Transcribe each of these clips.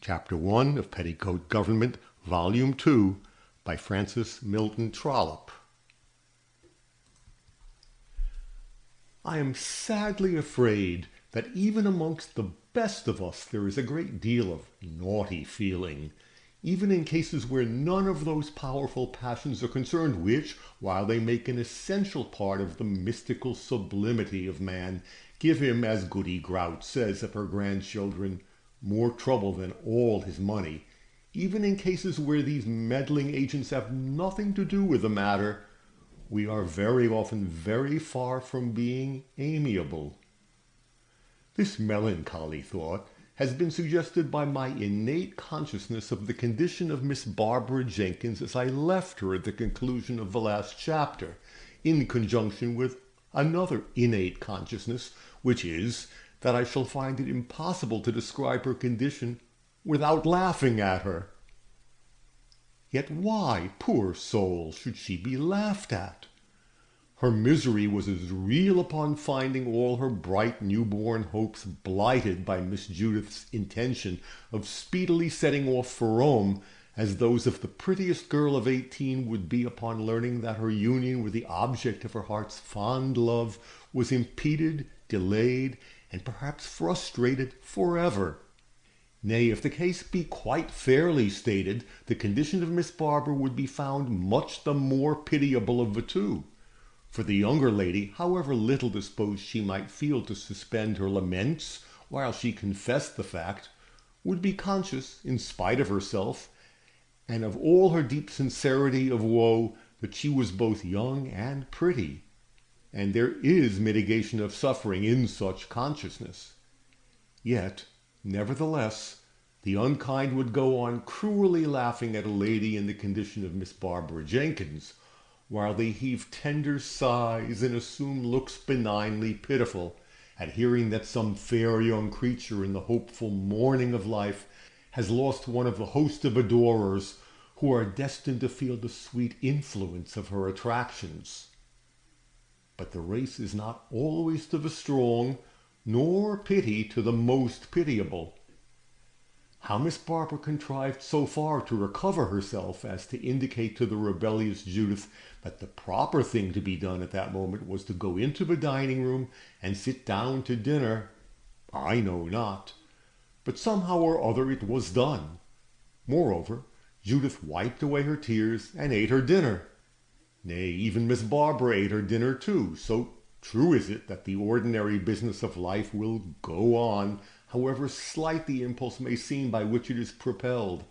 Chapter 1 of Petticoat Government, Volume 2, by Francis Milton Trollope. I am sadly afraid that even amongst the best of us there is a great deal of naughty feeling, even in cases where none of those powerful passions are concerned which, while they make an essential part of the mystical sublimity of man, give him, as Goody Grout says of her grandchildren, more trouble than all his money, even in cases where these meddling agents have nothing to do with the matter, we are very often very far from being amiable. This melancholy thought has been suggested by my innate consciousness of the condition of Miss Barbara Jenkins as I left her at the conclusion of the last chapter, in conjunction with another innate consciousness, which is that I shall find it impossible to describe her condition without laughing at her. Yet why, poor soul, should she be laughed at? Her misery was as real upon finding all her bright newborn hopes blighted by Miss Judith's intention of speedily setting off for Rome as those of the prettiest girl of 18 would be upon learning that her union with the object of her heart's fond love was impeded, delayed, and perhaps frustrated forever. Nay, if the case be quite fairly stated, the condition of Miss Barbara would be found much the more pitiable of the two. For the younger lady, however little disposed she might feel to suspend her laments while she confessed the fact, would be conscious, in spite of herself, and of all her deep sincerity of woe, that she was both young and pretty. And there is mitigation of suffering in such consciousness. Yet, nevertheless, the unkind would go on cruelly laughing at a lady in the condition of Miss Barbara Jenkins, while they heave tender sighs and assume looks benignly pitiful at hearing that some fair young creature in the hopeful morning of life has lost one of the host of adorers who are destined to feel the sweet influence of her attractions. But the race is not always to the strong, nor pity to the most pitiable. How Miss Barbara contrived so far to recover herself as to indicate to the rebellious Judith that the proper thing to be done at that moment was to go into the dining room and sit down to dinner, I know not, but somehow or other it was done. Moreover, Judith wiped away her tears and ate her dinner. Nay, even Miss Barbara ate her dinner too, so true is it that the ordinary business of life will go on, however slight the impulse may seem by which it is propelled,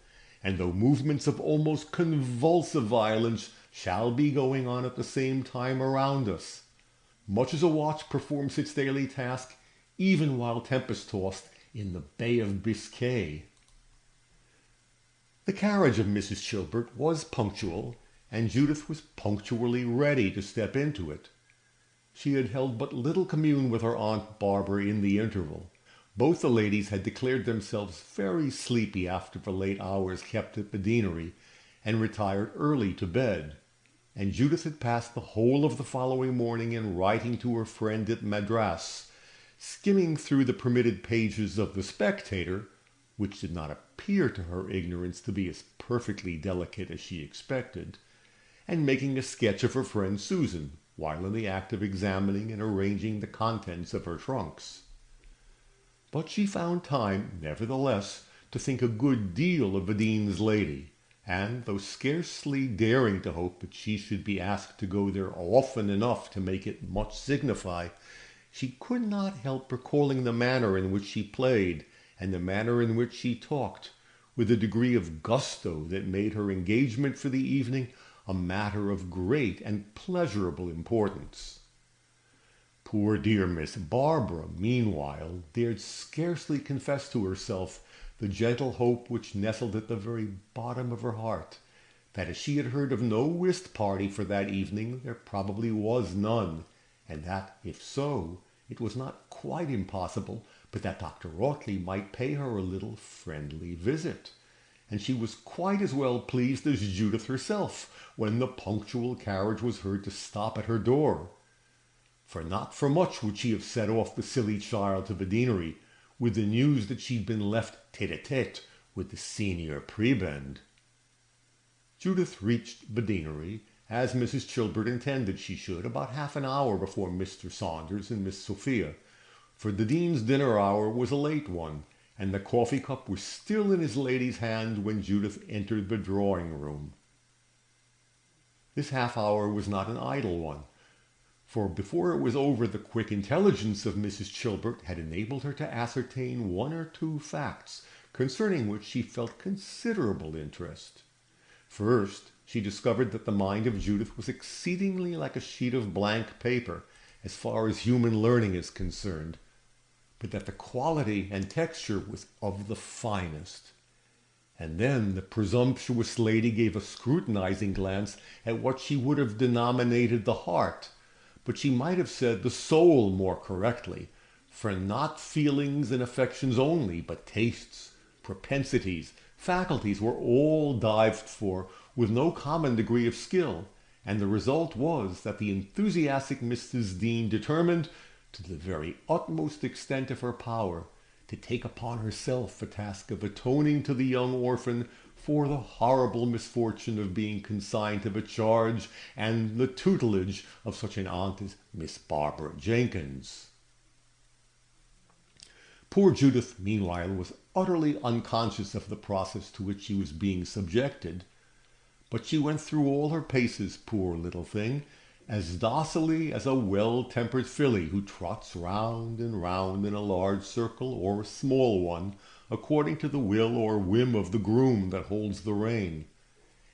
and though movements of almost convulsive violence shall be going on at the same time around us, much as a watch performs its daily task, even while tempest-tossed in the Bay of Biscay. The carriage of Mrs. Chilbert was punctual, and Judith was punctually ready to step into it. She had held but little commune with her Aunt Barbara in the interval. Both the ladies had declared themselves very sleepy after the late hours kept at the deanery, and retired early to bed, and Judith had passed the whole of the following morning in writing to her friend at Madras, skimming through the permitted pages of the Spectator, which did not appear to her ignorance to be as perfectly delicate as she expected, and making a sketch of her friend Susan, while in the act of examining and arranging the contents of her trunks. But she found time, nevertheless, to think a good deal of the Dean's lady, and, though scarcely daring to hope that she should be asked to go there often enough to make it much signify, she could not help recalling the manner in which she played, and the manner in which she talked, with a degree of gusto that made her engagement for the evening a matter of great and pleasurable importance. Poor dear Miss Barbara, meanwhile, dared scarcely confess to herself the gentle hope which nestled at the very bottom of her heart, that as she had heard of no whist party for that evening, there probably was none, and that, if so, it was not quite impossible but that Dr. Audley might pay her a little friendly visit. And she was quite as well pleased as Judith herself when the punctual carriage was heard to stop at her door. For not for much would she have set off the silly child to the deanery, with the news that she'd been left tete-a-tete with the senior prebend. Judith reached the deanery, as Mrs. Chilbert intended she should, about half an hour before Mr. Saunders and Miss Sophia, for the dean's dinner hour was a late one, and the coffee cup was still in his lady's hand when Judith entered the drawing-room. This half-hour was not an idle one, for before it was over the quick intelligence of Mrs. Chilbert had enabled her to ascertain one or two facts concerning which she felt considerable interest. First, she discovered that the mind of Judith was exceedingly like a sheet of blank paper as far as human learning is concerned, but that the quality and texture was of the finest. And then the presumptuous lady gave a scrutinizing glance at what she would have denominated the heart, but she might have said the soul more correctly, for not feelings and affections only, but tastes, propensities, faculties were all dived for with no common degree of skill, and the result was that the enthusiastic Mrs. Dean determined, to the very utmost extent of her power, to take upon herself the task of atoning to the young orphan for the horrible misfortune of being consigned to the charge and the tutelage of such an aunt as Miss Barbara Jenkins. Poor Judith, meanwhile, was utterly unconscious of the process to which she was being subjected, but she went through all her paces, poor little thing, as docilely as a well-tempered filly who trots round and round in a large circle or a small one, according to the will or whim of the groom that holds the rein.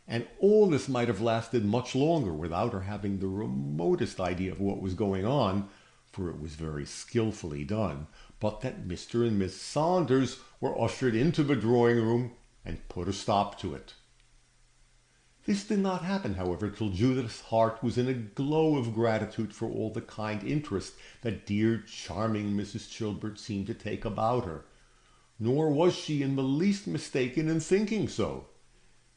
And all this might have lasted much longer without her having the remotest idea of what was going on, for it was very skilfully done, but that Mr. and Miss Saunders were ushered into the drawing-room and put a stop to it. This did not happen, however, till Judith's heart was in a glow of gratitude for all the kind interest that dear, charming Mrs. Chilbert seemed to take about her. Nor was she in the least mistaken in thinking so.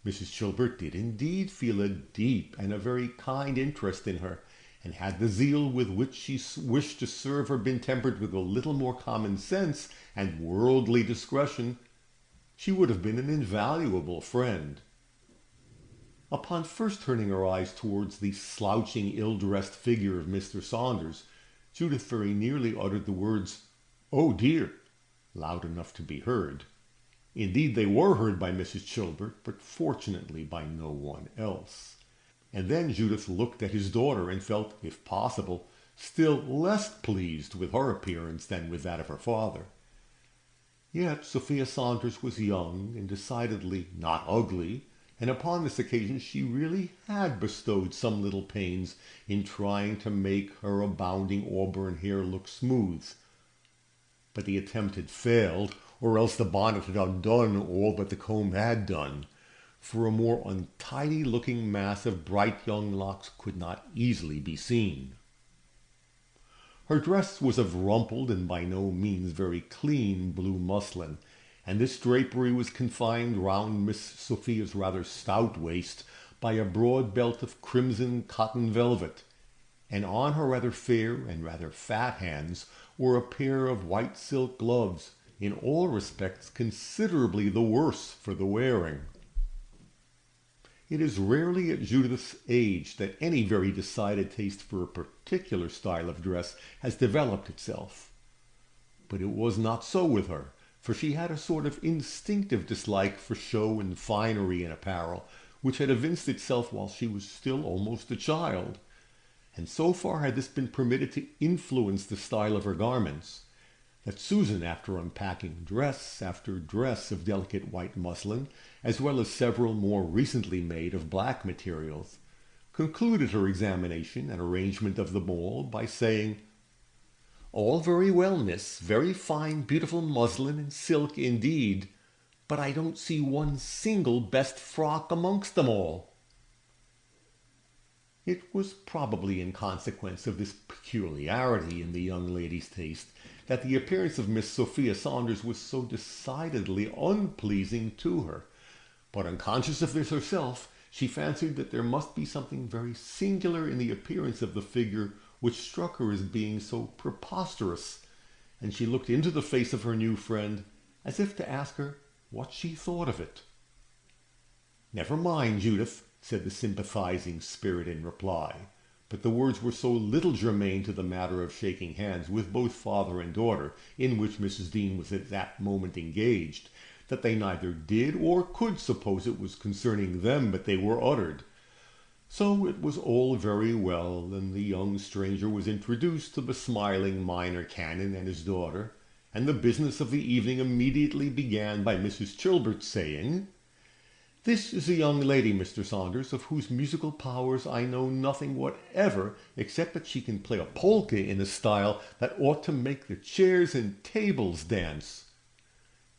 Mrs. Chilbert did indeed feel a deep and a very kind interest in her, and had the zeal with which she wished to serve her been tempered with a little more common sense and worldly discretion, she would have been an invaluable friend. Upon first turning her eyes towards the slouching, ill-dressed figure of Mr. Saunders, Judith very nearly uttered the words, "Oh dear," loud enough to be heard. Indeed, they were heard by Mrs. Chilbert, but fortunately by no one else. And then Judith looked at his daughter and felt, if possible, still less pleased with her appearance than with that of her father. Yet Sophia Saunders was young and decidedly not ugly, and upon this occasion she really had bestowed some little pains in trying to make her abounding auburn hair look smooth. But the attempt had failed, or else the bonnet had undone all but the comb had done, for a more untidy-looking mass of bright young locks could not easily be seen. Her dress was of rumpled and by no means very clean blue muslin, and this drapery was confined round Miss Sophia's rather stout waist by a broad belt of crimson cotton velvet, and on her rather fair and rather fat hands were a pair of white silk gloves, in all respects considerably the worse for the wearing. It is rarely at Judith's age that any very decided taste for a particular style of dress has developed itself. But it was not so with her, for she had a sort of instinctive dislike for show and finery in apparel, which had evinced itself while she was still almost a child, and so far had this been permitted to influence the style of her garments, that Susan, after unpacking dress after dress of delicate white muslin, as well as several more recently made of black materials, concluded her examination and arrangement of them all by saying, "All very well, miss, very fine, beautiful muslin and silk indeed, but I don't see one single best frock amongst them all." It was probably in consequence of this peculiarity in the young lady's taste that the appearance of Miss Sophia Saunders was so decidedly unpleasing to her, but unconscious of this herself, she fancied that there must be something very singular in the appearance of the figure which struck her as being so preposterous, and she looked into the face of her new friend as if to ask her what she thought of it. "Never mind, Judith," said the sympathizing spirit in reply, but the words were so little germane to the matter of shaking hands with both father and daughter, in which Mrs. Dean was at that moment engaged, that they neither did or could suppose it was concerning them that they were uttered. So it was all very well, and the young stranger was introduced to the smiling minor canon and his daughter, and the business of the evening immediately began by Mrs. Chilbert saying, "This is a young lady, Mr. Saunders, of whose musical powers I know nothing whatever, except that she can play a polka in a style that ought to make the chairs and tables dance."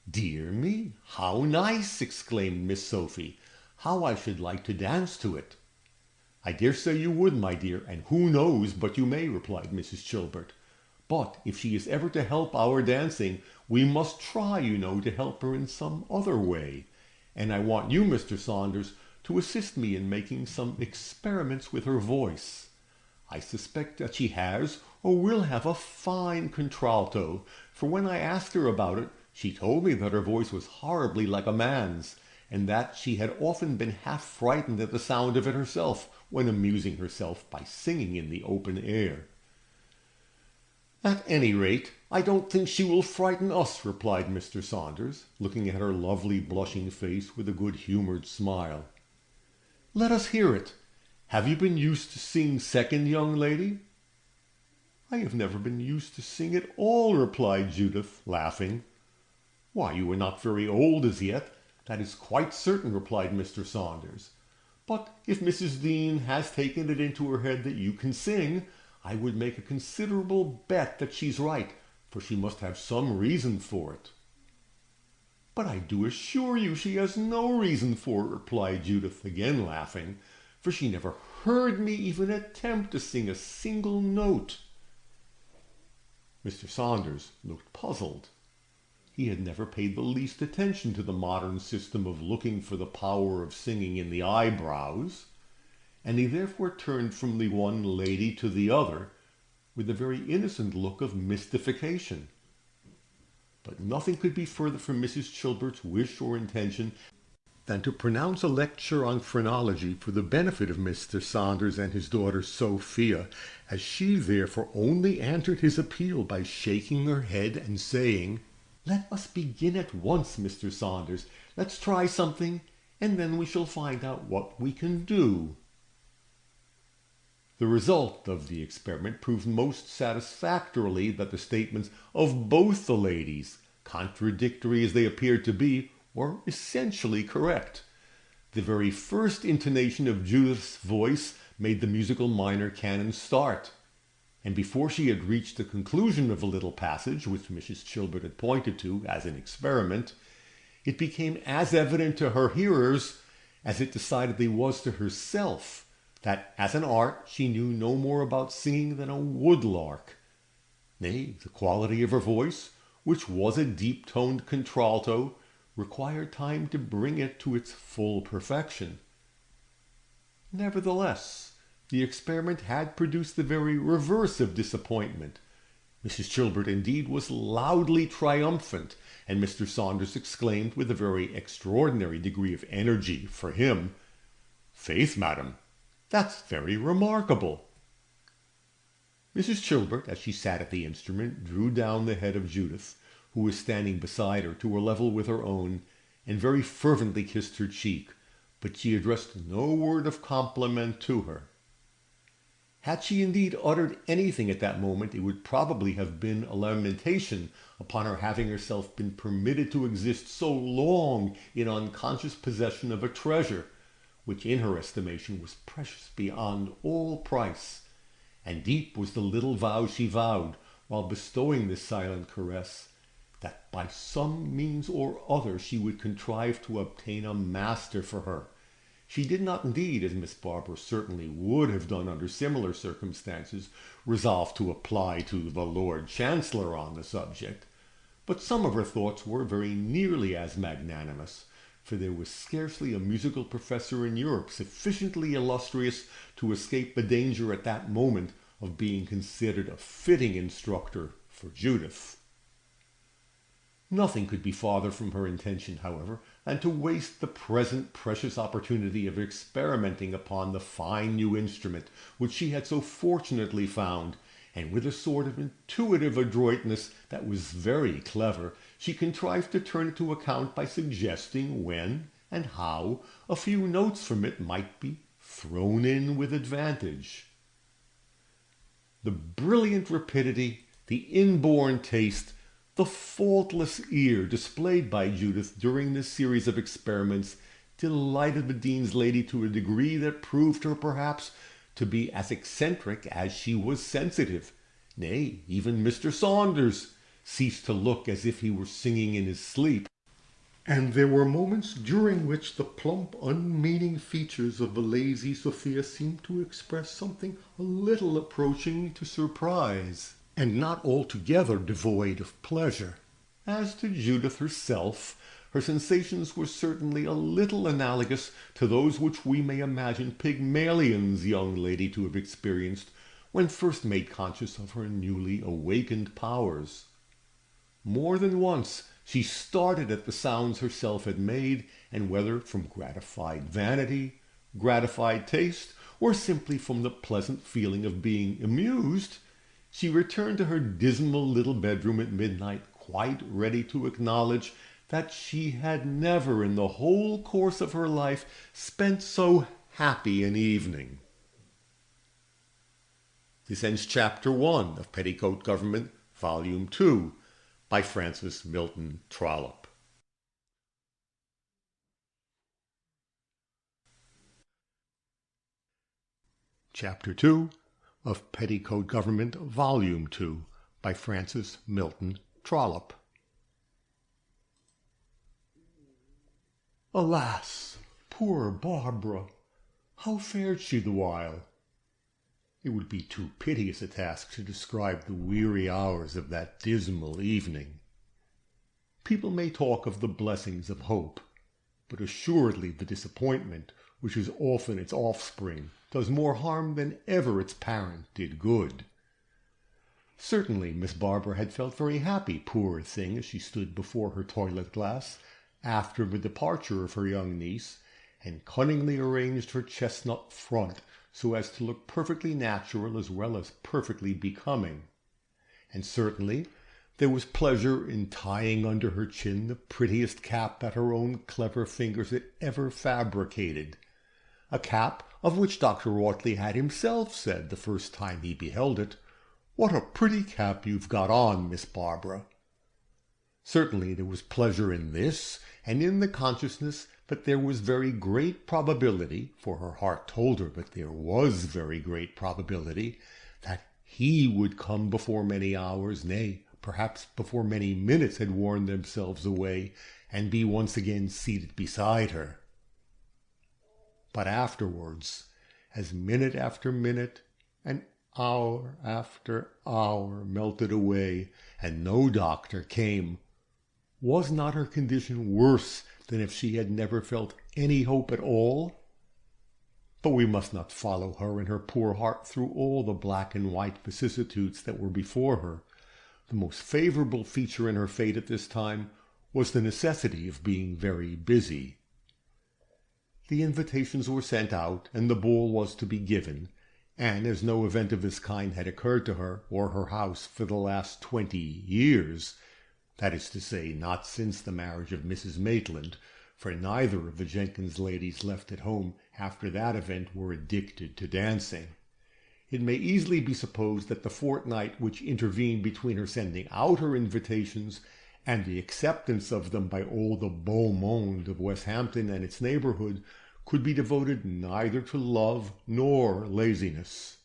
"Dear me, how nice!" exclaimed Miss Sophie. "How I should like to dance to it!" "I dare say you would, my dear, and who knows but you may," replied Mrs. Chilbert. "But if she is ever to help our dancing, we must try, you know, to help her in some other way. And I want you, Mr. Saunders, to assist me in making some experiments with her voice. I suspect that she has or will have a fine contralto, for when I asked her about it, she told me that her voice was horribly like a man's, and that she had often been half frightened at the sound of it herself, when amusing herself by singing in the open air." "At any rate, I don't think she will frighten us," replied Mr. Saunders, looking at her lovely blushing face with a good-humoured smile. "Let us hear it. Have you been used to sing second, young lady?" "I have never been used to sing at all," replied Judith, laughing. "Why, you are not very old as yet, that is quite certain," replied Mr. Saunders. "But if Mrs. Dean has taken it into her head that you can sing, I would make a considerable bet that she's right, for she must have some reason for it." "But I do assure you she has no reason for it," replied Judith, again laughing, "for she never heard me even attempt to sing a single note." Mr. Saunders looked puzzled. He had never paid the least attention to the modern system of looking for the power of singing in the eyebrows, and he therefore turned from the one lady to the other with a very innocent look of mystification. But nothing could be further from Mrs. Chilbert's wish or intention than to pronounce a lecture on phrenology for the benefit of Mr. Saunders and his daughter Sophia, as she therefore only answered his appeal by shaking her head and saying, "Let us begin at once, Mr. Saunders. Let's try something, and then we shall find out what we can do." The result of the experiment proved most satisfactorily that the statements of both the ladies, contradictory as they appeared to be, were essentially correct. The very first intonation of Judith's voice made the musical minor canon start, and before she had reached the conclusion of a little passage which Mrs. Chilbert had pointed to as an experiment, it became as evident to her hearers as it decidedly was to herself that as an art she knew no more about singing than a woodlark. Nay, the quality of her voice, which was a deep-toned contralto, required time to bring it to its full perfection. Nevertheless, the experiment had produced the very reverse of disappointment. Mrs. Chilbert, indeed, was loudly triumphant, and Mr. Saunders exclaimed with a very extraordinary degree of energy for him, "Faith, madam, that's very remarkable." Mrs. Chilbert, as she sat at the instrument, drew down the head of Judith, who was standing beside her, to a level with her own, and very fervently kissed her cheek, but she addressed no word of compliment to her. Had she indeed uttered anything at that moment, it would probably have been a lamentation upon her having herself been permitted to exist so long in unconscious possession of a treasure, which in her estimation was precious beyond all price, and deep was the little vow she vowed, while bestowing this silent caress, that by some means or other she would contrive to obtain a master for her. She did not indeed, as Miss Barbara certainly would have done under similar circumstances, resolve to apply to the Lord Chancellor on the subject, but some of her thoughts were very nearly as magnanimous, for there was scarcely a musical professor in Europe sufficiently illustrious to escape the danger at that moment of being considered a fitting instructor for Judith. Nothing could be farther from her intention, however, than to waste the present precious opportunity of experimenting upon the fine new instrument which she had so fortunately found, and with a sort of intuitive adroitness that was very clever, she contrived to turn it to account by suggesting when and how a few notes from it might be thrown in with advantage. The brilliant rapidity, the inborn taste, the faultless ear displayed by Judith during this series of experiments delighted the dean's lady to a degree that proved her perhaps to be as eccentric as she was sensitive. Nay, even Mr. Saunders ceased to look as if he were singing in his sleep, and there were moments during which the plump, unmeaning features of the lazy Sophia seemed to express something a little approaching to surprise, and not altogether devoid of pleasure. As to Judith herself, her sensations were certainly a little analogous to those which we may imagine Pygmalion's young lady to have experienced when first made conscious of her newly awakened powers. More than once she started at the sounds herself had made, and whether from gratified vanity, gratified taste, or simply from the pleasant feeling of being amused, she returned to her dismal little bedroom at midnight quite ready to acknowledge that she had never in the whole course of her life spent so happy an evening. This ends Chapter 1 of Petticoat Government, Volume 2, by Francis Milton Trollope. Chapter 2 of Petticoat Government, Volume 2, by Francis Milton Trollope. Alas, poor Barbara! How fared she the while? It would be too piteous a task to describe the weary hours of that dismal evening. People may talk of the blessings of hope, but assuredly the disappointment, which is often its offspring, does more harm than ever its parent did good. Certainly Miss Barbara had felt very happy, poor thing, as she stood before her toilet glass, after the departure of her young niece, and cunningly arranged her chestnut front so as to look perfectly natural as well as perfectly becoming. And certainly there was pleasure in tying under her chin the prettiest cap that her own clever fingers had ever fabricated, a cap of which Dr. Audley had himself said the first time he beheld it, "What a pretty cap you've got on, Miss Barbara." Certainly there was pleasure in this, and in the consciousness that there was very great probability, for her heart told her that there was very great probability, that he would come before many hours, nay, perhaps before many minutes had worn themselves away, and be once again seated beside her. But afterwards, as minute after minute, and hour after hour melted away, and no doctor came, was not her condition worse than if she had never felt any hope at all? But we must not follow her and her poor heart through all the black and white vicissitudes that were before her. The most favorable feature in her fate at this time was the necessity of being very busy. The invitations were sent out, and the ball was to be given, and as no event of this kind had occurred to her or her house for the last 20 years, that is to say, not since the marriage of Mrs. Maitland, for neither of the Jenkins ladies left at home after that event were addicted to dancing, it may easily be supposed that the fortnight which intervened between her sending out her invitations and the acceptance of them by all the beau monde of Westhampton and its neighbourhood could be devoted neither to love nor laziness.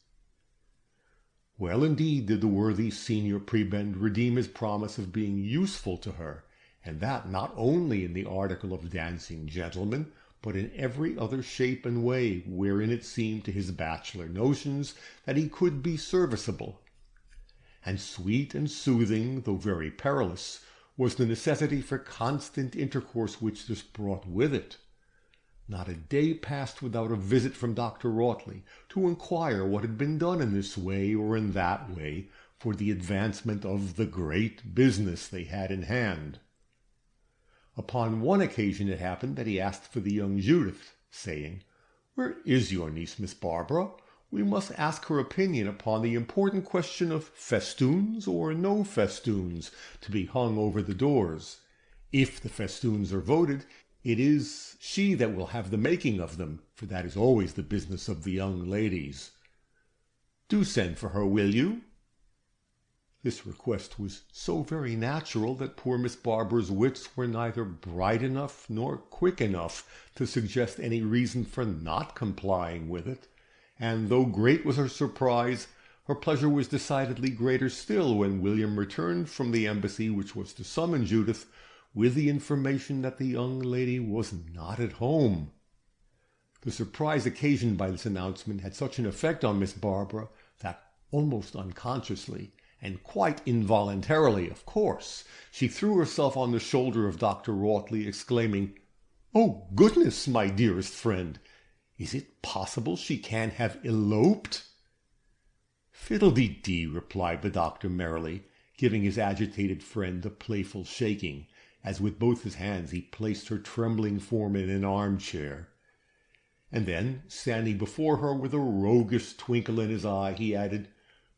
Well indeed did the worthy senior prebend redeem his promise of being useful to her, and that not only in the article of dancing gentleman, but in every other shape and way wherein it seemed to his bachelor notions that he could be serviceable. And sweet and soothing, though very perilous, was the necessity for constant intercourse which this brought with it. Not a day passed without a visit from Dr. Audley to inquire what had been done in this way or in that way for the advancement of the great business they had in hand. Upon one occasion it happened that he asked for the young Judith, saying, "Where is your niece, Miss Barbara? We must ask her opinion upon the important question of festoons or no festoons to be hung over the doors. If the festoons are voted, it is she that will have the making of them, for that is always the business of the young ladies. Do send for her, will you?" This request was so very natural that poor Miss Barbara's wits were neither bright enough nor quick enough to suggest any reason for not complying with it, and though great was her surprise, her pleasure was decidedly greater still when William returned from the embassy which was to summon Judith with the information that the young lady was not at home. The surprise occasioned by this announcement had such an effect on Miss Barbara that, almost unconsciously, and quite involuntarily, of course, she threw herself on the shoulder of Dr. Rawtley, exclaiming, "Oh, goodness, my dearest friend! Is it possible she can have eloped?" "Fiddle-dee-dee," replied the doctor merrily, giving his agitated friend a playful shaking, as with both his hands he placed her trembling form in an armchair. And then, standing before her with a roguish twinkle in his eye, he added,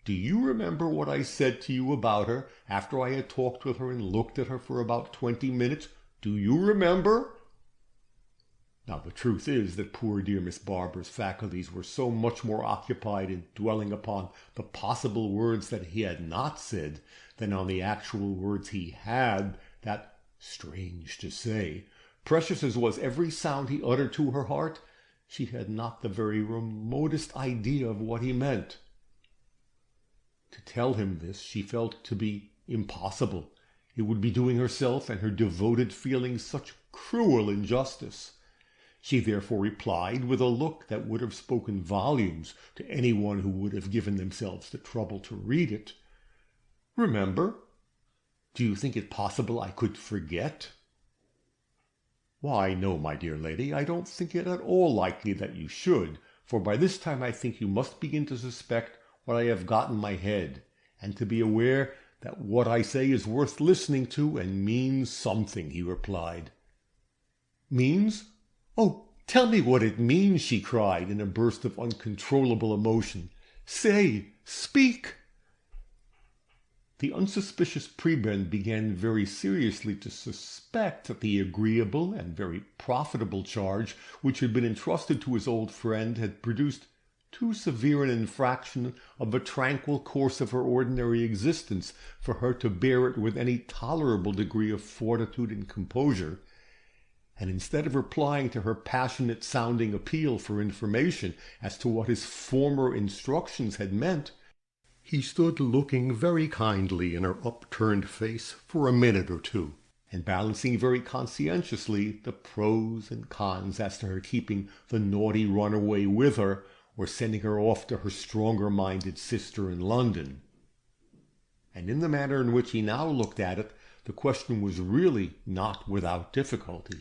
"Do you remember what I said to you about her after I had talked with her and looked at her for about 20 minutes? Do you remember?" Now the truth is that poor dear Miss Barbara's faculties were so much more occupied in dwelling upon the possible words that he had not said than on the actual words he had, that, strange to say, precious as was every sound he uttered to her heart, she had not the very remotest idea of what he meant. To tell him this she felt to be impossible. It would be doing herself and her devoted feelings such cruel injustice. She therefore replied with a look that would have spoken volumes to anyone who would have given themselves the trouble to read it. "Remember? Do you think it possible I could forget?" "Why, no, my dear lady, I don't think it at all likely that you should, for by this time I think you must begin to suspect what I have got in my head, and to be aware that what I say is worth listening to and means something," he replied. "Means? Oh, tell me what it means," she cried in a burst of uncontrollable emotion. "Say, speak!" The unsuspicious prebend began very seriously to suspect that the agreeable and very profitable charge which had been entrusted to his old friend had produced too severe an infraction of the tranquil course of her ordinary existence for her to bear it with any tolerable degree of fortitude and composure, and instead of replying to her passionate-sounding appeal for information as to what his former instructions had meant, he stood looking very kindly in her upturned face for a minute or two, and balancing very conscientiously the pros and cons as to her keeping the naughty runaway with her, or sending her off to her stronger-minded sister in London. And in the manner in which he now looked at it, the question was really not without difficulty.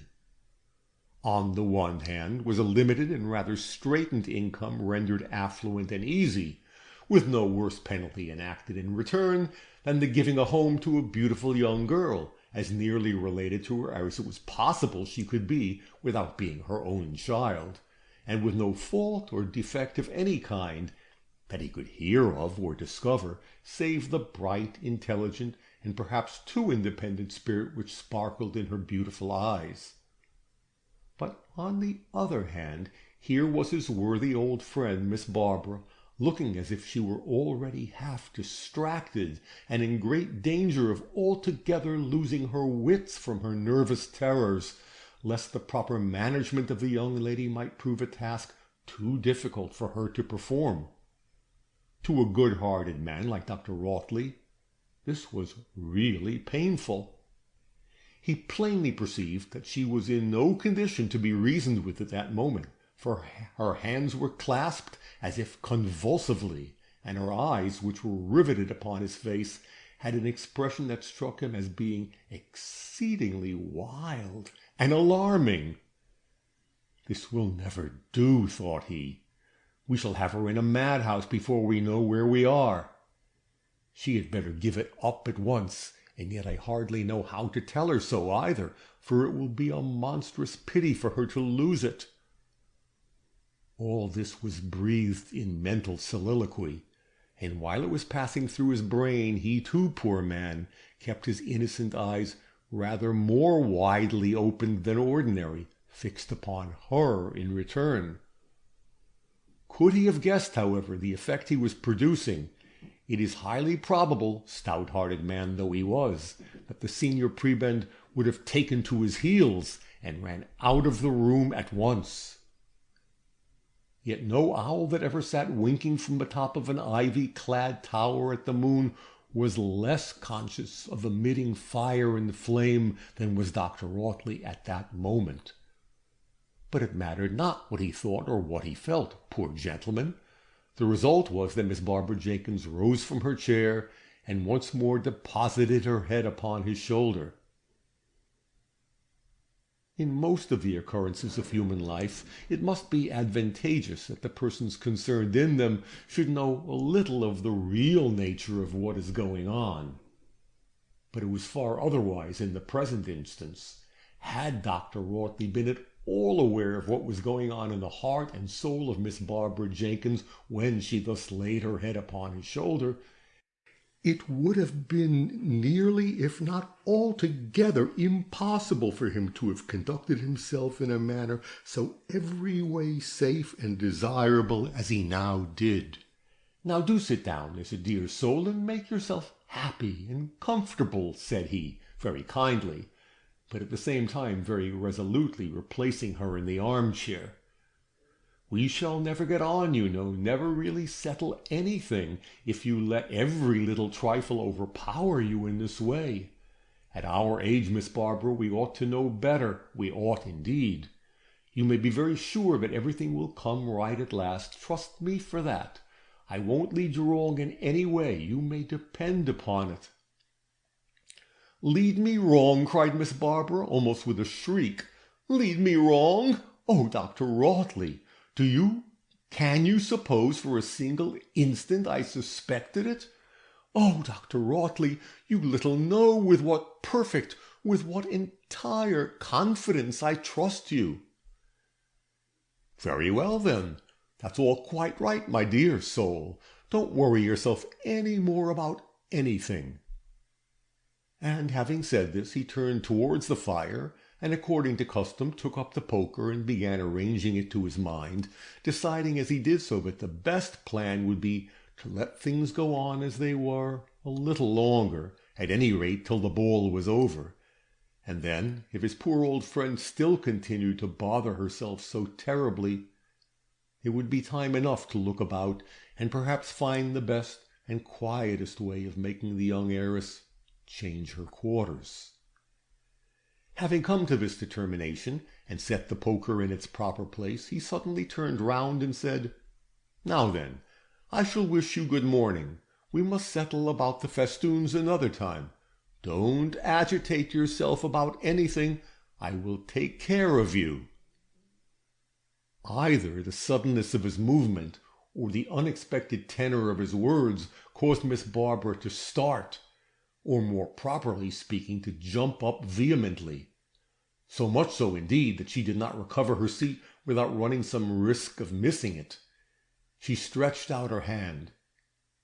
On the one hand was a limited and rather straitened income rendered affluent and easy, with no worse penalty enacted in return than the giving a home to a beautiful young girl, as nearly related to her as it was possible she could be without being her own child, and with no fault or defect of any kind that he could hear of or discover, save the bright, intelligent, and perhaps too independent spirit which sparkled in her beautiful eyes. But on the other hand, here was his worthy old friend, Miss Barbara, looking as if she were already half distracted, and in great danger of altogether losing her wits from her nervous terrors, lest the proper management of the young lady might prove a task too difficult for her to perform. To a good-hearted man like Dr. Rawtley, this was really painful. He plainly perceived that she was in no condition to be reasoned with at that moment, for her hands were clasped as if convulsively, and her eyes, which were riveted upon his face, had an expression that struck him as being exceedingly wild and alarming. "This will never do," thought he. "We shall have her in a madhouse before we know where we are. She had better give it up at once, and yet I hardly know how to tell her so either, for it will be a monstrous pity for her to lose it." All this was breathed in mental soliloquy, and while it was passing through his brain, he too, poor man, kept his innocent eyes rather more widely opened than ordinary, fixed upon her in return. Could he have guessed, however, the effect he was producing, it is highly probable, stout-hearted man though he was, that the senior prebend would have taken to his heels and ran out of the room at once. Yet no owl that ever sat winking from the top of an ivy-clad tower at the moon was less conscious of emitting fire and flame than was Dr. Audley at that moment. But it mattered not what he thought or what he felt, poor gentleman. The result was that Miss Barbara Jenkins rose from her chair and once more deposited her head upon his shoulder. In most of the occurrences of human life, it must be advantageous that the persons concerned in them should know a little of the real nature of what is going on. But it was far otherwise in the present instance. Had Dr. Audley been at all aware of what was going on in the heart and soul of Miss Barbara Jenkins when she thus laid her head upon his shoulder, it would have been nearly, if not altogether, impossible for him to have conducted himself in a manner so every way safe and desirable as he now did. "Now do sit down, there's a dear soul, and make yourself happy and comfortable," said he, very kindly, but at the same time very resolutely replacing her in the armchair. "We shall never get on, you know, never really settle anything, if you let every little trifle overpower you in this way. At our age, Miss Barbara, we ought to know better. We ought indeed. You may be very sure that everything will come right at last. Trust me for that. I won't lead you wrong in any way. You may depend upon it." "Lead me wrong!" cried Miss Barbara, almost with a shriek. "Lead me wrong! Oh, Dr. Audley! Can you suppose for a single instant I suspected it? Oh, Dr. Audley, you little know with what perfect, with what entire confidence I trust you." "Very well, then. That's all quite right, my dear soul. Don't worry yourself any more about anything." And having said this, he turned towards the fire, and according to custom took up the poker and began arranging it to his mind, deciding as he did so that the best plan would be to let things go on as they were a little longer, at any rate till the ball was over, and then, if his poor old friend still continued to bother herself so terribly, it would be time enough to look about and perhaps find the best and quietest way of making the young heiress change her quarters. Having come to this determination, and set the poker in its proper place, he suddenly turned round and said, "Now then, I shall wish you good morning. We must settle about the festoons another time. Don't agitate yourself about anything. I will take care of you." Either the suddenness of his movement or the unexpected tenor of his words caused Miss Barbara to start, or more properly speaking, to jump up vehemently. So much so, indeed, that she did not recover her seat without running some risk of missing it. She stretched out her hand.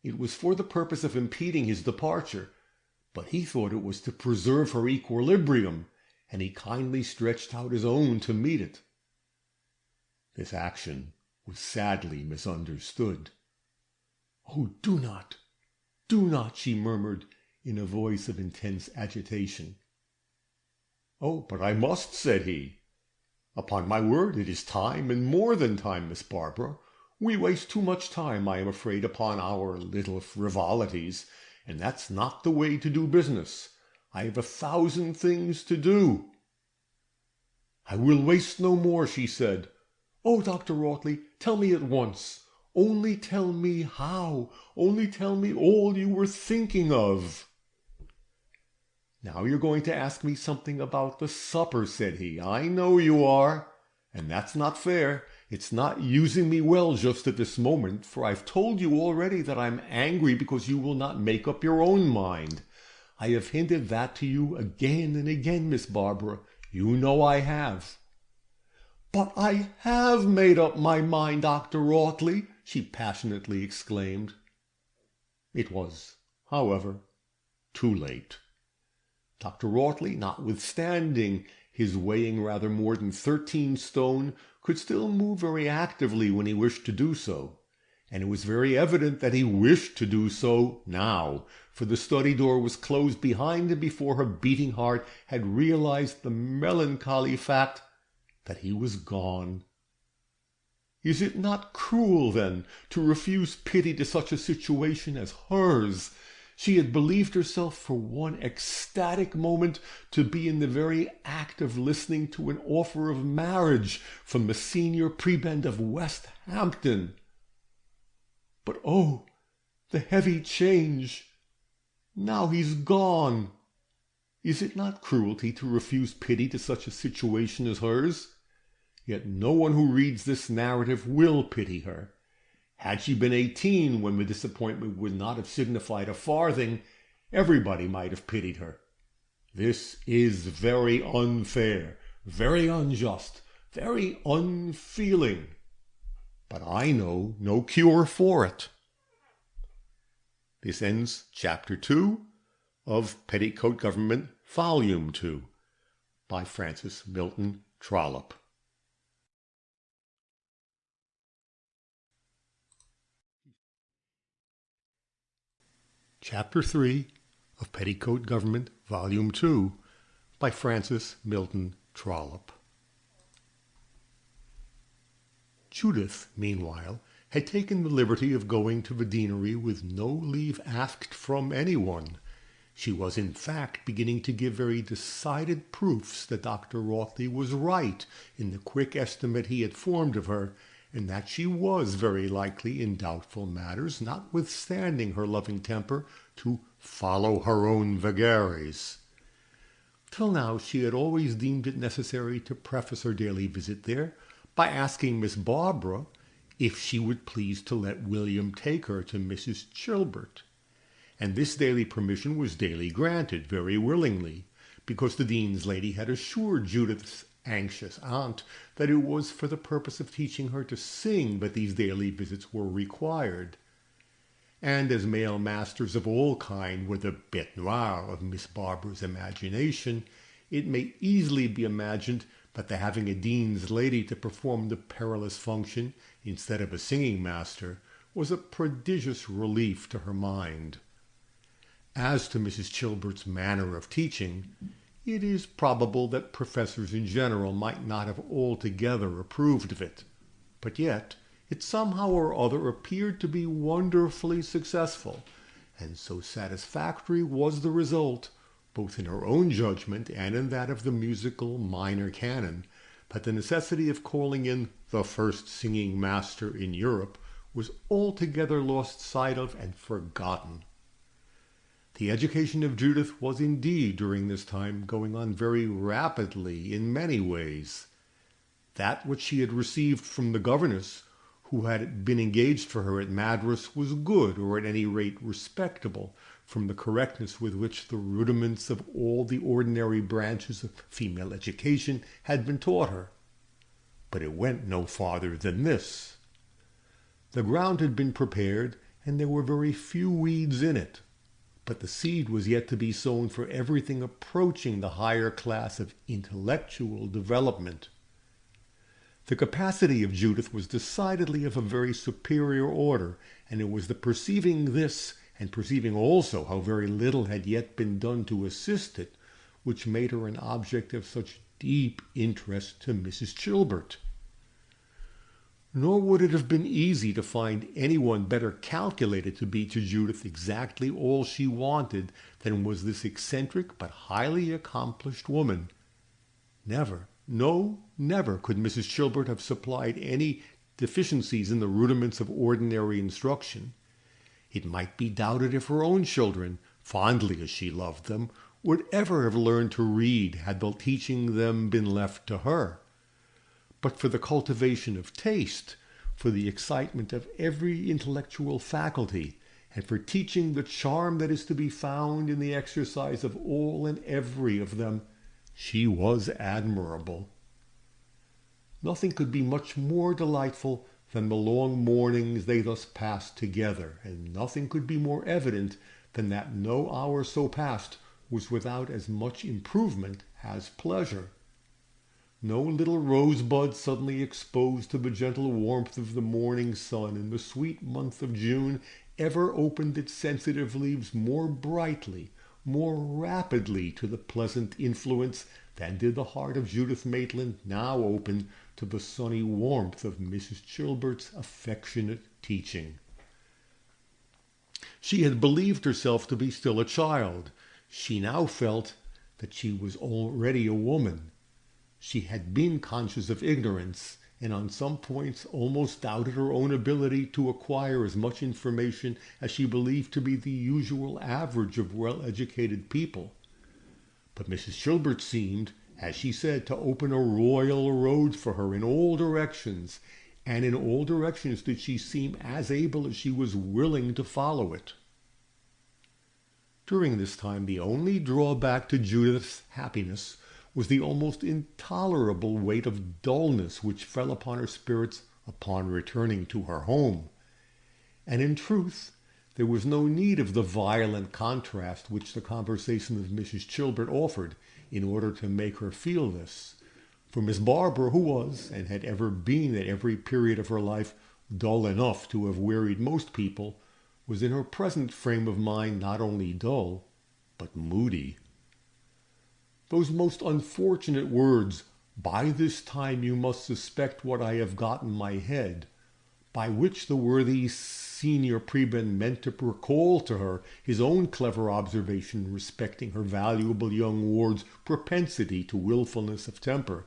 It was for the purpose of impeding his departure, but he thought it was to preserve her equilibrium, and he kindly stretched out his own to meet it. This action was sadly misunderstood. "Oh, do not, she murmured in a voice of intense agitation. "Oh, but I must," said he. "Upon my word, it is time, and more than time, Miss Barbara. We waste too much time, I am afraid, upon our little frivolities, and that's not the way to do business. I have 1,000 things to do." "I will waste no more," she said. "Oh, Dr. Audley, tell me at once. Only tell me how. Only tell me all you were thinking of." "Now you're going to ask me something about the supper," said he. "I know you are, and that's not fair. It's not using me well just at this moment, for I've told you already that I'm angry because you will not make up your own mind. I have hinted that to you again and again, Miss Barbara. You know I have." "But I have made up my mind, Dr. Audley," she passionately exclaimed. It was, however, too late. Dr. Audley, notwithstanding his weighing rather more than 13 stone, could still move very actively when he wished to do so, and it was very evident that he wished to do so now, for the study door was closed behind him before her beating heart had realized the melancholy fact that he was gone. Is it not cruel, then, to refuse pity to such a situation as hers? She had believed herself for one ecstatic moment to be in the very act of listening to an offer of marriage from the senior prebend of Westhampton. But oh, the heavy change! Now he's gone. Is it not cruelty to refuse pity to such a situation as hers? Yet no one who reads this narrative will pity her. Had she been 18 when the disappointment would not have signified a farthing, everybody might have pitied her. This is very unfair, very unjust, very unfeeling. But I know no cure for it. This ends Chapter 2 of Petticoat Government, Volume 2, by Francis Milton Trollope. Chapter 3 of Petticoat Government, Volume 2, by Francis Milton Trollope. Judith, meanwhile, had taken the liberty of going to the deanery with no leave asked from anyone. She was, in fact, beginning to give very decided proofs that Dr. Audley was right in the quick estimate he had formed of her, and that she was very likely in doubtful matters, notwithstanding her loving temper, to follow her own vagaries. Till now she had always deemed it necessary to preface her daily visit there by asking Miss Barbara if she would please to let William take her to Mrs. Chilbert. And this daily permission was daily granted, very willingly, because the dean's lady had assured Judith's anxious aunt that it was for the purpose of teaching her to sing that these daily visits were required. And as male masters of all kind were the bête noire of Miss Barbara's imagination, it may easily be imagined that the having a dean's lady to perform the perilous function instead of a singing master was a prodigious relief to her mind. As to Mrs. Chilbert's manner of teaching, it is probable that professors in general might not have altogether approved of it, but yet it somehow or other appeared to be wonderfully successful, and so satisfactory was the result, both in her own judgment and in that of the musical minor canon, that the necessity of calling in the first singing master in Europe was altogether lost sight of and forgotten. The education of Judith was indeed during this time going on very rapidly in many ways. That which she had received from the governess who had been engaged for her at Madras was good, or at any rate respectable, from the correctness with which the rudiments of all the ordinary branches of female education had been taught her. But it went no farther than this. The ground had been prepared, and there were very few weeds in it, but the seed was yet to be sown for everything approaching the higher class of intellectual development. The capacity of Judith was decidedly of a very superior order, and it was the perceiving this, and perceiving also how very little had yet been done to assist it, which made her an object of such deep interest to Mrs. Chilbert. Nor would it have been easy to find anyone better calculated to be to Judith exactly all she wanted than was this eccentric but highly accomplished woman. Never, no, never could Mrs. Chilbert have supplied any deficiencies in the rudiments of ordinary instruction. It might be doubted if her own children, fondly as she loved them, would ever have learned to read had the teaching them been left to her. But for the cultivation of taste, for the excitement of every intellectual faculty, and for teaching the charm that is to be found in the exercise of all and every of them, She was admirable. Nothing could be much more delightful than the long mornings they thus passed together, and nothing could be more evident than that no hour so passed was without as much improvement as pleasure. No little rosebud suddenly exposed to the gentle warmth of the morning sun in the sweet month of June ever opened its sensitive leaves more brightly, more rapidly to the pleasant influence than did the heart of Judith Maitland now open to the sunny warmth of Mrs. Chilbert's affectionate teaching. She had believed herself to be still a child. She now felt that she was already a woman. She had been conscious of ignorance, and on some points almost doubted her own ability to acquire as much information as she believed to be the usual average of well-educated people. But Mrs. Chilbert seemed, as she said, to open a royal road for her in all directions, and in all directions did she seem as able as she was willing to follow it. During this time, the only drawback to Judith's happiness was the almost intolerable weight of dullness which fell upon her spirits upon returning to her home. And in truth, there was no need of the violent contrast which the conversation of Mrs. Chilbert offered in order to make her feel this. For Miss Barbara, who was, and had ever been at every period of her life, dull enough to have wearied most people, was in her present frame of mind not only dull, but moody. Those most unfortunate words, "By this time you must suspect what I have got in my head," by which the worthy senior prebend meant to recall to her his own clever observation respecting her valuable young ward's propensity to willfulness of temper,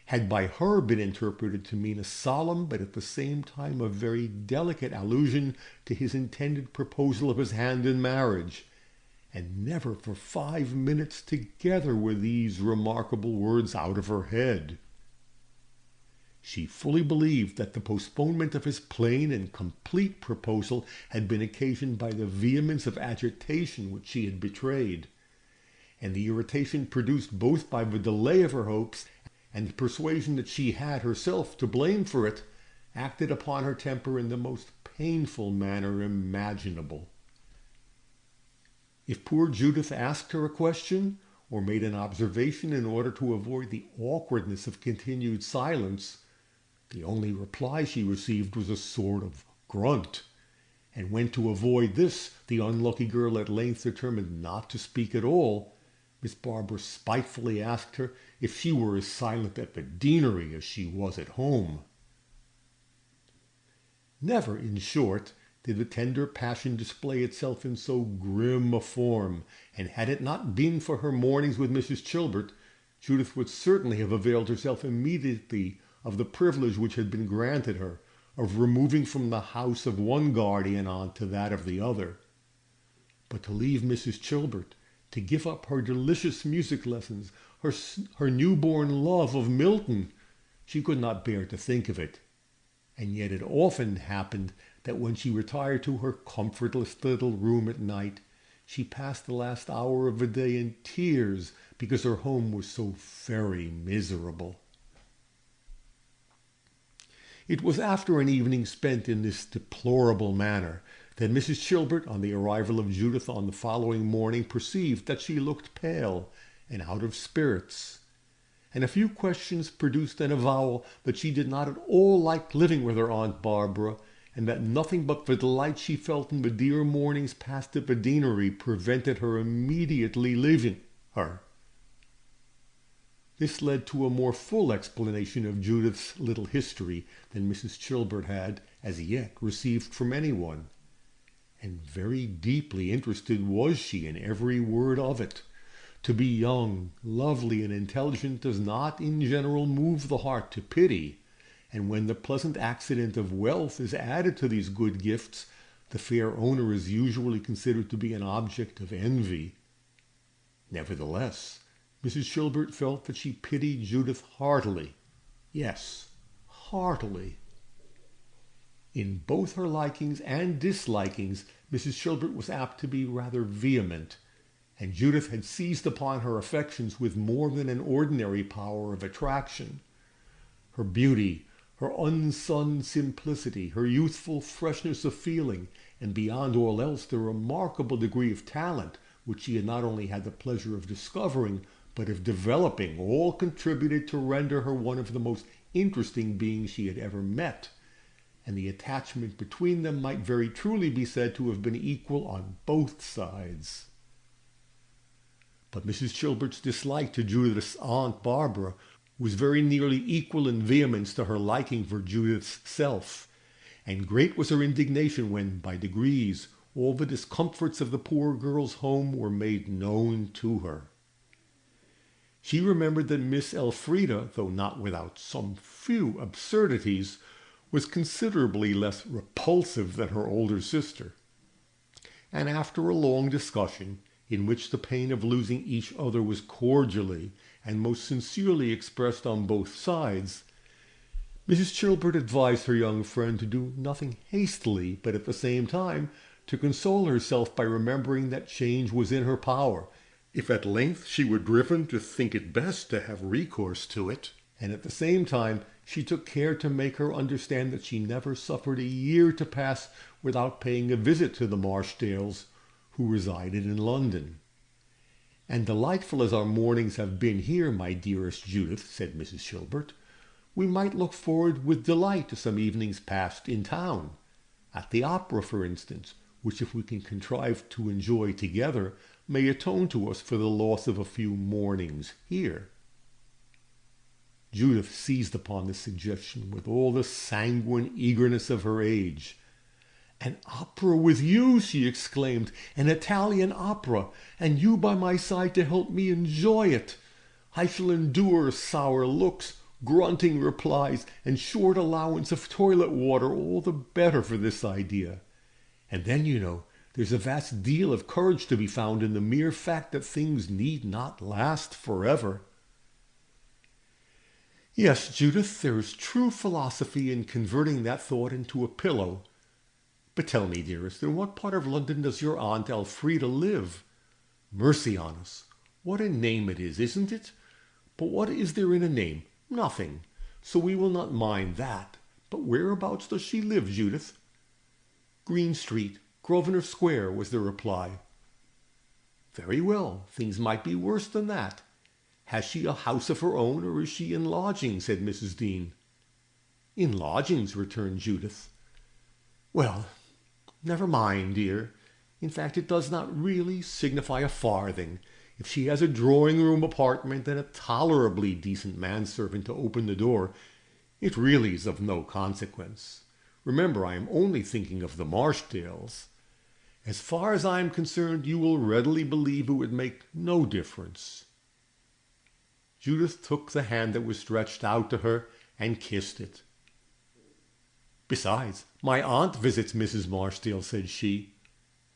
had by her been interpreted to mean a solemn but at the same time a very delicate allusion to his intended proposal of his hand in marriage. And never for 5 minutes together were these remarkable words out of her head. She fully believed that the postponement of his plain and complete proposal had been occasioned by the vehemence of agitation which she had betrayed, and the irritation produced both by the delay of her hopes and the persuasion that she had herself to blame for it acted upon her temper in the most painful manner imaginable. If poor Judith asked her a question or made an observation in order to avoid the awkwardness of continued silence, the only reply she received was a sort of grunt, and when to avoid this the unlucky girl at length determined not to speak at all, Miss Barbara spitefully asked her if she were as silent at the deanery as she was at home. Never, in short, did the tender passion display itself in so grim a form, and had it not been for her mornings with Mrs. Chilbert, Judith would certainly have availed herself immediately of the privilege which had been granted her, of removing from the house of one guardian on to that of the other. But to leave Mrs. Chilbert, to give up her delicious music lessons, her newborn love of Milton, she could not bear to think of it. And yet it often happened that when she retired to her comfortless little room at night, she passed the last hour of the day in tears because her home was so very miserable. It was after an evening spent in this deplorable manner that Mrs. Chilbert, on the arrival of Judith on the following morning, perceived that she looked pale and out of spirits, and a few questions produced an avowal that she did not at all like living with her Aunt Barbara, and that nothing but the delight she felt in the dear mornings passed at the deanery prevented her immediately leaving her. This led to a more full explanation of Judith's little history than Mrs. Chilbert had, as yet, received from anyone, and very deeply interested was she in every word of it. To be young, lovely, and intelligent does not in general move the heart to pity, and when the pleasant accident of wealth is added to these good gifts, the fair owner is usually considered to be an object of envy. Nevertheless, Mrs. Chilbert felt that she pitied Judith heartily. Yes, heartily. In both her likings and dislikings, Mrs. Chilbert was apt to be rather vehement, and Judith had seized upon her affections with more than an ordinary power of attraction. Her beauty, her unsunned simplicity, her youthful freshness of feeling, and beyond all else the remarkable degree of talent which she had not only had the pleasure of discovering, but of developing, all contributed to render her one of the most interesting beings she had ever met, and the attachment between them might very truly be said to have been equal on both sides. But Mrs. Chilbert's dislike to Judith's Aunt Barbara was very nearly equal in vehemence to her liking for Judith's self, and great was her indignation when, by degrees, all the discomforts of the poor girl's home were made known to her. She remembered that Miss Elfrida, though not without some few absurdities, was considerably less repulsive than her older sister. And after a long discussion, in which the pain of losing each other was cordially and most sincerely expressed on both sides, Mrs. Chilbert advised her young friend to do nothing hastily, but at the same time to console herself by remembering that change was in her power, if at length she were driven to think it best to have recourse to it. And at the same time she took care to make her understand that she never suffered a year to pass without paying a visit to the Marchdales, who resided in London. "And delightful as our mornings have been here, my dearest Judith," said Mrs. Chilbert, "we might look forward with delight to some evenings passed in town, at the opera, for instance, which, if we can contrive to enjoy together, may atone to us for the loss of a few mornings here." Judith seized upon this suggestion with all the sanguine eagerness of her age. "An opera with you!" she exclaimed. "An Italian opera, and you by my side to help me enjoy it! I shall endure sour looks, grunting replies, and short allowance of toilet water all the better for this idea. And then, you know, there's a vast deal of courage to be found in the mere fact that things need not last forever." "Yes, Judith, there is true philosophy in converting that thought into a pillow. But tell me, dearest, in what part of London does your Aunt Elfrida live? Mercy on us, what a name it is, isn't it? But what is there in a name? Nothing. So we will not mind that. But whereabouts does she live, Judith?" "Green Street, Grosvenor Square," was the reply. "Very well, things might be worse than that. Has she a house of her own, or is she in lodgings?" said Mrs. Dean. "In lodgings," returned Judith. "Well, never mind, dear. In fact, it does not really signify a farthing. If she has a drawing-room apartment and a tolerably decent manservant to open the door, it really is of no consequence. Remember, I am only thinking of the Marchdales. As far as I am concerned, you will readily believe it would make no difference." Judith took the hand that was stretched out to her and kissed it. "Besides, my aunt visits Mrs. Marchdale," said she.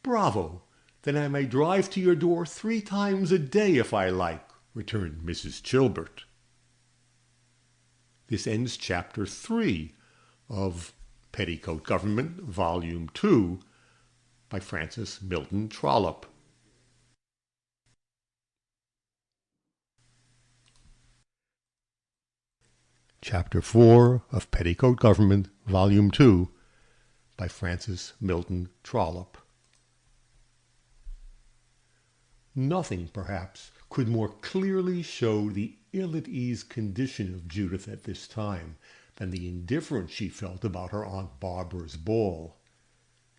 "Bravo! Then I may drive to your door 3 times a day if I like," returned Mrs. Chilbert. This ends Chapter 3 of Petticoat Government, Volume 2, by Francis Milton Trollope. Chapter 4 of Petticoat Government, Volume 2, by Francis Milton Trollope. Nothing, perhaps, could more clearly show the ill-at-ease condition of Judith at this time than the indifference she felt about her Aunt Barbara's ball.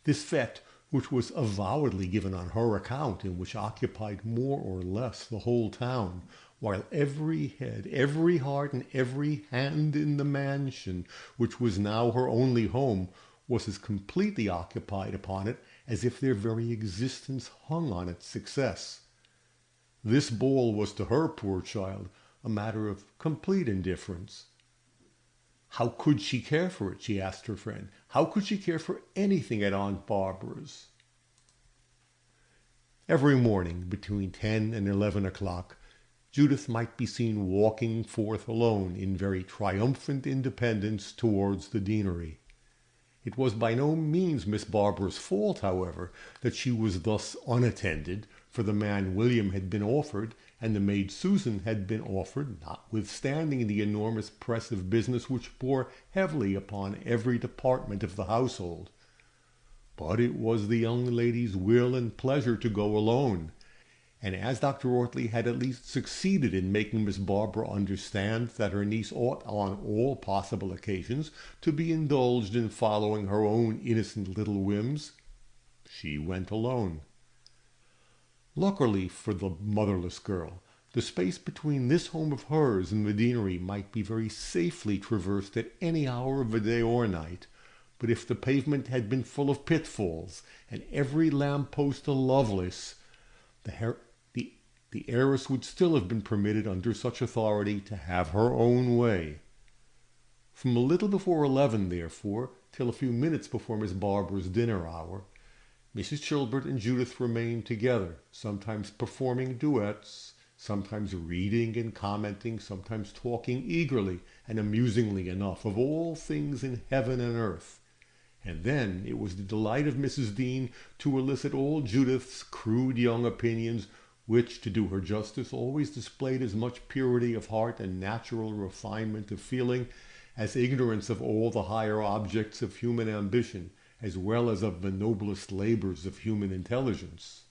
This fête, which was avowedly given on her account, and which occupied more or less the whole town, while every head, every heart, and every hand in the mansion, which was now her only home, was as completely occupied upon it as if their very existence hung on its success. This ball was to her, poor child, a matter of complete indifference. How could she care for it, she asked her friend. How could she care for anything at Aunt Barbara's? Every morning, between 10 and 11 o'clock, Judith might be seen walking forth alone in very triumphant independence towards the deanery. It was by no means Miss Barbara's fault, however, that she was thus unattended, for the man William had been offered, and the maid Susan had been offered, notwithstanding the enormous press of business which bore heavily upon every department of the household. But it was the young lady's will and pleasure to go alone, and as Dr. Ortley had at least succeeded in making Miss Barbara understand that her niece ought on all possible occasions to be indulged in following her own innocent little whims, she went alone. Luckily for the motherless girl, the space between this home of hers and the deanery might be very safely traversed at any hour of the day or night, but if the pavement had been full of pitfalls, and every lamp-post a Lovelace, the heiress would still have been permitted under such authority to have her own way. From a little before 11, therefore, till a few minutes before Miss Barbara's dinner hour, Mrs. Chilbert and Judith remained together, sometimes performing duets, sometimes reading and commenting, sometimes talking eagerly and amusingly enough of all things in heaven and earth. And then it was the delight of Mrs. Dean to elicit all Judith's crude young opinions, which, to do her justice, always displayed as much purity of heart and natural refinement of feeling as ignorance of all the higher objects of human ambition, as well as of the noblest labors of human intelligence.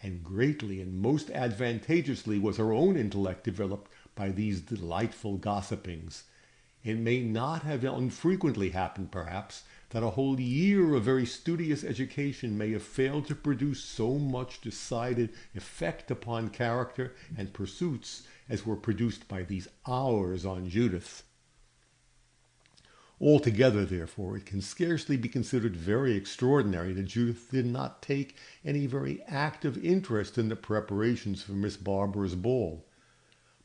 And greatly and most advantageously was her own intellect developed by these delightful gossipings. It may not have unfrequently happened, perhaps, that a whole year of very studious education may have failed to produce so much decided effect upon character and pursuits as were produced by these hours on Judith. Altogether, therefore, it can scarcely be considered very extraordinary that Judith did not take any very active interest in the preparations for Miss Barbara's ball.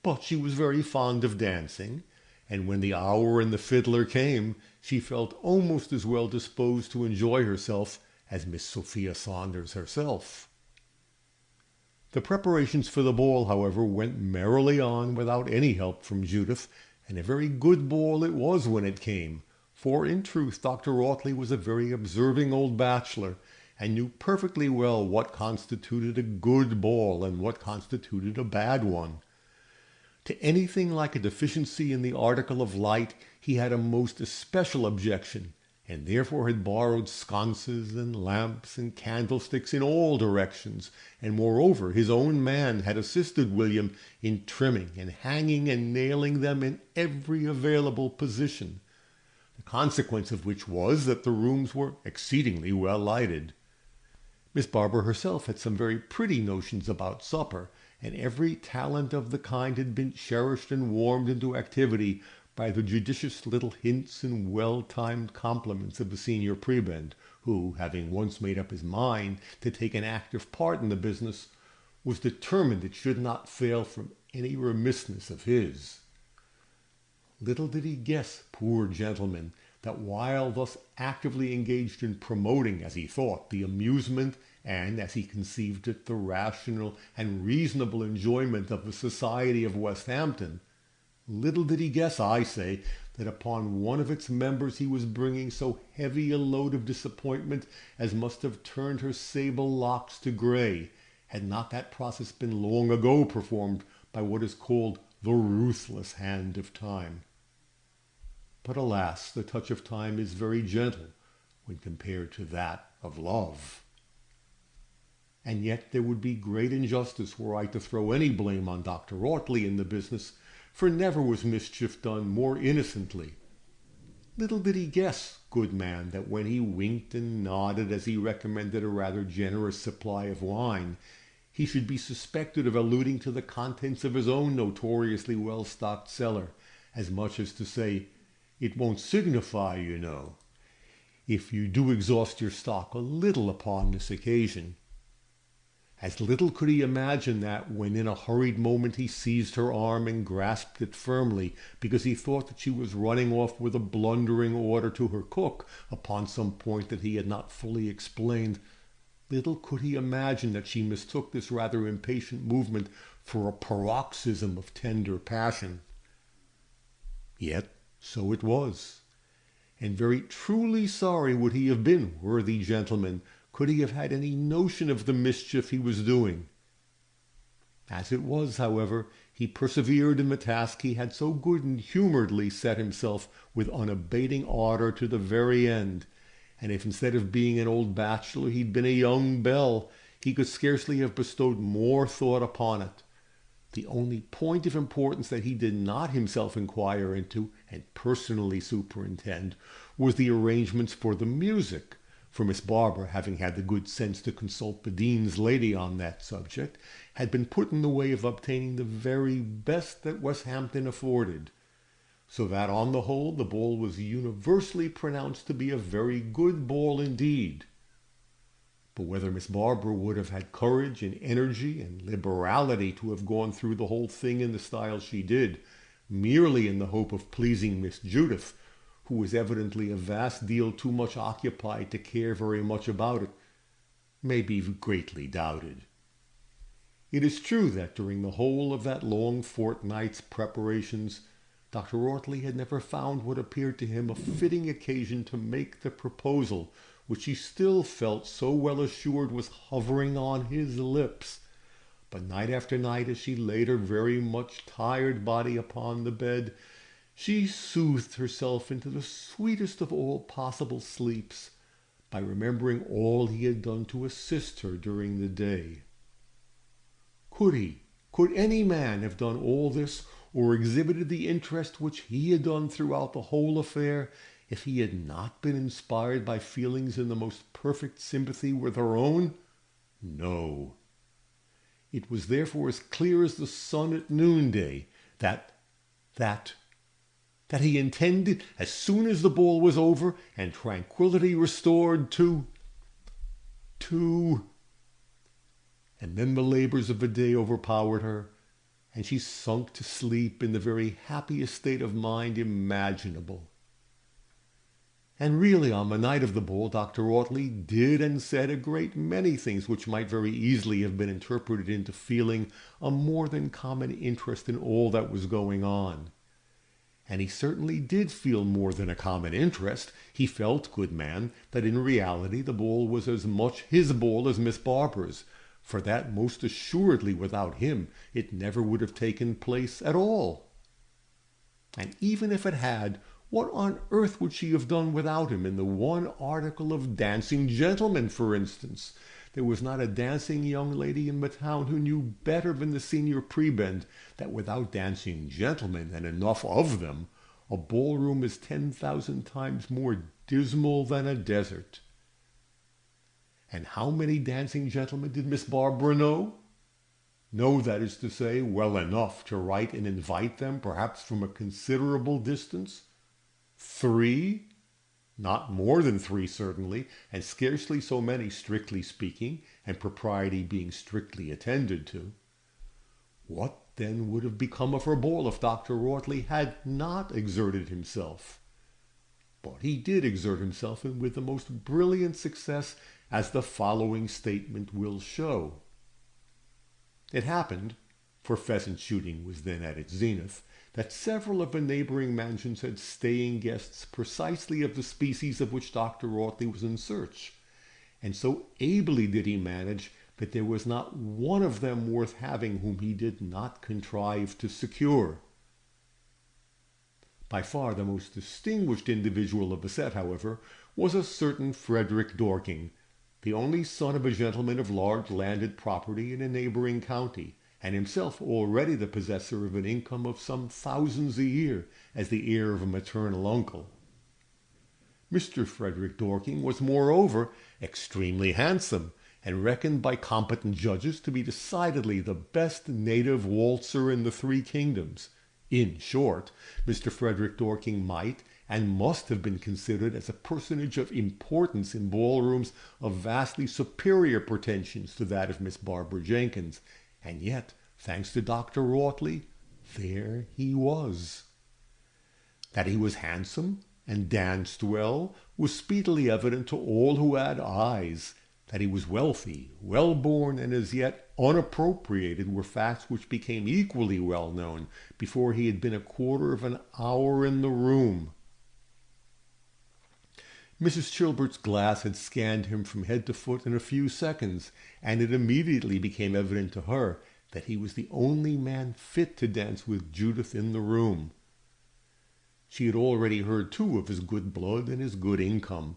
But she was very fond of dancing, and when the hour and the fiddler came, she felt almost as well disposed to enjoy herself as Miss Sophia Saunders herself. The preparations for the ball, however, went merrily on without any help from Judith, and a very good ball it was when it came, for in truth Dr. Ortley was a very observing old bachelor, and knew perfectly well what constituted a good ball and what constituted a bad one. To anything like a deficiency in the article of light he had a most especial objection, and therefore had borrowed sconces and lamps and candlesticks in all directions, and moreover his own man had assisted William in trimming and hanging and nailing them in every available position, the consequence of which was that the rooms were exceedingly well lighted. Miss Barbara herself had some very pretty notions about supper, and every talent of the kind had been cherished and warmed into activity by the judicious little hints and well-timed compliments of the senior prebend, who, having once made up his mind to take an active part in the business, was determined it should not fail from any remissness of his. Little did he guess, poor gentleman, that while thus actively engaged in promoting, as he thought, the amusement and, as he conceived it, the rational and reasonable enjoyment of the society of Westhampton, little did he guess, I say, that upon one of its members he was bringing so heavy a load of disappointment as must have turned her sable locks to grey, had not that process been long ago performed by what is called the ruthless hand of time. But alas, the touch of time is very gentle when compared to that of love. And yet there would be great injustice were I to throw any blame on Dr. Ortley in the business, for never was mischief done more innocently. Little did he guess, good man, that when he winked and nodded as he recommended a rather generous supply of wine, he should be suspected of alluding to the contents of his own notoriously well-stocked cellar, as much as to say, "It won't signify, you know, if you do exhaust your stock a little upon this occasion." As little could he imagine that, when in a hurried moment he seized her arm and grasped it firmly, because he thought that she was running off with a blundering order to her cook upon some point that he had not fully explained, little could he imagine that she mistook this rather impatient movement for a paroxysm of tender passion. Yet so it was, and very truly sorry would he have been, worthy gentleman, could he have had any notion of the mischief he was doing. As it was, however, he persevered in the task he had so good-humouredly set himself with unabating ardour to the very end, and if instead of being an old bachelor he'd been a young belle, he could scarcely have bestowed more thought upon it. The only point of importance that he did not himself inquire into and personally superintend was the arrangements for the music, for Miss Barbara, having had the good sense to consult the Dean's lady on that subject, had been put in the way of obtaining the very best that Westhampton afforded, so that on the whole the ball was universally pronounced to be a very good ball indeed. But whether Miss Barbara would have had courage and energy and liberality to have gone through the whole thing in the style she did, merely in the hope of pleasing Miss Judith, who was evidently a vast deal too much occupied to care very much about it, may be greatly doubted. It is true that during the whole of that long fortnight's preparations, Dr. Audley had never found what appeared to him a fitting occasion to make the proposal which he still felt so well assured was hovering on his lips. But night after night, as she laid her very much tired body upon the bed, she soothed herself into the sweetest of all possible sleeps by remembering all he had done to assist her during the day. Could any man have done all this, or exhibited the interest which he had done throughout the whole affair, if he had not been inspired by feelings in the most perfect sympathy with her own? No. It was therefore as clear as the sun at noonday that he intended, as soon as the ball was over and tranquillity restored, to... And then the labors of the day overpowered her, and she sunk to sleep in the very happiest state of mind imaginable. And really, on the night of the ball, Dr. Audley did and said a great many things which might very easily have been interpreted into feeling a more than common interest in all that was going on. And he certainly did feel more than a common interest. He felt, good man, that in reality the ball was as much his ball as Miss Barbara's, for that most assuredly without him it never would have taken place at all. And even if it had, what on earth would she have done without him in the one article of dancing gentlemen, for instance? There was not a dancing young lady in the town who knew better than the senior prebend that without dancing gentlemen, and enough of them, a ballroom is 10,000 times more dismal than a desert. And how many dancing gentlemen did Miss Barbara know? Know, that is to say, well enough to write and invite them, perhaps from a considerable distance? 3? Not more than 3, certainly, and scarcely so many, strictly speaking, and propriety being strictly attended to. What then would have become of her ball if Dr. Audley had not exerted himself? But he did exert himself, and with the most brilliant success, as the following statement will show. It happened, for pheasant shooting was then at its zenith, that several of the neighboring mansions had staying guests precisely of the species of which Dr. Audley was in search, and so ably did he manage that there was not one of them worth having whom he did not contrive to secure. By far the most distinguished individual of the set, however, was a certain Frederick Dorking, the only son of a gentleman of large landed property in a neighboring county, and himself already the possessor of an income of some thousands a year as the heir of a maternal uncle. Mr. Frederick Dorking was, moreover, extremely handsome, and reckoned by competent judges to be decidedly the best native waltzer in the 3 kingdoms. In short, Mr. Frederick Dorking might and must have been considered as a personage of importance in ballrooms of vastly superior pretensions to that of Miss Barbara Jenkins, and yet, thanks to Dr. Audley, there he was. That he was handsome and danced well was speedily evident to all who had eyes. That he was wealthy, well-born, and as yet unappropriated were facts which became equally well known before he had been a quarter of an hour in the room. Mrs. Chilbert's glass had scanned him from head to foot in a few seconds, and it immediately became evident to her that he was the only man fit to dance with Judith in the room. She had already heard, too, of his good blood and his good income,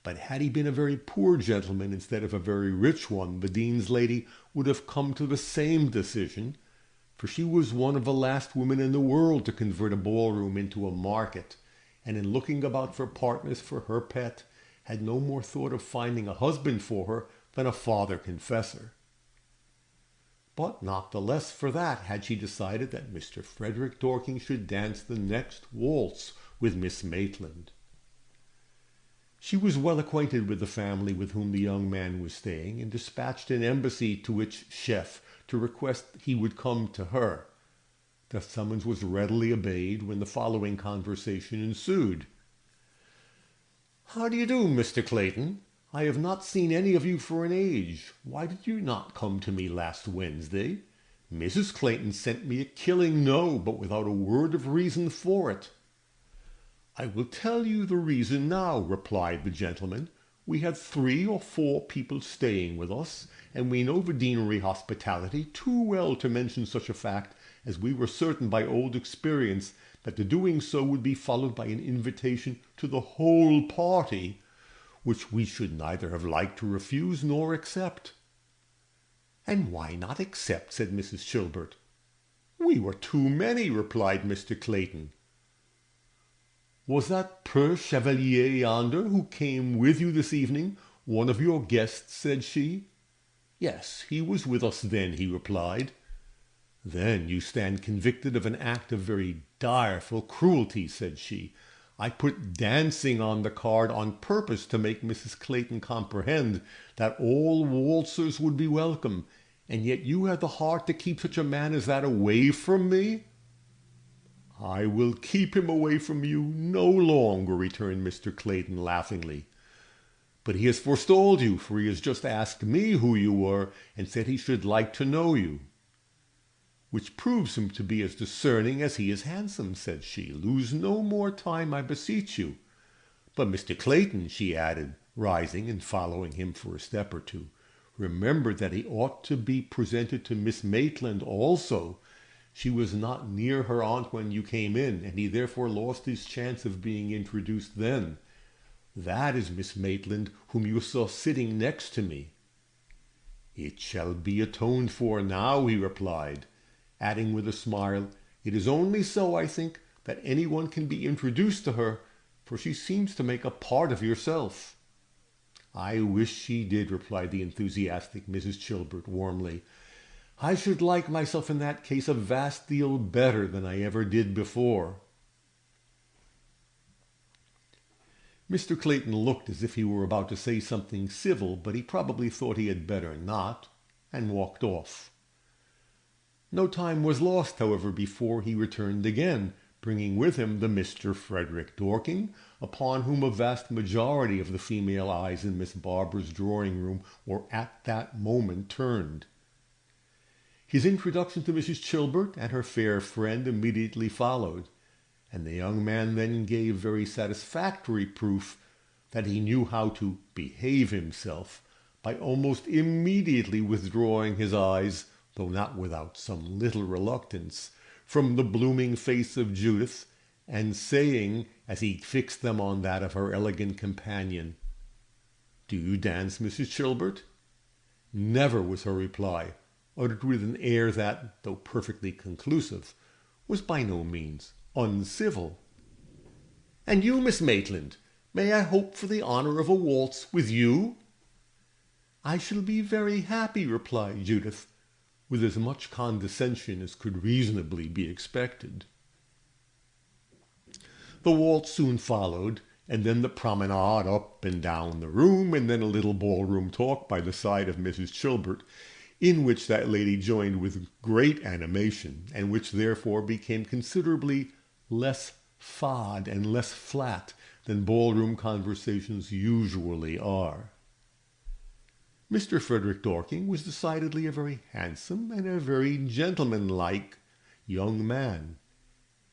but had he been a very poor gentleman instead of a very rich one, the dean's lady would have come to the same decision, for she was one of the last women in the world to convert a ballroom into a market, and in looking about for partners for her pet, had no more thought of finding a husband for her than a father confessor. But not the less for that had she decided that Mr. Frederick Dorking should dance the next waltz with Miss Maitland. She was well acquainted with the family with whom the young man was staying, and dispatched an embassy to its chef to request he would come to her. The summons was readily obeyed when the following conversation ensued. "How do you do, Mr. Clayton? I have not seen any of you for an age. Why did you not come to me last Wednesday? Mrs. Clayton sent me a killing no, but without a word of reason for it." "I will tell you the reason now," replied the gentleman. "We had 3 or 4 people staying with us, and we know the deanery hospitality too well to mention such a fact, as we were certain by old experience that the doing so would be followed by an invitation to the whole party, which we should neither have liked to refuse nor accept." "And why not accept?" said Mrs. Chilbert. "We were too many," replied Mr. Clayton. "Was that poor chevalier yonder who came with you this evening one of your guests?" said she. "Yes, he was with us then," he replied. "Then you stand convicted of an act of very direful cruelty," said she. "I put dancing on the card on purpose to make Mrs. Clayton comprehend that all waltzers would be welcome, and yet you had the heart to keep such a man as that away from me." "I will keep him away from you no longer," returned Mr. Clayton laughingly. "But he has forestalled you, for he has just asked me who you were, and said he should like to know you." "Which proves him to be as discerning as he is handsome," said she. "Lose no more time, I beseech you. But Mr. Clayton," she added, rising and following him for a step or two, "remember that he ought to be presented to Miss Maitland also. She was not near her aunt when you came in, and he therefore lost his chance of being introduced then. That is Miss Maitland, whom you saw sitting next to me." "It shall be atoned for now," he replied, adding with a smile, "It is only so, I think, that anyone can be introduced to her, for she seems to make a part of yourself." "I wish she did," replied the enthusiastic Mrs. Chilbert warmly. "I should like myself in that case a vast deal better than I ever did before." Mr. Clayton looked as if he were about to say something civil, but he probably thought he had better not, and walked off. No time was lost, however, before he returned again, bringing with him the Mr. Frederick Dorking, upon whom a vast majority of the female eyes in Miss Barbara's drawing-room were at that moment turned. His introduction to Mrs. Chilbert and her fair friend immediately followed, and the young man then gave very satisfactory proof that he knew how to behave himself by almost immediately withdrawing his eyes, though not without some little reluctance, from the blooming face of Judith, and saying, as he fixed them on that of her elegant companion, "Do you dance, Mrs. Chilbert?" "Never," was her reply, uttered with an air that, though perfectly conclusive, was by no means uncivil. "And you, Miss Maitland, may I hope for the honor of a waltz with you?" "I shall be very happy," replied Judith, with as much condescension as could reasonably be expected. The waltz soon followed, and then the promenade up and down the room, and then a little ballroom talk by the side of Mrs. Chilbert, in which that lady joined with great animation, and which therefore became considerably less fad and less flat than ballroom conversations usually are. Mr. Frederick Dorking was decidedly a very handsome and a very gentlemanlike young man.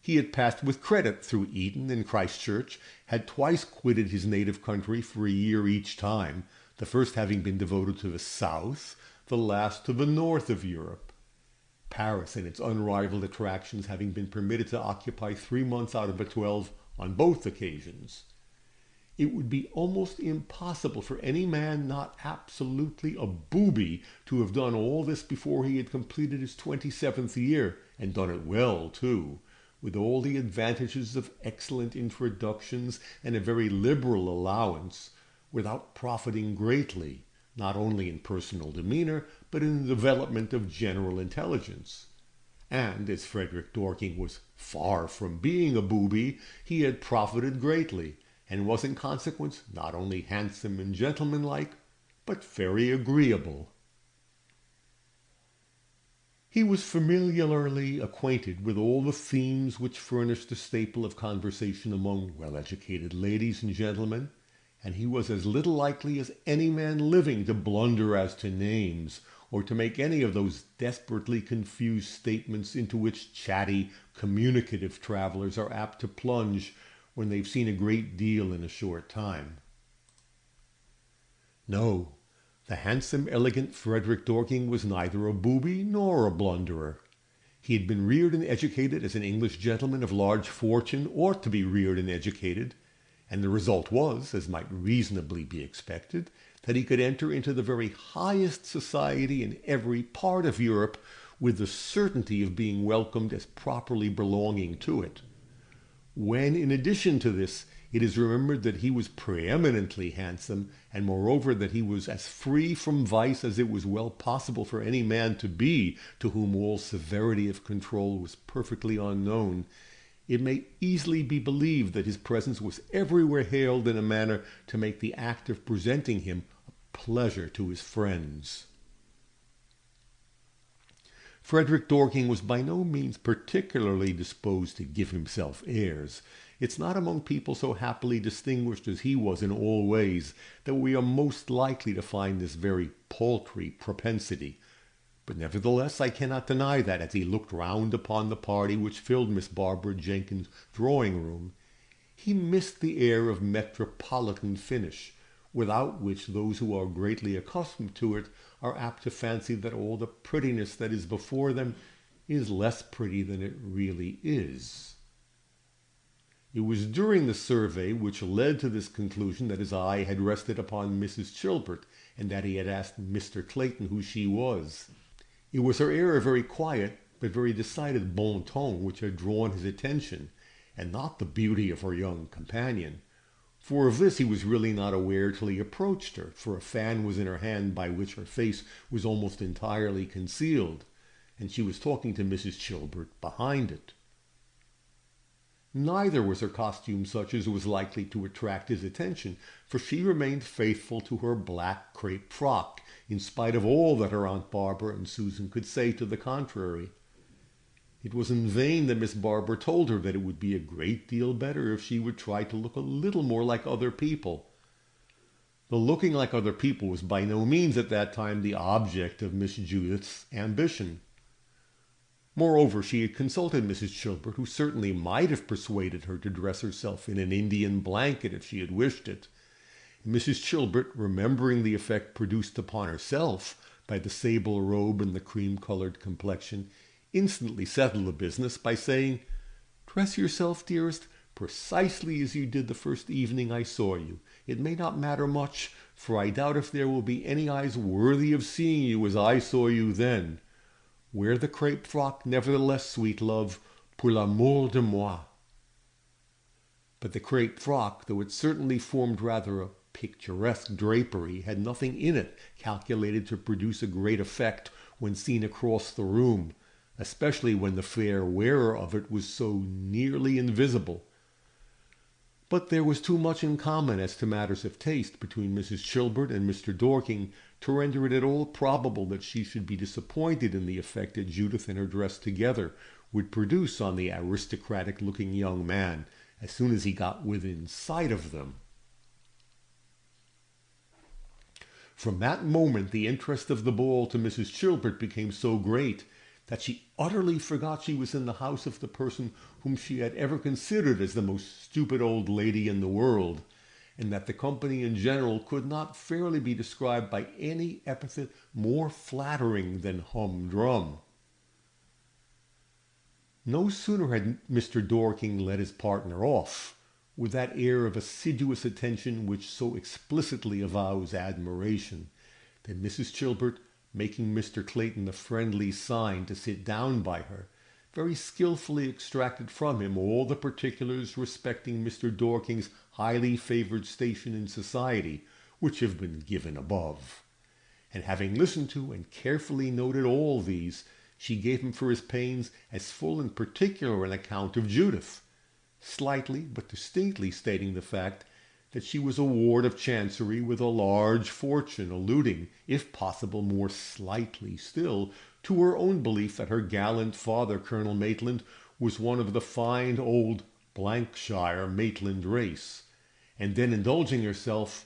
He had passed with credit through Eton and Christchurch, had twice quitted his native country for a year each time, the first having been devoted to the south, the last to the north of Europe. Paris and its unrivaled attractions having been permitted to occupy 3 months out of the 12 on both occasions. It would be almost impossible for any man not absolutely a booby to have done all this before he had completed his 27th year, and done it well, too, with all the advantages of excellent introductions and a very liberal allowance, without profiting greatly, not only in personal demeanor, but in the development of general intelligence. And as Frederick Dorking was far from being a booby, he had profited greatly, and was in consequence not only handsome and gentlemanlike, but very agreeable. He was familiarly acquainted with all the themes which furnish the staple of conversation among well-educated ladies and gentlemen, and he was as little likely as any man living to blunder as to names, or to make any of those desperately confused statements into which chatty, communicative travelers are apt to plunge when they've seen a great deal in a short time. No, the handsome, elegant Frederick Dorking was neither a booby nor a blunderer. He had been reared and educated as an English gentleman of large fortune ought to be reared and educated, and the result was, as might reasonably be expected, that he could enter into the very highest society in every part of Europe with the certainty of being welcomed as properly belonging to it. When, in addition to this, it is remembered that he was preeminently handsome, and moreover that he was as free from vice as it was well possible for any man to be to whom all severity of control was perfectly unknown, it may easily be believed that his presence was everywhere hailed in a manner to make the act of presenting him a pleasure to his friends. Frederick Dorking was by no means particularly disposed to give himself airs. It's not among people so happily distinguished as he was in all ways that we are most likely to find this very paltry propensity. But nevertheless I cannot deny that, as he looked round upon the party which filled Miss Barbara Jenkins's drawing-room, he missed the air of metropolitan finish, without which those who are greatly accustomed to it are apt to fancy that all the prettiness that is before them is less pretty than it really is. It was during the survey which led to this conclusion that his eye had rested upon Mrs. Chilbert, and that he had asked Mr. Clayton who she was. It was her air of very quiet but very decided bon ton which had drawn his attention, and not the beauty of her young companion. For of this he was really not aware till he approached her, for a fan was in her hand by which her face was almost entirely concealed, and she was talking to Mrs. Chilbert behind it. Neither was her costume such as was likely to attract his attention, for she remained faithful to her black crepe frock, in spite of all that her Aunt Barbara and Susan could say to the contrary. It was in vain that Miss Barbara told her that it would be a great deal better if she would try to look a little more like other people. The looking like other people was by no means at that time the object of Miss Judith's ambition. Moreover, she had consulted Mrs. Chilbert, who certainly might have persuaded her to dress herself in an Indian blanket if she had wished it. Mrs. Chilbert, remembering the effect produced upon herself by the sable robe and the cream-colored complexion, instantly settled the business by saying, "Dress yourself, dearest, precisely as you did the first evening I saw you. It may not matter much, for I doubt if there will be any eyes worthy of seeing you as I saw you then. Wear the crepe frock, nevertheless, sweet love, pour l'amour de moi." But the crepe frock, though it certainly formed rather a picturesque drapery, had nothing in it calculated to produce a great effect when seen across the room, especially when the fair wearer of it was so nearly invisible. But there was too much in common as to matters of taste between Mrs. Chilbert and Mr. Dorking to render it at all probable that she should be disappointed in the effect that Judith and her dress together would produce on the aristocratic-looking young man as soon as he got within sight of them. From that moment the interest of the ball to Mrs. Chilbert became so great that she utterly forgot she was in the house of the person whom she had ever considered as the most stupid old lady in the world, and that the company in general could not fairly be described by any epithet more flattering than humdrum. No sooner had Mr. Dorking let his partner off, with that air of assiduous attention which so explicitly avows admiration, than Mrs. Chilbert, making Mr. Clayton a friendly sign to sit down by her, very skilfully extracted from him all the particulars respecting Mr. Dorking's highly favoured station in society, which have been given above. And having listened to and carefully noted all these, she gave him for his pains as full and particular an account of Judith, slightly but distinctly stating the fact that she was a ward of Chancery with a large fortune, alluding, if possible more slightly still, to her own belief that her gallant father, Colonel Maitland, was one of the fine old Blankshire Maitland race, and then indulging herself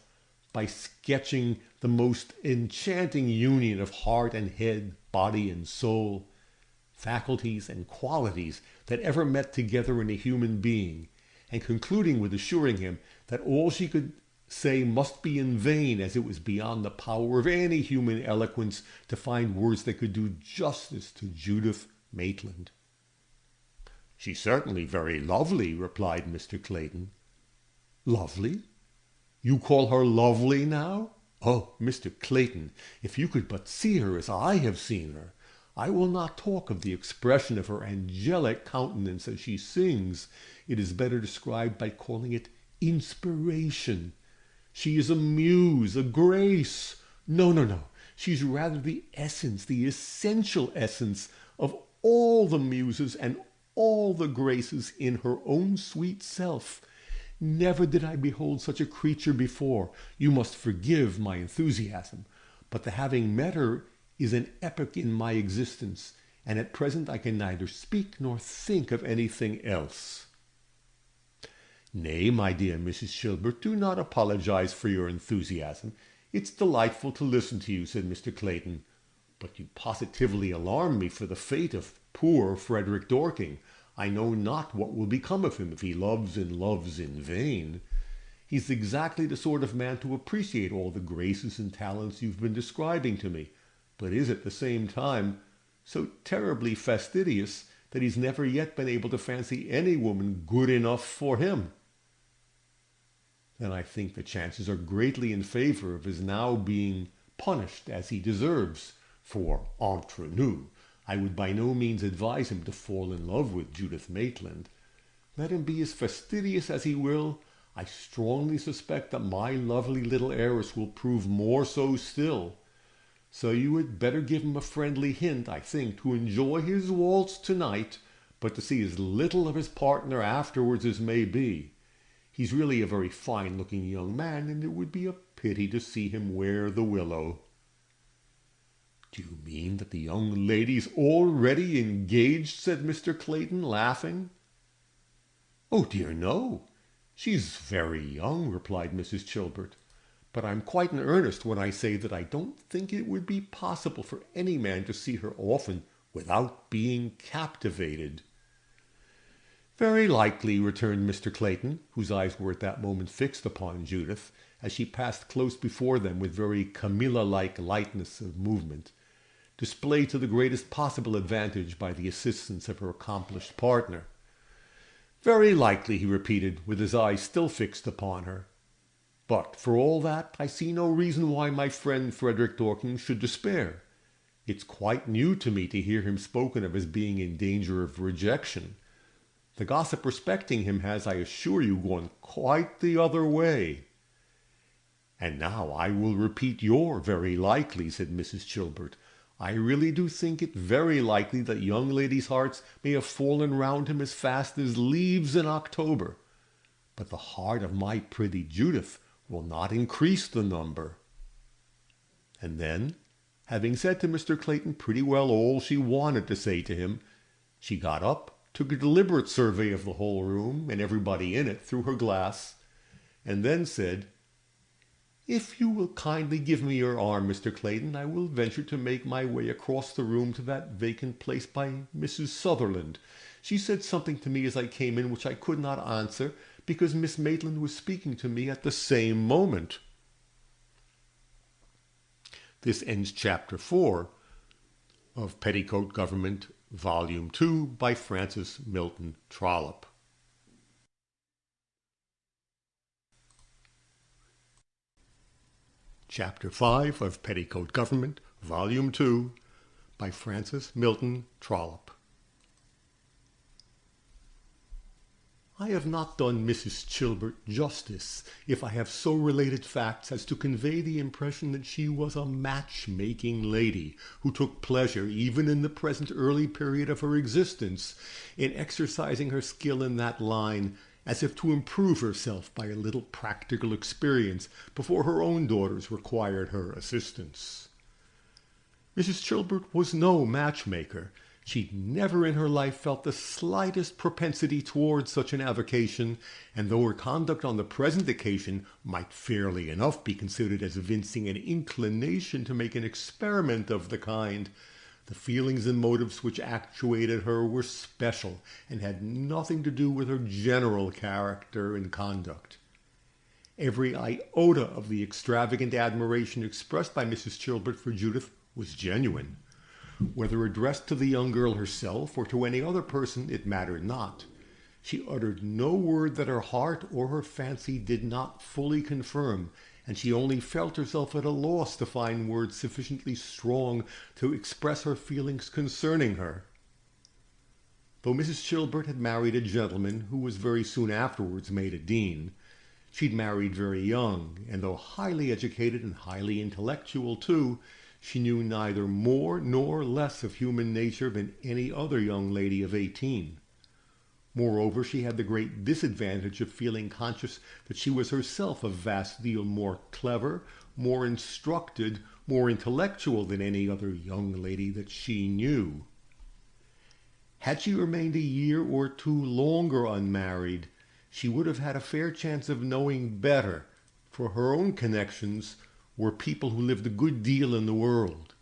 by sketching the most enchanting union of heart and head, body and soul, faculties and qualities that ever met together in a human being, and concluding with assuring him that all she could say must be in vain, as it was beyond the power of any human eloquence to find words that could do justice to Judith Maitland. "She's certainly very lovely," replied Mr. Clayton. "Lovely? You call her lovely now? Oh, Mr. Clayton, if you could but see her as I have seen her! I will not talk of the expression of her angelic countenance as she sings. It is better described by calling it inspiration. She is a muse, a grace. No. She's rather the essence, the essential essence of all the muses and all the graces in her own sweet self. Never did I behold such a creature before. You must forgive my enthusiasm, but the having met her is an epoch in my existence, and at present I can neither speak nor think of anything else." "Nay, my dear Mrs. Chilbert, do not apologize for your enthusiasm. It's delightful to listen to you," said Mr. Clayton. "But you positively alarm me for the fate of poor Frederick Dorking. I know not what will become of him if he loves and loves in vain. He's exactly the sort of man to appreciate all the graces and talents you've been describing to me, but is at the same time so terribly fastidious that he's never yet been able to fancy any woman good enough for him. Then I think the chances are greatly in favor of his now being punished as he deserves, for, entre nous, I would by no means advise him to fall in love with Judith Maitland. Let him be as fastidious as he will, I strongly suspect that my lovely little heiress will prove more so still. So you had better give him a friendly hint, I think, to enjoy his waltz tonight, but to see as little of his partner afterwards as may be. He's really a very fine-looking young man, and it would be a pity to see him wear the willow." "Do you mean that the young lady's already engaged?" said Mr. Clayton, laughing. "Oh dear, no. She's very young," replied Mrs. Chilbert. "But I'm quite in earnest when I say that I don't think it would be possible for any man to see her often without being captivated." "Very likely," returned Mr. Clayton, whose eyes were at that moment fixed upon Judith, as she passed close before them with very Camilla-like lightness of movement, displayed to the greatest possible advantage by the assistance of her accomplished partner. "Very likely," he repeated, with his eyes still fixed upon her. "But for all that, I see no reason why my friend Frederick Dorking should despair. It's quite new to me to hear him spoken of as being in danger of rejection. The gossip respecting him has, I assure you, gone quite the other way." "And now I will repeat your very likely," said Mrs. Chilbert. "I really do think it very likely that young ladies' hearts may have fallen round him as fast as leaves in October. But the heart of my pretty Judith will not increase the number." And then, having said to Mr. Clayton pretty well all she wanted to say to him, she got up, took a deliberate survey of the whole room and everybody in it through her glass, and then said, If you will kindly give me your arm, Mr. Clayton, I will venture to make my way across the room to that vacant place by Mrs. Sutherland. She said something to me as I came in which I could not answer, because Miss Maitland was speaking to me at the same moment. This ends Chapter 4 of Petticoat Government, Volume 2 by Francis Milton Trollope. Chapter 5 of Petticoat Government, Volume 2 by Francis Milton Trollope. I have not done Mrs. Chilbert justice if I have so related facts as to convey the impression that she was a match-making lady who took pleasure, even in the present early period of her existence, in exercising her skill in that line, as if to improve herself by a little practical experience before her own daughters required her assistance. Mrs. Chilbert was no matchmaker. She'd never in her life felt the slightest propensity towards such an avocation, and though her conduct on the present occasion might fairly enough be considered as evincing an inclination to make an experiment of the kind, the feelings and motives which actuated her were special and had nothing to do with her general character and conduct. Every iota of the extravagant admiration expressed by Mrs. Chilbert for Judith was genuine. Whether addressed to the young girl herself or to any other person, it mattered not. She uttered no word that her heart or her fancy did not fully confirm, and she only felt herself at a loss to find words sufficiently strong to express her feelings concerning her. Though Mrs. Chilbert had married a gentleman who was very soon afterwards made a dean, she'd married very young, and though highly educated and highly intellectual too, she knew neither more nor less of human nature than any other young lady of 18. Moreover, she had the great disadvantage of feeling conscious that she was herself a vast deal more clever, more instructed, more intellectual than any other young lady that she knew. Had she remained a year or two longer unmarried, she would have had a fair chance of knowing better, for her own connections were people who lived a good deal in the world.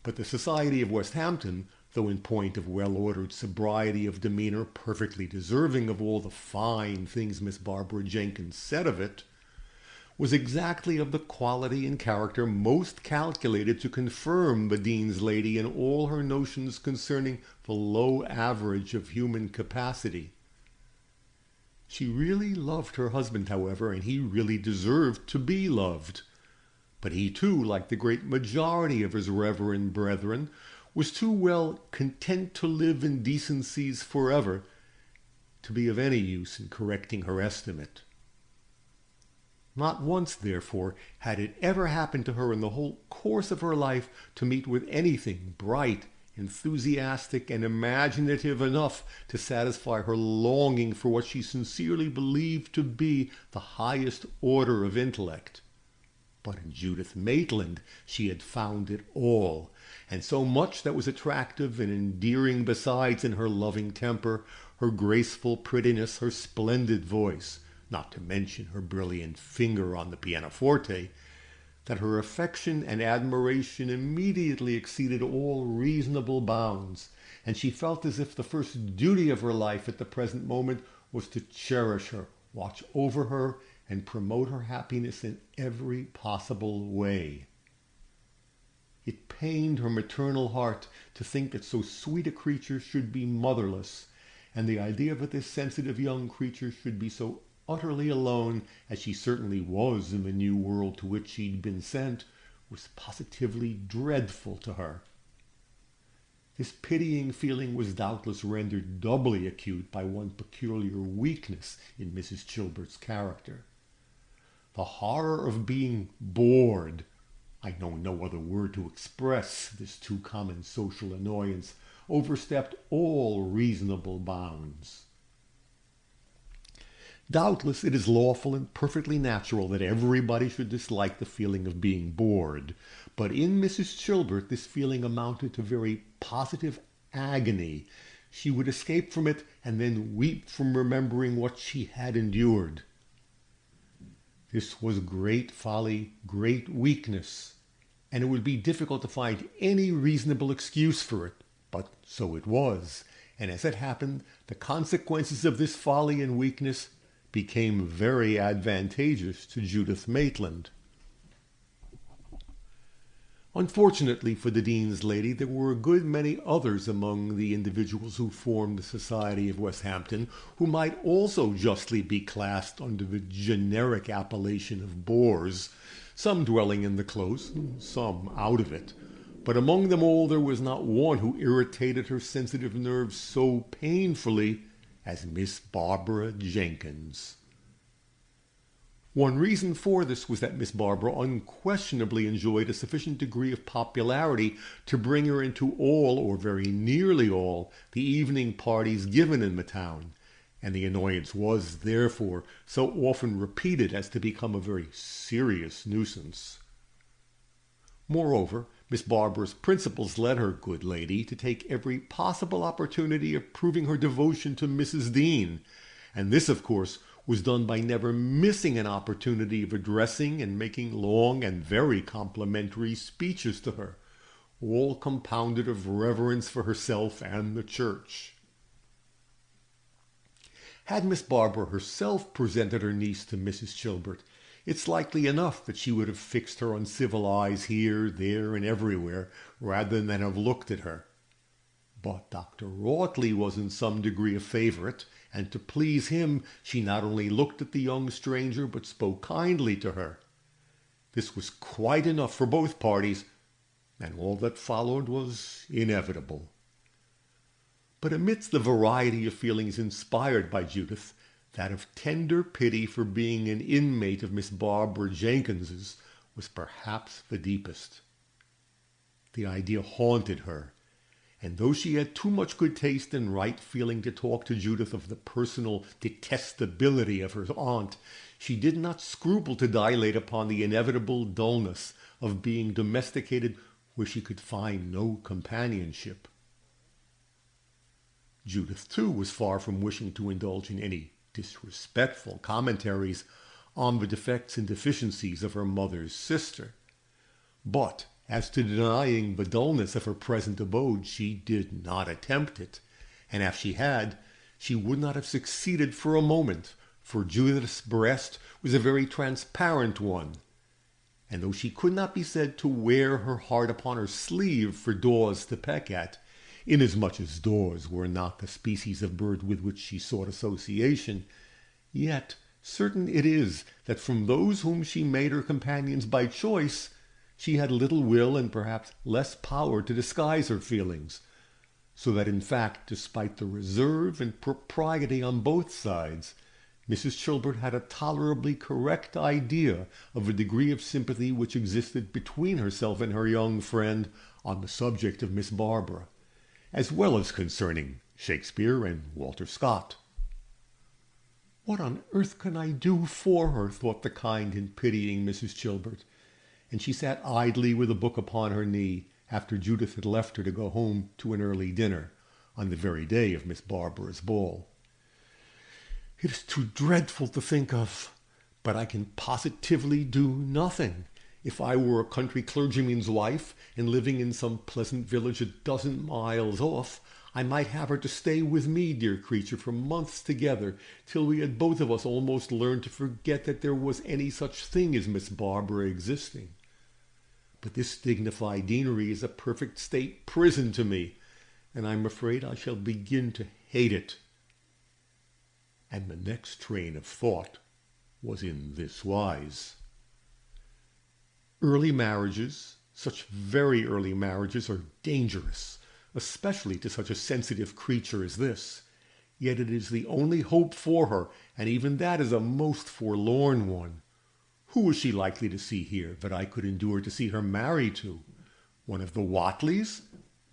But the society of Westhampton, though in point of well-ordered sobriety of demeanor perfectly deserving of all the fine things Miss Barbara Jenkins said of it, was exactly of the quality and character most calculated to confirm the dean's lady in all her notions concerning the low average of human capacity. She really loved her husband, however, and he really deserved to be loved. But he, too, like the great majority of his reverend brethren, was too well content to live in decencies forever to be of any use in correcting her estimate. Not once, therefore, had it ever happened to her in the whole course of her life to meet with anything bright, enthusiastic, and imaginative enough to satisfy her longing for what she sincerely believed to be the highest order of intellect. But in Judith Maitland she had found it all, and so much that was attractive and endearing besides in her loving temper, her graceful prettiness, her splendid voice, not to mention her brilliant finger on the pianoforte, that her affection and admiration immediately exceeded all reasonable bounds, and she felt as if the first duty of her life at the present moment was to cherish her, watch over her, and promote her happiness in every possible way. It pained her maternal heart to think that so sweet a creature should be motherless, and the idea that this sensitive young creature should be so utterly alone, as she certainly was in the new world to which she'd been sent, was positively dreadful to her. This pitying feeling was doubtless rendered doubly acute by one peculiar weakness in Mrs. Chilbert's character. The horror of being bored, I know no other word to express this too common social annoyance, overstepped all reasonable bounds. Doubtless it is lawful and perfectly natural that everybody should dislike the feeling of being bored, but in Mrs. Chilbert this feeling amounted to very positive agony. She would escape from it and then weep from remembering what she had endured. This was great folly, great weakness, and it would be difficult to find any reasonable excuse for it. But so it was, and as it happened, the consequences of this folly and weakness became very advantageous to Judith Maitland. Unfortunately for the Dean's lady, there were a good many others among the individuals who formed the Society of Westhampton who might also justly be classed under the generic appellation of bores, some dwelling in the close, some out of it. But among them all there was not one who irritated her sensitive nerves so painfully as Miss Barbara Jenkins. One reason for this was that Miss Barbara unquestionably enjoyed a sufficient degree of popularity to bring her into all, or very nearly all, the evening parties given in the town, and the annoyance was, therefore, so often repeated as to become a very serious nuisance. Moreover, Miss Barbara's principles led her, good lady, to take every possible opportunity of proving her devotion to Mrs. Dean, and this, of course, was done by never missing an opportunity of addressing and making long and very complimentary speeches to her, all compounded of reverence for herself and the church. Had Miss Barbara herself presented her niece to Mrs. Chilbert, it's likely enough that she would have fixed her uncivil eyes here, there, and everywhere, rather than have looked at her. But Dr. Rawtley was in some degree a favorite, and to please him she not only looked at the young stranger, but spoke kindly to her. This was quite enough for both parties, and all that followed was inevitable. But amidst the variety of feelings inspired by Judith, that of tender pity for being an inmate of Miss Barbara Jenkins's was perhaps the deepest. The idea haunted her, and though she had too much good taste and right feeling to talk to Judith of the personal detestability of her aunt, she did not scruple to dilate upon the inevitable dullness of being domesticated where she could find no companionship. Judith, too, was far from wishing to indulge in any disrespectful commentaries on the defects and deficiencies of her mother's sister. But as to denying the dullness of her present abode, she did not attempt it, and if she had, she would not have succeeded for a moment, for Judith's breast was a very transparent one, and though she could not be said to wear her heart upon her sleeve for daws to peck at, inasmuch as daws were not the species of bird with which she sought association, yet certain it is that from those whom she made her companions by choice, she had little will and perhaps less power to disguise her feelings, so that in fact, despite the reserve and propriety on both sides, Mrs. Chilbert had a tolerably correct idea of a degree of sympathy which existed between herself and her young friend on the subject of Miss Barbara, as well as concerning Shakespeare and Walter Scott. "What on earth can I do for her?" thought the kind and pitying Mrs. Chilbert, and she sat idly with a book upon her knee after Judith had left her to go home to an early dinner on the very day of Miss Barbara's ball. "It is too dreadful to think of, but I can positively do nothing. If I were a country clergyman's wife and living in some pleasant village a dozen miles off, I might have her to stay with me, dear creature, for months together, till we had both of us almost learned to forget that there was any such thing as Miss Barbara existing. But this dignified deanery is a perfect state prison to me, and I'm afraid I shall begin to hate it." And the next train of thought was in this wise: early marriages, such very early marriages, are dangerous, especially to such a sensitive creature as this. Yet it is the only hope for her, and even that is a most forlorn one. Who is she likely to see here that I could endure to see her married to? One of the Watleys?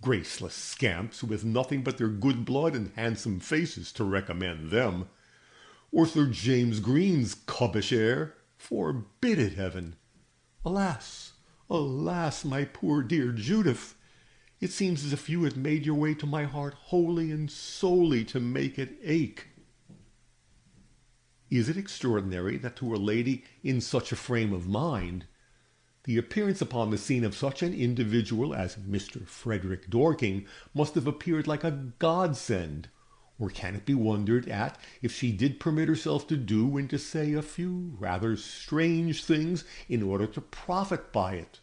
Graceless scamps, with nothing but their good blood and handsome faces to recommend them. Or Sir James Green's cubbish air? Forbid it, heaven! Alas, alas, my poor dear Judith! It seems as if you had made your way to my heart wholly and solely to make it ache. Is it extraordinary that to a lady in such a frame of mind, the appearance upon the scene of such an individual as Mr. Frederick Dorking must have appeared like a godsend? Or can it be wondered at if she did permit herself to do and to say a few rather strange things in order to profit by it?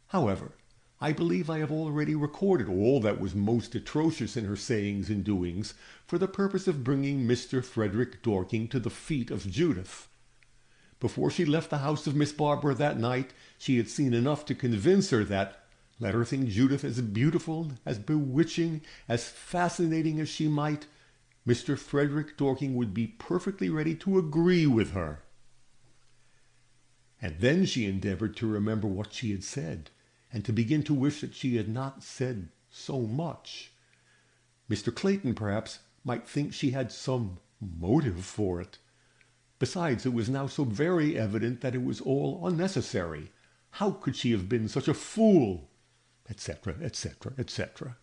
However, I believe I have already recorded all that was most atrocious in her sayings and doings for the purpose of bringing Mr. Frederick Dorking to the feet of Judith. Before she left the house of Miss Barbara that night, she had seen enough to convince her that, let her think Judith as beautiful, as bewitching, as fascinating as she might, Mr. Frederick Dorking would be perfectly ready to agree with her. And then she endeavored to remember what she had said, and to begin to wish that she had not said so much. Mr. Clayton, perhaps, might think she had some motive for it. Besides, it was now so very evident that it was all unnecessary. How could she have been such a fool? Etc., etc., etc.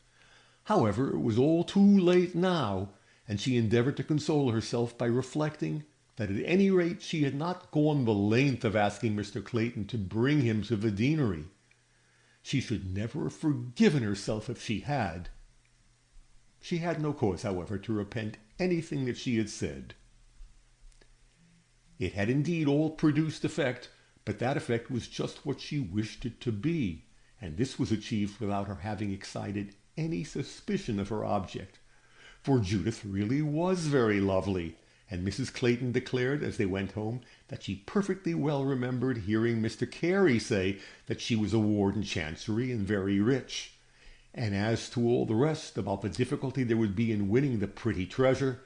However, it was all too late now, and she endeavored to console herself by reflecting that at any rate she had not gone the length of asking Mr. Clayton to bring him to the deanery. She should never have forgiven herself if she had. She had no cause, however, to repent anything that she had said. It had indeed all produced effect, but that effect was just what she wished it to be, and this was achieved without her having excited any suspicion of her object. For Judith really was very lovely, and Mrs. Clayton declared as they went home that she perfectly well remembered hearing Mr. Carey say that she was a ward in Chancery and very rich. And as to all the rest about the difficulty there would be in winning the pretty treasure,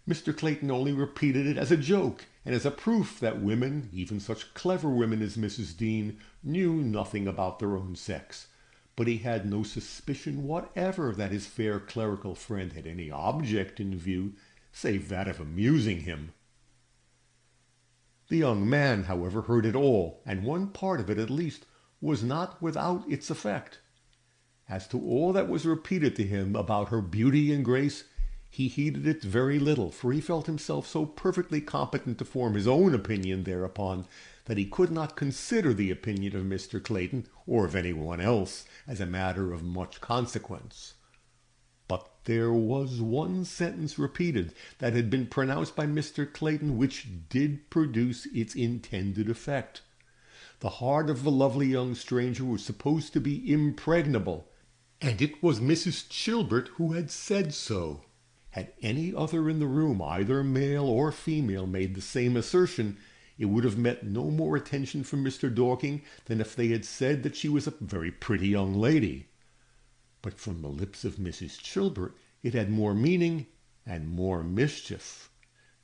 Mr. Clayton only repeated it as a joke and as a proof that women, even such clever women as Mrs. Dean, knew nothing about their own sex. But he had no suspicion whatever that his fair clerical friend had any object in view save that of amusing him. The young man, however, heard it all, and one part of it at least was not without its effect. As to all that was repeated to him about her beauty and grace, he heeded it very little, for he felt himself so perfectly competent to form his own opinion thereupon that he could not consider the opinion of Mr. Clayton, or of anyone else, as a matter of much consequence. But there was one sentence repeated that had been pronounced by Mr. Clayton which did produce its intended effect. The heart of the lovely young stranger was supposed to be impregnable, and it was Mrs. Chilbert who had said so. Had any other in the room, either male or female, made the same assertion, it would have met no more attention from Mr. Dorking than if they had said that she was a very pretty young lady. But from the lips of Mrs. Chilbert it had more meaning and more mischief.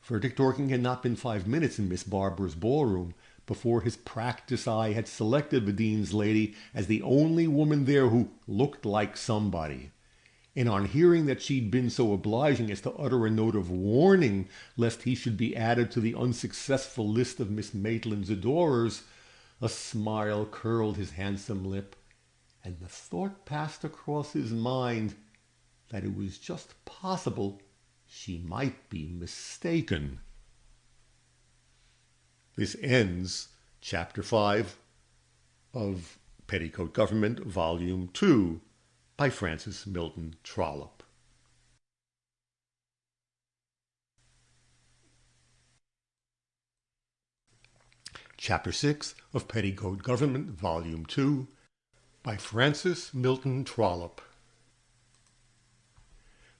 Frederick Dorking had not been 5 minutes in Miss Barbara's ballroom before his practised eye had selected the dean's lady as the only woman there who looked like somebody. And on hearing that she'd been so obliging as to utter a note of warning lest he should be added to the unsuccessful list of Miss Maitland's adorers, a smile curled his handsome lip, and the thought passed across his mind that it was just possible she might be mistaken. This ends Chapter 5 of Petticoat Government, Volume 2, by Francis Milton Trollope. Chapter 6 of Petticoat Government, Volume 2, by Francis Milton Trollope.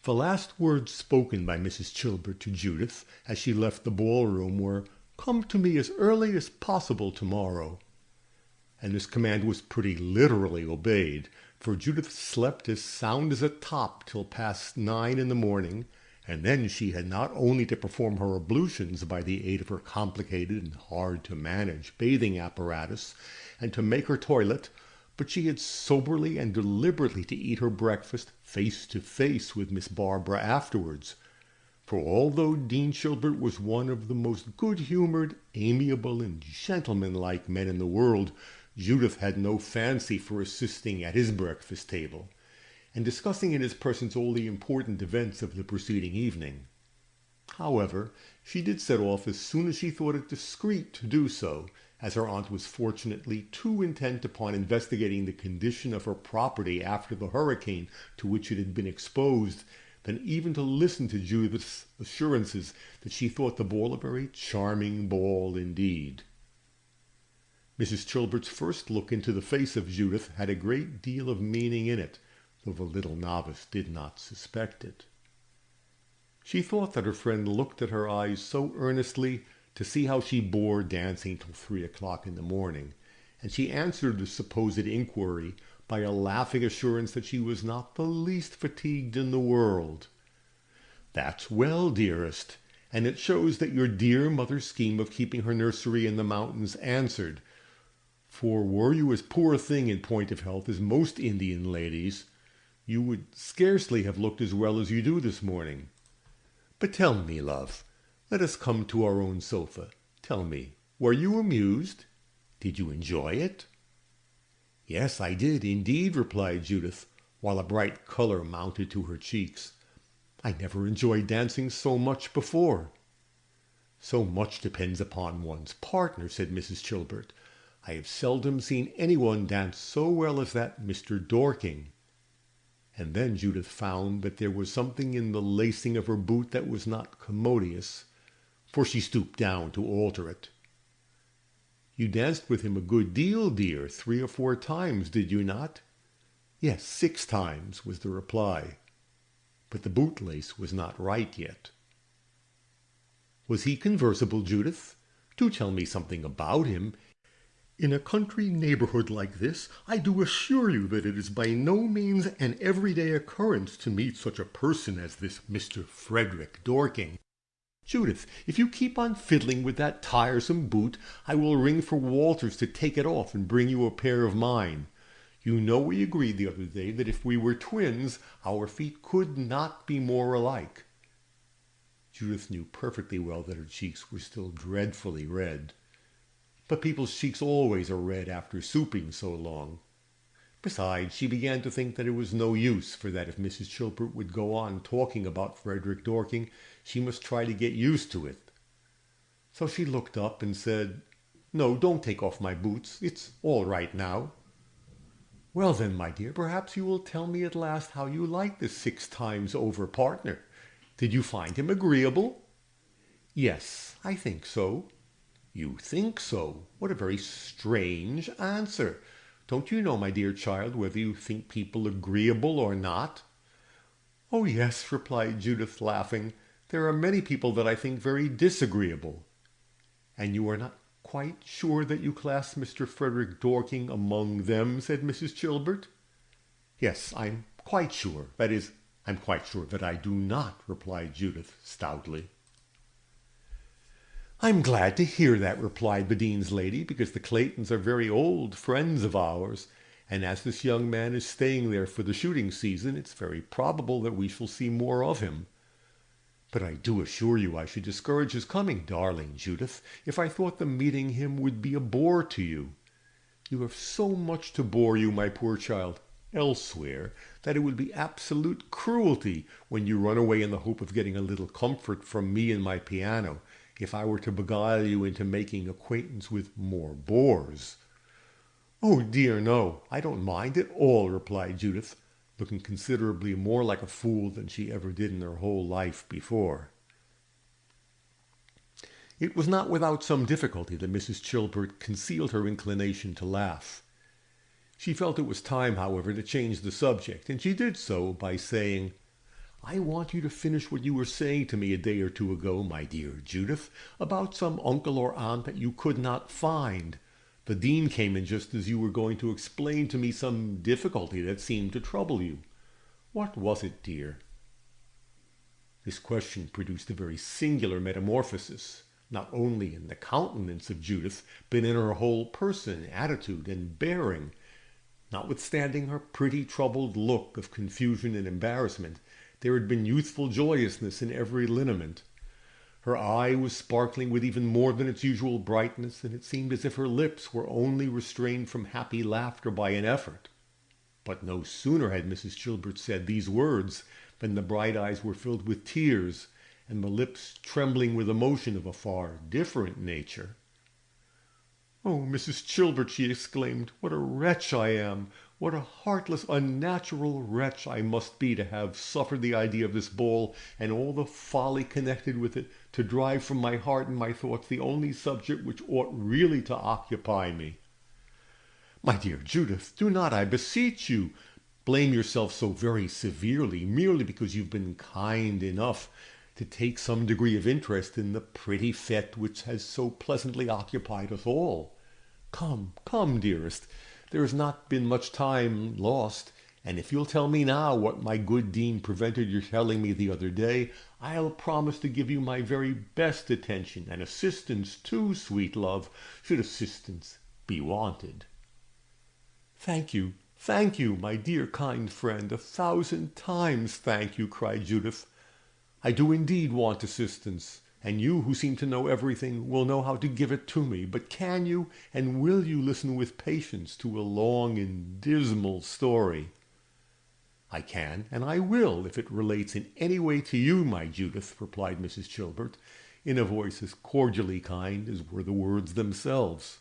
The last words spoken by Mrs. Chilbert to Judith as she left the ballroom were, "Come to me as early as possible tomorrow." And this command was pretty literally obeyed, for Judith slept as sound as a top till past 9 in the morning, and then she had not only to perform her ablutions by the aid of her complicated and hard-to-manage bathing apparatus, and to make her toilet, but she had soberly and deliberately to eat her breakfast face to face with Miss Barbara afterwards. For although Dean Chilbert was one of the most good-humoured, amiable, and gentlemanlike men in the world, Judith had no fancy for assisting at his breakfast table, and discussing in his presence all the important events of the preceding evening. However, she did set off as soon as she thought it discreet to do so, as her aunt was fortunately too intent upon investigating the condition of her property after the hurricane to which it had been exposed than even to listen to Judith's assurances that she thought the ball a very charming ball indeed. Mrs. Chilbert's first look into the face of Judith had a great deal of meaning in it, though the little novice did not suspect it. She thought that her friend looked at her eyes so earnestly to see how she bore dancing till 3 o'clock in the morning, and she answered the supposed inquiry by a laughing assurance that she was not the least fatigued in the world. "That's well, dearest, and it shows that your dear mother's scheme of keeping her nursery in the mountains answered. For were you as poor a thing in point of health as most Indian ladies, you would scarcely have looked as well as you do this morning. But tell me, love, let us come to our own sofa. Tell me, were you amused? Did you enjoy it?" "Yes, I did, indeed," replied Judith, while a bright color mounted to her cheeks. "I never enjoyed dancing so much before." "So much depends upon one's partner," said Mrs. Chilbert. "I have seldom seen anyone dance so well as that Mr. Dorking." And then Judith found that there was something in the lacing of her boot that was not commodious, for she stooped down to alter it. "You danced with him a good deal, dear, 3 or 4 times, did you not?" "Yes, 6 times," was the reply. But the bootlace was not right yet. "Was he conversable, Judith? Do tell me something about him. In a country neighborhood like this, I do assure you that it is by no means an everyday occurrence to meet such a person as this Mr. Frederick Dorking. Judith, if you keep on fiddling with that tiresome boot, I will ring for Walters to take it off and bring you a pair of mine. You know we agreed the other day that if we were twins, our feet could not be more alike." Judith knew perfectly well that her cheeks were still dreadfully red. But people's cheeks always are red after souping so long. Besides, she began to think that it was no use, for that if Mrs. Chilbert would go on talking about Frederick Dorking, she must try to get used to it. So she looked up and said, "No, don't take off my boots. It's all right now." "Well then, my dear, perhaps you will tell me at last how you like this 6 times over partner. Did you find him agreeable?" "Yes, I think so." "You think so? What a very strange answer. Don't you know, my dear child, whether you think people agreeable or not?" "Oh, yes," replied Judith, laughing. "There are many people that I think very disagreeable." "And you are not quite sure that you class Mr. Frederick Dorking among them?" said Mrs. Chilbert. "Yes, I'm quite sure. That is, I'm quite sure that I do not," replied Judith stoutly. "I'm glad to hear that," replied the Dean's lady, "because the Claytons are very old friends of ours, and as this young man is staying there for the shooting season, it's very probable that we shall see more of him. But I do assure you I should discourage his coming, darling Judith, if I thought the meeting him would be a bore to you. You have so much to bore you, my poor child, elsewhere, that it would be absolute cruelty when you run away in the hope of getting a little comfort from me and my piano, if I were to beguile you into making acquaintance with more bores." "Oh dear, no, I don't mind at all," replied Judith, looking considerably more like a fool than she ever did in her whole life before. It was not without some difficulty that Mrs. Chilbert concealed her inclination to laugh. She felt it was time, however, to change the subject, and she did so by saying, "I want you to finish what you were saying to me a day or 2 ago, my dear Judith, about some uncle or aunt that you could not find. The Dean came in just as you were going to explain to me some difficulty that seemed to trouble you. What was it, dear?" This question produced a very singular metamorphosis, not only in the countenance of Judith, but in her whole person, attitude, and bearing. Notwithstanding her pretty troubled look of confusion and embarrassment, there had been youthful joyousness in every lineament. Her eye was sparkling with even more than its usual brightness, and it seemed as if her lips were only restrained from happy laughter by an effort. But no sooner had Mrs. Chilbert said these words than the bright eyes were filled with tears, and the lips trembling with emotion of a far different nature. "Oh, Mrs. Chilvert," she exclaimed, "what a wretch I am! What a heartless, unnatural wretch I must be to have suffered the idea of this ball and all the folly connected with it to drive from my heart and my thoughts the only subject which ought really to occupy me." "My dear Judith, do not, I beseech you, blame yourself so very severely merely because you've been kind enough to take some degree of interest in the pretty fete which has so pleasantly occupied us all. Come, come, dearest, there has not been much time lost, and if you'll tell me now what my good Dean prevented your telling me the other day, I'll promise to give you my very best attention and assistance too, sweet love, should assistance be wanted." Thank you, my dear kind friend, 1,000 times thank you," cried Judith. "I do indeed want assistance, and you, who seem to know everything, will know how to give it to me. But can you and will you listen with patience to a long and dismal story?" "I can and I will, if it relates in any way to you, my Judith," replied Mrs. Chilvert, in a voice as cordially kind as were the words themselves.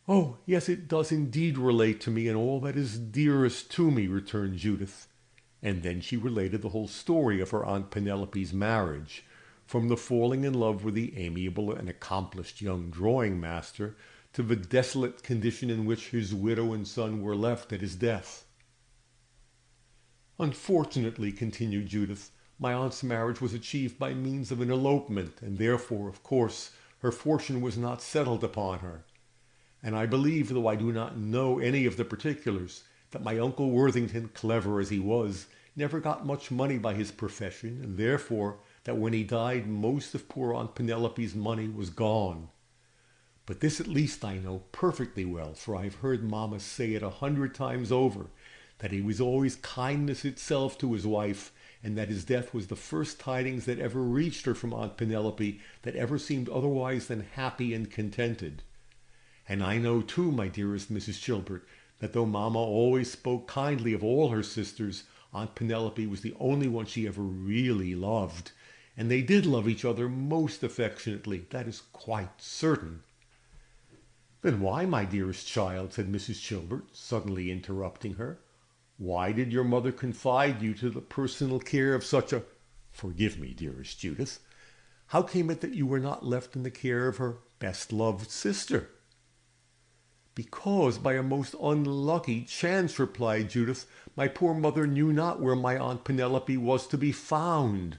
"Oh, yes, it does indeed relate to me and all that is dearest to me," returned Judith. And then she related the whole story of her Aunt Penelope's marriage, from the falling in love with the amiable and accomplished young drawing-master to the desolate condition in which his widow and son were left at his death. "Unfortunately," continued Judith, "my aunt's marriage was achieved by means of an elopement, and therefore, of course, her fortune was not settled upon her. And I believe, though I do not know any of the particulars, that my Uncle Worthington, clever as he was, never got much money by his profession, and therefore that when he died most of poor Aunt Penelope's money was gone. But this at least I know perfectly well, for I have heard Mamma say it 100 times over, that he was always kindness itself to his wife, and that his death was the first tidings that ever reached her from Aunt Penelope that ever seemed otherwise than happy and contented. And I know too, my dearest Mrs. Chilvert, that though Mamma always spoke kindly of all her sisters, Aunt Penelope was the only one she ever really loved, and they did love each other most affectionately, that is quite certain." "Then why, my dearest child," said Mrs. Chilvert, suddenly interrupting her, "why did your mother confide you to the personal care of such a— forgive me, dearest Judith, how came it that you were not left in the care of her best-loved sister?" "Because by a most unlucky chance," replied Judith, "my poor mother knew not where my Aunt Penelope was to be found.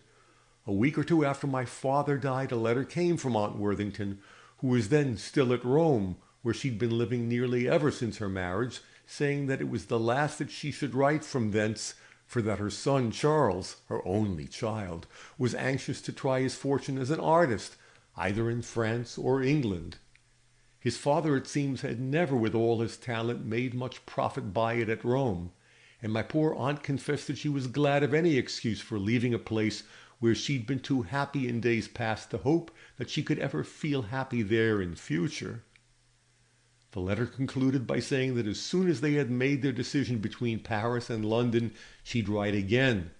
A week or two after my father died, a letter came from Aunt Worthington, who was then still at Rome, where she'd been living nearly ever since her marriage, saying that it was the last that she should write from thence, for that her son Charles, her only child, was anxious to try his fortune as an artist, either in France or England. His father, it seems, had never, with all his talent, made much profit by it at Rome, and my poor aunt confessed that she was glad of any excuse for leaving a place where she'd been too happy in days past to hope that she could ever feel happy there in future. The letter concluded by saying that as soon as they had made their decision between Paris and London, she'd write again.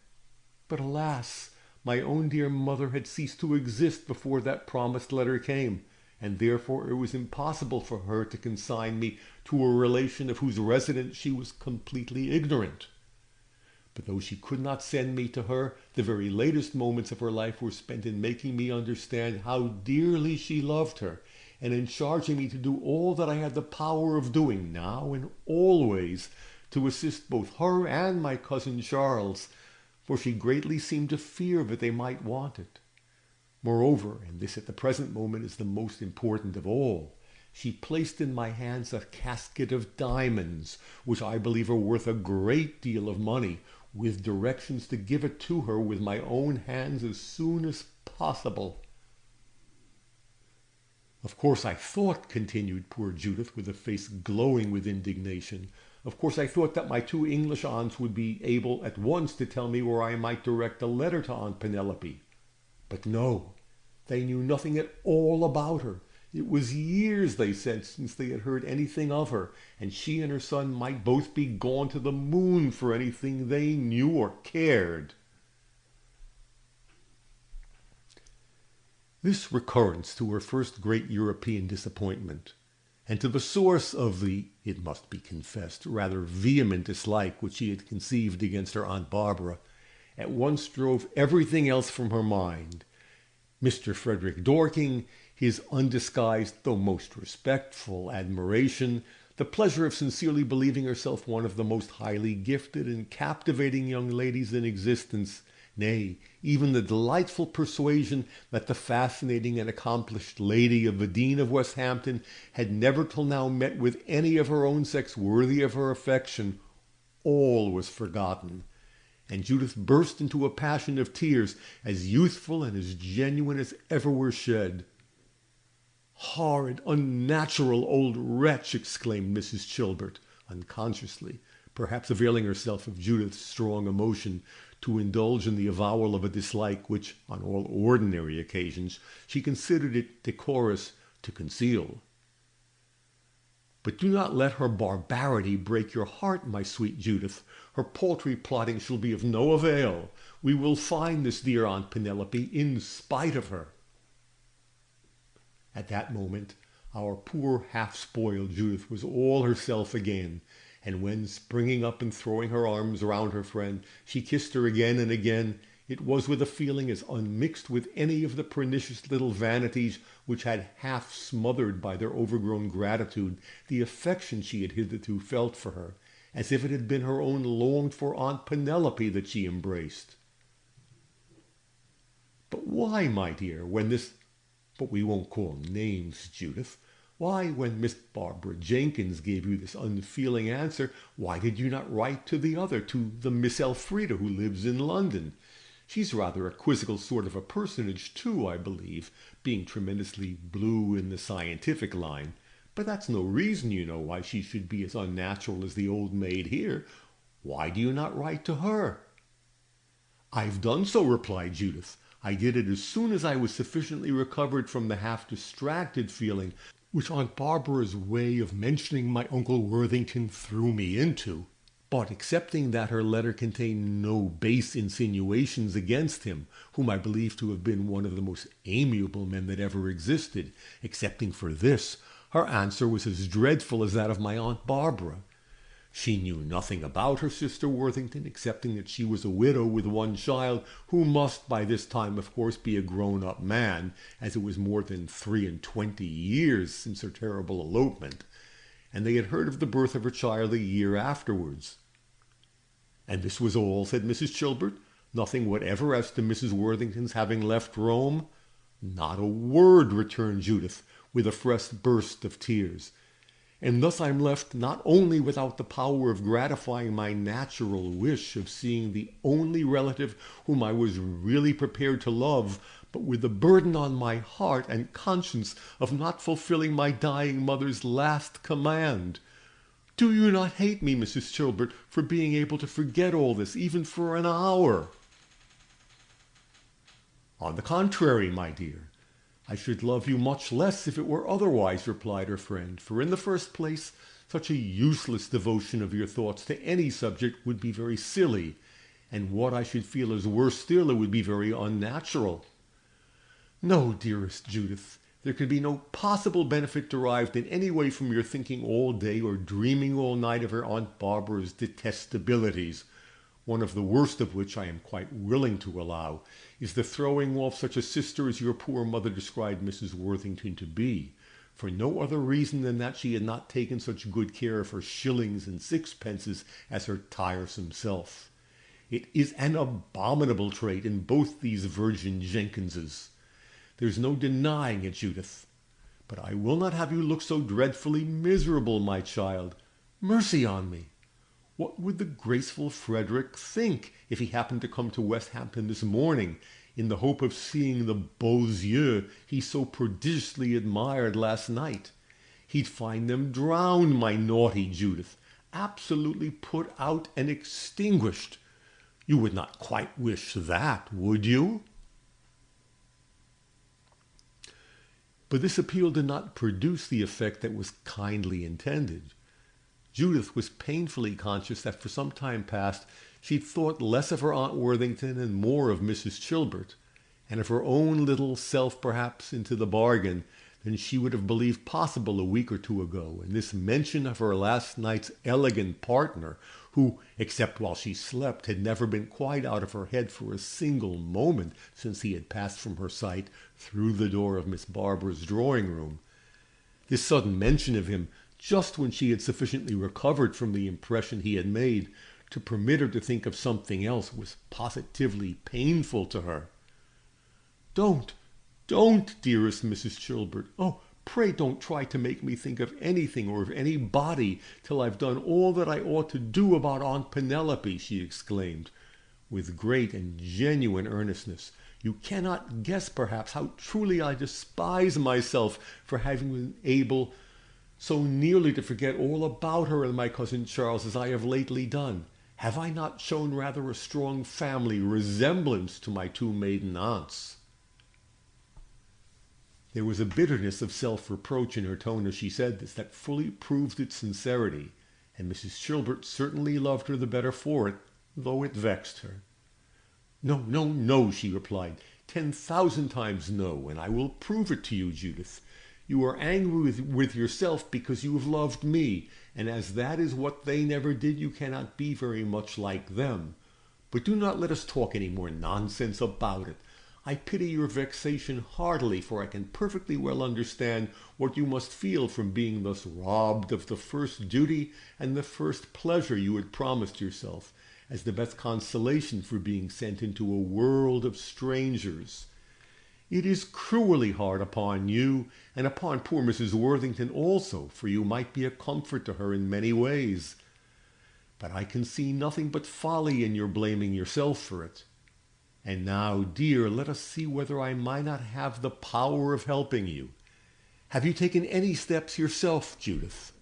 But alas, my own dear mother had ceased to exist before that promised letter came, and therefore it was impossible for her to consign me to a relation of whose residence she was completely ignorant. But though she could not send me to her, the very latest moments of her life were spent in making me understand how dearly she loved her, and in charging me to do all that I had the power of doing now and always to assist both her and my cousin Charles, for she greatly seemed to fear that they might want it. Moreover, and this at the present moment is the most important of all, she placed in my hands a casket of diamonds, which I believe are worth a great deal of money, with directions to give it to her with my own hands as soon as possible. Of course I thought, continued poor Judith with a face glowing with indignation, of course I thought that my 2 English aunts would be able at once to tell me where I might direct a letter to Aunt Penelope. But no, they knew nothing at all about her. It was years, they said, since they had heard anything of her, and she and her son might both be gone to the moon for anything they knew or cared. This recurrence to her first great European disappointment, and to the source of the, it must be confessed, rather vehement dislike which she had conceived against her Aunt Barbara, at once drove everything else from her mind. Mr. Frederick Dorking, his undisguised, though most respectful, admiration, the pleasure of sincerely believing herself one of the most highly gifted and captivating young ladies in existence, nay, even the delightful persuasion that the fascinating and accomplished lady of the Dean of Westhampton had never till now met with any of her own sex worthy of her affection, all was forgotten, and Judith burst into a passion of tears as youthful and as genuine as ever were shed. "Horrid, unnatural old wretch!" exclaimed Mrs. Chilbert, unconsciously, perhaps availing herself of Judith's strong emotion to indulge in the avowal of a dislike which, on all ordinary occasions, she considered it decorous to conceal. "But do not let her barbarity break your heart, my sweet Judith. Her paltry plotting shall be of no avail. We will find this dear Aunt Penelope in spite of her." At that moment, our poor half-spoiled Judith was all herself again, and when, springing up and throwing her arms round her friend, she kissed her again and again, it was with a feeling as unmixed with any of the pernicious little vanities which had half smothered by their overgrown gratitude the affection she had hitherto felt for her, as if it had been her own longed-for Aunt Penelope that she embraced. "But why, my dear, when this— but we won't call names, Judith. Why, when Miss Barbara Jenkins gave you this unfeeling answer, why did you not write to the other, to the Miss Elfrida who lives in London? She's rather a quizzical sort of a personage, too, I believe, being tremendously blue in the scientific line. But that's no reason, you know, why she should be as unnatural as the old maid here. Why do you not write to her?" "I've done so," replied Judith. "I did it as soon as I was sufficiently recovered from the half-distracted feeling which Aunt Barbara's way of mentioning my Uncle Worthington threw me into. But excepting that her letter contained no base insinuations against him, whom I believe to have been one of the most amiable men that ever existed, excepting for this, her answer was as dreadful as that of my Aunt Barbara. She knew nothing about her sister Worthington, excepting that she was a widow with one child, who must by this time, of course, be a grown-up man, as it was more than 23 years since her terrible elopement, and they had heard of the birth of her child a year afterwards." "And this was all," said Mrs. Chilbert. "Nothing whatever as to Mrs. Worthington's having left Rome?" "Not a word," returned Judith, with a fresh burst of tears. "And thus I'm left not only without the power of gratifying my natural wish of seeing the only relative whom I was really prepared to love, but with the burden on my heart and conscience of not fulfilling my dying mother's last command. Do you not hate me, Mrs. Chilbert, for being able to forget all this, even for an hour?" "On the contrary, my dear, I should love you much less if it were otherwise," replied her friend, "for in the first place, such a useless devotion of your thoughts to any subject would be very silly, and what I should feel is worse still, it would be very unnatural. No, dearest Judith, there can be no possible benefit derived in any way from your thinking all day or dreaming all night of her Aunt Barbara's detestabilities, one of the worst of which I am quite willing to allow is the throwing off such a sister as your poor mother described Mrs. Worthington to be, for no other reason than that she had not taken such good care of her shillings and sixpences as her tiresome self. It is an abominable trait in both these Virgin Jenkinses. There's no denying it, Judith. But I will not have you look so dreadfully miserable, my child. Mercy on me! What would the graceful Frederick think if he happened to come to Westhampton this morning in the hope of seeing the beaux yeux he so prodigiously admired last night? He'd find them drowned, my naughty Judith, absolutely put out and extinguished. You would not quite wish that, would you?" But this appeal did not produce the effect that was kindly intended. Judith was painfully conscious that for some time past she'd thought less of her Aunt Worthington and more of Mrs. Chilbert, and of her own little self perhaps into the bargain, than she would have believed possible a week or two ago. And this mention of her last night's elegant partner, who, except while she slept, had never been quite out of her head for a single moment since he had passed from her sight through the door of Miss Barbara's drawing-room. This sudden mention of him, just when she had sufficiently recovered from the impression he had made to permit her to think of something else, was positively painful to her. Don't, dearest Mrs. Chilbert. Oh, pray don't try to make me think of anything or of anybody till I've done all that I ought to do about Aunt Penelope, she exclaimed, with great and genuine earnestness. You cannot guess, perhaps, how truly I despise myself for having been able so nearly to forget all about her and my cousin Charles as I have lately done. Have I not shown rather a strong family resemblance to my two maiden aunts? There was a bitterness of self-reproach in her tone as she said this that fully proved its sincerity, and Mrs. Chilbert certainly loved her the better for it, though it vexed her. No, no, no, she replied, 10,000 times no, and I will prove it to you, Judith. You are angry with yourself because you have loved me, and as that is what they never did, you cannot be very much like them. But do not let us talk any more nonsense about it. I pity your vexation heartily, for I can perfectly well understand what you must feel from being thus robbed of the first duty and the first pleasure you had promised yourself, as the best consolation for being sent into a world of strangers. It is cruelly hard upon you, and upon poor Mrs. Worthington also, for you might be a comfort to her in many ways. But I can see nothing but folly in your blaming yourself for it. And now, dear, let us see whether I might not have the power of helping you. Have you taken any steps yourself, Judith?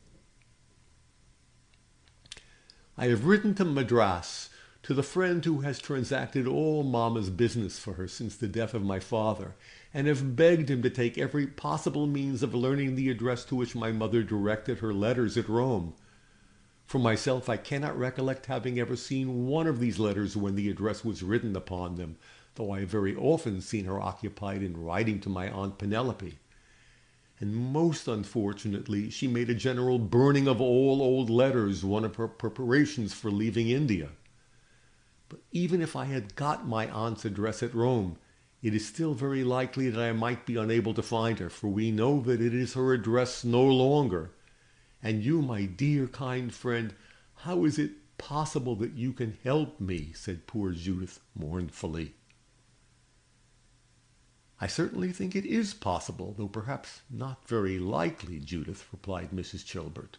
I have written to Madras, to the friend who has transacted all Mamma's business for her since the death of my father, and have begged him to take every possible means of learning the address to which my mother directed her letters at Rome. For myself, I cannot recollect having ever seen one of these letters when the address was written upon them, though I have very often seen her occupied in writing to my Aunt Penelope. And most unfortunately, she made a general burning of all old letters one of her preparations for leaving India. But even if I had got my aunt's address at Rome, it is still very likely that I might be unable to find her, for we know that it is her address no longer. And you, my dear, kind friend, how is it possible that you can help me? Said poor Judith mournfully. I certainly think it is possible, though perhaps not very likely, Judith, replied Mrs. Chilbert.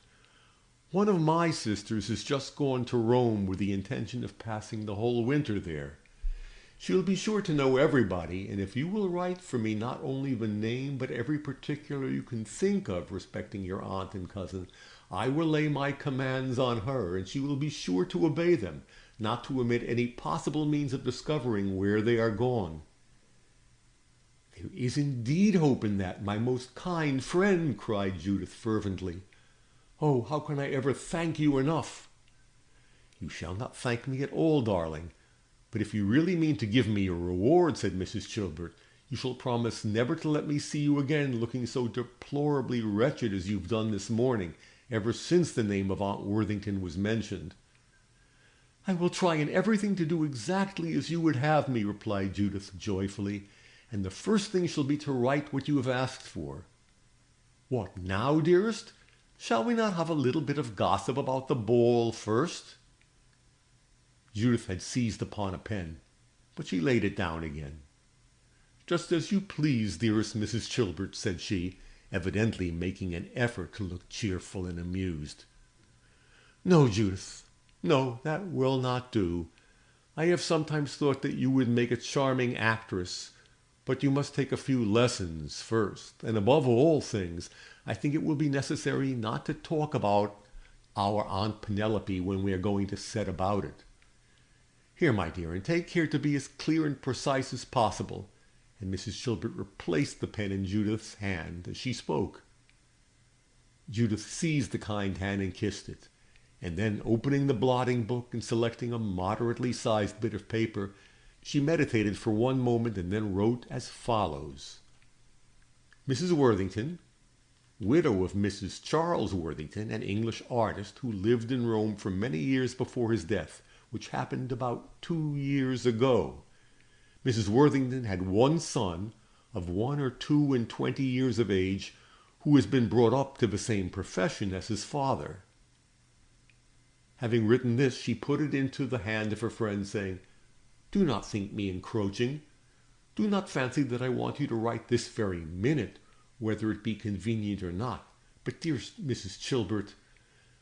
One of my sisters has just gone to Rome with the intention of passing the whole winter there. She will be sure to know everybody, and if you will write for me not only the name but every particular you can think of respecting your aunt and cousin, I will lay my commands on her, and she will be sure to obey them, not to omit any possible means of discovering where they are gone. There is indeed hope in that, my most kind friend, cried Judith fervently. Oh, how can I ever thank you enough? You shall not thank me at all, darling. But if you really mean to give me a reward, said Mrs. Chilbert, you shall promise never to let me see you again looking so deplorably wretched as you've done this morning, ever since the name of Aunt Worthington was mentioned. I will try in everything to do exactly as you would have me, replied Judith joyfully, and the first thing shall be to write what you have asked for. What now, dearest? Shall we not have a little bit of gossip about the ball first? Judith had seized upon a pen, but she laid it down again. Just as you please, dearest Mrs. Chilbert, said she, evidently making an effort to look cheerful and amused. No, Judith, no, that will not do. I have sometimes thought that you would make a charming actress, but you must take a few lessons first, and above all things, I think it will be necessary not to talk about our Aunt Penelope when we are going to set about it. Here, my dear, and take care to be as clear and precise as possible. And Mrs. Chilbert replaced the pen in Judith's hand as she spoke. Judith seized the kind hand and kissed it, and then opening the blotting book and selecting a moderately sized bit of paper, She meditated for one moment and then wrote as follows. Mrs. Worthington, widow of Mrs. Charles Worthington, an English artist who lived in Rome for many years before his death, which happened about 2 years ago. Mrs. Worthington had one son of 1 or 2 and 20 years of age who has been brought up to the same profession as his father. Having written this, she put it into the hand of her friend, saying, "Do not think me encroaching. Do not fancy that I want you to write this very minute, whether it be convenient or not. But, dear Mrs. Chilbert,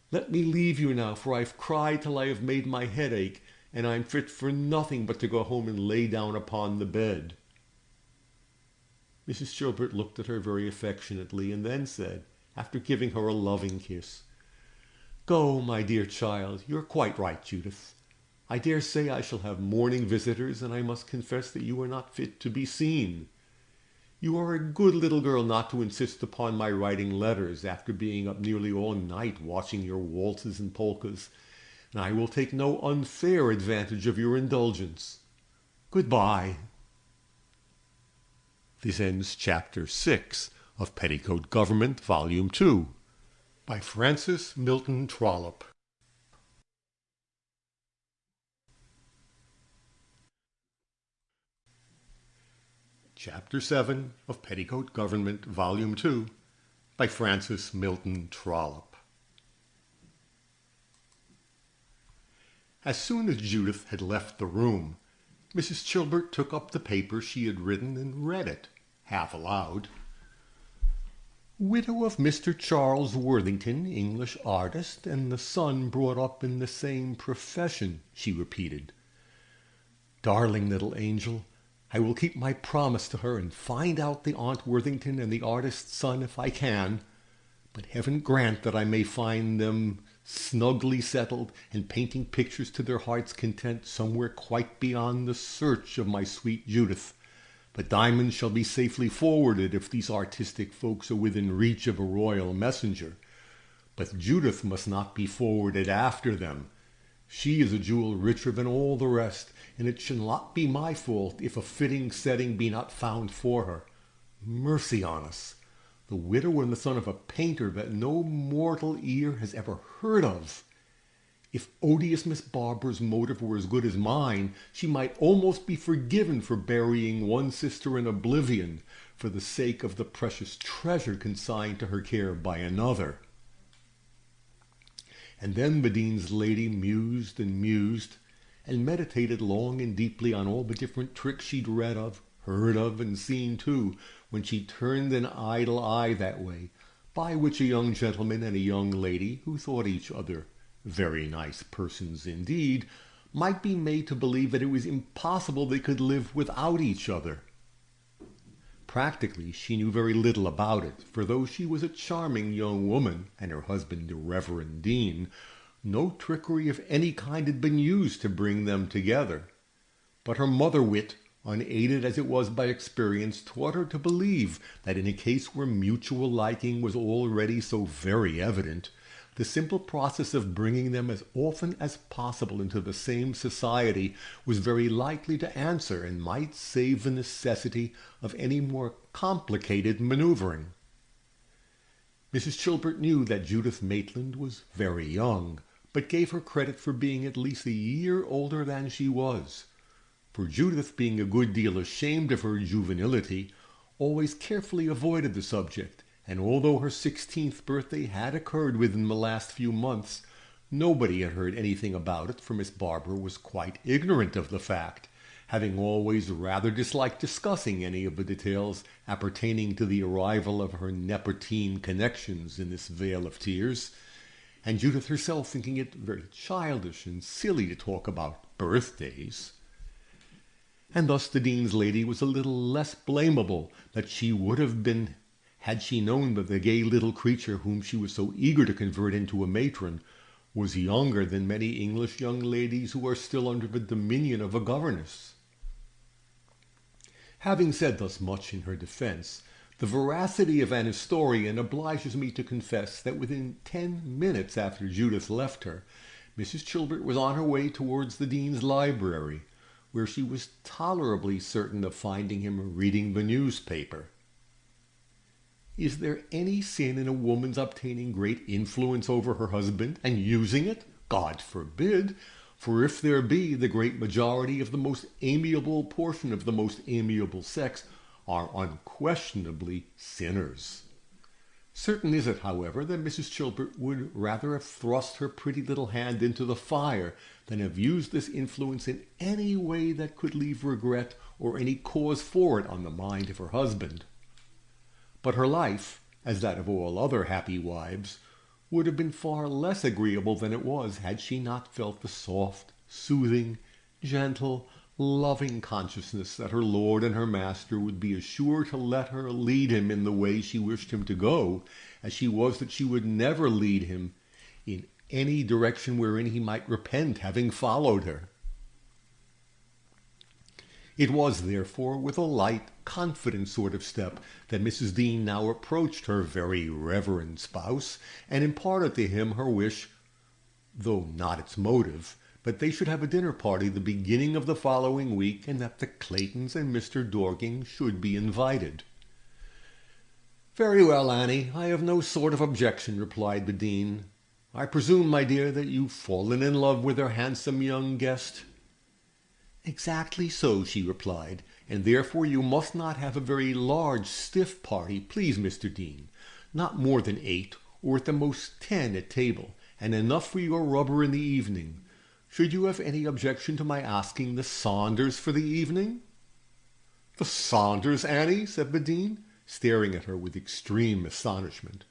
let me leave you now, for I have cried till I have made my head ache, and I am fit for nothing but to go home and lay down upon the bed." Mrs. Chilbert looked at her very affectionately, and then said, after giving her a loving kiss, "Go, my dear child. You are quite right, Judith. I dare say I shall have morning visitors, and I must confess that you are not fit to be seen. You are a good little girl not to insist upon my writing letters after being up nearly all night watching your waltzes and polkas, and I will take no unfair advantage of your indulgence. Goodbye." This ends Chapter 6 of Petticoat Government, Volume 2, by Francis Milton Trollope. Chapter 7 of Petticoat Government, Volume 2, by Francis Milton Trollope. As soon as Judith had left the room, Mrs. Chilbert took up the paper she had written and read it, half aloud. "Widow of Mr. Charles Worthington, English artist, and the son brought up in the same profession," she repeated. "Darling little angel, I will keep my promise to her and find out the Aunt Worthington and the artist's son if I can, but heaven grant that I may find them snugly settled and painting pictures to their heart's content somewhere quite beyond the search of my sweet Judith. But diamonds shall be safely forwarded if these artistic folks are within reach of a royal messenger. But Judith must not be forwarded after them. She is a jewel richer than all the rest, and it shall not be my fault if a fitting setting be not found for her. Mercy on us! The widow and the son of a painter that no mortal ear has ever heard of. If odious Miss Barbara's motive were as good as mine, she might almost be forgiven for burying one sister in oblivion for the sake of the precious treasure consigned to her care by another." And then the dean's lady mused and meditated long and deeply on all the different tricks she'd read of, heard of, and seen too, when she turned an idle eye that way, by which a young gentleman and a young lady, who thought each other very nice persons indeed, might be made to believe that it was impossible they could live without each other. Practically, she knew very little about it, for though she was a charming young woman, and her husband a reverend dean, no trickery of any kind had been used to bring them together. But her mother wit, unaided as it was by experience, taught her to believe that in a case where mutual liking was already so very evident, the simple process of bringing them as often as possible into the same society was very likely to answer and might save the necessity of any more complicated maneuvering. Mrs. Chilbert knew that Judith Maitland was very young, but gave her credit for being at least a year older than she was. For Judith, being a good deal ashamed of her juvenility, always carefully avoided the subject, and although her 16th birthday had occurred within the last few months, nobody had heard anything about it, for Miss Barbara was quite ignorant of the fact, having always rather disliked discussing any of the details appertaining to the arrival of her Neapolitan connections in this vale of tears, and Judith herself thinking it very childish and silly to talk about birthdays. And thus the dean's lady was a little less blamable than she would have been had she known that the gay little creature whom she was so eager to convert into a matron was younger than many English young ladies who are still under the dominion of a governess. Having said thus much in her defense, the veracity of an historian obliges me to confess that within 10 minutes after Judith left her, Mrs. Chilbert was on her way towards the dean's library, where she was tolerably certain of finding him reading the newspaper. Is there any sin in a woman's obtaining great influence over her husband and using it? God forbid! For if there be, the great majority of the most amiable portion of the most amiable sex are unquestionably sinners. Certain is it, however, that Mrs. Chilbert would rather have thrust her pretty little hand into the fire than have used this influence in any way that could leave regret or any cause for it on the mind of her husband. But her life, as that of all other happy wives, would have been far less agreeable than it was had she not felt the soft, soothing, gentle, loving consciousness that her lord and her master would be as sure to let her lead him in the way she wished him to go, as she was that she would never lead him in any direction wherein he might repent having followed her. It was, therefore, with a light, confident sort of step that Mrs. Dean now approached her very reverend spouse, and imparted to him her wish, though not its motive, but they should have a dinner party the beginning of the following week, and that the Claytons and Mr. Dorking should be invited. "Very well, Annie, I have no sort of objection," replied the Dean. "I presume, my dear, that you've fallen in love with our handsome young guest?" "Exactly so," she replied, "and therefore you must not have a very large, stiff party, please, Mr. Dean. Not more than 8, or at the most 10 at table, and enough for your rubber in the evening. Should you have any objection to my asking the Saunders for the evening?" "The Saunders, Annie?" said the Dean, staring at her with extreme astonishment.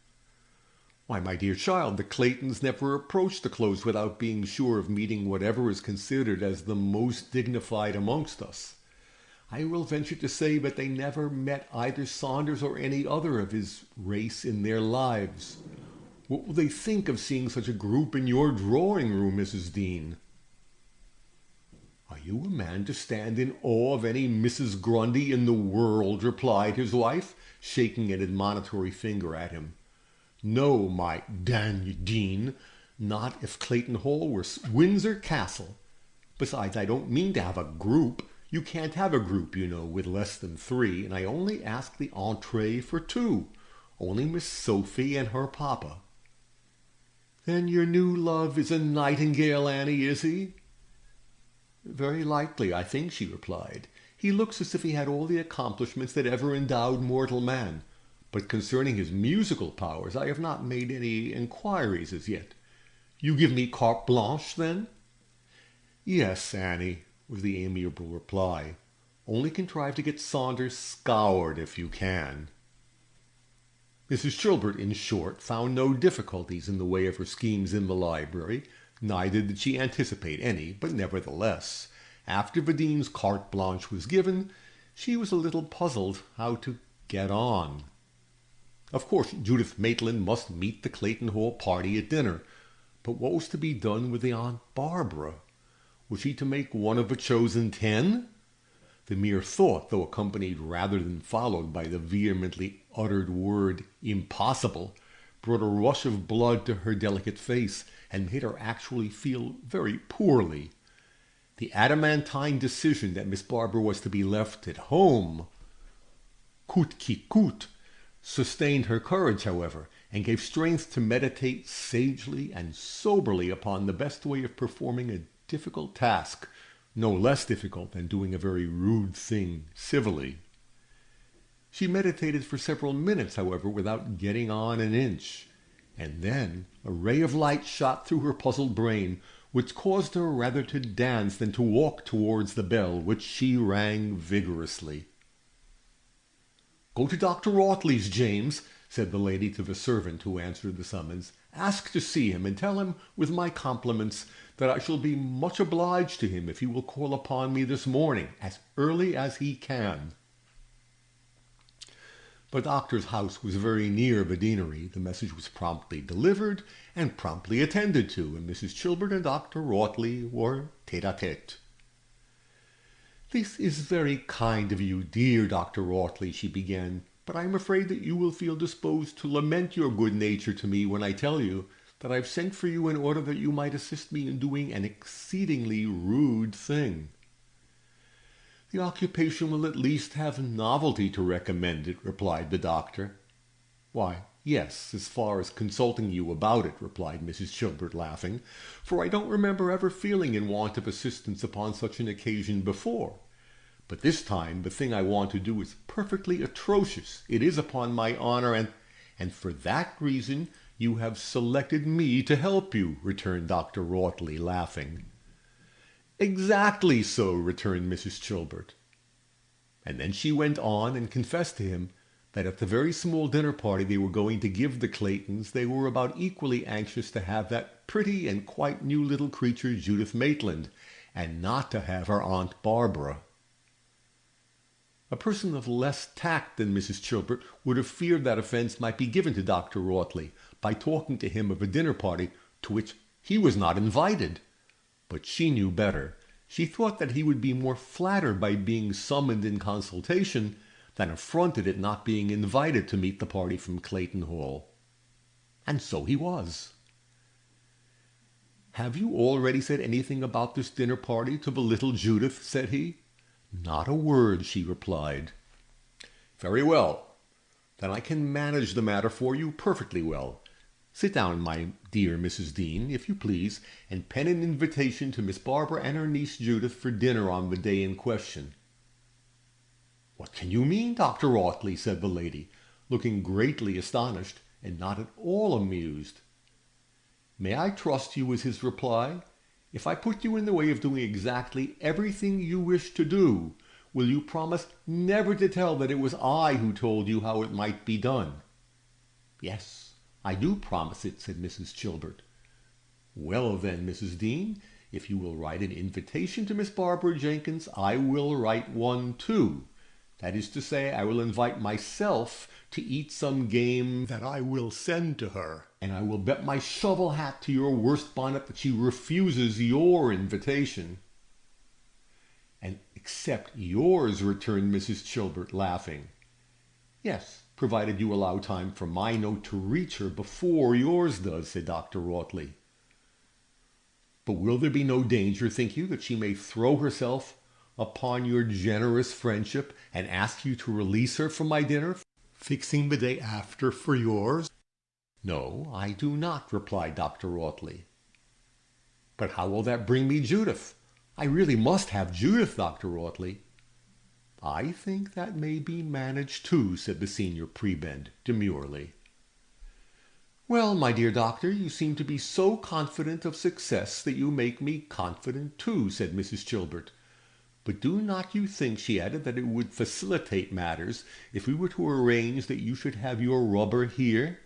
"Why, my dear child, the Claytons never approach the Close without being sure of meeting whatever is considered as the most dignified amongst us. I will venture to say that they never met either Saunders or any other of his race in their lives. What will they think of seeing such a group in your drawing-room, Mrs. Dean?" "Are you a man to stand in awe of any Mrs. Grundy in the world?" replied his wife, shaking an admonitory finger at him. "No, my Dean, not if Clayton Hall were Windsor Castle. Besides, I don't mean to have a group. You can't have a group, you know, with less than 3, and I only ask the entree for 2. Only Miss Sophie and her papa." "Then your new love is a nightingale, Annie, is he?" "Very likely, I think," she replied. "He looks as if he had all the accomplishments that ever endowed mortal man. But concerning his musical powers, I have not made any inquiries as yet. You give me carte blanche, then?" "Yes, Annie," was the amiable reply. "Only contrive to get Saunders scoured if you can." Mrs. Chilbert, in short, found no difficulties in the way of her schemes in the library, neither did she anticipate any, but nevertheless, after the Dean's carte blanche was given, she was a little puzzled how to get on. Of course, Judith Maitland must meet the Clayton Hall party at dinner, but what was to be done with the Aunt Barbara? Was she to make one of the chosen 10? The mere thought, though accompanied rather than followed by the vehemently uttered word impossible, brought a rush of blood to her delicate face and made her actually feel very poorly. The adamantine decision that Miss Barbara was to be left at home, coûte qui coûte, sustained her courage, however, and gave strength to meditate sagely and soberly upon the best way of performing a difficult task, no less difficult than doing a very rude thing civilly. She meditated for several minutes, however, without getting on an inch, and then a ray of light shot through her puzzled brain, which caused her rather to dance than to walk towards the bell, which she rang vigorously. "Go to Dr. Audley's, James," said the lady to the servant who answered the summons. "Ask to see him, and tell him, with my compliments, that I shall be much obliged to him if he will call upon me this morning, as early as he can." The doctor's house was very near the deanery. The message was promptly delivered and promptly attended to, and Mrs. Chilbert and Dr. Audley were tête-à-tête. "This is very kind of you, dear Dr. Audley," she began, "but I am afraid that you will feel disposed to lament your good nature to me when I tell you that I have sent for you in order that you might assist me in doing an exceedingly rude thing." "The occupation will at least have novelty to recommend it," replied the doctor. "Why, yes, as far as consulting you about it," replied Mrs. Chilbert, laughing, "for I don't remember ever feeling in want of assistance upon such an occasion before. But this time the thing I want to do is perfectly atrocious. It is, upon my honor, and for that reason you have selected me to help you," returned Dr. Wrottley, laughing. "Exactly so," returned Mrs. Chilbert. And then she went on and confessed to him that at the very small dinner party they were going to give the Claytons, they were about equally anxious to have that pretty and quite new little creature Judith Maitland, and not to have her Aunt Barbara. A person of less tact than Mrs. Chilbert would have feared that offense might be given to Dr. Wrottley by talking to him of a dinner party to which he was not invited. But she knew better. She thought that he would be more flattered by being summoned in consultation than affronted at not being invited to meet the party from Clayton Hall. And so he was. "Have you already said anything about this dinner party to the little Judith?" said he. "Not a word," she replied. "Very well. Then I can manage the matter for you perfectly well. Sit down, my dear Mrs. Dean, if you please, and pen an invitation to Miss Barbara and her niece Judith for dinner on the day in question." "What can you mean, Dr. Wrottley?" said the lady, looking greatly astonished and not at all amused. "May I trust you?" was his reply. "If I put you in the way of doing exactly everything you wish to do, will you promise never to tell that it was I who told you how it might be done?" "Yes, I do promise it," said Mrs. Chilbert. "Well then, Mrs. Dean, if you will write an invitation to Miss Barbara Jenkins, I will write one too. That is to say, I will invite myself to eat some game that I will send to her, and I will bet my shovel hat to your worst bonnet that she refuses your invitation." "And accept yours," returned Mrs. Chilbert, laughing. "Yes, provided you allow time for my note to reach her before yours does," said Dr. Wrottley. "But will there be no danger, think you, that she may throw herself upon your generous friendship and ask you to release her from my dinner, fixing the day after for yours?" "No, I do not," replied Dr. Wrottley. "But how will that bring me Judith? I really must have Judith, Dr. Wrottley." "I think that may be managed too," said the senior prebend demurely. "Well, my dear doctor, you seem to be so confident of success that you make me confident too," said Mrs. Chilbert. "But do not you think," she added, "that it would facilitate matters if we were to arrange that you should have your rubber here?"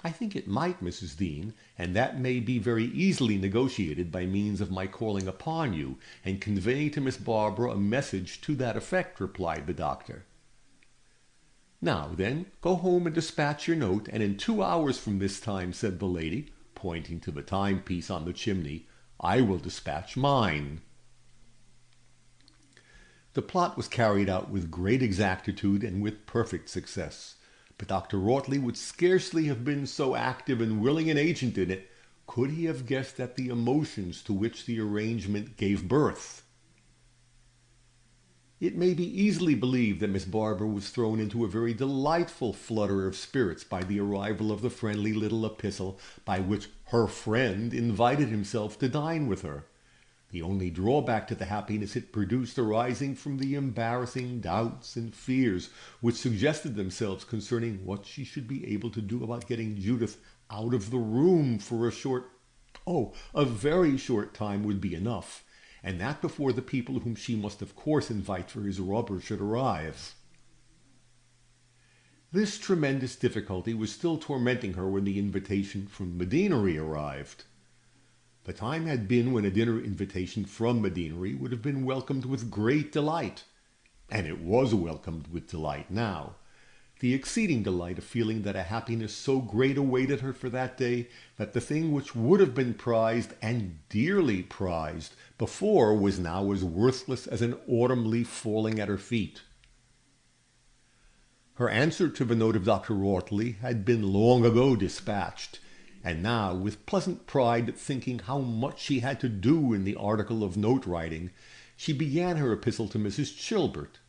"I think it might, Mrs. Dean, and that may be very easily negotiated by means of my calling upon you and conveying to Miss Barbara a message to that effect," replied the doctor. "Now, then, go home and dispatch your note, and in 2 hours from this time," said the lady, pointing to the timepiece on the chimney, "I will dispatch mine." The plot was carried out with great exactitude and with perfect success. But Dr. Wrottley would scarcely have been so active and willing an agent in it could he have guessed at the emotions to which the arrangement gave birth. It may be easily believed that Miss Barbara was thrown into a very delightful flutter of spirits by the arrival of the friendly little epistle by which her friend invited himself to dine with her. The only drawback to the happiness it produced arising from the embarrassing doubts and fears which suggested themselves concerning what she should be able to do about getting Judith out of the room for a very short time would be enough, and that before the people whom she must of course invite for his rubber should arrive. This tremendous difficulty was still tormenting her when the invitation from the deanery arrived. The time had been when a dinner invitation from the deanery would have been welcomed with great delight, and it was welcomed with delight now. The exceeding delight of feeling that a happiness so great awaited her for that day that the thing which would have been prized and dearly prized before was now as worthless as an autumn leaf falling at her feet. Her answer to the note of Dr. Wrottley had been long ago dispatched, and now, with pleasant pride at thinking how much she had to do in the article of note-writing, she began her epistle to Mrs. Chilbert.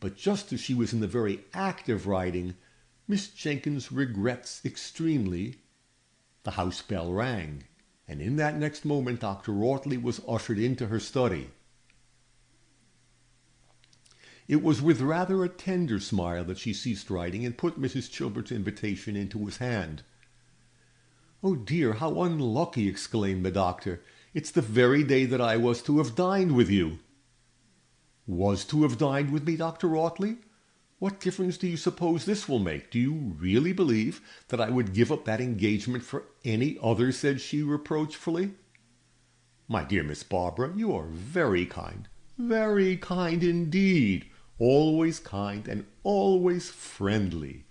But just as she was in the very act of writing, Miss Jenkins regrets extremely, the house bell rang, and in that next moment Dr. Audley was ushered into her study. It was with rather a tender smile that she ceased writing and put Mrs. Chilbert's invitation into his hand. "Oh dear, how unlucky!" exclaimed the doctor. "It's the very day that I was to have dined with you." "Was to have dined with me, Dr. Audley? What difference do you suppose this will make? Do you really believe that I would give up that engagement for any other?" said she reproachfully. "My dear Miss Barbara, you are very kind indeed, always kind and always friendly.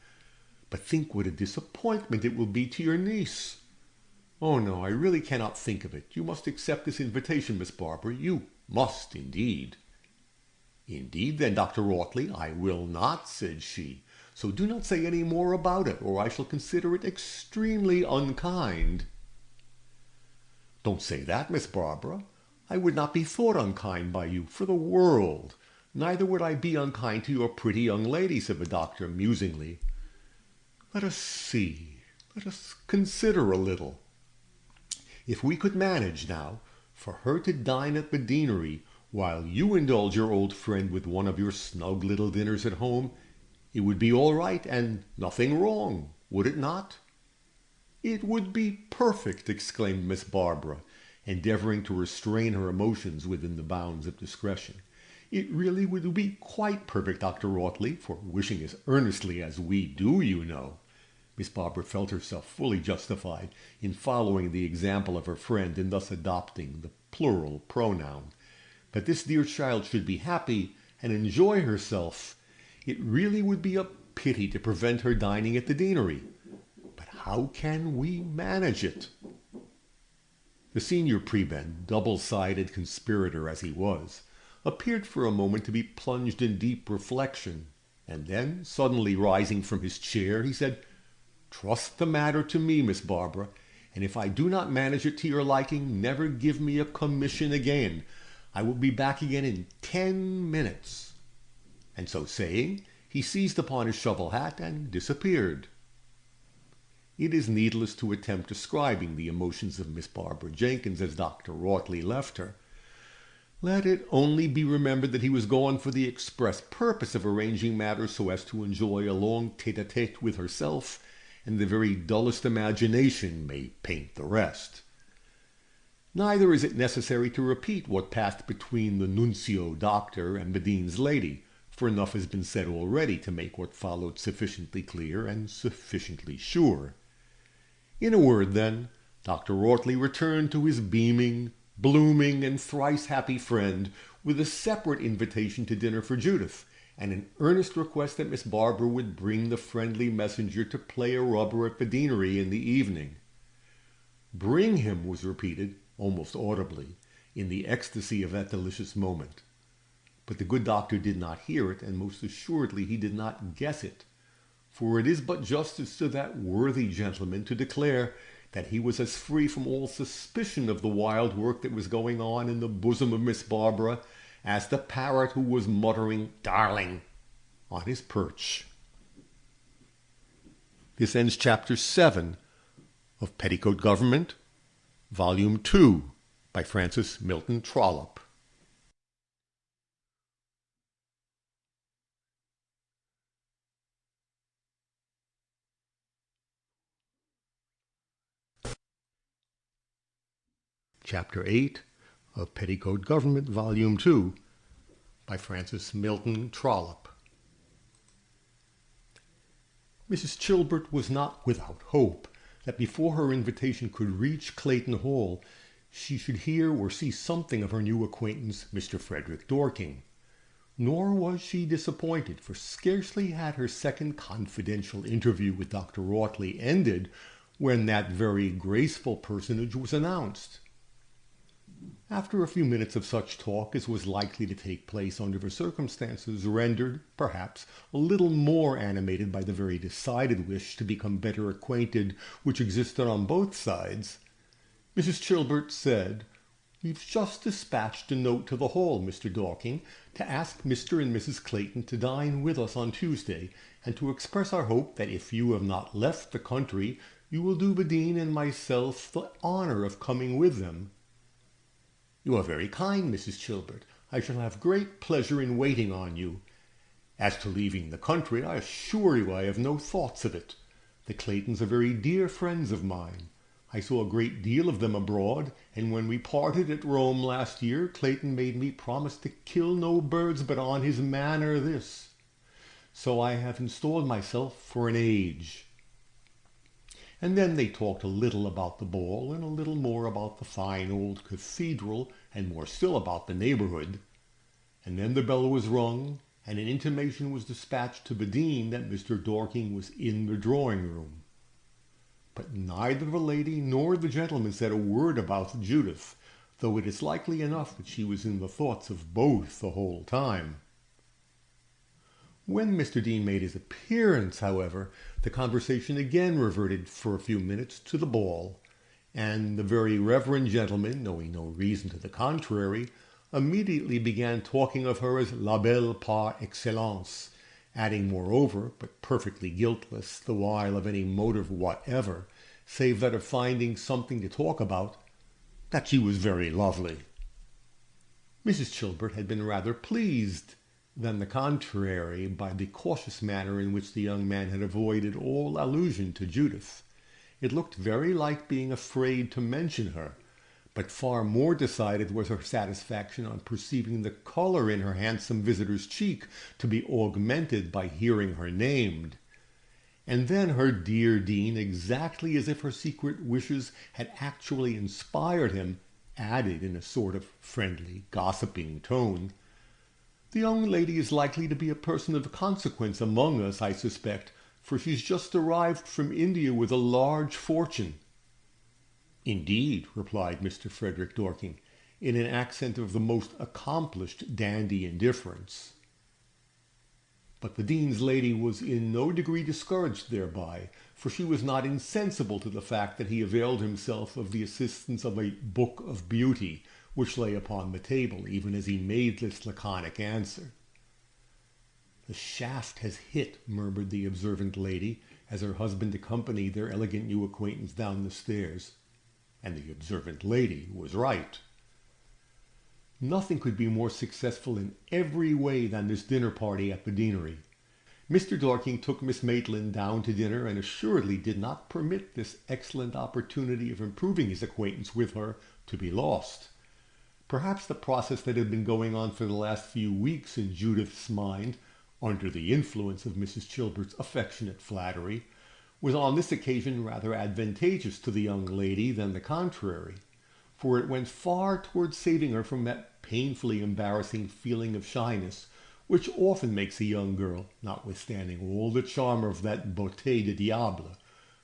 But think what a disappointment it will be to your niece." "Oh no, I really cannot think of it. You must accept this invitation, Miss Barbara. You must indeed." "Indeed, then, Dr. Audley, I will not," said she. "So do not say any more about it, or I shall consider it extremely unkind." "Don't say that, Miss Barbara. I would not be thought unkind by you for the world. Neither would I be unkind to your pretty young lady," said the doctor musingly. "Let us see. Let us consider a little. If we could manage, now, for her to dine at the Deanery, while you indulge your old friend with one of your snug little dinners at home, it would be all right and nothing wrong, would it not?" "It would be perfect!" exclaimed Miss Barbara, endeavoring to restrain her emotions within the bounds of discretion. "It really would be quite perfect, Dr. Audley, for wishing as earnestly as we do, you know." Miss Barbara felt herself fully justified in following the example of her friend in thus adopting the plural pronoun. That this dear child should be happy and enjoy herself, it really would be a pity to prevent her dining at the Deanery. But how can we manage it? The senior prebend, double-sided conspirator as he was, appeared for a moment to be plunged in deep reflection, and then, suddenly rising from his chair, he said, "Trust the matter to me, Miss Barbara, and if I do not manage it to your liking, never give me a commission again. I will be back again in 10 minutes." And so saying, he seized upon his shovel hat and disappeared. It is needless to attempt describing the emotions of Miss Barbara Jenkins as Dr. Audley left her. Let it only be remembered that he was gone for the express purpose of arranging matters so as to enjoy a long tete-a-tete with herself, and the very dullest imagination may paint the rest. Neither is it necessary to repeat what passed between the nuncio doctor and the dean's lady, for enough has been said already to make what followed sufficiently clear and sufficiently sure. In a word, then, Dr. Audley returned to his beaming, blooming, and thrice happy friend with a separate invitation to dinner for Judith, and an earnest request that Miss Barbara would bring the friendly messenger to play a rubber at the Deanery in the evening. "Bring him," was repeated, almost audibly, in the ecstasy of that delicious moment. But the good doctor did not hear it, and most assuredly he did not guess it, for it is but justice to that worthy gentleman to declare that he was as free from all suspicion of the wild work that was going on in the bosom of Miss Barbara as the parrot who was muttering "darling" on his perch. This ends Chapter 7 of Petticoat Government, Volume 2, by Francis Milton Trollope. Chapter 8 of Petticoat Government, Volume 2, by Francis Milton Trollope. Mrs. Chilbert was not without hope that before her invitation could reach Clayton Hall, she should hear or see something of her new acquaintance, Mr. Frederick Dorking. Nor was she disappointed, for scarcely had her second confidential interview with Dr. Audley ended when that very graceful personage was announced. After a few minutes of such talk as was likely to take place under the circumstances, rendered, perhaps, a little more animated by the very decided wish to become better acquainted which existed on both sides, Mrs. Chilbert said, We've just dispatched a note to the Hall, Mr. Dorking, to ask Mr. and Mrs. Clayton to dine with us on Tuesday, and to express our hope that if you have not left the country, you will do the Dean and myself the honour of coming with them. You are very kind, Mrs. Chilbert. I shall have great pleasure in waiting on you. As to leaving the country, I assure you I have no thoughts of it. The Claytons are very dear friends of mine. I saw a great deal of them abroad, and when we parted at Rome last year, Clayton made me promise to kill no birds but on his manor this. So I have installed myself for an age. And then they talked a little about the ball, and a little more about the fine old cathedral, and more still about the neighbourhood. And then the bell was rung, and an intimation was dispatched to the Dean that Mr. Dorking was in the drawing-room. But neither the lady nor the gentleman said a word about Judith, though it is likely enough that she was in the thoughts of both the whole time. When Mr. Dean made his appearance, however, the conversation again reverted for a few minutes to the ball, and the very reverend gentleman, knowing no reason to the contrary, immediately began talking of her as la belle par excellence, adding moreover, but perfectly guiltless the while of any motive whatever, save that of finding something to talk about, that she was very lovely. Mrs. Chilbert had been rather pleased than the contrary by the cautious manner in which the young man had avoided all allusion to Judith. It looked very like being afraid to mention her, but far more decided was her satisfaction on perceiving the colour in her handsome visitor's cheek to be augmented by hearing her named. And then her dear Dean, exactly as if her secret wishes had actually inspired him, added in a sort of friendly, gossiping tone, "The young lady is likely to be a person of consequence among us, I suspect, for she's just arrived from India with a large fortune." "Indeed," replied Mr. Frederick Dorking, in an accent of the most accomplished dandy indifference. But the Dean's lady was in no degree discouraged thereby, for she was not insensible to the fact that he availed himself of the assistance of a book of beauty, which lay upon the table, even as he made this laconic answer. "The shaft has hit," murmured the observant lady, as her husband accompanied their elegant new acquaintance down the stairs. And the observant lady was right. Nothing could be more successful in every way than this dinner party at the deanery. Mr. Dorking took Miss Maitland down to dinner, and assuredly did not permit this excellent opportunity of improving his acquaintance with her to be lost. Perhaps the process that had been going on for the last few weeks in Judith's mind, under the influence of Mrs. Chilbert's affectionate flattery, was on this occasion rather advantageous to the young lady than the contrary, for it went far towards saving her from that painfully embarrassing feeling of shyness which often makes a young girl, notwithstanding all the charm of that beauté de diable,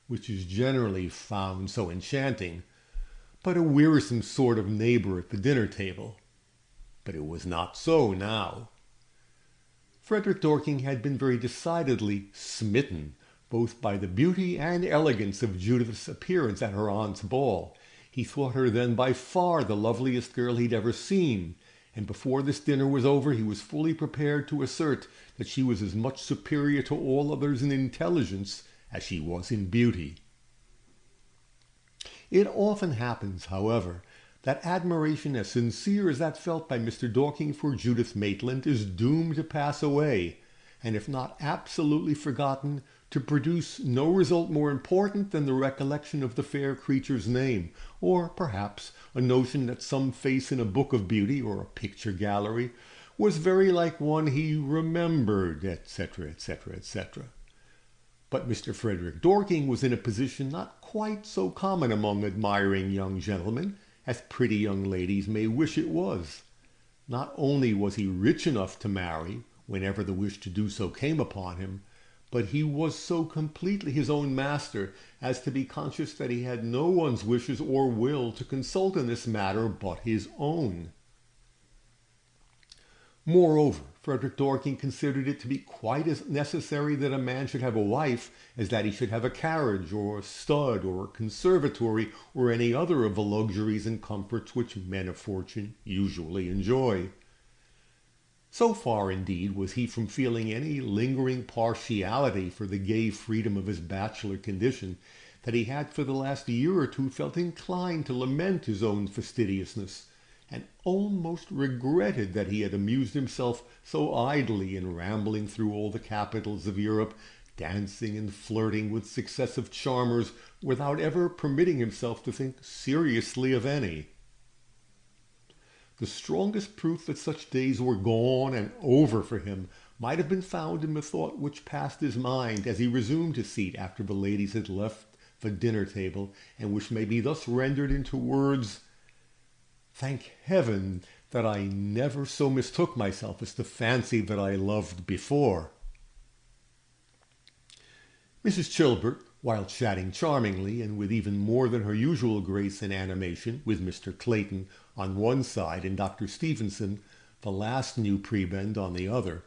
which is generally found so enchanting, but a wearisome sort of neighbour at the dinner table. But it was not so now. Frederick Dorking had been very decidedly smitten both by the beauty and elegance of Judith's appearance at her aunt's ball. He thought her then by far the loveliest girl he'd ever seen, and before this dinner was over he was fully prepared to assert that she was as much superior to all others in intelligence as she was in beauty. It often happens, however, that admiration as sincere as that felt by Mr. Dorking for Judith Maitland is doomed to pass away, and if not absolutely forgotten, to produce no result more important than the recollection of the fair creature's name, or perhaps a notion that some face in a book of beauty or a picture gallery was very like one he remembered, etc., etc., etc. But Mr. Frederick Dorking was in a position not quite so common among admiring young gentlemen as pretty young ladies may wish it was. Not only was he rich enough to marry whenever the wish to do so came upon him, but he was so completely his own master as to be conscious that he had no one's wishes or will to consult in this matter but his own. Moreover, Frederick Dorking considered it to be quite as necessary that a man should have a wife as that he should have a carriage or a stud or a conservatory or any other of the luxuries and comforts which men of fortune usually enjoy. So far, indeed, was he from feeling any lingering partiality for the gay freedom of his bachelor condition, that he had for the last year or two felt inclined to lament his own fastidiousness, and almost regretted that he had amused himself so idly in rambling through all the capitals of Europe, dancing and flirting with successive charmers, without ever permitting himself to think seriously of any. The strongest proof that such days were gone and over for him might have been found in the thought which passed his mind as he resumed his seat after the ladies had left the dinner table, and which may be thus rendered into words: "Thank heaven that I never so mistook myself as to fancy that I loved before." Mrs. Chilbert, while chatting charmingly, and with even more than her usual grace and animation, with Mr. Clayton on one side and Dr. Stevenson, the last new prebend, on the other,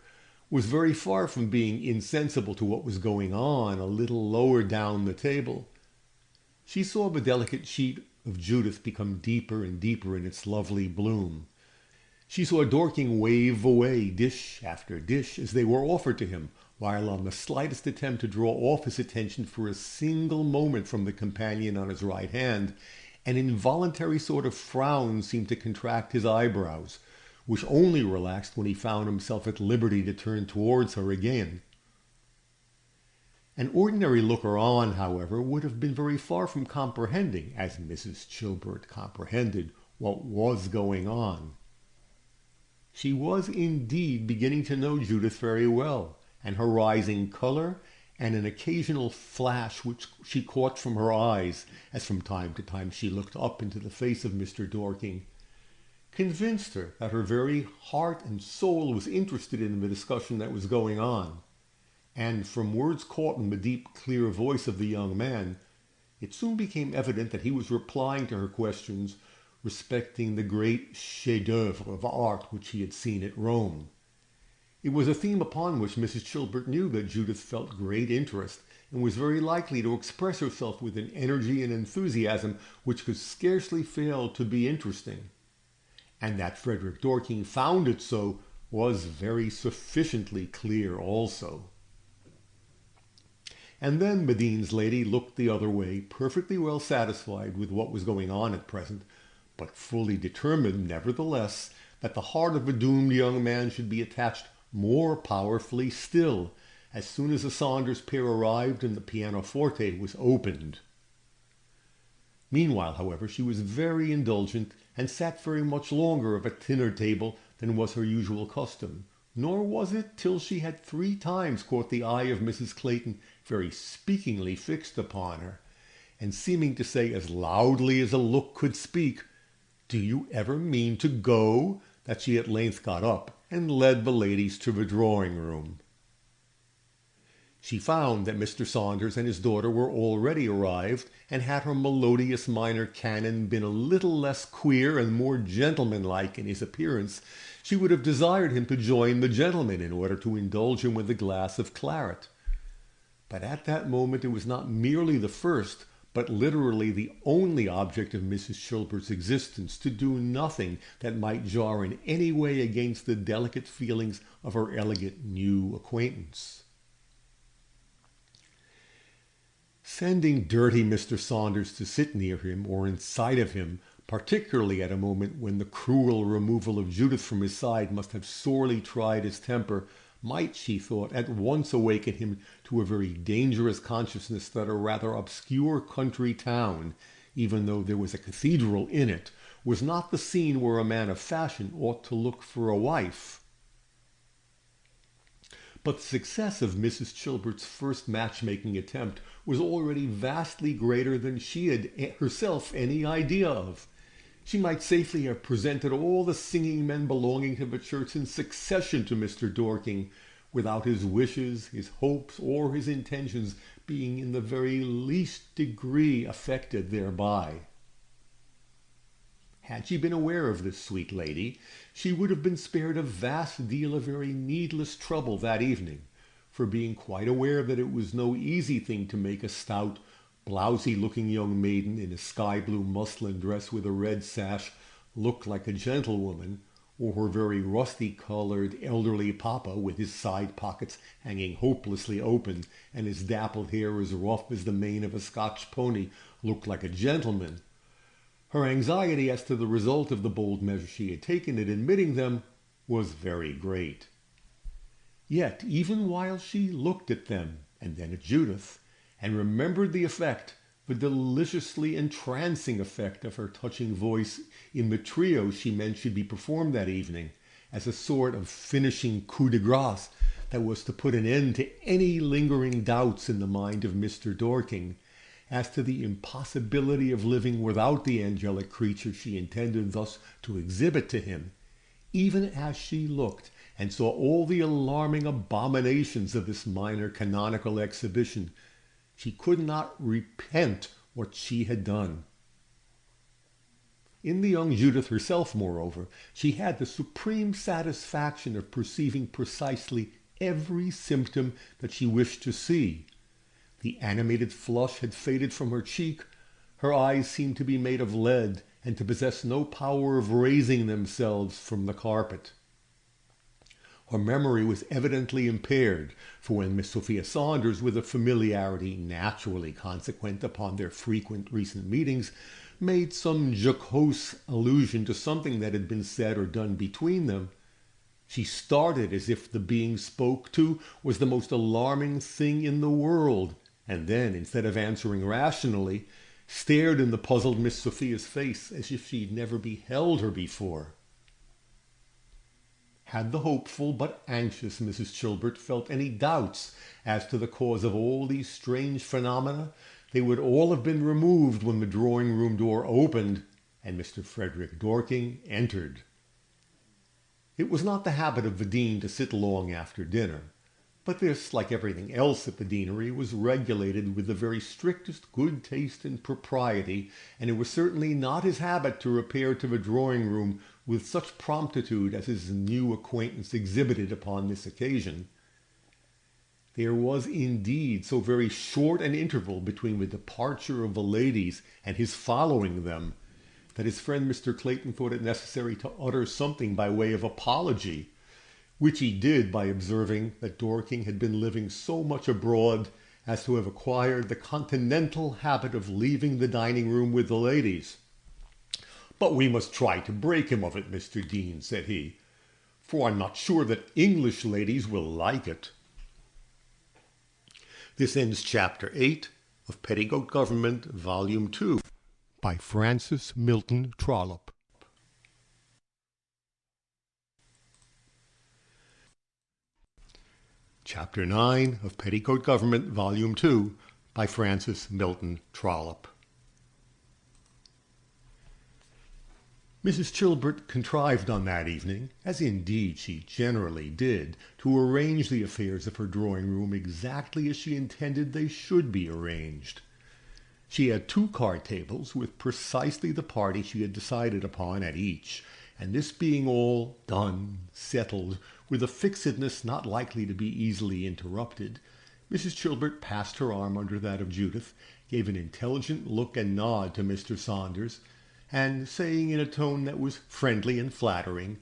was very far from being insensible to what was going on a little lower down the table. She saw the delicate sheet of Judith become deeper and deeper in its lovely bloom. She saw Dorking wave away dish after dish as they were offered to him, while on the slightest attempt to draw off his attention for a single moment from the companion on his right hand, an involuntary sort of frown seemed to contract his eyebrows, which only relaxed when he found himself at liberty to turn towards her again. An ordinary looker-on, however, would have been very far from comprehending, as Mrs. Chilbert comprehended, what was going on. She was indeed beginning to know Judith very well, and her rising color and an occasional flash which she caught from her eyes, as from time to time she looked up into the face of Mr. Dorking, convinced her that her very heart and soul was interested in the discussion that was going on. And from words caught in the deep, clear voice of the young man, it soon became evident that he was replying to her questions respecting the great chef-d'œuvre of art which he had seen at Rome. It was a theme upon which Mrs. Chilbert knew that Judith felt great interest, and was very likely to express herself with an energy and enthusiasm which could scarcely fail to be interesting. And that Frederick Dorking found it so was very sufficiently clear also. And then Madine's lady looked the other way, perfectly well satisfied with what was going on at present, but fully determined, nevertheless, that the heart of the doomed young man should be attached more powerfully still, as soon as the Saunders pair arrived and the pianoforte was opened. Meanwhile, however, she was very indulgent, and sat very much longer at a dinner table than was her usual custom, nor was it till she had 3 times caught the eye of Mrs. Clayton very speakingly fixed upon her, and seeming to say as loudly as a look could speak, "Do you ever mean to go?" that she at length got up and led the ladies to the drawing-room. She found that Mr. Saunders and his daughter were already arrived, and had her melodious minor canon been a little less queer and more gentlemanlike in his appearance, she would have desired him to join the gentlemen in order to indulge him with a glass of claret. But at that moment it was not merely the first, but literally the only object of Mrs. Chilbert's existence to do nothing that might jar in any way against the delicate feelings of her elegant new acquaintance. Sending dirty Mr. Saunders to sit near him or in sight of him, particularly at a moment when the cruel removal of Judith from his side must have sorely tried his temper, might, she thought, at once awaken him to a very dangerous consciousness that a rather obscure country town, even though there was a cathedral in it, was not the scene where a man of fashion ought to look for a wife. But the success of Mrs. Chilbert's first matchmaking attempt was already vastly greater than she had herself any idea of. She might safely have presented all the singing men belonging to the church in succession to Mr. Dorking, without his wishes, his hopes, or his intentions being in the very least degree affected thereby. Had she been aware of this sweet lady, she would have been spared a vast deal of very needless trouble that evening, for being quite aware that it was no easy thing to make a stout, blousy-looking young maiden in a sky-blue muslin dress with a red sash look like a gentlewoman, or her very rusty-colored elderly papa with his side pockets hanging hopelessly open and his dappled hair as rough as the mane of a Scotch pony look like a gentleman. Her anxiety as to the result of the bold measure she had taken in admitting them was very great. Yet, even while she looked at them, and then at Judith, and remembered the effect, the deliciously entrancing effect of her touching voice in the trio she meant should be performed that evening, as a sort of finishing coup de grace that was to put an end to any lingering doubts in the mind of Mr. Dorking, as to the impossibility of living without the angelic creature she intended thus to exhibit to him, even as she looked and saw all the alarming abominations of this minor canonical exhibition, she could not repent what she had done. In the young Judith herself, moreover, she had the supreme satisfaction of perceiving precisely every symptom that she wished to see. The animated flush had faded from her cheek. Her eyes seemed to be made of lead and to possess no power of raising themselves from the carpet. Her memory was evidently impaired, for when Miss Sophia Saunders, with a familiarity naturally consequent upon their frequent recent meetings, made some jocose allusion to something that had been said or done between them, she started as if the being spoke to was the most alarming thing in the world, and then, instead of answering rationally, stared in the puzzled Miss Sophia's face as if she had never beheld her before. Had the hopeful but anxious Mrs. Chilbert felt any doubts as to the cause of all these strange phenomena, they would all have been removed when the drawing-room door opened and Mr. Frederick Dorking entered. It was not the habit of the dean to sit long after dinner, but this, like everything else at the deanery, was regulated with the very strictest good taste and propriety, and it was certainly not his habit to repair to the drawing-room with such promptitude as his new acquaintance exhibited upon this occasion. There was indeed so very short an interval between the departure of the ladies and his following them, that his friend Mr. Clayton thought it necessary to utter something by way of apology, which he did by observing that Dorking had been living so much abroad as to have acquired the continental habit of leaving the dining-room with the ladies. "But we must try to break him of it, Mr. Dean," said he, "for I'm not sure that English ladies will like it." This ends Chapter 8 of Petticoat Government, Volume 2, by Francis Milton Trollope. Chapter 9 of Petticoat Government, Volume 2, by Francis Milton Trollope. Mrs. Chilbert contrived on that evening, as indeed she generally did, to arrange the affairs of her drawing-room exactly as she intended they should be arranged. She had 2 card tables with precisely the party she had decided upon at each, and this being all done, settled, with a fixedness not likely to be easily interrupted, Mrs. Chilbert passed her arm under that of Judith, gave an intelligent look and nod to Mr. Saunders, and saying in a tone that was friendly and flattering,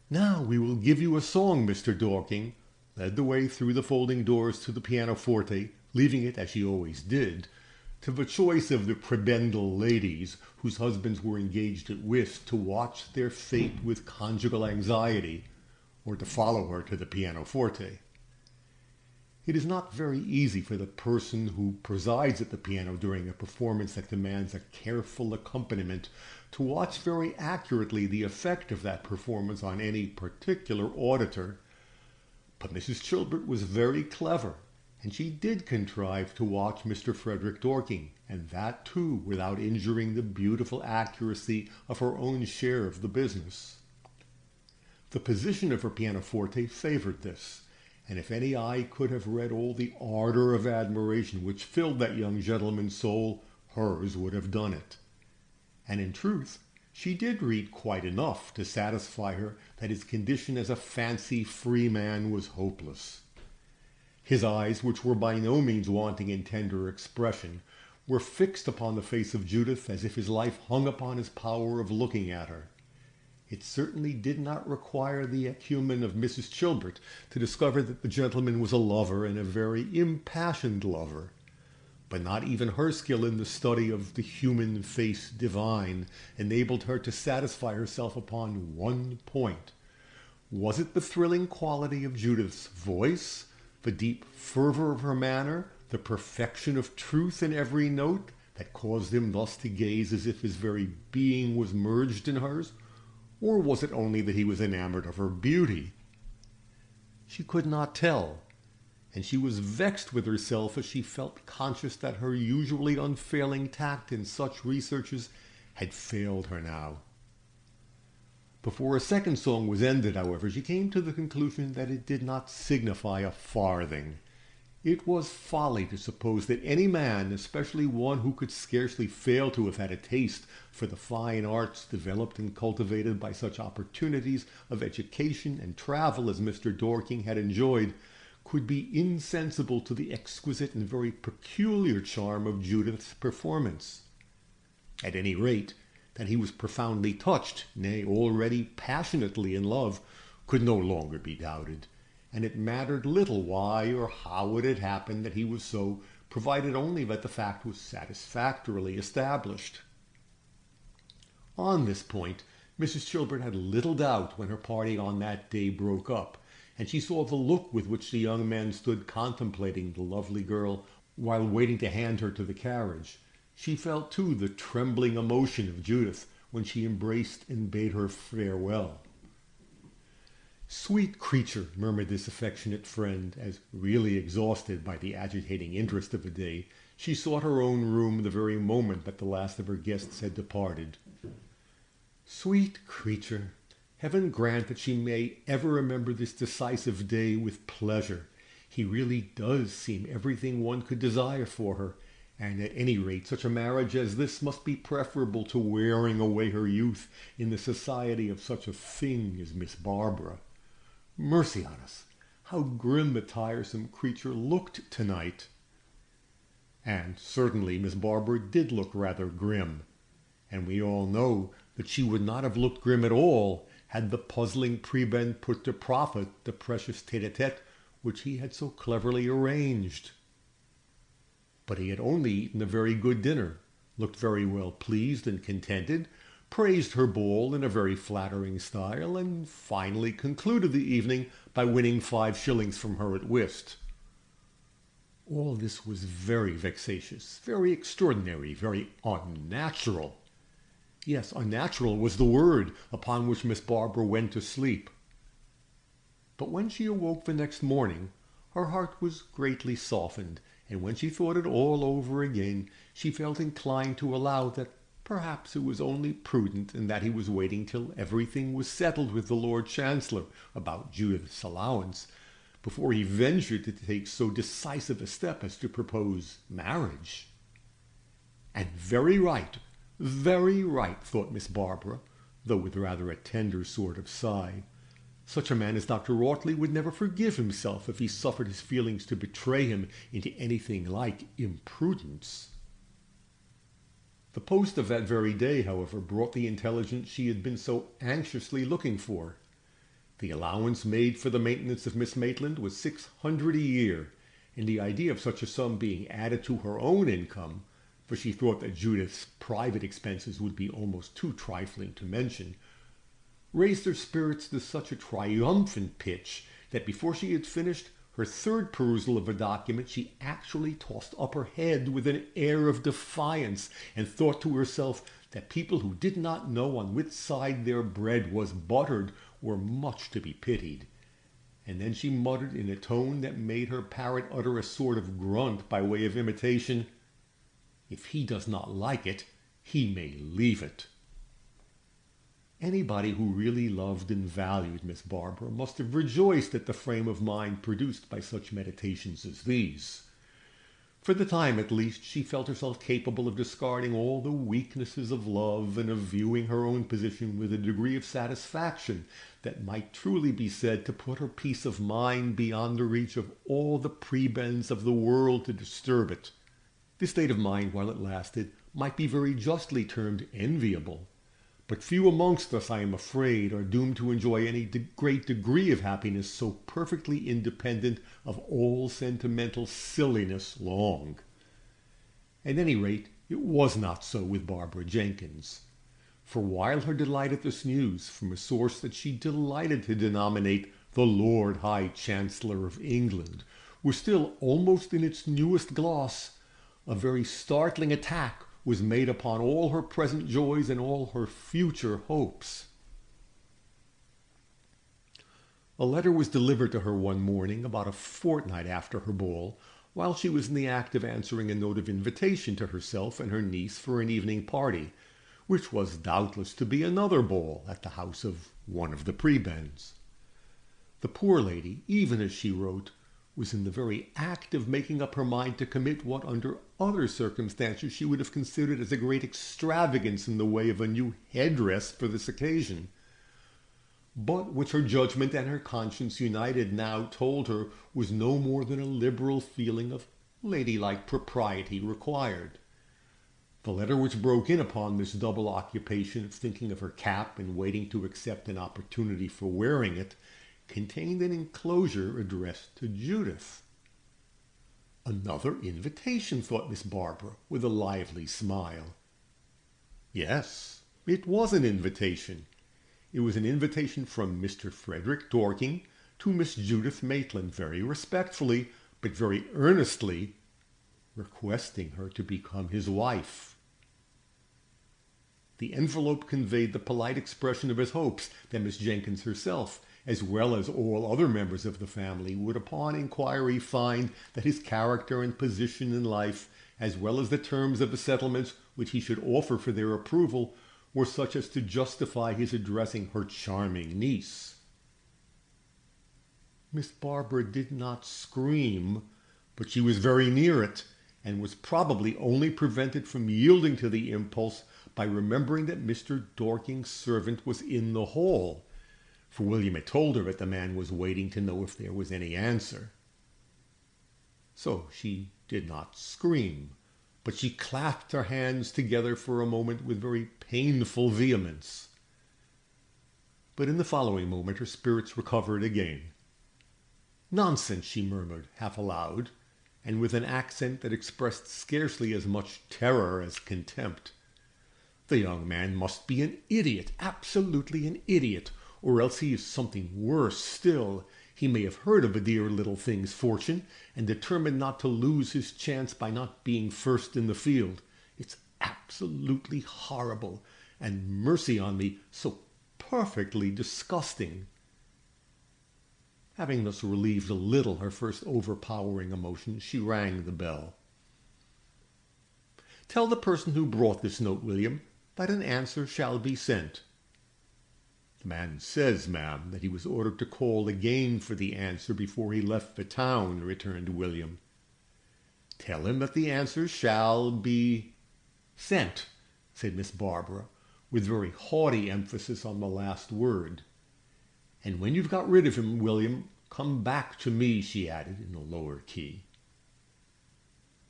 "Now we will give you a song, Mr. Dorking," led the way through the folding doors to the pianoforte, leaving it, as she always did, to the choice of the prebendal ladies whose husbands were engaged at whist to watch their fate with conjugal anxiety, or to follow her to the pianoforte. It is not very easy for the person who presides at the piano during a performance that demands a careful accompaniment to watch very accurately the effect of that performance on any particular auditor. But Mrs. Chilbert was very clever, and she did contrive to watch Mr. Frederick Dorking, and that too without injuring the beautiful accuracy of her own share of the business. The position of her pianoforte favored this, and if any eye could have read all the ardor of admiration which filled that young gentleman's soul, hers would have done it. And in truth, She did read quite enough to satisfy her that his condition as a fancy-free man was hopeless. His eyes, which were by no means wanting in tender expression, were fixed upon the face of Judith as if his life hung upon his power of looking at her. It certainly did not require the acumen of Mrs. Chilbert to discover that the gentleman was a lover, and a very impassioned lover. But not even her skill in the study of the human face divine enabled her to satisfy herself upon one point. Was it the thrilling quality of Judith's voice, the deep fervor of her manner, the perfection of truth in every note, that caused him thus to gaze as if his very being was merged in hers? Or was it only that he was enamored of her beauty? She could not tell, and she was vexed with herself as she felt conscious that her usually unfailing tact in such researches had failed her now. Before a second song was ended, however, she came to the conclusion that it did not signify a farthing. It was folly to suppose that any man, especially one who could scarcely fail to have had a taste for the fine arts developed and cultivated by such opportunities of education and travel as Mr. Dorking had enjoyed, could be insensible to the exquisite and very peculiar charm of Judith's performance. At any rate, that he was profoundly touched, nay, already passionately in love, could no longer be doubted, and it mattered little why or how it had happened that he was so, provided only that the fact was satisfactorily established. On this point, Mrs. Chilbert had little doubt when her party on that day broke up, and she saw the look with which the young man stood contemplating the lovely girl while waiting to hand her to the carriage. She felt, too, the trembling emotion of Judith when she embraced and bade her farewell. "Sweet creature," murmured this affectionate friend, as, really exhausted by the agitating interest of the day, she sought her own room the very moment that the last of her guests had departed. "Sweet creature! Heaven grant that she may ever remember this decisive day with pleasure. He really does seem everything one could desire for her, and at any rate such a marriage as this must be preferable to wearing away her youth in the society of such a thing as Miss Barbara. Mercy on us, how grim the tiresome creature looked tonight!" And certainly Miss Barbara did look rather grim, and we all know that she would not have looked grim at all had the puzzling prebend put to profit the precious tete-a-tete which he had so cleverly arranged. But he had only eaten a very good dinner, looked very well pleased and contented, praised her ball in a very flattering style, and finally concluded the evening by winning 5 shillings from her at whist. All this was very vexatious, very extraordinary, very unnatural. Yes, unnatural was the word upon which Miss Barbara went to sleep. But when she awoke the next morning, her heart was greatly softened, and when she thought it all over again, she felt inclined to allow that perhaps it was only prudent, and that he was waiting till everything was settled with the Lord Chancellor about Judith's allowance, before he ventured to take so decisive a step as to propose marriage. And very right, thought Miss Barbara, though with rather a tender sort of sigh. Such a man as Dr. Audley would never forgive himself if he suffered his feelings to betray him into anything like imprudence. The post of that very day, however, brought the intelligence she had been so anxiously looking for. The allowance made for the maintenance of Miss Maitland was 600 a year, and the idea of such a sum being added to her own income, for she thought that Judith's private expenses would be almost too trifling to mention, raised her spirits to such a triumphant pitch that before she had finished her third perusal of a document, she actually tossed up her head with an air of defiance, and thought to herself that people who did not know on which side their bread was buttered were much to be pitied. And then she muttered in a tone that made her parrot utter a sort of grunt by way of imitation, "If he does not like it, he may leave it." Anybody who really loved and valued Miss Barbara must have rejoiced at the frame of mind produced by such meditations as these. For the time, at least, she felt herself capable of discarding all the weaknesses of love and of viewing her own position with a degree of satisfaction that might truly be said to put her peace of mind beyond the reach of all the prebends of the world to disturb it. This state of mind, while it lasted, might be very justly termed enviable. But few amongst us, I am afraid, are doomed to enjoy any great degree of happiness so perfectly independent of all sentimental silliness long. At any rate, it was not so with Barbara Jenkins. For while her delight at this news, from a source that she delighted to denominate the Lord High Chancellor of England, was still almost in its newest gloss, a very startling attack was made upon all her present joys and all her future hopes. A letter was delivered to her one morning, about a fortnight after her ball, while she was in the act of answering a note of invitation to herself and her niece for an evening party, which was doubtless to be another ball at the house of one of the prebends. The poor lady, even as she wrote, was in the very act of making up her mind to commit what under other circumstances she would have considered as a great extravagance in the way of a new headdress for this occasion, but which her judgment and her conscience united now told her was no more than a liberal feeling of ladylike propriety required. The letter which broke in upon this double occupation of thinking of her cap and waiting to accept an opportunity for wearing it contained an enclosure addressed to Judith. Another invitation, thought Miss Barbara, with a lively smile. Yes, it was an invitation. It was an invitation from Mr. Frederick Dorking to Miss Judith Maitland, very respectfully, but very earnestly, requesting her to become his wife. The envelope conveyed the polite expression of his hopes that Miss Jenkins herself, as well as all other members of the family, would upon inquiry find that his character and position in life, as well as the terms of the settlements which he should offer for their approval, were such as to justify his addressing her charming niece. Miss Barbara did not scream, but she was very near it, and was probably only prevented from yielding to the impulse by remembering that Mr. Dorking's servant was in the hall, for William had told her that the man was waiting to know if there was any answer. So she did not scream, but she clasped her hands together for a moment with very painful vehemence. But in the following moment her spirits recovered again. "Nonsense," she murmured, half aloud, and with an accent that expressed scarcely as much terror as contempt. "The young man must be an idiot, absolutely an idiot, or else he is something worse still. He may have heard of a dear little thing's fortune, and determined not to lose his chance by not being first in the field. It's absolutely horrible, and mercy on me, so perfectly disgusting." Having thus relieved a little her first overpowering emotion, she rang the bell. "Tell the person who brought this note, William, that an answer shall be sent." "The man says, ma'am, that he was ordered to call again for the answer before he left the town," returned William. "Tell him that the answer shall be sent," said Miss Barbara, with very haughty emphasis on the last word. "And when you've got rid of him, William, come back to me," she added in a lower key.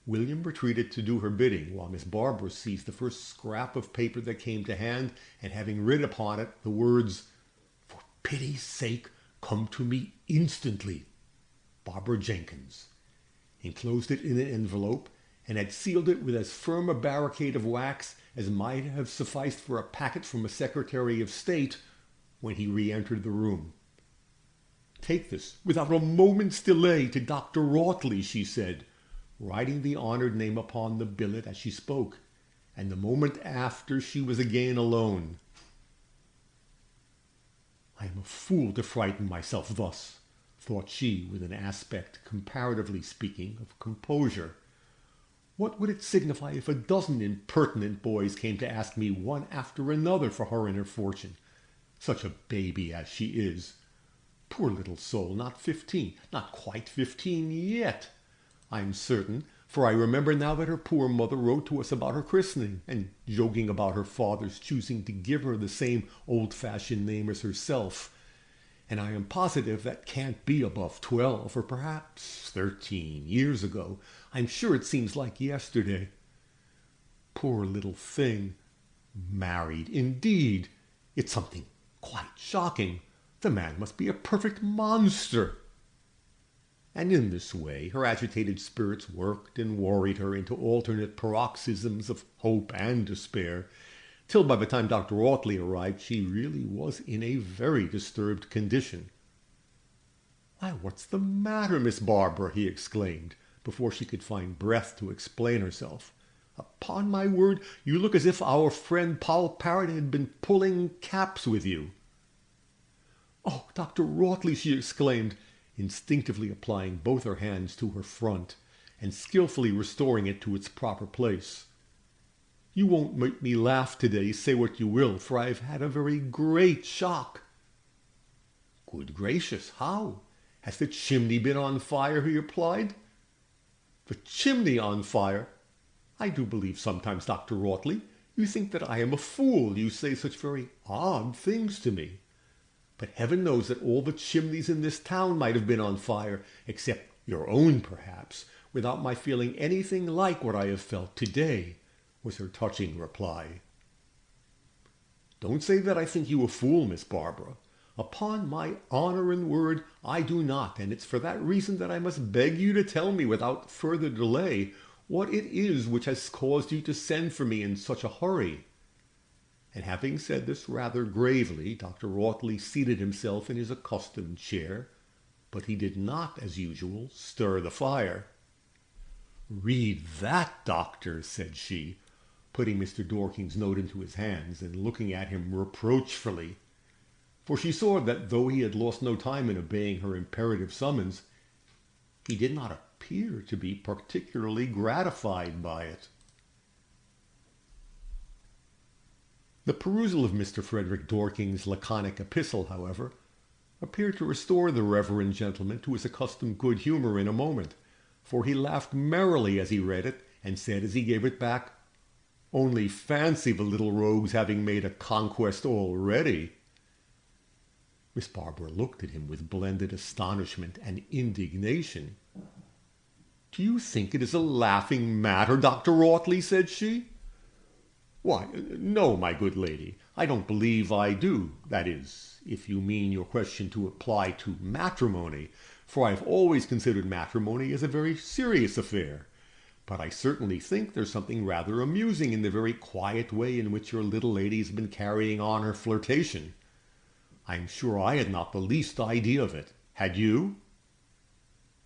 William retreated to do her bidding, while Miss Barbara seized the first scrap of paper that came to hand, and having writ upon it the words, "For pity's sake, come to me instantly, Barbara Jenkins," enclosed it in an envelope, and had sealed it with as firm a barricade of wax as might have sufficed for a packet from a Secretary of State when he re-entered the room. "Take this without a moment's delay to Dr. Wroughtley," she said, writing the honored name upon the billet as she spoke, and the moment after she was again alone. "I am a fool to frighten myself thus," thought she, with an aspect, comparatively speaking, of composure. "What would it signify if a dozen impertinent boys came to ask me one after another for her and her fortune? Such a baby as she is. Poor little soul, not 15, not quite 15 yet, I'm certain, for I remember now that her poor mother wrote to us about her christening, and joking about her father's choosing to give her the same old-fashioned name as herself. And I am positive that can't be above 12, or perhaps 13 years ago. I'm sure it seems like yesterday. Poor little thing. Married, indeed. It's something quite shocking. The man must be a perfect monster. And in this way, her agitated spirits worked and worried her into alternate paroxysms of hope and despair, till by the time Dr. Audley arrived, she really was in a very disturbed condition. "Why, what's the matter, Miss Barbara?" he exclaimed, before she could find breath to explain herself. "Upon my word, you look as if our friend Poll Parrot had been pulling caps with you." "Oh, Dr. Audley," she exclaimed, instinctively applying both her hands to her front and skillfully restoring it to its proper place. "You won't make me laugh today, say what you will, for I have had a very great shock." "Good gracious, how? Has the chimney been on fire?" he replied. "The chimney on fire? I do believe sometimes, Dr. Audley, you think that I am a fool. You say such very odd things to me. But heaven knows that all the chimneys in this town might have been on fire, except your own, perhaps, without my feeling anything like what I have felt today," was her touching reply. "Don't say that I think you a fool, Miss Barbara. Upon my honor and word, I do not, and it's for that reason that I must beg you to tell me without further delay what it is which has caused you to send for me in such a hurry." And having said this rather gravely, Dr. Audley seated himself in his accustomed chair, but he did not, as usual, stir the fire. "Read that, doctor," said she, putting Mr. Dorking's note into his hands and looking at him reproachfully, for she saw that though he had lost no time in obeying her imperative summons, he did not appear to be particularly gratified by it. The perusal of Mr. Frederick Dorking's laconic epistle, however, appeared to restore the reverend gentleman to his accustomed good humour in a moment, for he laughed merrily as he read it, and said as he gave it back, "Only fancy the little rogues having made a conquest already." Miss Barbara looked at him with blended astonishment and indignation. "Do you think it is a laughing matter, Dr. Audley?" said she. "Why, no, my good lady, I don't believe I do. That is, if you mean your question to apply to matrimony, for I have always considered matrimony as a very serious affair. But I certainly think there's something rather amusing in the very quiet way in which your little lady has been carrying on her flirtation. I am sure I had not the least idea of it. Had you?"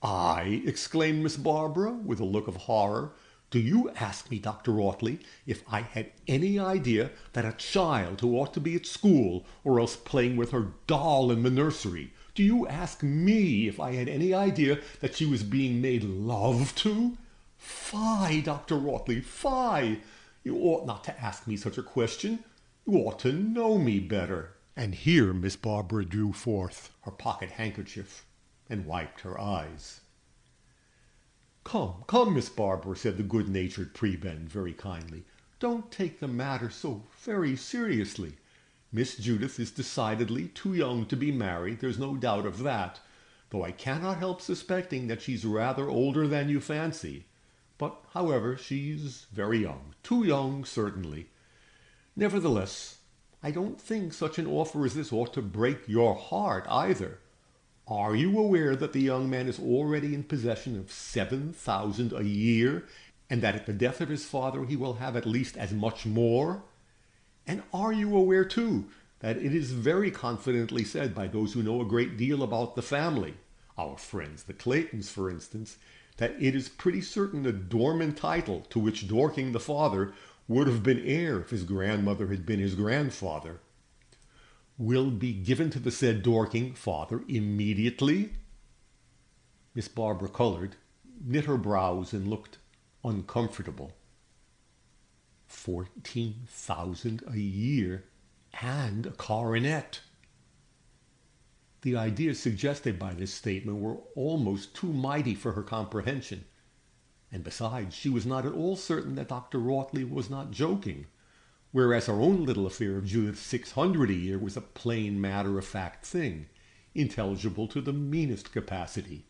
"I?" exclaimed Miss Barbara, with a look of horror. "Do you ask me, Dr. Audley, if I had any idea that a child who ought to be at school, or else playing with her doll in the nursery, do you ask me if I had any idea that she was being made love to? Fie, Dr. Audley, fie! You ought not to ask me such a question. You ought to know me better." And here Miss Barbara drew forth her pocket handkerchief and wiped her eyes. Come, Miss Barbara," said the good-natured prebend very kindly. "Don't take the matter so very seriously. Miss Judith is decidedly too young to be married, there's no doubt of that, though I cannot help suspecting that she's rather older than you fancy. But, however, she's very young, too young, certainly. Nevertheless, I don't think such an offer as this ought to break your heart either. Are you aware that the young man is already in possession of 7,000 a year, and that at the death of his father he will have at least as much more? And are you aware, too, that it is very confidently said by those who know a great deal about the family, our friends the Claytons, for instance, that it is pretty certain a dormant title to which Dorking the father would have been heir if his grandmother had been his grandfather, will be given to the said Dorking father immediately?" Miss Barbara colored, knit her brows, and looked uncomfortable. 14,000 a year, and a coronet! The ideas suggested by this statement were almost too mighty for her comprehension, and besides, she was not at all certain that Dr. Rawtley was not joking, whereas her own little affair of Judith's 600 a year was a plain matter-of-fact thing, intelligible to the meanest capacity.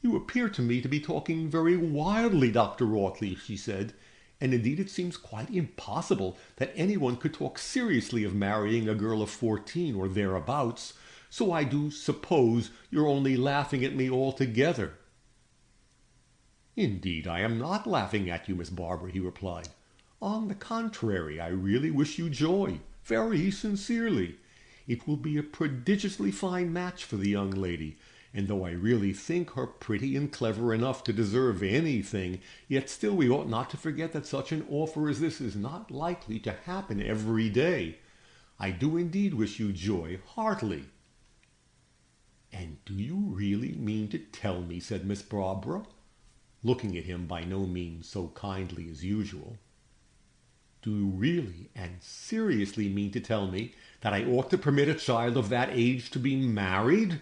"You appear to me to be talking very wildly, Dr. Rawtley," she said, "and indeed it seems quite impossible that anyone could talk seriously of marrying a girl of 14 or thereabouts, so I do suppose you're only laughing at me altogether." "Indeed, I am not laughing at you, Miss Barbara," he replied. "On the contrary, I really wish you joy, very sincerely. It will be a prodigiously fine match for the young lady, and though I really think her pretty and clever enough to deserve anything, yet still we ought not to forget that such an offer as this is not likely to happen every day. I do indeed wish you joy, heartily." "And do you really mean to tell me," said Miss Barbara, looking at him by no means so kindly as usual, "do you really and seriously mean to tell me that I ought to permit a child of that age to be married?"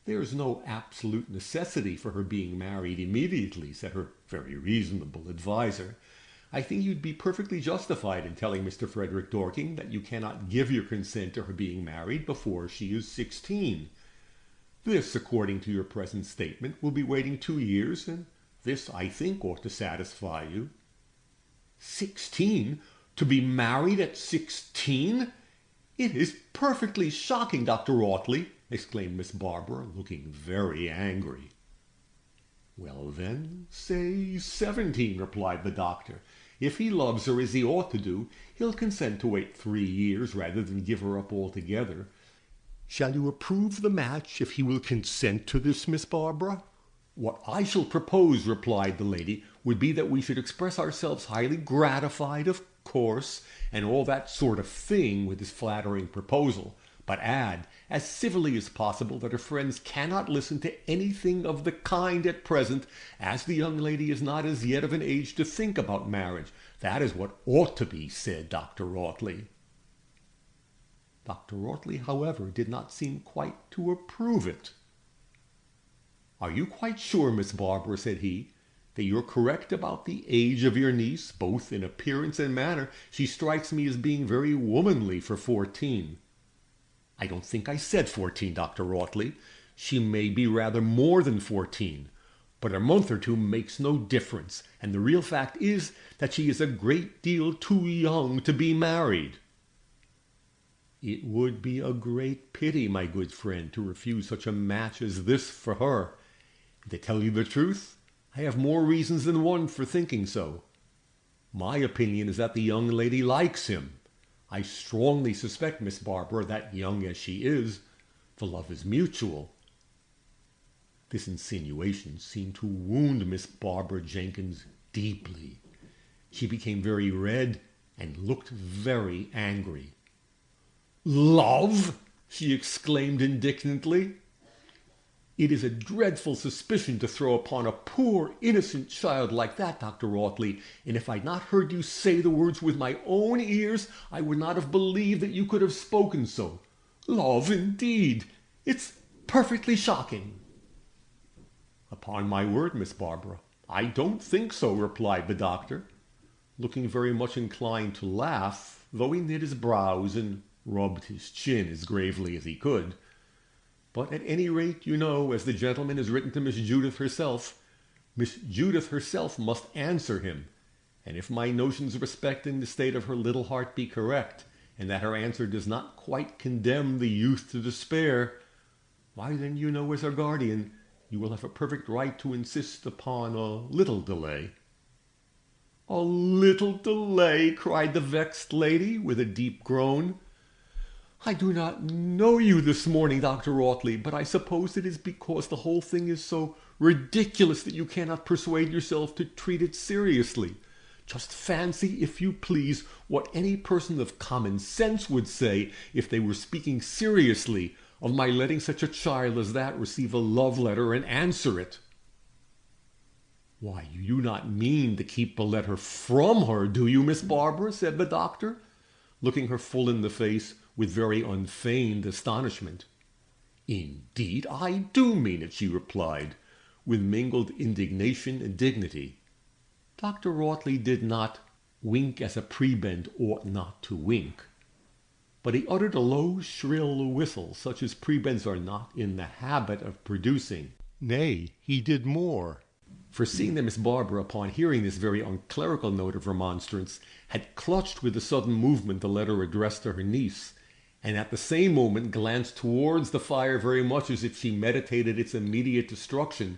"There's no absolute necessity for her being married immediately," said her very reasonable adviser. "I think you'd be perfectly justified in telling Mr. Frederick Dorking that you cannot give your consent to her being married before she is 16. This, according to your present statement, will be waiting 2 years, and this, I think, ought to satisfy you." 16? To be married at 16? "It is perfectly shocking, Dr. Rawtley," exclaimed Miss Barbara, looking very angry. "Well, then, say 17, replied the doctor. "If he loves her as he ought to do, he'll consent to wait 3 years rather than give her up altogether. Shall you approve the match if he will consent to this, Miss Barbara?" "What I shall propose," replied the lady, "would be that we should express ourselves highly gratified, of course, and all that sort of thing with his flattering proposal, but add, as civilly as possible, that her friends cannot listen to anything of the kind at present, as the young lady is not as yet of an age to think about marriage. That is what ought to be said, Dr. Rawtley." Dr. Rawtley, however, did not seem quite to approve it. "Are you quite sure, Miss Barbara," said he, "that you're correct about the age of your niece, both in appearance and manner? She strikes me as being very womanly for 14. "I don't think I said 14, Dr. Rawtley. She may be rather more than 14, but a month or two makes no difference, and the real fact is that she is a great deal too young to be married." "It would be a great pity, my good friend, to refuse such a match as this for her. And to tell you the truth, I have more reasons than one for thinking so. My opinion is that the young lady likes him. I strongly suspect, Miss Barbara, that young as she is, the love is mutual." This insinuation seemed to wound Miss Barbara Jenkins deeply. She became very red and looked very angry. "Love!" she exclaimed indignantly. "It is a dreadful suspicion to throw upon a poor, innocent child like that, Dr. Rawtley, and if I'd not heard you say the words with my own ears, I would not have believed that you could have spoken so. Love, indeed! It's perfectly shocking." "Upon my word, Miss Barbara, I don't think so," replied the doctor, looking very much inclined to laugh, though he knit his brows and rubbed his chin as gravely as he could. "But at any rate, you know, as the gentleman has written to Miss Judith herself must answer him, and if my notions respecting the state of her little heart be correct, and that her answer does not quite condemn the youth to despair, why then, you know, as her guardian, you will have a perfect right to insist upon a little delay." "A little delay!" cried the vexed lady, with a deep groan. "I do not know you this morning, Dr. Rawtley, but I suppose it is because the whole thing is so ridiculous that you cannot persuade yourself to treat it seriously. Just fancy, if you please, what any person of common sense would say if they were speaking seriously of my letting such a child as that receive a love letter and answer it." "Why, you do not mean to keep the letter from her, do you, Miss Barbara?" said the doctor, looking her full in the face with very unfeigned astonishment. "Indeed, I do mean it," she replied, with mingled indignation and dignity. Dr. Whately did not wink as a prebend ought not to wink, but he uttered a low, shrill whistle, such as prebends are not in the habit of producing. Nay, he did more. For seeing that Miss Barbara, upon hearing this very unclerical note of remonstrance, had clutched with a sudden movement the letter addressed to her niece, and at the same moment glanced towards the fire very much as if she meditated its immediate destruction,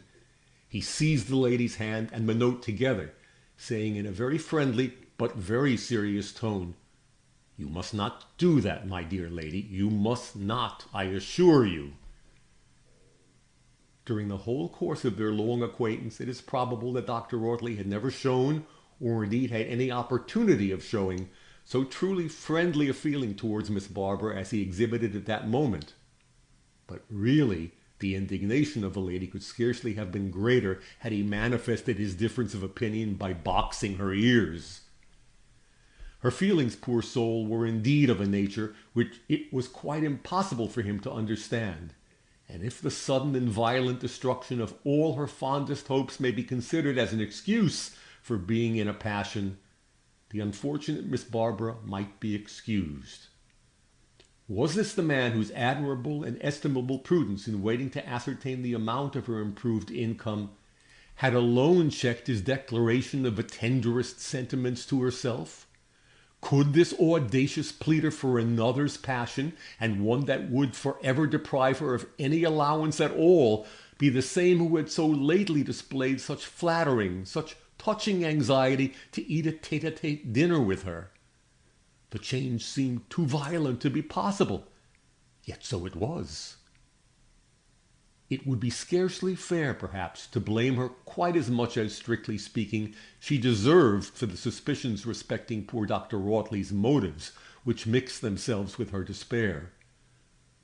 he seized the lady's hand and the note together, saying in a very friendly but very serious tone, "You must not do that, my dear lady. You must not, I assure you." During the whole course of their long acquaintance, it is probable that Dr. Whately had never shown, or indeed had any opportunity of showing, so truly friendly a feeling towards Miss Barbara as he exhibited at that moment. But really, the indignation of the lady could scarcely have been greater had he manifested his difference of opinion by boxing her ears. Her feelings, poor soul, were indeed of a nature which it was quite impossible for him to understand. And if the sudden and violent destruction of all her fondest hopes may be considered as an excuse for being in a passion, the unfortunate Miss Barbara might be excused. Was this the man whose admirable and estimable prudence in waiting to ascertain the amount of her improved income had alone checked his declaration of the tenderest sentiments to herself? Could this audacious pleader for another's passion, and one that would forever deprive her of any allowance at all, be the same who had so lately displayed such flattering, such touching anxiety to eat a tete-a-tete dinner with her? The change seemed too violent to be possible, yet so it was. It would be scarcely fair, perhaps, to blame her quite as much as, strictly speaking, she deserved for the suspicions respecting poor Dr. Whately's motives, which mixed themselves with her despair.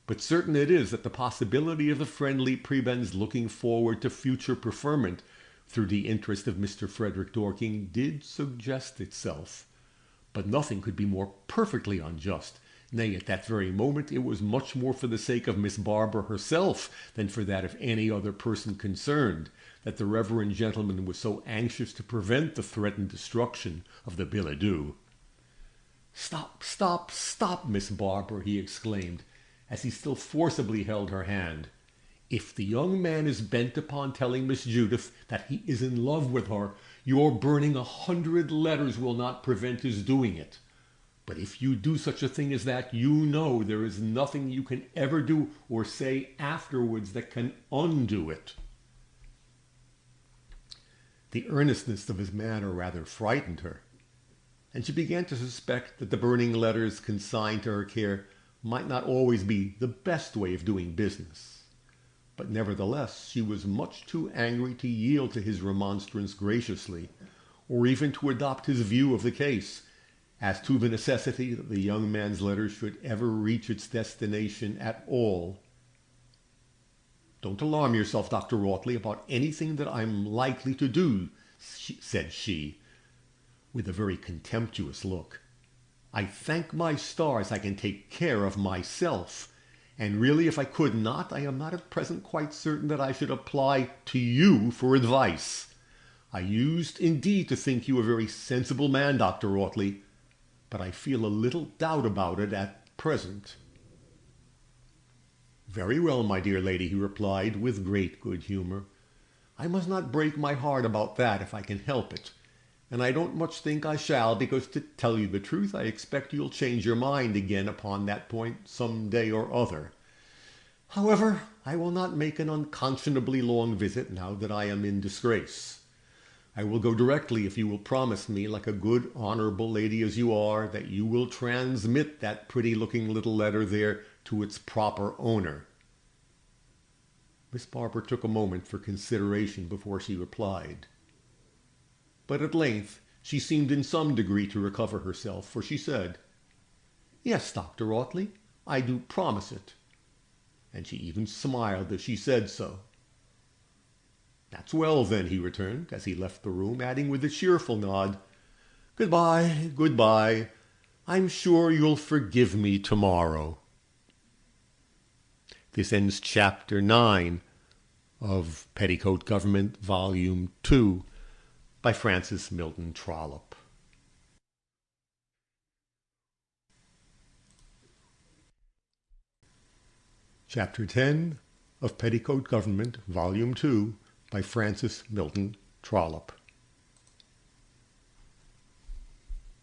But certain it is that the possibility of the friendly prebend's looking forward to future preferment through the interest of Mr. Frederick Dorking did suggest itself. But nothing could be more perfectly unjust. Nay, at that very moment it was much more for the sake of Miss Barbara herself than for that of any other person concerned, that the reverend gentleman was so anxious to prevent the threatened destruction of the billet doux. "Stop, stop, stop, Miss Barbara," he exclaimed, as he still forcibly held her hand. "If the young man is bent upon telling Miss Judith that he is in love with her, your burning 100 letters will not prevent his doing it. But if you do such a thing as that, you know there is nothing you can ever do or say afterwards that can undo it." The earnestness of his manner rather frightened her, and she began to suspect that the burning letters consigned to her care might not always be the best way of doing business. But nevertheless she was much too angry to yield to his remonstrance graciously, or even to adopt his view of the case, as to the necessity that the young man's letter should ever reach its destination at all. "Don't alarm yourself, Dr. Whately, about anything that I'm likely to do," said she, with a very contemptuous look. "I thank my stars I can take care of myself, and really if I could not, I am not at present quite certain that I should apply to you for advice. I used indeed to think you a very sensible man, Dr. Whately, but I feel a little doubt about it at present." "Very well, my dear lady," he replied with great good humor. "I must not break my heart about that if I can help it, and I don't much think I shall, because to tell you the truth, I expect you'll change your mind again upon that point some day or other. However, I will not make an unconscionably long visit now that I am in disgrace. I will go directly if you will promise me, like a good honorable lady as you are, that you will transmit that pretty-looking little letter there to its proper owner." Miss Barbara took a moment for consideration before she replied. But at length she seemed in some degree to recover herself, for she said, "Yes, Dr. Whately, I do promise it." And she even smiled as she said so. "That's well, then," he returned, as he left the room, adding with a cheerful nod, "Goodbye, goodbye. I'm sure you'll forgive me tomorrow." This ends chapter 9 of Petticoat Government, Volume 2, by Francis Milton Trollope. Chapter 10 of Petticoat Government, Volume 2, by Francis Milton Trollope.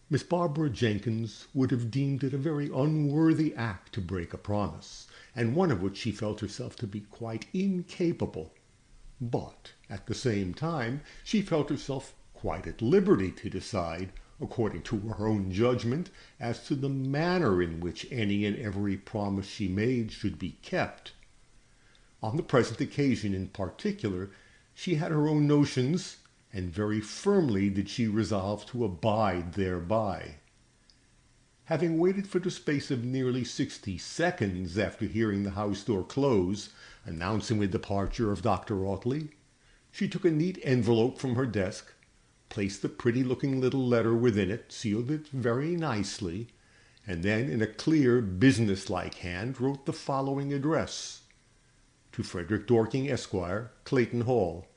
Miss Barbara Jenkins would have deemed it a very unworthy act to break a promise, and one of which she felt herself to be quite incapable. But, at the same time, she felt herself quite at liberty to decide, according to her own judgment, as to the manner in which any and every promise she made should be kept. On the present occasion in particular, she had her own notions, and very firmly did she resolve to abide thereby. Having waited for the space of nearly 60 seconds after hearing the house door close, announcing the departure of Dr. Audley, she took a neat envelope from her desk, placed the pretty-looking little letter within it, sealed it very nicely, and then in a clear, business-like hand wrote the following address: To Frederick Dorking, Esquire, Clayton Hall.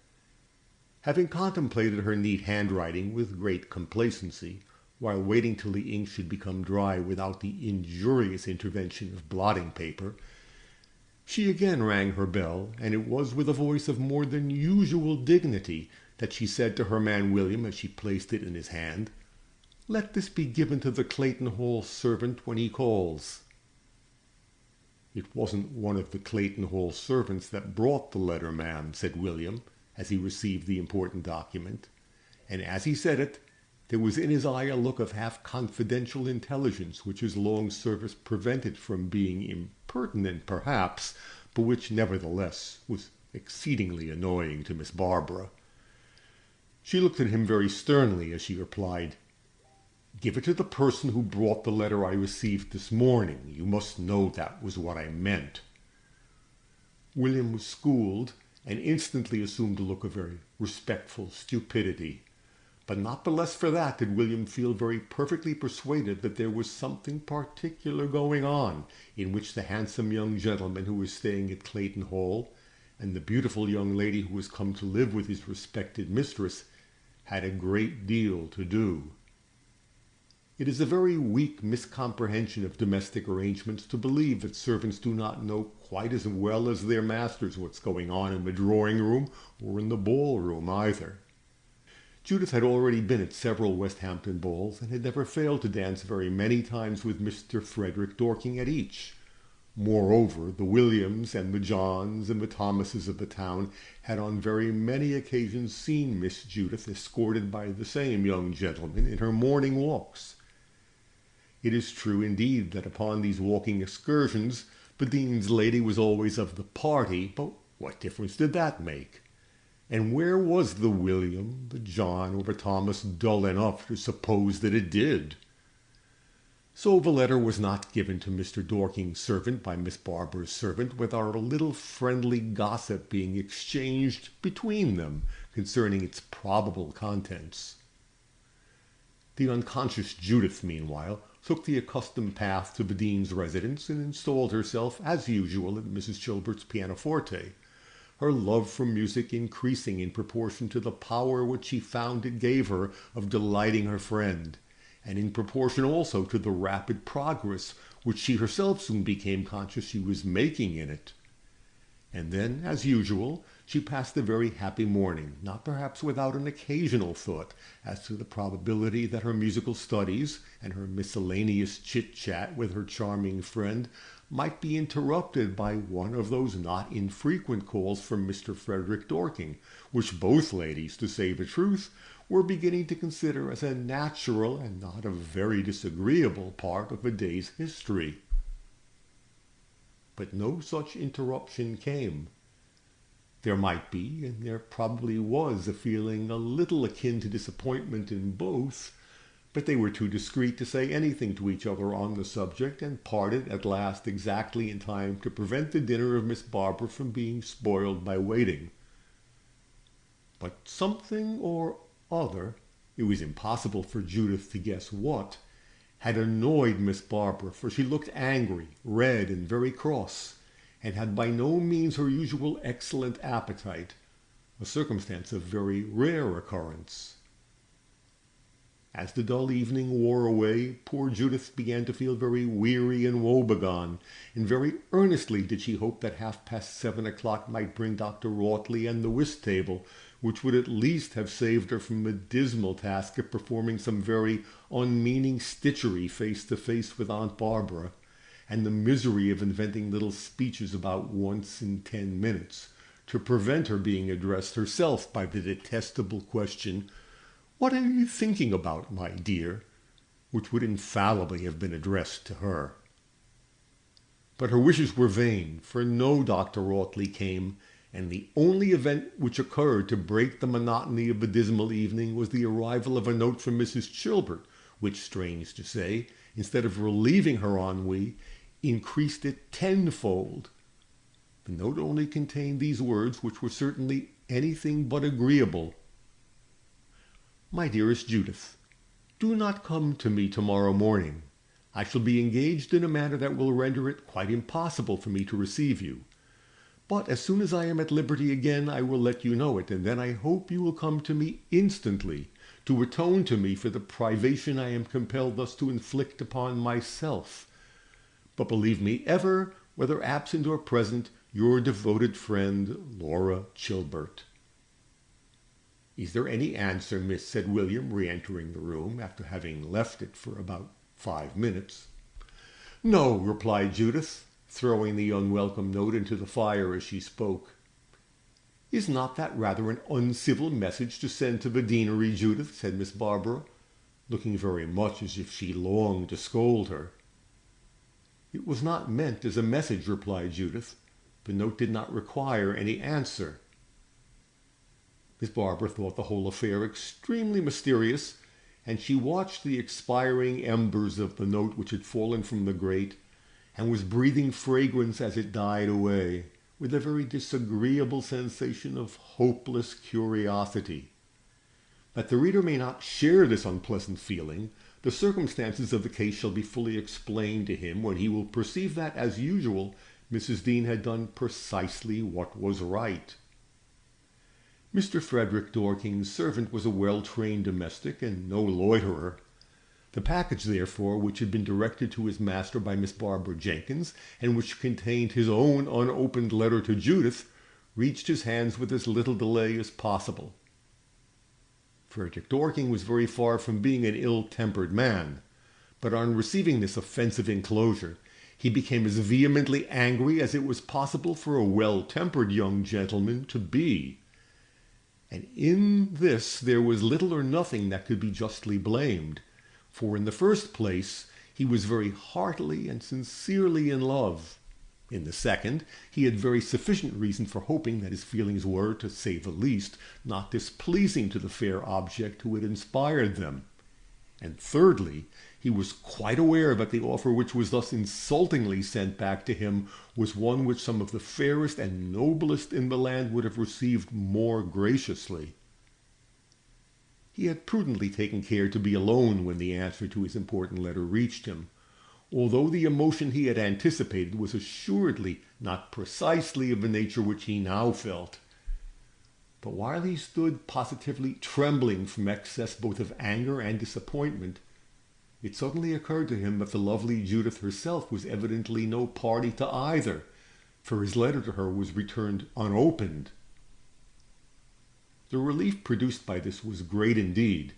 Having contemplated her neat handwriting with great complacency, while waiting till the ink should become dry without the injurious intervention of blotting paper, she again rang her bell, and it was with a voice of more than usual dignity that she said to her man William as she placed it in his hand, "Let this be given to the Clayton Hall servant when he calls." "It wasn't one of the Clayton Hall servants that brought the letter, ma'am," said William, as he received the important document, and as he said it, there was in his eye a look of half-confidential intelligence which his long service prevented from being impertinent, perhaps, but which nevertheless was exceedingly annoying to Miss Barbara. She looked at him very sternly as she replied, "Give it to the person who brought the letter I received this morning. You must know that was what I meant." William was schooled, and instantly assumed a look of very respectful stupidity. But not the less for that did William feel very perfectly persuaded that there was something particular going on, in which the handsome young gentleman who was staying at Clayton Hall, and the beautiful young lady who was come to live with his respected mistress, had a great deal to do. It is a very weak miscomprehension of domestic arrangements to believe that servants do not know quite as well as their masters what's going on in the drawing-room or in the ball-room either. Judith had already been at several Westhampton balls, and had never failed to dance very many times with Mr. Frederick Dorking at each. Moreover, the Williams and the Johns and the Thomases of the town had on very many occasions seen Miss Judith escorted by the same young gentleman in her morning walks. It is true, indeed, that upon these walking excursions the dean's lady was always of the party, but what difference did that make? And where was the William, the John, or the Thomas dull enough to suppose that it did? So the letter was not given to Mr. Dorking's servant by Miss Barbara's servant without a little friendly gossip being exchanged between them concerning its probable contents. The unconscious Judith, meanwhile, took the accustomed path to the dean's residence and installed herself, as usual, at Mrs. Chilbert's pianoforte, her love for music increasing in proportion to the power which she found it gave her of delighting her friend, and in proportion also to the rapid progress which she herself soon became conscious she was making in it. And then, as usual, she passed a very happy morning, not perhaps without an occasional thought as to the probability that her musical studies and her miscellaneous chit-chat with her charming friend might be interrupted by one of those not infrequent calls from Mr. Frederick Dorking, which both ladies, to say the truth, were beginning to consider as a natural and not a very disagreeable part of the day's history. But no such interruption came. There might be, and there probably was, a feeling a little akin to disappointment in both, but they were too discreet to say anything to each other on the subject, and parted at last exactly in time to prevent the dinner of Miss Barbara from being spoiled by waiting. But something or other, it was impossible for Judith to guess what, had annoyed Miss Barbara, for she looked angry, red, and very cross, and had by no means her usual excellent appetite, a circumstance of very rare occurrence. As the dull evening wore away, poor Judith began to feel very weary and woebegone, and very earnestly did she hope that 7:30 might bring Dr. Wroughtley and the whist table, which would at least have saved her from the dismal task of performing some very unmeaning stitchery face to face with Aunt Barbara, and the misery of inventing little speeches about once in 10 minutes, to prevent her being addressed herself by the detestable question, "What are you thinking about, my dear?" which would infallibly have been addressed to her. But her wishes were vain, for no Dr. Wroughtley came, and the only event which occurred to break the monotony of the dismal evening was the arrival of a note from Mrs. Chilbert, which, strange to say, instead of relieving her ennui, increased it tenfold. The note only contained these words, which were certainly anything but agreeable. "My dearest Judith, do not come to me tomorrow morning. I shall be engaged in a manner that will render it quite impossible for me to receive you. But as soon as I am at liberty again, I will let you know it, and then I hope you will come to me instantly to atone to me for the privation I am compelled thus to inflict upon myself. But believe me ever, whether absent or present, your devoted friend, Laura Chilbert." "Is there any answer, miss?" said William, re-entering the room, after having left it for about 5 minutes. "No," replied Judith, throwing the unwelcome note into the fire as she spoke. "Is not that rather an uncivil message to send to the deanery, Judith?" said Miss Barbara, looking very much as if she longed to scold her. "It was not meant as a message," replied Judith. "The note did not require any answer." Miss Barbara thought the whole affair extremely mysterious, and she watched the expiring embers of the note which had fallen from the grate, and was breathing fragrance as it died away, with a very disagreeable sensation of hopeless curiosity. That the reader may not share this unpleasant feeling, the circumstances of the case shall be fully explained to him, when he will perceive that, as usual, Mrs. Dean had done precisely what was right. Mr. Frederick Dorking's servant was a well-trained domestic, and no loiterer. The package, therefore, which had been directed to his master by Miss Barbara Jenkins, and which contained his own unopened letter to Judith, reached his hands with as little delay as possible. Frederick Dorking was very far from being an ill-tempered man, but on receiving this offensive enclosure, he became as vehemently angry as it was possible for a well-tempered young gentleman to be. And in this there was little or nothing that could be justly blamed, for in the first place he was very heartily and sincerely in love. In the second, he had very sufficient reason for hoping that his feelings were, to say the least, not displeasing to the fair object who had inspired them. And thirdly, he was quite aware that the offer which was thus insultingly sent back to him was one which some of the fairest and noblest in the land would have received more graciously. He had prudently taken care to be alone when the answer to his important letter reached him, although the emotion he had anticipated was assuredly not precisely of the nature which he now felt. But while he stood positively trembling from excess both of anger and disappointment, it suddenly occurred to him that the lovely Judith herself was evidently no party to either, for his letter to her was returned unopened. The relief produced by this was great indeed.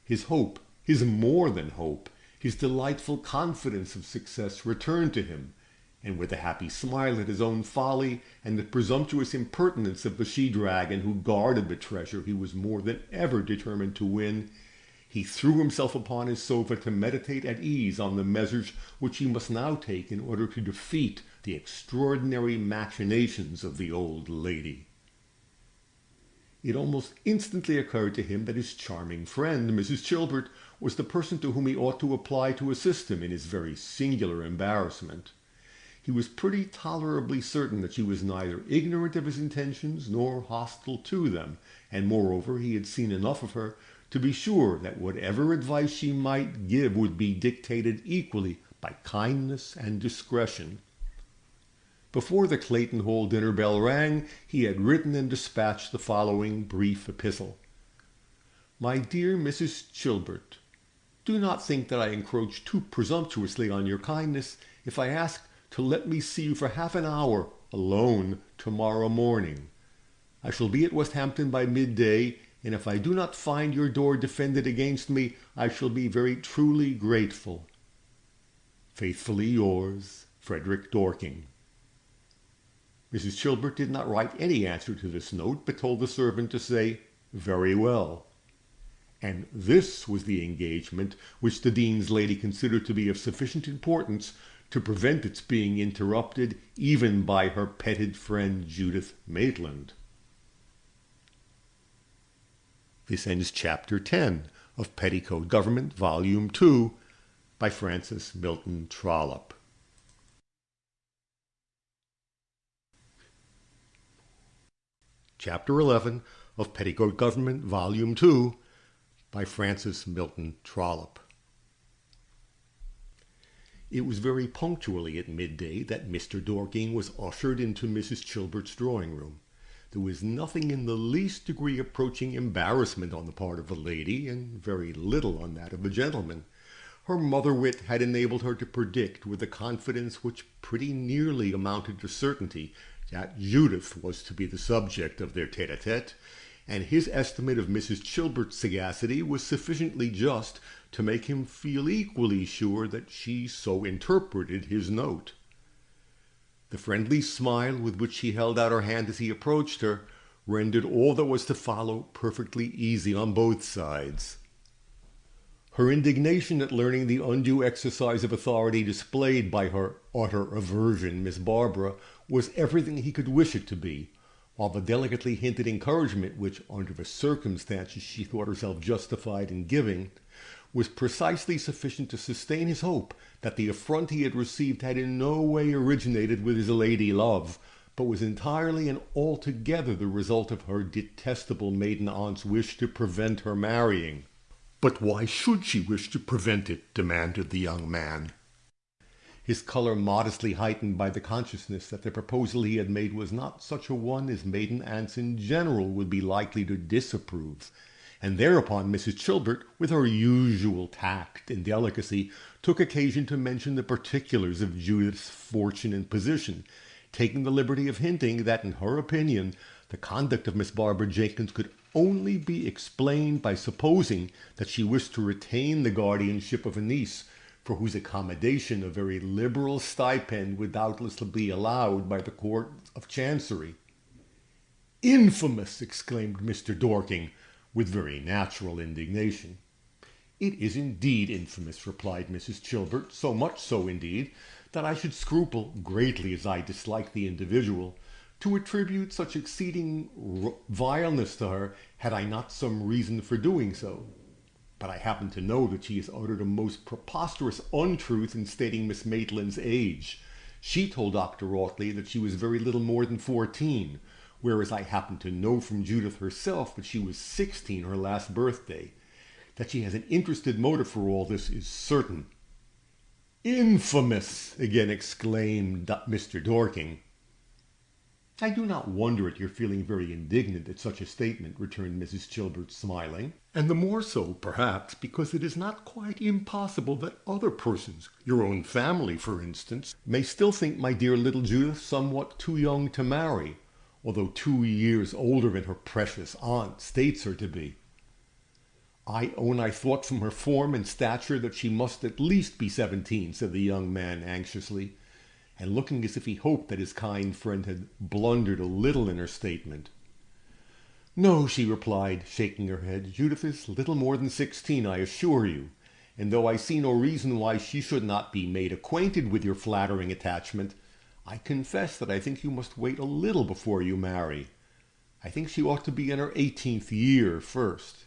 His hope, his more than hope, his delightful confidence of success returned to him, and with a happy smile at his own folly and the presumptuous impertinence of the she-dragon who guarded the treasure he was more than ever determined to win, he threw himself upon his sofa to meditate at ease on the measures which he must now take in order to defeat the extraordinary machinations of the old lady. It almost instantly occurred to him that his charming friend, Mrs. Chilbert, was the person to whom he ought to apply to assist him in his very singular embarrassment. He was pretty tolerably certain that she was neither ignorant of his intentions nor hostile to them, and moreover he had seen enough of her to be sure that whatever advice she might give would be dictated equally by kindness and discretion. Before the Clayton Hall dinner bell rang, he had written and dispatched the following brief epistle. My dear Mrs. Chilbert, do not think that I encroach too presumptuously on your kindness if I ask to let me see you for half an hour alone tomorrow morning. I shall be at Westhampton by midday, and if I do not find your door defended against me, I shall be very truly grateful. Faithfully yours, Frederick Dorking. Mrs. Chilbert did not write any answer to this note, but told the servant to say, very well. And this was the engagement which the Dean's lady considered to be of sufficient importance to prevent its being interrupted even by her petted friend Judith Maitland. This ends Chapter 10 of Petticoat Government, Volume 2, by Francis Milton Trollope. Chapter 11 of Petticoat Government, Volume 2, by Francis Milton Trollope. It was very punctually at midday that Mr. Dorking was ushered into Mrs. Chilbert's drawing-room. There was nothing in the least degree approaching embarrassment on the part of a lady, and very little on that of a gentleman. Her mother-wit had enabled her to predict with a confidence which pretty nearly amounted to certainty that Judith was to be the subject of their tete-a-tete, and his estimate of Mrs. Chilbert's sagacity was sufficiently just to make him feel equally sure that she so interpreted his note. The friendly smile with which she held out her hand as he approached her rendered all that was to follow perfectly easy on both sides. Her indignation at learning the undue exercise of authority displayed by her utter aversion, Miss Barbara, was everything he could wish it to be, while the delicately hinted encouragement which, under the circumstances, she thought herself justified in giving, was precisely sufficient to sustain his hope that the affront he had received had in no way originated with his lady love, but was entirely and altogether the result of her detestable maiden aunt's wish to prevent her marrying. But why should she wish to prevent it? Demanded the young man. His color modestly heightened by the consciousness that the proposal he had made was not such a one as maiden aunts in general would be likely to disapprove, and thereupon Mrs. Chilbert, with her usual tact and delicacy, took occasion to mention the particulars of Judith's fortune and position, taking the liberty of hinting that, in her opinion, the conduct of Miss Barbara Jenkins could only be explained by supposing that she wished to retain the guardianship of a niece, for whose accommodation a very liberal stipend would doubtless be allowed by the Court of Chancery. "Infamous!" exclaimed Mr. Dorking, with very natural indignation. "It is indeed infamous," replied Mrs. Chilbert, "so much so, indeed, that I should scruple, greatly as I dislike the individual, to attribute such exceeding vileness to her, had I not some reason for doing so. But I happen to know that she has uttered a most preposterous untruth in stating Miss Maitland's age. She told Dr. Audley that she was very little more than 14, whereas I happen to know from Judith herself that she was 16 her last birthday. That she has an interested motive for all this is certain." "Infamous!" again exclaimed Mr. Dorking. "I do not wonder at your feeling very indignant at such a statement," returned Mrs. Chilbert, smiling, "and the more so, perhaps, because it is not quite impossible that other persons, your own family, for instance, may still think my dear little Judith somewhat too young to marry, although 2 years older than her precious aunt states her to be. I own I thought from her form and stature that she must at least be 17, said the young man anxiously, and looking as if he hoped that his kind friend had blundered a little in her statement. "No," she replied, shaking her head, "Judith is little more than 16, I assure you, and though I see no reason why she should not be made acquainted with your flattering attachment, I confess that I think you must wait a little before you marry. I think she ought to be in her 18th year first."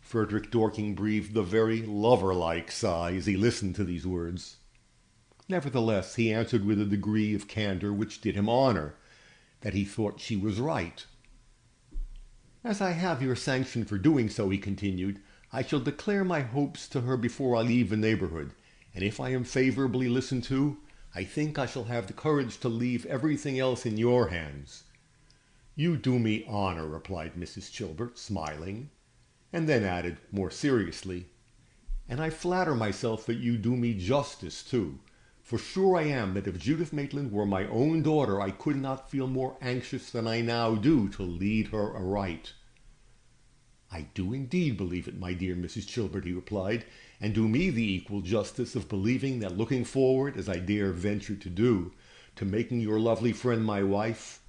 Frederick Dorking breathed a very lover-like sigh as he listened to these words. Nevertheless, he answered with a degree of candor which did him honor, that he thought she was right. "As I have your sanction for doing so," he continued, "I shall declare my hopes to her before I leave the neighborhood, and if I am favorably listened to, I think I shall have the courage to leave everything else in your hands." "You do me honor," replied Mrs. Chilbert, smiling, and then added more seriously, "and I flatter myself that you do me justice too, for sure I am that if Judith Maitland were my own daughter, I could not feel more anxious than I now do to lead her aright." "I do indeed believe it, my dear Mrs. Chilbert," he replied, "and do me the equal justice of believing that looking forward, as I dare venture to do, to making your lovely friend my wife,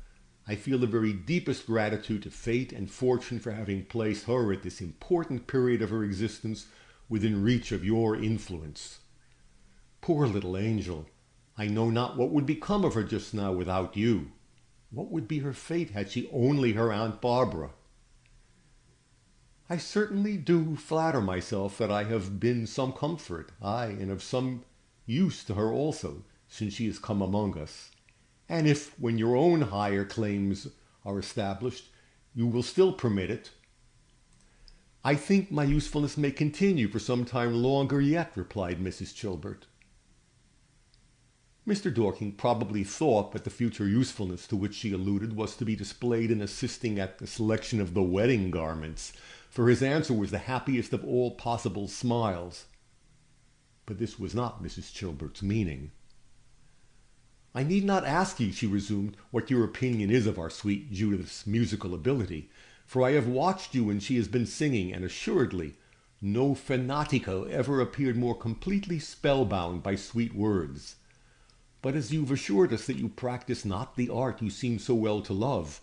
I feel the very deepest gratitude to fate and fortune for having placed her at this important period of her existence within reach of your influence. Poor little angel! I know not what would become of her just now without you. What would be her fate had she only her Aunt Barbara?" "I certainly do flatter myself that I have been some comfort, aye, and of some use to her also, since she has come among us. And if, when your own higher claims are established, you will still permit it—" "I think my usefulness may continue for some time longer yet," replied Mrs. Chilbert. Mr. Dorking probably thought that the future usefulness to which she alluded was to be displayed in assisting at the selection of the wedding garments, for his answer was the happiest of all possible smiles. But this was not Mrs. Chilbert's meaning. "I need not ask you," she resumed, "what your opinion is of our sweet Judith's musical ability, for I have watched you when she has been singing, and assuredly no fanatico ever appeared more completely spellbound by sweet words. But as you've assured us that you practice not the art you seem so well to love,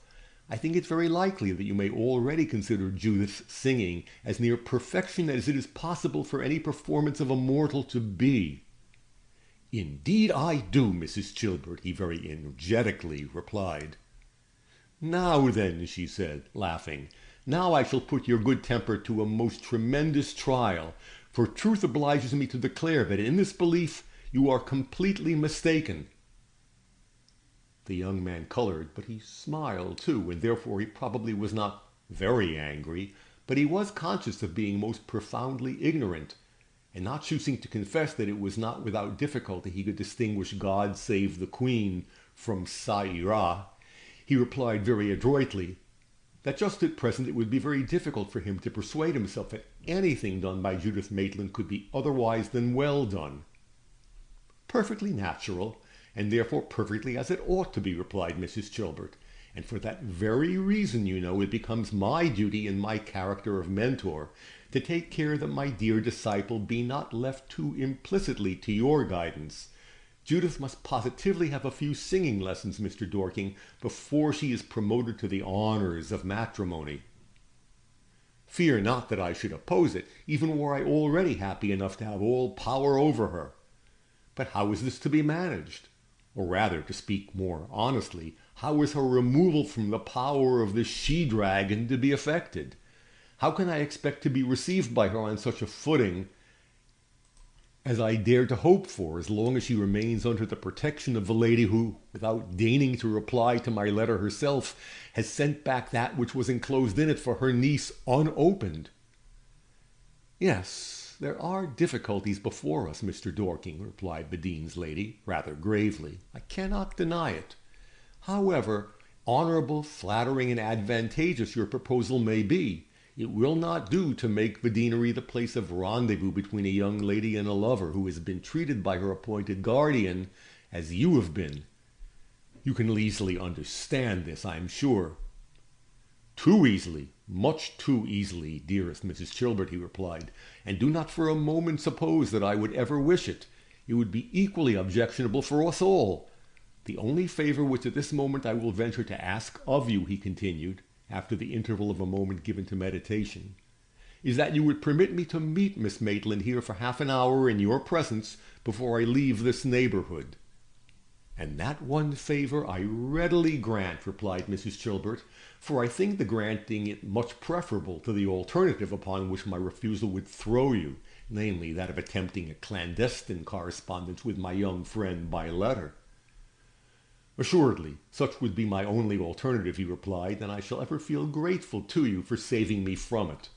I think it very likely that you may already consider Judith's singing as near perfection as it is possible for any performance of a mortal to be." "Indeed I do, Mrs. Chilbert," he very energetically replied. "Now then," she said, laughing, "now I shall put your good temper to a most tremendous trial, for truth obliges me to declare that in this belief you are completely mistaken." The young man colored, but he smiled too, and therefore he probably was not very angry, but he was conscious of being most profoundly ignorant, and not choosing to confess that it was not without difficulty he could distinguish "God Save the Queen" from "Ça ira," he replied very adroitly that just at present it would be very difficult for him to persuade himself that anything done by Judith Maitland could be otherwise than well done. "Perfectly natural, and therefore perfectly as it ought to be," replied Mrs. Chilbert, "and for that very reason, you know, it becomes my duty in my character of mentor to take care that my dear disciple be not left too implicitly to your guidance. Judith must positively have a few singing lessons, Mr. Dorking, before she is promoted to the honors of matrimony." "Fear not that I should oppose it, even were I already happy enough to have all power over her. But how is this to be managed? Or rather, to speak more honestly, how is her removal from the power of the she-dragon to be effected? How can I expect to be received by her on such a footing as I dare to hope for, as long as she remains under the protection of the lady who, without deigning to reply to my letter herself, has sent back that which was enclosed in it for her niece unopened?" "Yes, there are difficulties before us, Mr. Dorking," replied the dean's lady, rather gravely. "I cannot deny it. However honorable, flattering, and advantageous your proposal may be, it will not do to make the deanery the place of rendezvous between a young lady and a lover who has been treated by her appointed guardian as you have been. You can easily understand this, I am sure." "Too easily, much too easily, dearest Mrs. Chilbert," he replied, "and do not for a moment suppose that I would ever wish it. It would be equally objectionable for us all. The only favor which at this moment I will venture to ask of you," he continued, after the interval of a moment given to meditation, "is that you would permit me to meet Miss Maitland here for half an hour in your presence before I leave this neighborhood." "And that one favor I readily grant," replied Mrs. Chilbert, "for I think the granting it much preferable to the alternative upon which my refusal would throw you, namely that of attempting a clandestine correspondence with my young friend by letter." "Assuredly, such would be my only alternative," he replied, "and I shall ever feel grateful to you for saving me from it."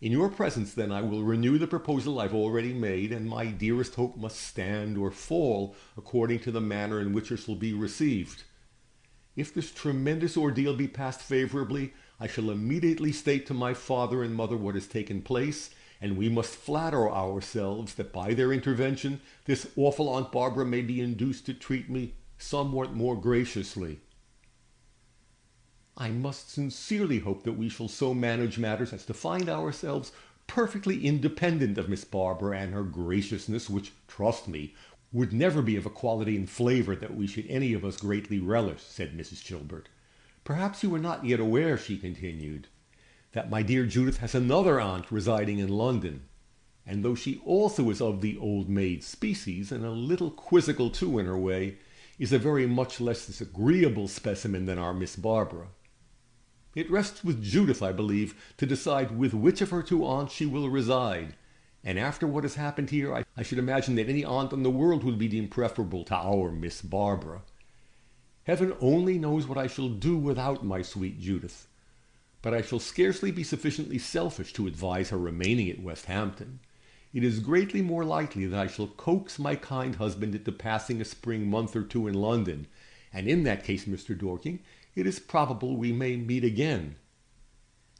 In your presence, then, I will renew the proposal I've already made, and my dearest hope must stand or fall according to the manner in which it shall be received. If this tremendous ordeal be passed favorably, I shall immediately state to my father and mother what has taken place, and we must flatter ourselves that by their intervention this awful Aunt Barbara may be induced to treat me somewhat more graciously. I must sincerely hope that we shall so manage matters as to find ourselves perfectly independent of Miss Barbara and her graciousness, which, trust me, would never be of a quality and flavour that we should any of us greatly relish, said Mrs. Chilbert. Perhaps you are not yet aware, she continued, that my dear Judith has another aunt residing in London, and though she also is of the old maid species, and a little quizzical too in her way, is a very much less disagreeable specimen than our Miss Barbara. It rests with Judith, I believe, to decide with which of her two aunts she will reside, and after what has happened here, I should imagine that any aunt in the world would be deemed preferable to our Miss Barbara. Heaven only knows what I shall do without my sweet Judith, but I shall scarcely be sufficiently selfish to advise her remaining at Westhampton. It is greatly more likely that I shall coax my kind husband into passing a spring month or two in London, and in that case, Mr. Dorking, it is probable we may meet again.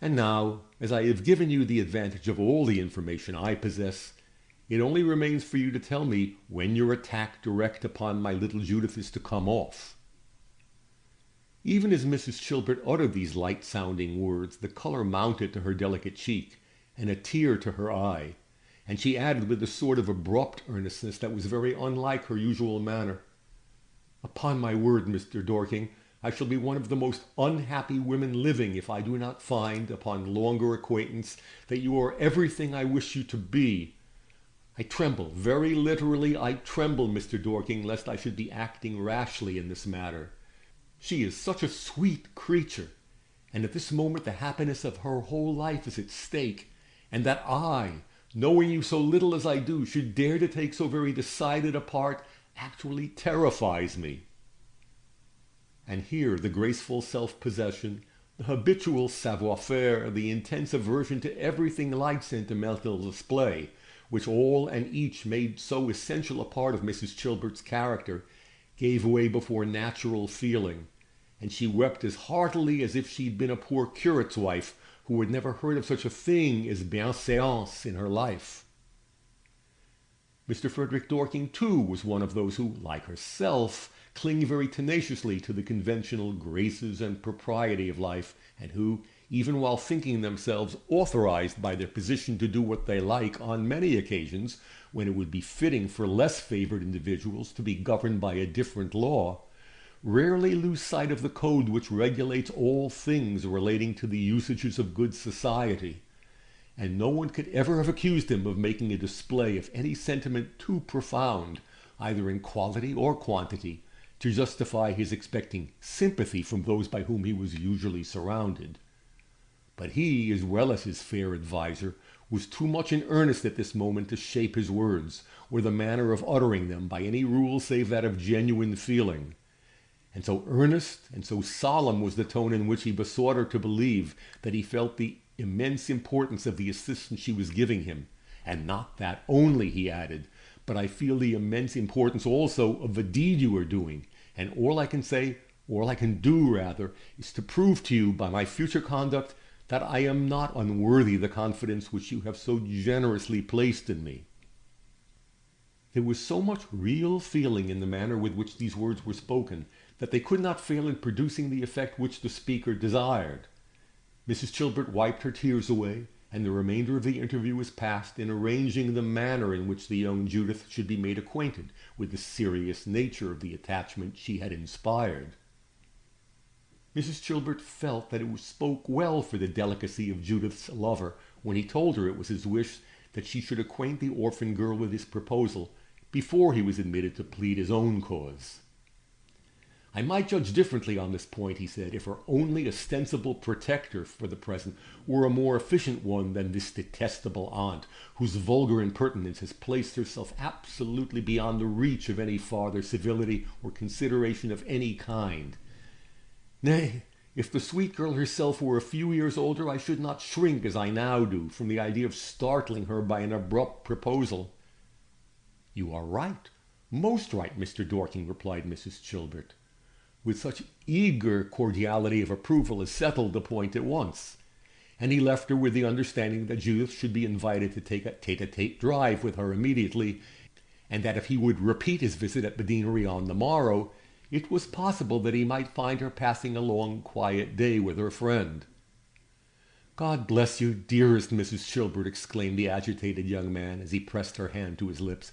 And now, as I have given you the advantage of all the information I possess, it only remains for you to tell me when your attack direct upon my little Judith is to come off. Even as Mrs. Chilbert uttered these light-sounding words, the colour mounted to her delicate cheek, and a tear to her eye, and she added with a sort of abrupt earnestness that was very unlike her usual manner, "Upon my word, Mr. Dorking, I shall be one of the most unhappy women living if I do not find, upon longer acquaintance, that you are everything I wish you to be. I tremble, very literally I tremble, Mr. Dorking, lest I should be acting rashly in this matter. She is such a sweet creature, and at this moment the happiness of her whole life is at stake, and that I, knowing you so little as I do, should dare to take so very decided a part actually terrifies me." And here the graceful self-possession, the habitual savoir-faire, the intense aversion to everything like sentimental display, which all and each made so essential a part of Mrs. Chilbert's character, gave way before natural feeling, and she wept as heartily as if she'd been a poor curate's wife who had never heard of such a thing as bienséance in her life. Mr. Frederick Dorking, too, was one of those who, like herself, cling very tenaciously to the conventional graces and propriety of life, and who, even while thinking themselves authorized by their position to do what they like on many occasions, when it would be fitting for less favored individuals to be governed by a different law, rarely lose sight of the code which regulates all things relating to the usages of good society, and no one could ever have accused him of making a display of any sentiment too profound, either in quality or quantity, to justify his expecting sympathy from those by whom he was usually surrounded. But he, as well as his fair adviser, was too much in earnest at this moment to shape his words, or the manner of uttering them, by any rule save that of genuine feeling. And so earnest and so solemn was the tone in which he besought her to believe that he felt the immense importance of the assistance she was giving him. And not that only, he added, but I feel the immense importance also of the deed you are doing, and all I can say, or all I can do rather, is to prove to you by my future conduct that I am not unworthy the confidence which you have so generously placed in me. There was so much real feeling in the manner with which these words were spoken that they could not fail in producing the effect which the speaker desired. Mrs. Chilbert wiped her tears away, and the remainder of the interview was passed in arranging the manner in which the young Judith should be made acquainted with the serious nature of the attachment she had inspired. Mrs. Chilbert felt that it spoke well for the delicacy of Judith's lover when he told her it was his wish that she should acquaint the orphan girl with his proposal before he was admitted to plead his own cause. I might judge differently on this point, he said, if her only ostensible protector for the present were a more efficient one than this detestable aunt, whose vulgar impertinence has placed herself absolutely beyond the reach of any farther civility or consideration of any kind. Nay, If the sweet girl herself were a few years older, I should not shrink as I now do from the idea of startling her by an abrupt proposal." "You are right, most right, Mr. Dorking," replied Mrs. Chilbert, with such eager cordiality of approval as settled the point at once. And he left her with the understanding that Judith should be invited to take a tete-a-tete drive with her immediately, and that if he would repeat his visit at the deanery on the morrow, it was possible that he might find her passing a long, quiet day with her friend. "God bless you, dearest Mrs. Chilbert," exclaimed the agitated young man as he pressed her hand to his lips.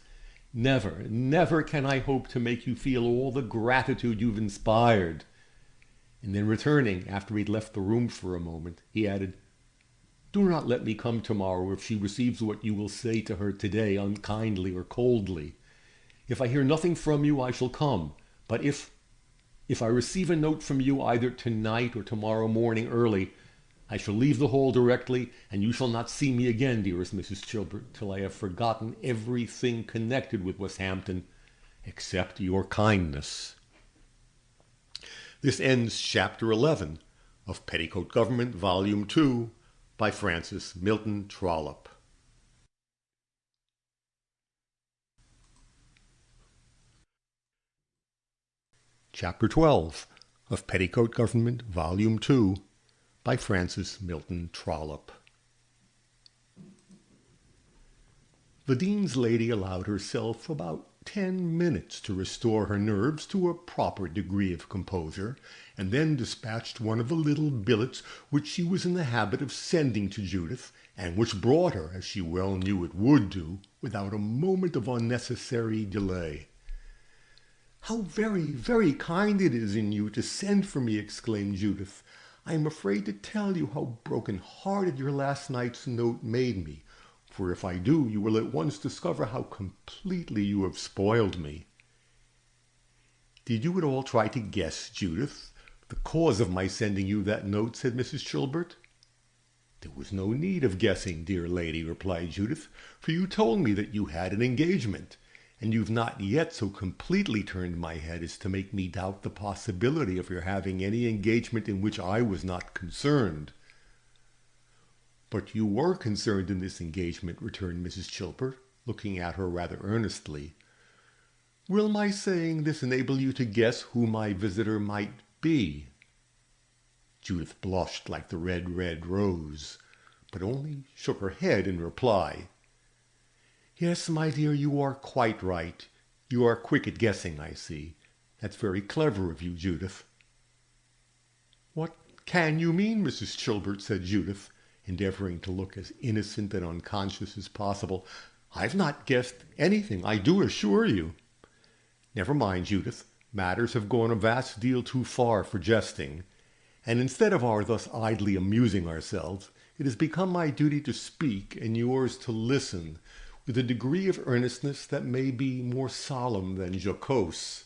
"Never, never can I hope to make you feel all the gratitude you've inspired." And then returning, after he'd left the room for a moment, he added, "Do not let me come tomorrow if she receives what you will say to her today unkindly or coldly. If I hear nothing from you, I shall come. But if I receive a note from you either tonight or tomorrow morning early, I shall leave the Hall directly, and you shall not see me again, dearest Mrs. Chilbert, till I have forgotten everything connected with Westhampton, except your kindness." This ends Chapter 11 of Petticoat Government, Volume 2, by Francis Milton Trollope. Chapter 12 of Petticoat Government, Volume 2, by Francis Milton Trollope. The Dean's lady allowed herself about 10 minutes to restore her nerves to a proper degree of composure, and then dispatched one of the little billets which she was in the habit of sending to Judith, and which brought her, as she well knew it would do, without a moment of unnecessary delay. "How very, very kind it is in you to send for me," exclaimed Judith. "I am afraid to tell you how broken-hearted your last night's note made me, for if I do, you will at once discover how completely you have spoiled me." "Did you at all try to guess, Judith, the cause of my sending you that note?" said Mrs. Chilbert. "There was no need of guessing, dear lady," replied Judith, "for you told me that you had an engagement, and you've not yet so completely turned my head as to make me doubt the possibility of your having any engagement in which I was not concerned." "But you were concerned in this engagement," returned Mrs. Chilbert, looking at her rather earnestly. "Will my saying this enable you to guess who my visitor might be?" Judith blushed like the red rose, but only shook her head in reply. "Yes, my dear, you are quite right. You are quick at guessing, I see. That's very clever of you, Judith." "What can you mean, Mrs. Chilbert?" said Judith, endeavoring to look as innocent and unconscious as possible. "I've not guessed anything, I do assure you." "Never mind, Judith. Matters have gone a vast deal too far for jesting, and instead of our thus idly amusing ourselves, it has become my duty to speak and yours to listen with a degree of earnestness that may be more solemn than jocose.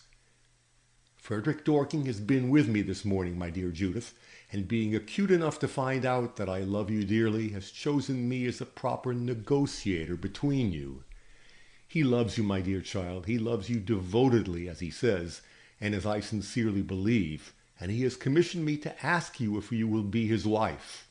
Frederick Dorking has been with me this morning, my dear Judith, and being acute enough to find out that I love you dearly, has chosen me as a proper negotiator between you. He loves you, my dear child. He loves you devotedly, as he says, and as I sincerely believe, and he has commissioned me to ask you if you will be his wife."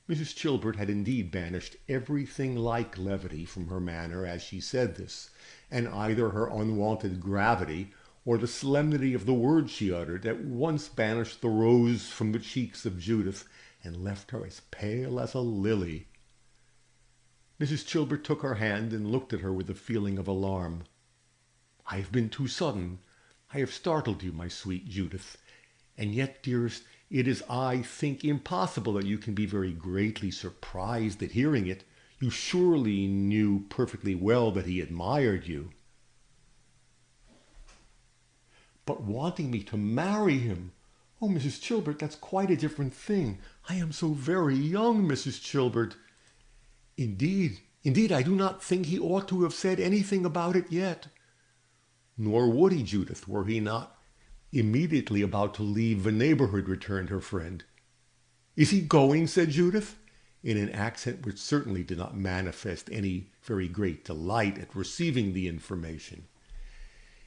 Mrs. Chilbert had indeed banished everything like levity from her manner as she said this, and either her unwonted gravity or the solemnity of the words she uttered at once banished the rose from the cheeks of Judith and left her as pale as a lily. Mrs. Chilbert took her hand and looked at her with a feeling of alarm. "I have been too sudden. I have startled you, my sweet Judith. And yet, dearest, it is, I think, impossible that you can be very greatly surprised at hearing it. You surely knew perfectly well that he admired you." "But wanting me to marry him! Oh, Mrs. Chilbert, that's quite a different thing. I am so very young, Mrs. Chilbert." Indeed, I do not think he ought to have said anything about it yet." "Nor would he, Judith, were he not immediately about to leave the neighborhood," returned her friend. "Is he going?" said Judith, in an accent which certainly did not manifest any very great delight at receiving the information.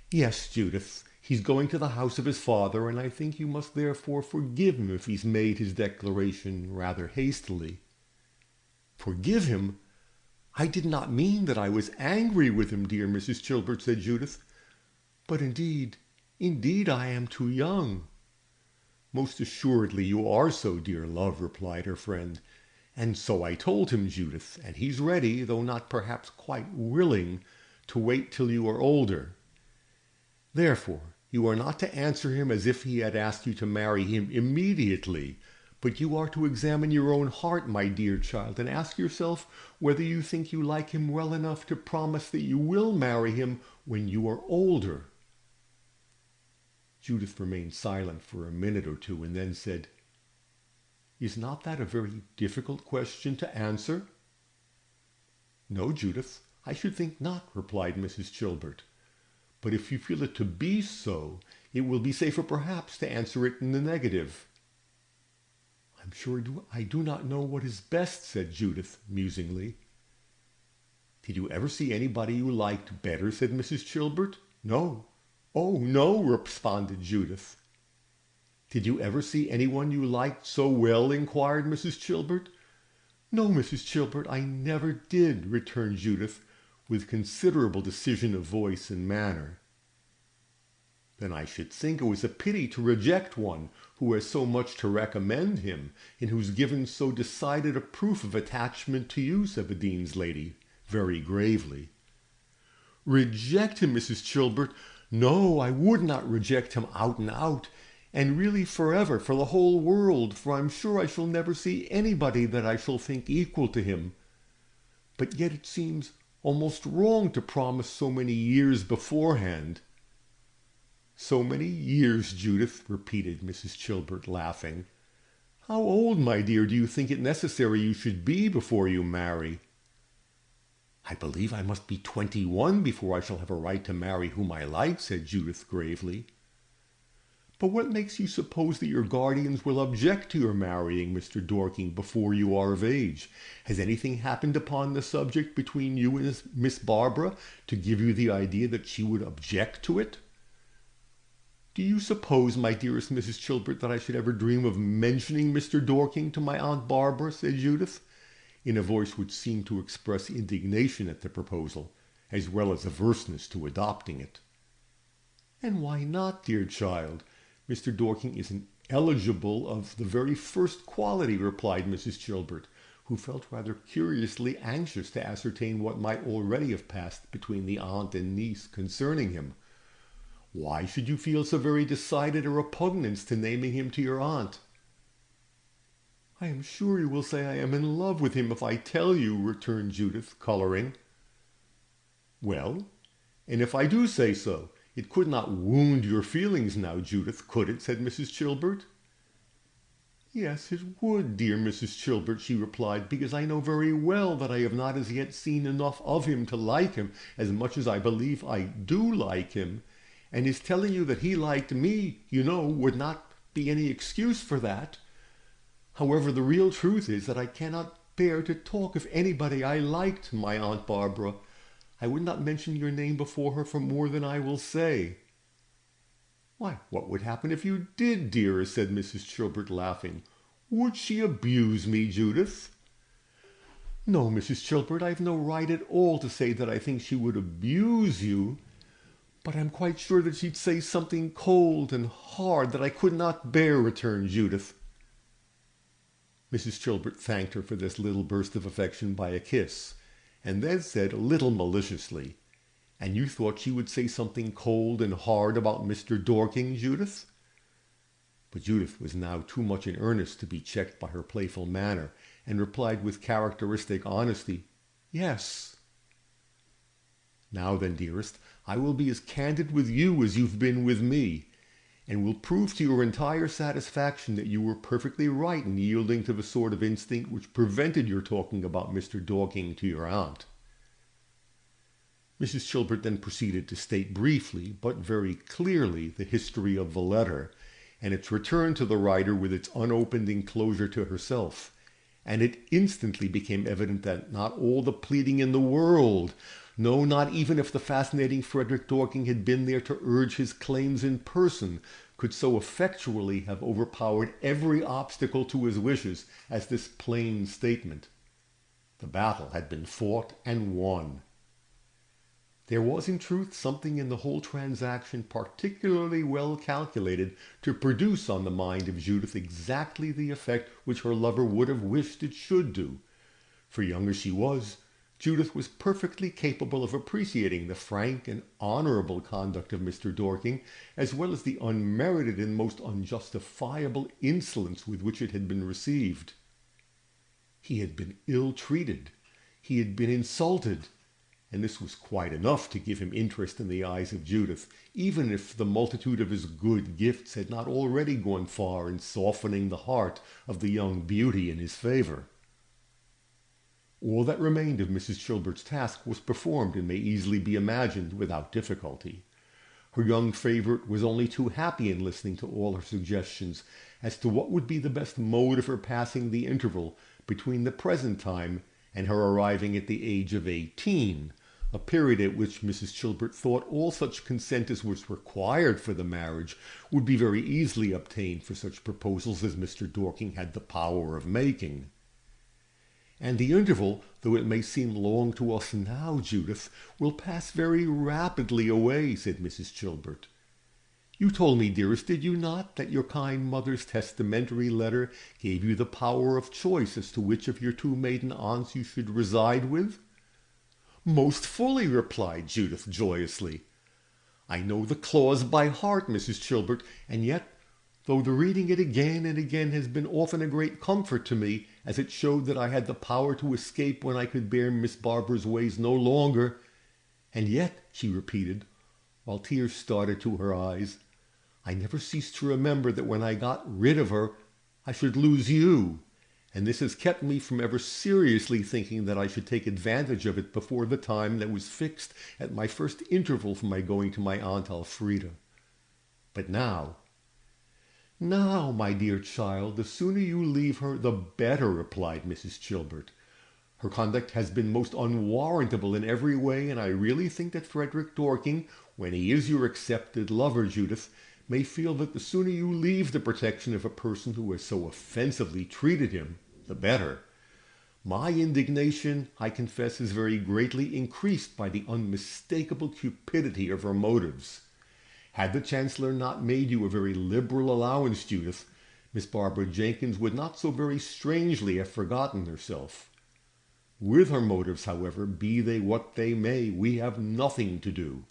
"Yes, Judith, He's going to the house of his father, and I think you must therefore forgive him if he's made his declaration rather hastily." "Forgive him? I did not mean that I was angry with him, dear Mrs. Chilbert," said Judith. "But indeed I am too young." "Most assuredly you are so, dear love," replied her friend. "And so I told him, Judith, and he's ready, though not perhaps quite willing, to wait till you are older. Therefore, you are not to answer him as if he had asked you to marry him immediately, but you are to examine your own heart, my dear child, and ask yourself whether you think you like him well enough to promise that you will marry him when you are older." Judith remained silent for a minute or two and then said, "Is not that a very difficult question to answer?" "No, Judith, I should think not," replied Mrs. Chilbert. "But if you feel it to be so, it will be safer perhaps to answer it in the negative." "I'm sure I do not know what is best," said Judith musingly. "Did you ever see anybody you liked better?" said Mrs. Chilbert. "No." "Oh, no," responded Judith. "Did you ever see anyone you liked so well?" inquired Mrs. Chilbert. "No, Mrs. Chilbert, I never did," returned Judith, with considerable decision of voice and manner. "Then I should think it was a pity to reject one who has so much to recommend him, and who's given so decided a proof of attachment to you," said the dean's lady, very gravely. "Reject him, Mrs. Chilbert? No, I would not reject him out and out, and really forever, for the whole world, for I'm sure I shall never see anybody that I shall think equal to him. But yet it seems almost wrong to promise so many years beforehand." "So many years, Judith," repeated Mrs. Chilbert, laughing. "How old, my dear, do you think it necessary you should be before you marry?" "I believe I must be 21 before I shall have a right to marry whom I like," said Judith gravely. "But what makes you suppose that your guardians will object to your marrying Mr. Dorking before you are of age? Has anything happened upon the subject between you and Miss Barbara to give you the idea that she would object to it?" "Do you suppose, my dearest Mrs. Chilbert, that I should ever dream of mentioning Mr. Dorking to my Aunt Barbara?" said Judith, in a voice which seemed to express indignation at the proposal, as well as averseness to adopting it. "And why not, dear child? Mr. Dorking is an eligible of the very first quality," replied Mrs. Chilbert, who felt rather curiously anxious to ascertain what might already have passed between the aunt and niece concerning him. "Why should you feel so very decided a repugnance to naming him to your aunt?" "I am sure you will say I am in love with him if I tell you," returned Judith, coloring. "Well, and if I do say so, it could not wound your feelings now, Judith, could it?" said Mrs. Chilbert. "Yes, it would, dear Mrs. Chilbert," she replied, "because I know very well that I have not as yet seen enough of him to like him as much as I believe I do like him. And his telling you that he liked me, you know, would not be any excuse for that. However, the real truth is that I cannot bear to talk of anybody I liked, my Aunt Barbara. I would not mention your name before her for more than I will say." "Why, what would happen if you did, dearest?" said Mrs. Chilbert, laughing. "Would she abuse me, Judith?" "No, Mrs. Chilbert, I have no right at all to say that I think she would abuse you. But I'm quite sure that she'd say something cold and hard that I could not bear," returned Judith. Mrs. Chilbert thanked her for this little burst of affection by a kiss, and then said a little maliciously, "And you thought she would say something cold and hard about Mr. Dorking, Judith?" But Judith was now too much in earnest to be checked by her playful manner, and replied with characteristic honesty, "Yes." "Now then, dearest, I will be as candid with you as you've been with me, and will prove to your entire satisfaction that you were perfectly right in yielding to the sort of instinct which prevented your talking about Mr. Dorking to your aunt." Mrs. Chilbert then proceeded to state briefly, but very clearly, the history of the letter, and its return to the writer with its unopened enclosure to herself, and it instantly became evident that not all the pleading in the world, No, not even if the fascinating Frederick Dorking had been there to urge his claims in person, could so effectually have overpowered every obstacle to his wishes as this plain statement. The battle had been fought and won. There was in truth something in the whole transaction particularly well calculated to produce on the mind of Judith exactly the effect which her lover would have wished it should do. For young as she was, Judith was perfectly capable of appreciating the frank and honorable conduct of Mr. Dorking, as well as the unmerited and most unjustifiable insolence with which it had been received. He had been ill-treated. He had been insulted. And this was quite enough to give him interest in the eyes of Judith, even if the multitude of his good gifts had not already gone far in softening the heart of the young beauty in his favor. All that remained of Mrs. Chilbert's task was performed and may easily be imagined without difficulty. Her young favorite was only too happy in listening to all her suggestions as to what would be the best mode of her passing the interval between the present time and her arriving at the age of 18, a period at which Mrs. Chilbert thought all such consent as was required for the marriage would be very easily obtained for such proposals as Mr. Dorking had the power of making. And the interval, though it may seem long to us now, Judith, will pass very rapidly away, said Mrs. Chilbert. You told me, dearest, did you not, that your kind mother's testamentary letter gave you the power of choice as to which of your two maiden aunts you should reside with? Most fully, replied Judith joyously. I know the clause by heart, Mrs. Chilbert, and yet, though the reading it again and again has been often a great comfort to me, as it showed that I had the power to escape when I could bear Miss Barbara's ways no longer, and yet, she repeated, while tears started to her eyes, I never ceased to remember that when I got rid of her, I should lose you, and this has kept me from ever seriously thinking that I should take advantage of it before the time that was fixed at my first interval for my going to my Aunt Elfrida. But now, my dear child, the sooner you leave her, the better, replied Mrs. Chilbert. Her conduct has been most unwarrantable in every way, and I really think that Frederick Dorking, when he is your accepted lover, Judith, may feel that the sooner you leave the protection of a person who has so offensively treated him, the better. My indignation, I confess, is very greatly increased by the unmistakable cupidity of her motives. Had the Chancellor not made you a very liberal allowance, Judith, Miss Barbara Jenkins would not so very strangely have forgotten herself. With her motives, however, be they what they may, we have nothing to do.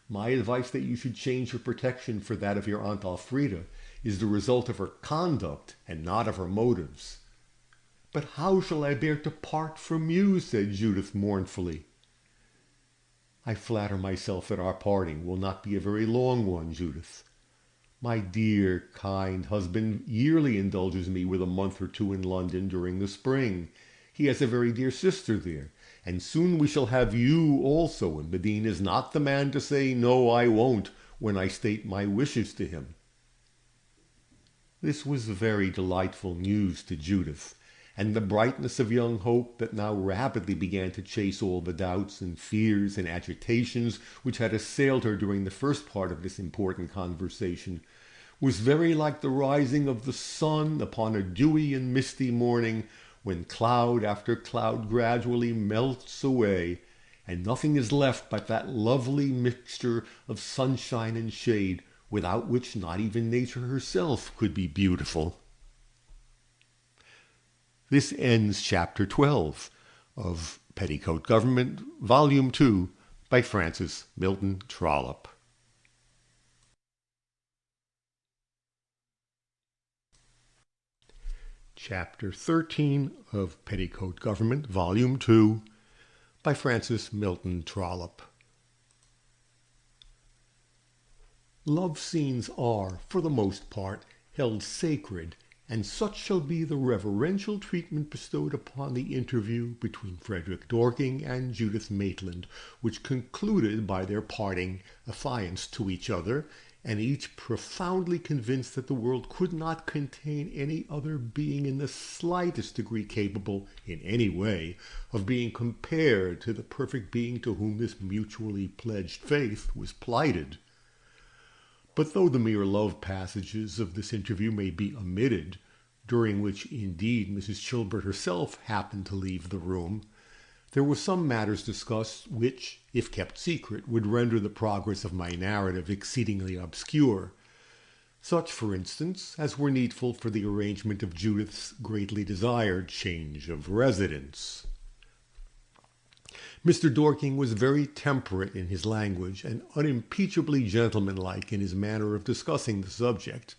My advice that you should change your protection for that of your Aunt Elfrida is the result of her conduct and not of her motives. But how shall I bear to part from you? Said Judith mournfully. I flatter myself that our parting will not be a very long one, Judith. My dear, kind husband yearly indulges me with a month or two in London during the spring. He has a very dear sister there, and soon we shall have you also, and Badine is not the man to say, no, I won't, when I state my wishes to him. This was very delightful news to Judith, and the brightness of young hope that now rapidly began to chase all the doubts and fears and agitations which had assailed her during the first part of this important conversation was very like the rising of the sun upon a dewy and misty morning, when cloud after cloud gradually melts away, and nothing is left but that lovely mixture of sunshine and shade, without which not even nature herself could be beautiful. This ends Chapter 12 of Petticoat Government, Volume 2, by Francis Milton Trollope. Chapter 13 of Petticoat Government, Volume 2, by Francis Milton Trollope. Love scenes are, for the most part, held sacred, and such shall be the reverential treatment bestowed upon the interview between Frederick Dorking and Judith Maitland, which concluded by their parting affianced to each other, and each profoundly convinced that the world could not contain any other being in the slightest degree capable, in any way, of being compared to the perfect being to whom this mutually pledged faith was plighted. But though the mere love passages of this interview may be omitted, during which indeed Mrs. Chilbert herself happened to leave the room, there were some matters discussed which, if kept secret, would render the progress of my narrative exceedingly obscure. Such, for instance, as were needful for the arrangement of Judith's greatly desired change of residence. Mr. Dorking was very temperate in his language and unimpeachably gentlemanlike in his manner of discussing the subject.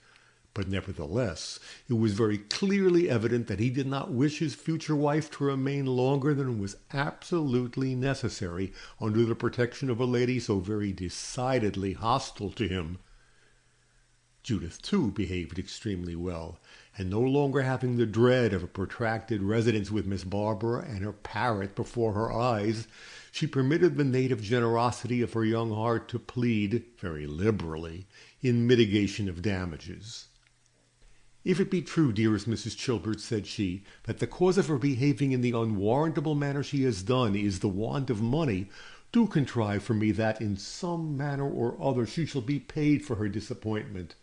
But nevertheless, it was very clearly evident that he did not wish his future wife to remain longer than was absolutely necessary under the protection of a lady so very decidedly hostile to him. Judith, too, behaved extremely well, and no longer having the dread of a protracted residence with Miss Barbara and her parrot before her eyes, she permitted the native generosity of her young heart to plead, very liberally, in mitigation of damages. "If it be true, dearest Mrs. Chilbert," said she, "that the cause of her behaving in the unwarrantable manner she has done is the want of money, do contrive for me that, in some manner or other, she shall be paid for her disappointment.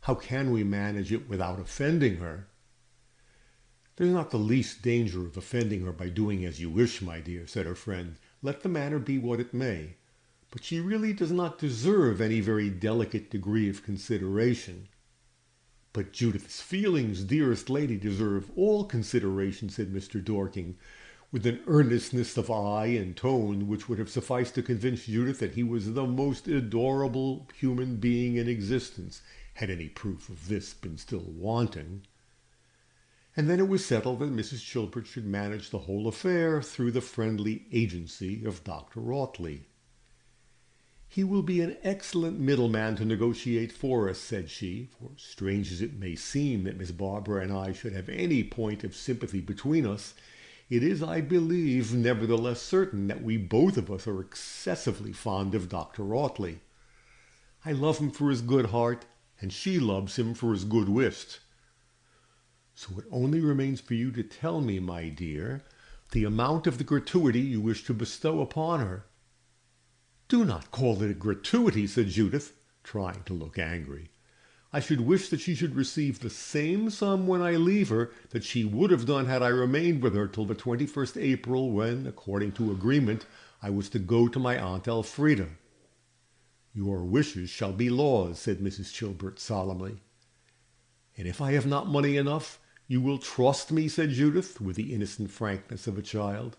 How can we manage it without offending her?" "There's not the least danger of offending her by doing as you wish, my dear," said her friend, "let the matter be what it may. But she really does not deserve any very delicate degree of consideration." "But Judith's feelings, dearest lady, deserve all consideration," said Mr. Dorking, with an earnestness of eye and tone which would have sufficed to convince Judith that he was the most adorable human being in existence, had any proof of this been still wanting. And then it was settled that Mrs. Chilbert should manage the whole affair through the friendly agency of Dr. Audley. "He will be an excellent middleman to negotiate for us," said she, "for strange as it may seem that Miss Barbara and I should have any point of sympathy between us, it is, I believe, nevertheless certain that we both of us are excessively fond of Dr. Audley. I love him for his good heart, and she loves him for his good whist. So it only remains for you to tell me, my dear, the amount of the gratuity you wish to bestow upon her." "Do not call it a gratuity," said Judith, trying to look angry. "I should wish that she should receive the same sum when I leave her that she would have done had I remained with her till the 21st April, when, according to agreement, I was to go to my Aunt Elfrida." "Your wishes shall be laws," said Mrs. Chilbert solemnly. "And if I have not money enough, you will trust me," said Judith, with the innocent frankness of a child.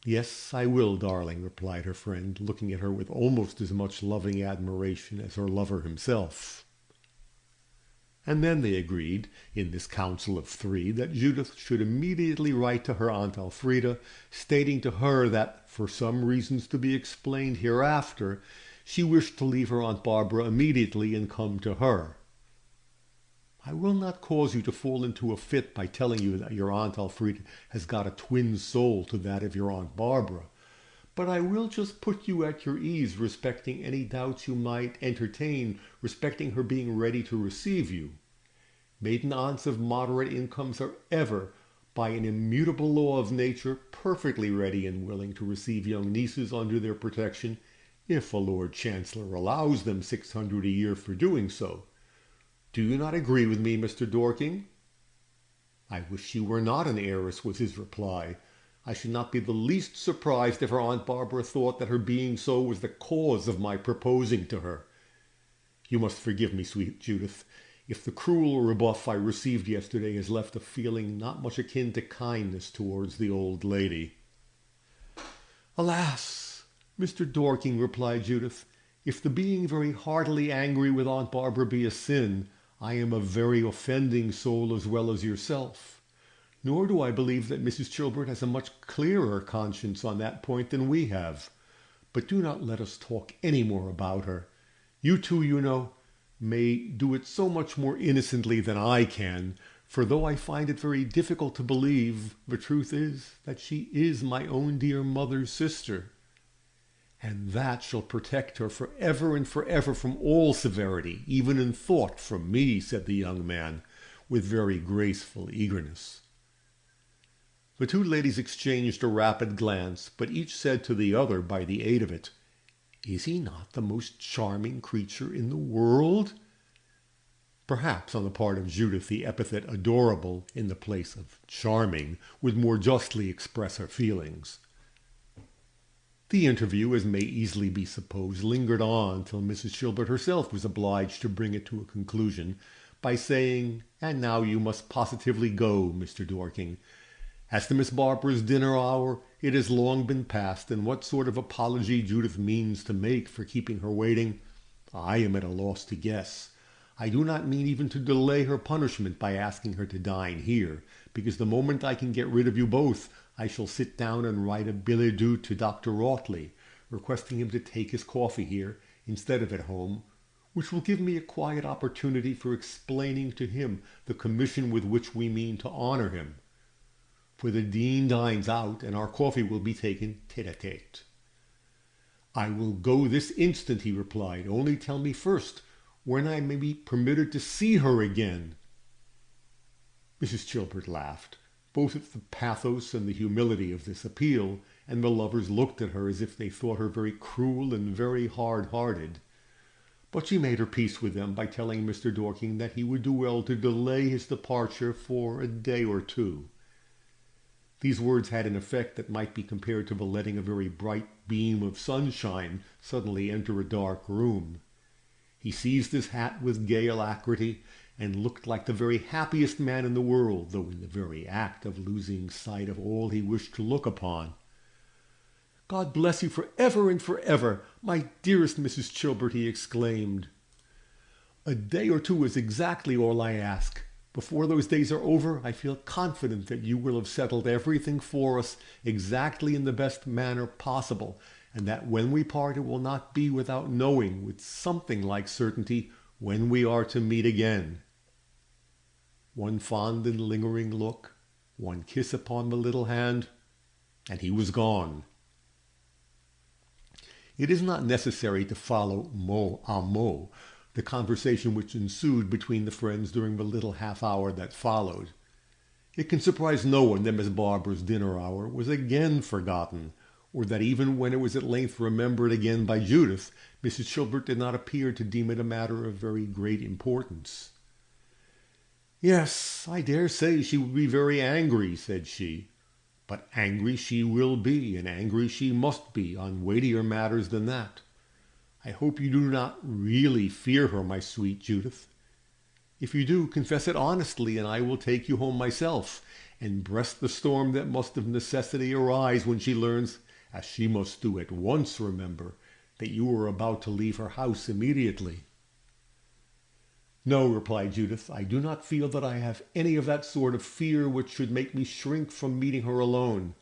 "Yes, I will, darling," replied her friend, looking at her with almost as much loving admiration as her lover himself. And then they agreed, in this council of three, that Judith should immediately write to her Aunt Elfrida, stating to her that, for some reasons to be explained hereafter, she wished to leave her Aunt Barbara immediately and come to her. "I will not cause you to fall into a fit by telling you that your Aunt Elfrida has got a twin soul to that of your Aunt Barbara, but I will just put you at your ease respecting any doubts you might entertain respecting her being ready to receive you. Maiden aunts of moderate incomes are ever, by an immutable law of nature, perfectly ready and willing to receive young nieces under their protection, if a Lord Chancellor allows them 600 a year for doing so. Do you not agree with me, Mr. Dorking?" "I wish she were not an heiress," was his reply. "I should not be the least surprised if her Aunt Barbara thought that her being so was the cause of my proposing to her. You must forgive me, sweet Judith, if the cruel rebuff I received yesterday has left a feeling not much akin to kindness towards the old lady." "Alas, Mr. Dorking," replied Judith, "if the being very heartily angry with Aunt Barbara be a sin, I am a very offending soul as well as yourself. Nor do I believe that Mrs. Chilbert has a much clearer conscience on that point than we have. But do not let us talk any more about her. You too, you know, may do it so much more innocently than I can, for though I find it very difficult to believe, the truth is that she is my own dear mother's sister." and that shall protect her forever and forever from all severity, even in thought, from me," said the young man, with very graceful eagerness. The two ladies exchanged a rapid glance, but each said to the other by the aid of it, "Is he not the most charming creature in the world?" Perhaps on the part of Judith the epithet adorable in the place of charming would more justly express her feelings. The interview, as may easily be supposed, lingered on till Mrs. Chilbert herself was obliged to bring it to a conclusion by saying, "And now you must positively go, Mr. Dorking. As to Miss Barbara's dinner hour, it has long been past, and what sort of apology Judith means to make for keeping her waiting, I am at a loss to guess. I do not mean even to delay her punishment by asking her to dine here, because the moment I can get rid of you both, I shall sit down and write a billet doux to Dr. Rautley, requesting him to take his coffee here instead of at home, which will give me a quiet opportunity for explaining to him the commission with which we mean to honor him. For the Dean dines out, and our coffee will be taken tête-à-tête." "I will go this instant," he replied. "Only tell me first when I may be permitted to see her again." Mrs. Chilbert laughed, both at the pathos and the humility of this appeal, and the lovers looked at her as if they thought her very cruel and very hard-hearted. But she made her peace with them by telling Mr. Dorking that he would do well to delay his departure for a day or two. These words had an effect that might be compared to the letting a very bright beam of sunshine suddenly enter a dark room. He seized his hat with gay alacrity, and looked like the very happiest man in the world, though in the very act of losing sight of all he wished to look upon. "God bless you for ever and for ever, my dearest Mrs. Chilbert," he exclaimed. "A day or two is exactly all I ask. Before those days are over, I feel confident that you will have settled everything for us exactly in the best manner possible, and that when we part it will not be without knowing with something like certainty when we are to meet again." One fond and lingering look, one kiss upon the little hand, and he was gone. It is not necessary to follow mot à mot the conversation which ensued between the friends during the little half-hour that followed. It can surprise no one that Miss Barbara's dinner hour was again forgotten, or that even when it was at length remembered again by Judith, Mrs. Chilbert did not appear to deem it a matter of very great importance. "Yes, I dare say she will be very angry," said she. "But angry she will be, and angry she must be, on weightier matters than that. I hope you do not really fear her, my sweet Judith. If you do, confess it honestly, and I will take you home myself, and breast the storm that must of necessity arise when she learns, as she must do at once, remember, that you are about to leave her house immediately." "No," replied Judith, "I do not feel that I have any of that sort of fear which should make me shrink from meeting her alone.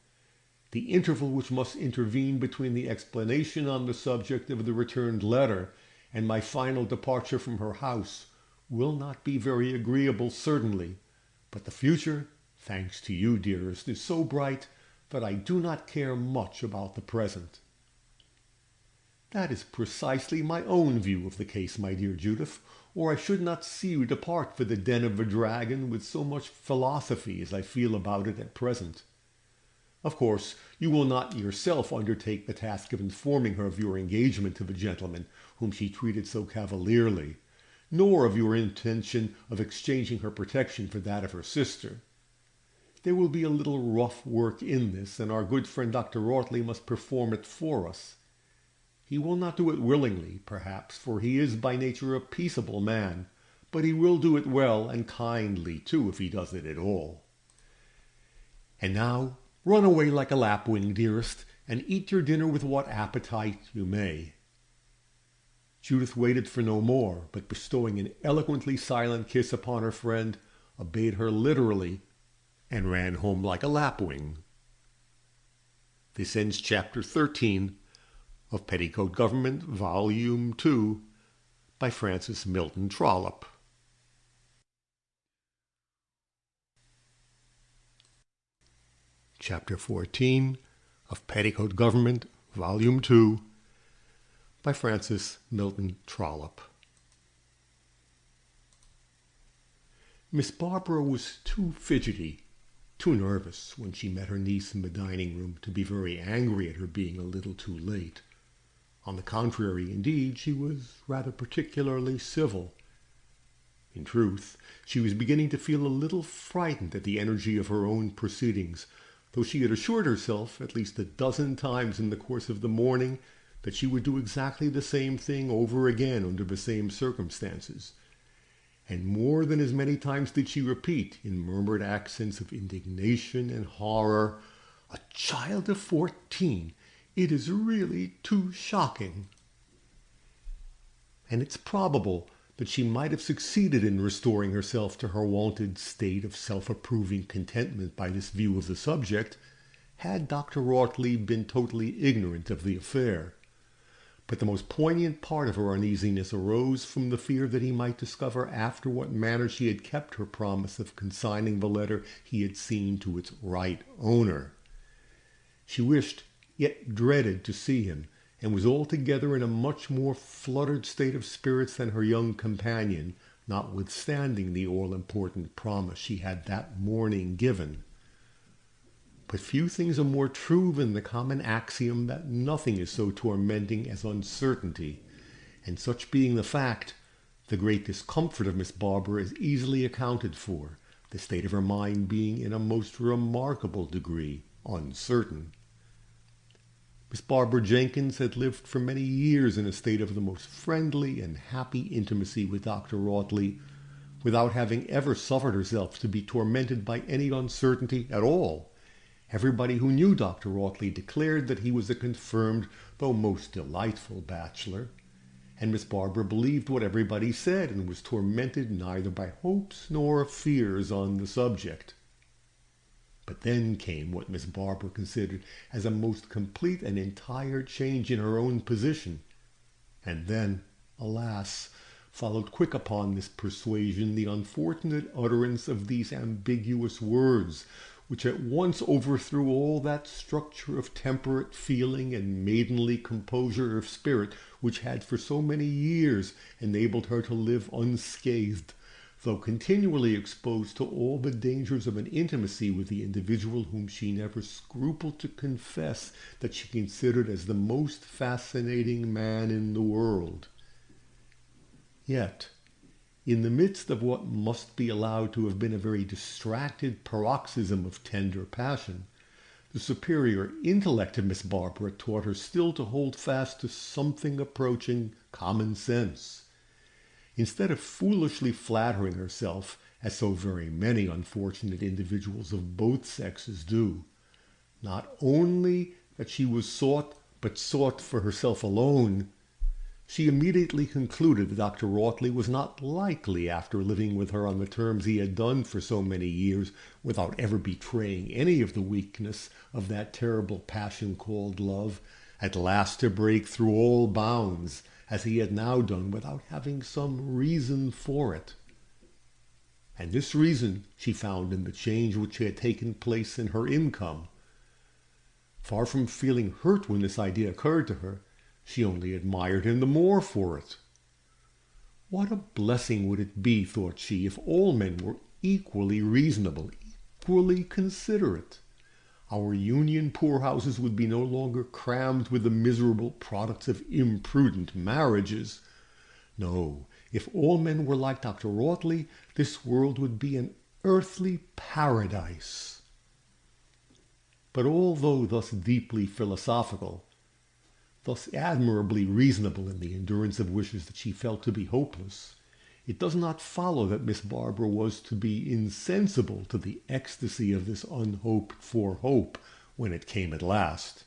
The interval which must intervene between the explanation on the subject of the returned letter and my final departure from her house will not be very agreeable, certainly, but the future, thanks to you, dearest, is so bright that I do not care much about the present." "That is precisely my own view of the case, my dear Judith, or I should not see you depart for the den of the dragon with so much philosophy as I feel about it at present. Of course, you will not yourself undertake the task of informing her of your engagement to the gentleman whom she treated so cavalierly, nor of your intention of exchanging her protection for that of her sister. There will be a little rough work in this, and our good friend Dr. Rautley must perform it for us. He will not do it willingly, perhaps, for he is by nature a peaceable man, but he will do it well and kindly, too, if he does it at all. And now, run away like a lapwing, dearest, and eat your dinner with what appetite you may." Judith waited for no more, but bestowing an eloquently silent kiss upon her friend, obeyed her literally, and ran home like a lapwing. This ends Chapter 13 of Petticoat Government, Volume 2, by Francis Milton Trollope. Chapter 14 of Petticoat Government, Volume 2, by Francis Milton Trollope. Miss Barbara was too fidgety, too nervous when she met her niece in the dining room to be very angry at her being a little too late. On the contrary, indeed, she was rather particularly civil. In truth, she was beginning to feel a little frightened at the energy of her own proceedings, though she had assured herself at least a dozen times in the course of the morning that she would do exactly the same thing over again under the same circumstances. And more than as many times did she repeat, in murmured accents of indignation and horror, "A child of 14! It is really too shocking." And it's probable that she might have succeeded in restoring herself to her wonted state of self-approving contentment by this view of the subject, had Dr. Audley been totally ignorant of the affair. But the most poignant part of her uneasiness arose from the fear that he might discover after what manner she had kept her promise of consigning the letter he had seen to its right owner. She wished, yet dreaded, to see him, and was altogether in a much more fluttered state of spirits than her young companion, notwithstanding the all-important promise she had that morning given. But few things are more true than the common axiom that nothing is so tormenting as uncertainty, and such being the fact, the great discomfort of Miss Barbara is easily accounted for, the state of her mind being in a most remarkable degree uncertain. Miss Barbara Jenkins had lived for many years in a state of the most friendly and happy intimacy with Dr. Audley, without having ever suffered herself to be tormented by any uncertainty at all. Everybody who knew Dr. Audley declared that he was a confirmed, though most delightful bachelor, and Miss Barbara believed what everybody said and was tormented neither by hopes nor fears on the subject. But then came what Miss Barbara considered as a most complete and entire change in her own position, and then, alas, followed quick upon this persuasion the unfortunate utterance of these ambiguous words, which at once overthrew all that structure of temperate feeling and maidenly composure of spirit which had for so many years enabled her to live unscathed, though continually exposed to all the dangers of an intimacy with the individual whom she never scrupled to confess that she considered as the most fascinating man in the world. Yet, in the midst of what must be allowed to have been a very distracted paroxysm of tender passion, the superior intellect of Miss Barbara taught her still to hold fast to something approaching common sense. Instead of foolishly flattering herself, as so very many unfortunate individuals of both sexes do, not only that she was sought, but sought for herself alone, she immediately concluded that Dr. Audley was not likely, after living with her on the terms he had done for so many years, without ever betraying any of the weakness of that terrible passion called love, at last to break through all bounds, as he had now done, without having some reason for it. And this reason she found in the change which had taken place in her income. Far from feeling hurt when this idea occurred to her, she only admired him the more for it. What a blessing would it be, thought she, if all men were equally reasonable, equally considerate. Our union poorhouses would be no longer crammed with the miserable products of imprudent marriages. No, if all men were like Dr. Audley, this world would be an earthly paradise. But although thus deeply philosophical, thus admirably reasonable in the endurance of wishes that she felt to be hopeless, it does not follow that Miss Barbara was to be insensible to the ecstasy of this unhoped-for hope when it came at last.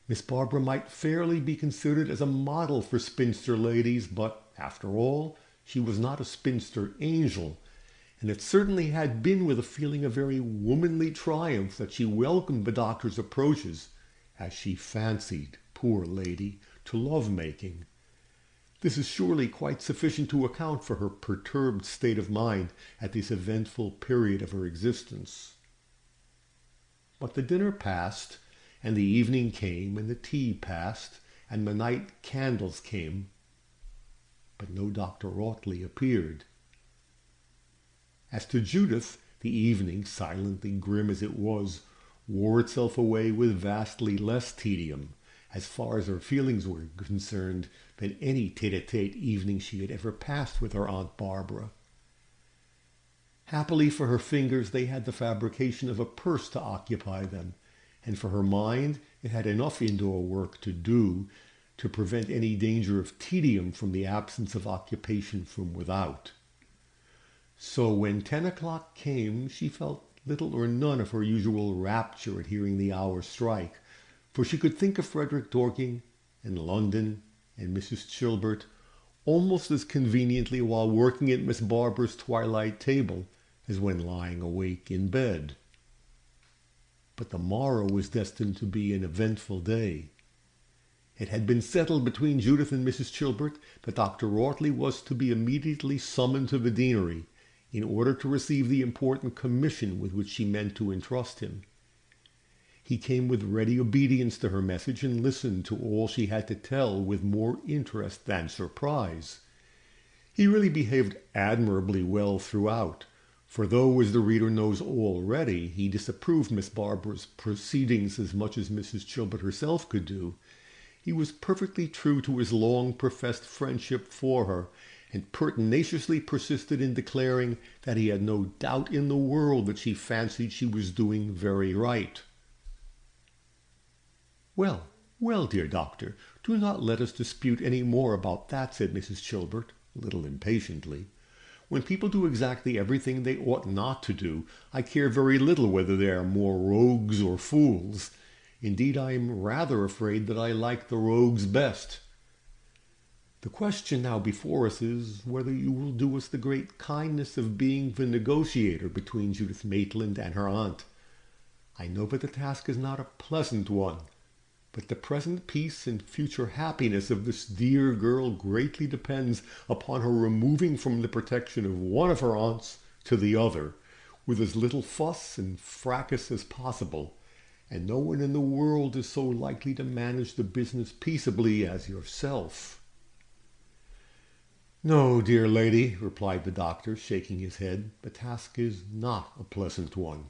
Miss Barbara might fairly be considered as a model for spinster ladies, but, after all, she was not a spinster angel, and it certainly had been with a feeling of very womanly triumph that she welcomed the doctor's approaches, as she fancied, poor lady, to love-making. This is surely quite sufficient to account for her perturbed state of mind at this eventful period of her existence. But the dinner passed, and the evening came, and the tea passed, and the night candles came, but no Dr. Audley appeared. As to Judith, the evening, silently grim as it was, wore itself away with vastly less tedium, as far as her feelings were concerned, than any tete-a-tete evening she had ever passed with her Aunt Barbara. Happily for her fingers, they had the fabrication of a purse to occupy them, and for her mind, it had enough indoor work to do to prevent any danger of tedium from the absence of occupation from without. So when 10 o'clock came, she felt little or none of her usual rapture at hearing the hour strike, for she could think of Frederick Dorking and London and Mrs. Chilbert almost as conveniently while working at Miss Barbara's twilight table as when lying awake in bed. But the morrow was destined to be an eventful day. It had been settled between Judith and Mrs. Chilbert that Dr. Audley was to be immediately summoned to the deanery in order to receive the important commission with which she meant to entrust him. He came with ready obedience to her message and listened to all she had to tell with more interest than surprise. He really behaved admirably well throughout, for though, as the reader knows already, he disapproved Miss Barbara's proceedings as much as Mrs. Chilbert herself could do, he was perfectly true to his long-professed friendship for her, and pertinaciously persisted in declaring that he had no doubt in the world that she fancied she was doing very right. "Well, well, dear doctor, do not let us dispute any more about that," said Mrs. Chilbert, a little impatiently. "When people do exactly everything they ought not to do, I care very little whether they are more rogues or fools. Indeed, I am rather afraid that I like the rogues best. The question now before us is whether you will do us the great kindness of being the negotiator between Judith Maitland and her aunt. I know that the task is not a pleasant one, but the present peace and future happiness of this dear girl greatly depends upon her removing from the protection of one of her aunts to the other, with as little fuss and fracas as possible, and no one in the world is so likely to manage the business peaceably as yourself." "No, dear lady," replied the doctor, shaking his head, "the task is not a pleasant one,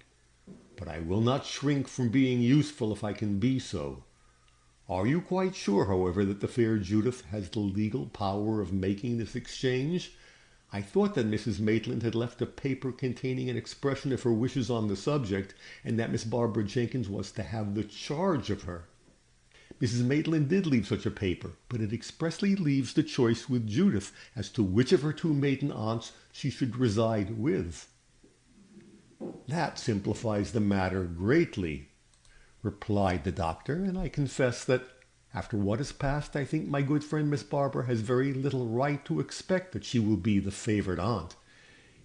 but I will not shrink from being useful if I can be so. Are you quite sure, however, that the fair Judith has the legal power of making this exchange? I thought that Mrs. Maitland had left a paper containing an expression of her wishes on the subject, and that Miss Barbara Jenkins was to have the charge of her." "Mrs. Maitland did leave such a paper, but it expressly leaves the choice with Judith as to which of her two maiden aunts she should reside with." "That simplifies the matter greatly," replied the doctor, "and I confess that, after what has passed, I think my good friend Miss Barbara has very little right to expect that she will be the favored aunt.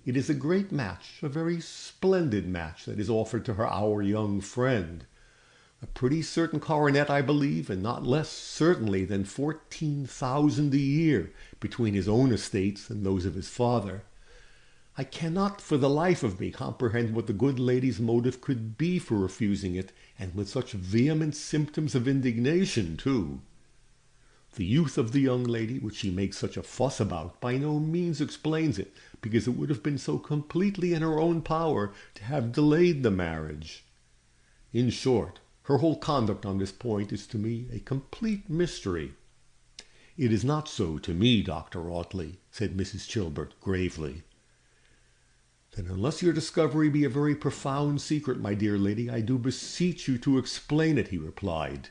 It is a great match, a very splendid match, that is offered to our young friend. A pretty certain coronet, I believe, and not less certainly than 14,000 a year between his own estates and those of his father. I cannot for the life of me comprehend what the good lady's motive could be for refusing it, and with such vehement symptoms of indignation, too. The youth of the young lady, which she makes such a fuss about, by no means explains it, because it would have been so completely in her own power to have delayed the marriage. In short, her whole conduct on this point is to me a complete mystery." "It is not so to me, Dr. Audley," said Mrs. Chilbert gravely. "Then unless your discovery be a very profound secret, my dear lady, I do beseech you to explain it," he replied.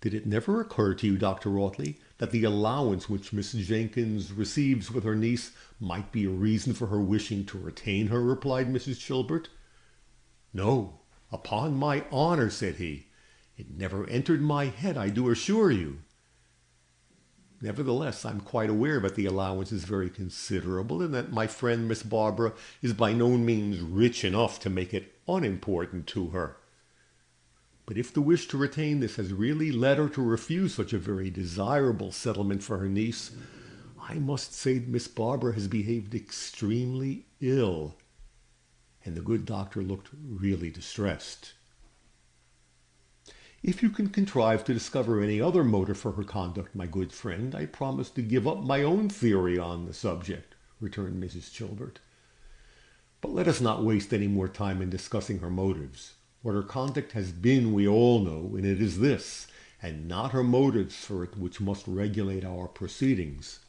"Did it never occur to you, Dr. Audley, that the allowance which Miss Jenkins receives with her niece might be a reason for her wishing to retain her?" replied Mrs. Chilbert. "No, upon my honor," said he. "It never entered my head, I do assure you. Nevertheless, I'm quite aware that the allowance is very considerable, and that my friend Miss Barbara is by no means rich enough to make it unimportant to her. But if the wish to retain this has really led her to refuse such a very desirable settlement for her niece, I must say that Miss Barbara has behaved extremely ill." And the good doctor looked really distressed. If you can contrive to discover any other motive for her conduct, my good friend, I promise to give up my own theory on the subject, returned Mrs. Chilbert. But let us not waste any more time in discussing her motives. What her conduct has been we all know, and it is this, and not her motives for it, which must regulate our proceedings.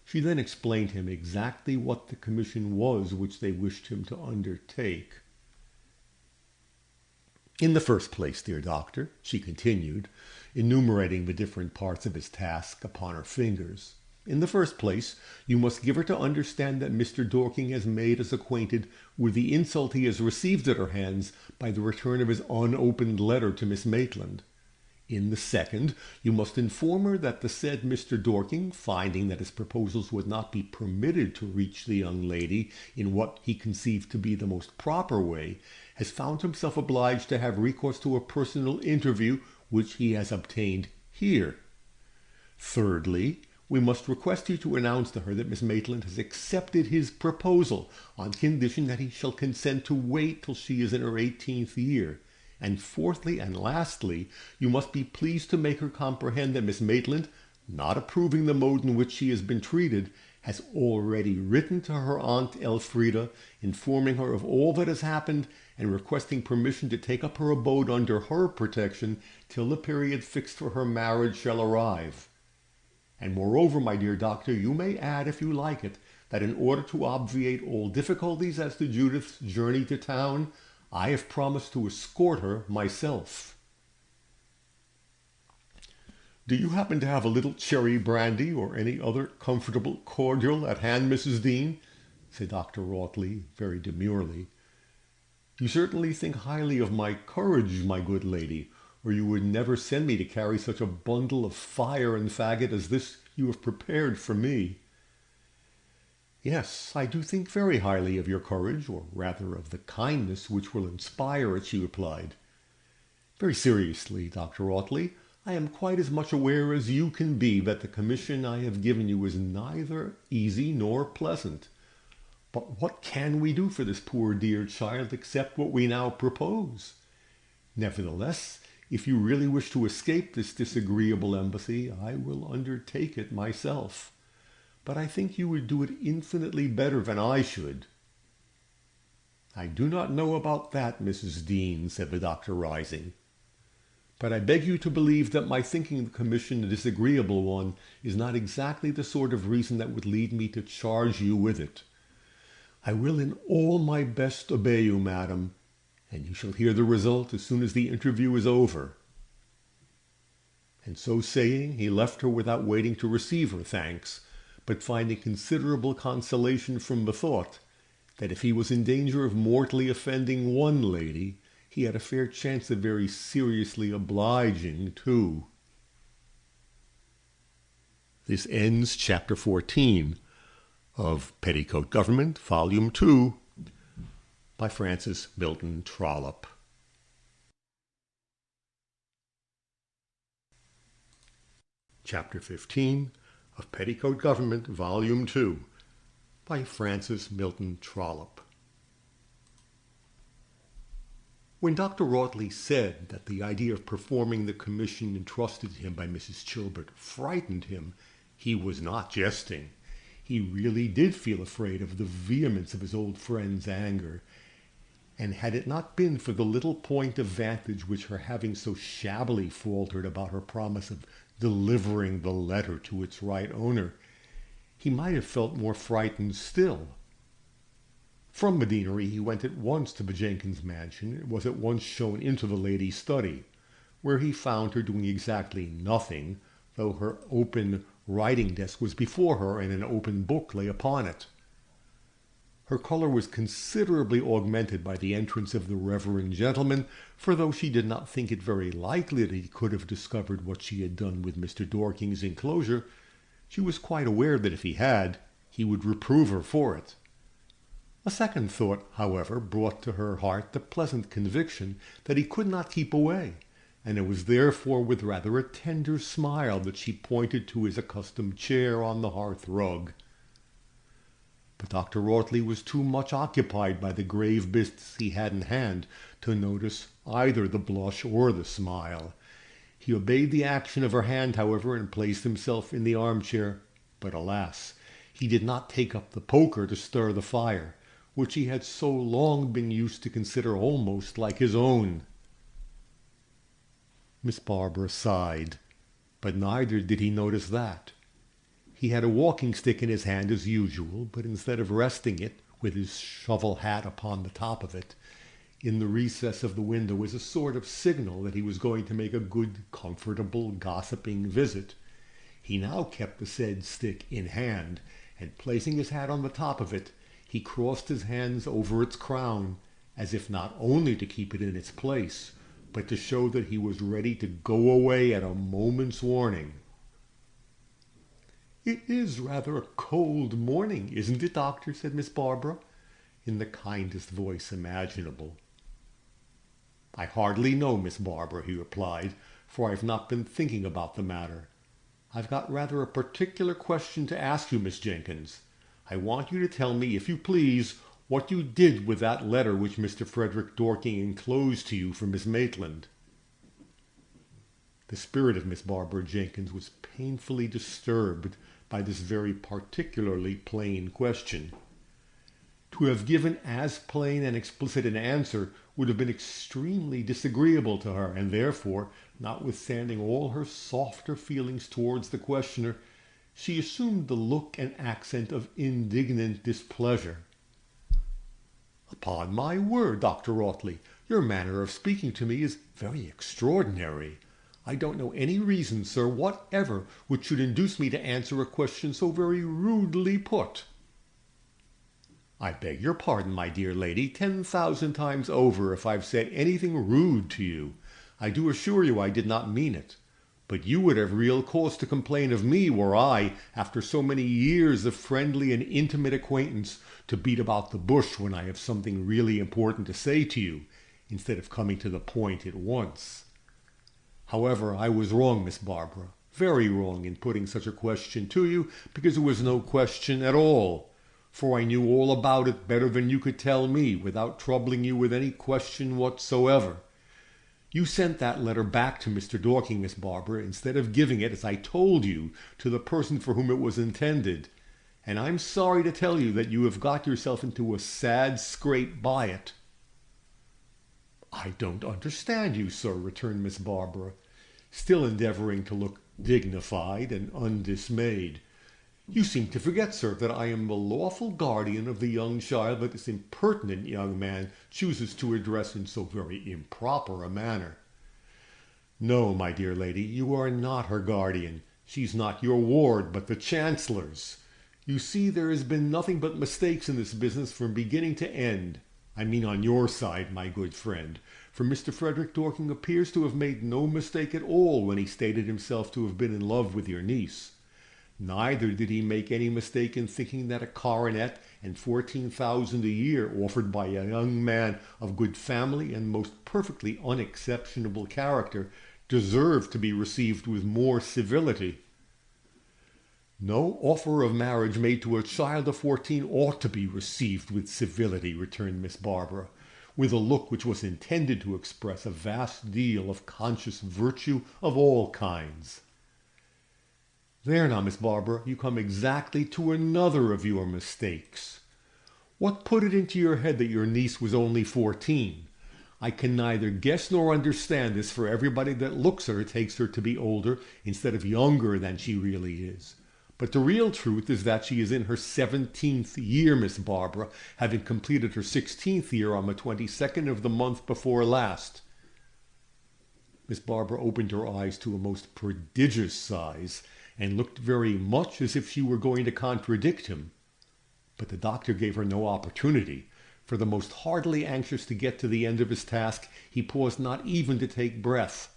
She then explained to him exactly what the commission was which they wished him to undertake. In the first place, dear doctor, she continued, enumerating the different parts of his task upon her fingers, in the first place, you must give her to understand that Mr. Dorking has made us acquainted with the insult he has received at her hands by the return of his unopened letter to Miss Maitland. In the second, you must inform her that the said Mr. Dorking, finding that his proposals would not be permitted to reach the young lady in what he conceived to be the most proper way, has found himself obliged to have recourse to a personal interview which he has obtained here. Thirdly, we must request you to announce to her that Miss Maitland has accepted his proposal on condition that he shall consent to wait till she is in her 18th year. And fourthly and lastly, you must be pleased to make her comprehend that Miss Maitland, not approving the mode in which she has been treated, has already written to her aunt Elfrida, informing her of all that has happened and requesting permission to take up her abode under her protection till the period fixed for her marriage shall arrive. And moreover, my dear doctor, you may add, if you like it, that in order to obviate all difficulties as to Judith's journey to town, I have promised to escort her myself. Do you happen to have a little cherry brandy or any other comfortable cordial at hand, Mrs. Dean? Said Dr. Rawtley very demurely. You certainly think highly of my courage, my good lady, or you would never send me to carry such a bundle of fire and faggot as this you have prepared for me. Yes, I do think very highly of your courage, or rather of the kindness which will inspire it, she replied. Very seriously, Dr. Rawtley, I am quite as much aware as you can be that the commission I have given you is neither easy nor pleasant. But what can we do for this poor dear child except what we now propose? Nevertheless, if you really wish to escape this disagreeable embassy, I will undertake it myself. But I think you would do it infinitely better than I should. I do not know about that, Mrs. Dean, said the doctor, rising. But I beg you to believe that my thinking the commission a disagreeable one is not exactly the sort of reason that would lead me to charge you with it. I will in all my best obey you, madam, and you shall hear the result as soon as the interview is over. And so saying, he left her without waiting to receive her thanks, but finding considerable consolation from the thought that if he was in danger of mortally offending one lady, he had a fair chance of very seriously obliging two. This ends Chapter 14 of Petticoat Government, Volume 2, by Francis Milton Trollope. Chapter 15 of Petticoat Government, Volume 2, by Francis Milton Trollope. When Dr. Rawtley said that the idea of performing the commission entrusted to him by Mrs. Chilbert frightened him, he was not jesting. He really did feel afraid of the vehemence of his old friend's anger, and had it not been for the little point of vantage which her having so shabbily faltered about her promise of delivering the letter to its right owner, he might have felt more frightened still. From the deanery he went at once to the Jenkins mansion, and was at once shown into the lady's study, where he found her doing exactly nothing, though her open writing desk was before her and an open book lay upon it. Her colour was considerably augmented by the entrance of the reverend gentleman, for though she did not think it very likely that he could have discovered what she had done with Mr. Dorking's enclosure, she was quite aware that if he had, he would reprove her for it. A second thought, however, brought to her heart the pleasant conviction that he could not keep away, and it was therefore with rather a tender smile that she pointed to his accustomed chair on the hearth-rug. But Dr. Audley was too much occupied by the grave business he had in hand to notice either the blush or the smile. He obeyed the action of her hand, however, and placed himself in the armchair. But alas, he did not take up the poker to stir the fire, which he had so long been used to consider almost like his own. Miss Barbara sighed, but neither did he notice that. He had a walking stick in his hand as usual, but instead of resting it, with his shovel hat upon the top of it, in the recess of the window was a sort of signal that he was going to make a good, comfortable, gossiping visit. He now kept the said stick in hand, and placing his hat on the top of it, he crossed his hands over its crown, as if not only to keep it in its place, but to show that he was ready to go away at a moment's warning. "It is rather a cold morning, isn't it, Doctor?" said Miss Barbara, in the kindest voice imaginable. "I hardly know, Miss Barbara," he replied, "for I've not been thinking about the matter. I've got rather a particular question to ask you, Miss Jenkins. I want you to tell me, if you please, what you did with that letter which Mr. Frederick Dorking enclosed to you from Miss Maitland." The spirit of Miss Barbara Jenkins was painfully disturbed by this very particularly plain question. To have given as plain and explicit an answer would have been extremely disagreeable to her, and therefore, notwithstanding all her softer feelings towards the questioner, she assumed the look and accent of indignant displeasure. "Upon my word, Dr. Audley, your manner of speaking to me is very extraordinary. I don't know any reason, sir, whatever, which should induce me to answer a question so very rudely put." "I beg your pardon, my dear lady, 10,000 times over if I've said anything rude to you. I do assure you I did not mean it. But you would have real cause to complain of me were I, after so many years of friendly and intimate acquaintance, to beat about the bush when I have something really important to say to you, instead of coming to the point at once. However, I was wrong, Miss Barbara, very wrong in putting such a question to you, because it was no question at all, for I knew all about it better than you could tell me, without troubling you with any question whatsoever. You sent that letter back to Mr. Dorking, Miss Barbara, instead of giving it, as I told you, to the person for whom it was intended, and I'm sorry to tell you that you have got yourself into a sad scrape by it." "I don't understand you, sir," returned Miss Barbara, still endeavoring to look dignified and undismayed. "You seem to forget, sir, that I am the lawful guardian of the young child that this impertinent young man chooses to address in so very improper a manner." "No, my dear lady, you are not her guardian. She's not your ward, but the Chancellor's. You see, there has been nothing but mistakes in this business from beginning to end. I mean on your side, my good friend, for Mr. Frederick Dorking appears to have made no mistake at all when he stated himself to have been in love with your niece. Neither did he make any mistake in thinking that a coronet and 14,000 a year offered by a young man of good family and most perfectly unexceptionable character deserved to be received with more civility. No offer of marriage made to a child of 14 ought to be received with civility," returned Miss Barbara, with a look which was intended to express a vast deal of conscious virtue of all kinds. "There now, Miss Barbara, you come exactly to another of your mistakes. What put it into your head that your niece was only 14? I can neither guess nor understand this, for everybody that looks at her takes her to be older instead of younger than she really is. But the real truth is that she is in her 17th year, Miss Barbara, having completed her 16th year on the 22nd of the month before last." Miss Barbara opened her eyes to a most prodigious size, and looked very much as if she were going to contradict him. But the doctor gave her no opportunity, for the most heartily anxious to get to the end of his task, he paused not even to take breath.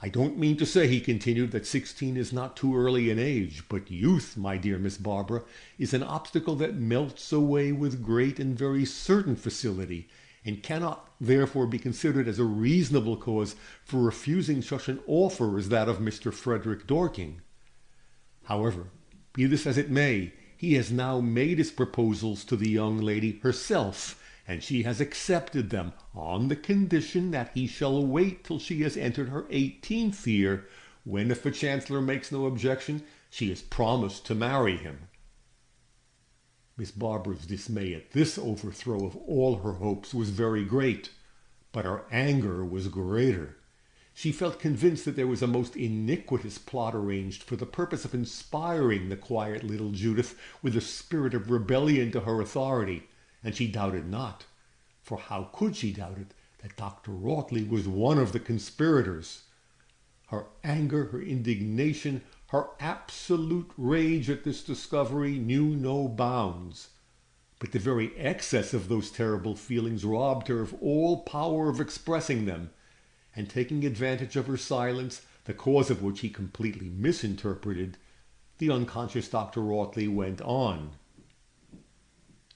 "I don't mean to say," he continued, "that 16 is not too early an age, but youth, my dear Miss Barbara, is an obstacle that melts away with great and very certain facility, and cannot therefore be considered as a reasonable cause for refusing such an offer as that of Mr. Frederick Dorking. However, be this as it may, He has now made his proposals to the young lady herself, and she has accepted them on the condition that he shall wait till she has entered her 18th year, when, if the Chancellor makes no objection, she has promised to marry him. Miss Barbara's dismay at this overthrow of all her hopes was very great, but her anger was greater. She felt convinced that there was a most iniquitous plot arranged for the purpose of inspiring the quiet little Judith with a spirit of rebellion to her authority, and she doubted not, for how could she doubt it, that Dr. Rawtley was one of the conspirators. Her anger, her indignation, her absolute rage at this discovery knew no bounds. But the very excess of those terrible feelings robbed her of all power of expressing them, and taking advantage of her silence, the cause of which he completely misinterpreted, the unconscious Dr. Rawtley went on.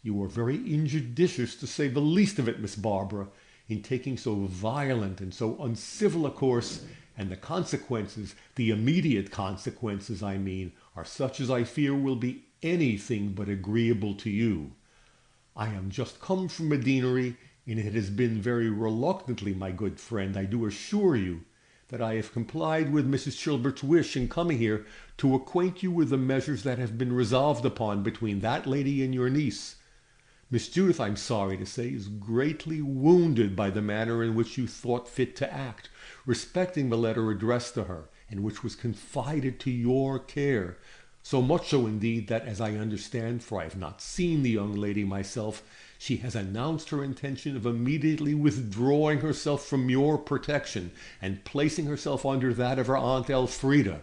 "You were very injudicious, to say the least of it, Miss Barbara, in taking so violent and so uncivil a course, and the consequences, the immediate consequences, I mean, are such as I fear will be anything but agreeable to you. I am just come from a deanery, and it has been very reluctantly, my good friend, I do assure you, that I have complied with Mrs. Chilbert's wish in coming here to acquaint you with the measures that have been resolved upon between that lady and your niece. Miss Judith, I'm sorry to say, is greatly wounded by the manner in which you thought fit to act, respecting the letter addressed to her, and which was confided to your care. So much so indeed that, as I understand, for I have not seen the young lady myself, she has announced her intention of immediately withdrawing herself from your protection and placing herself under that of her Aunt Elfrida."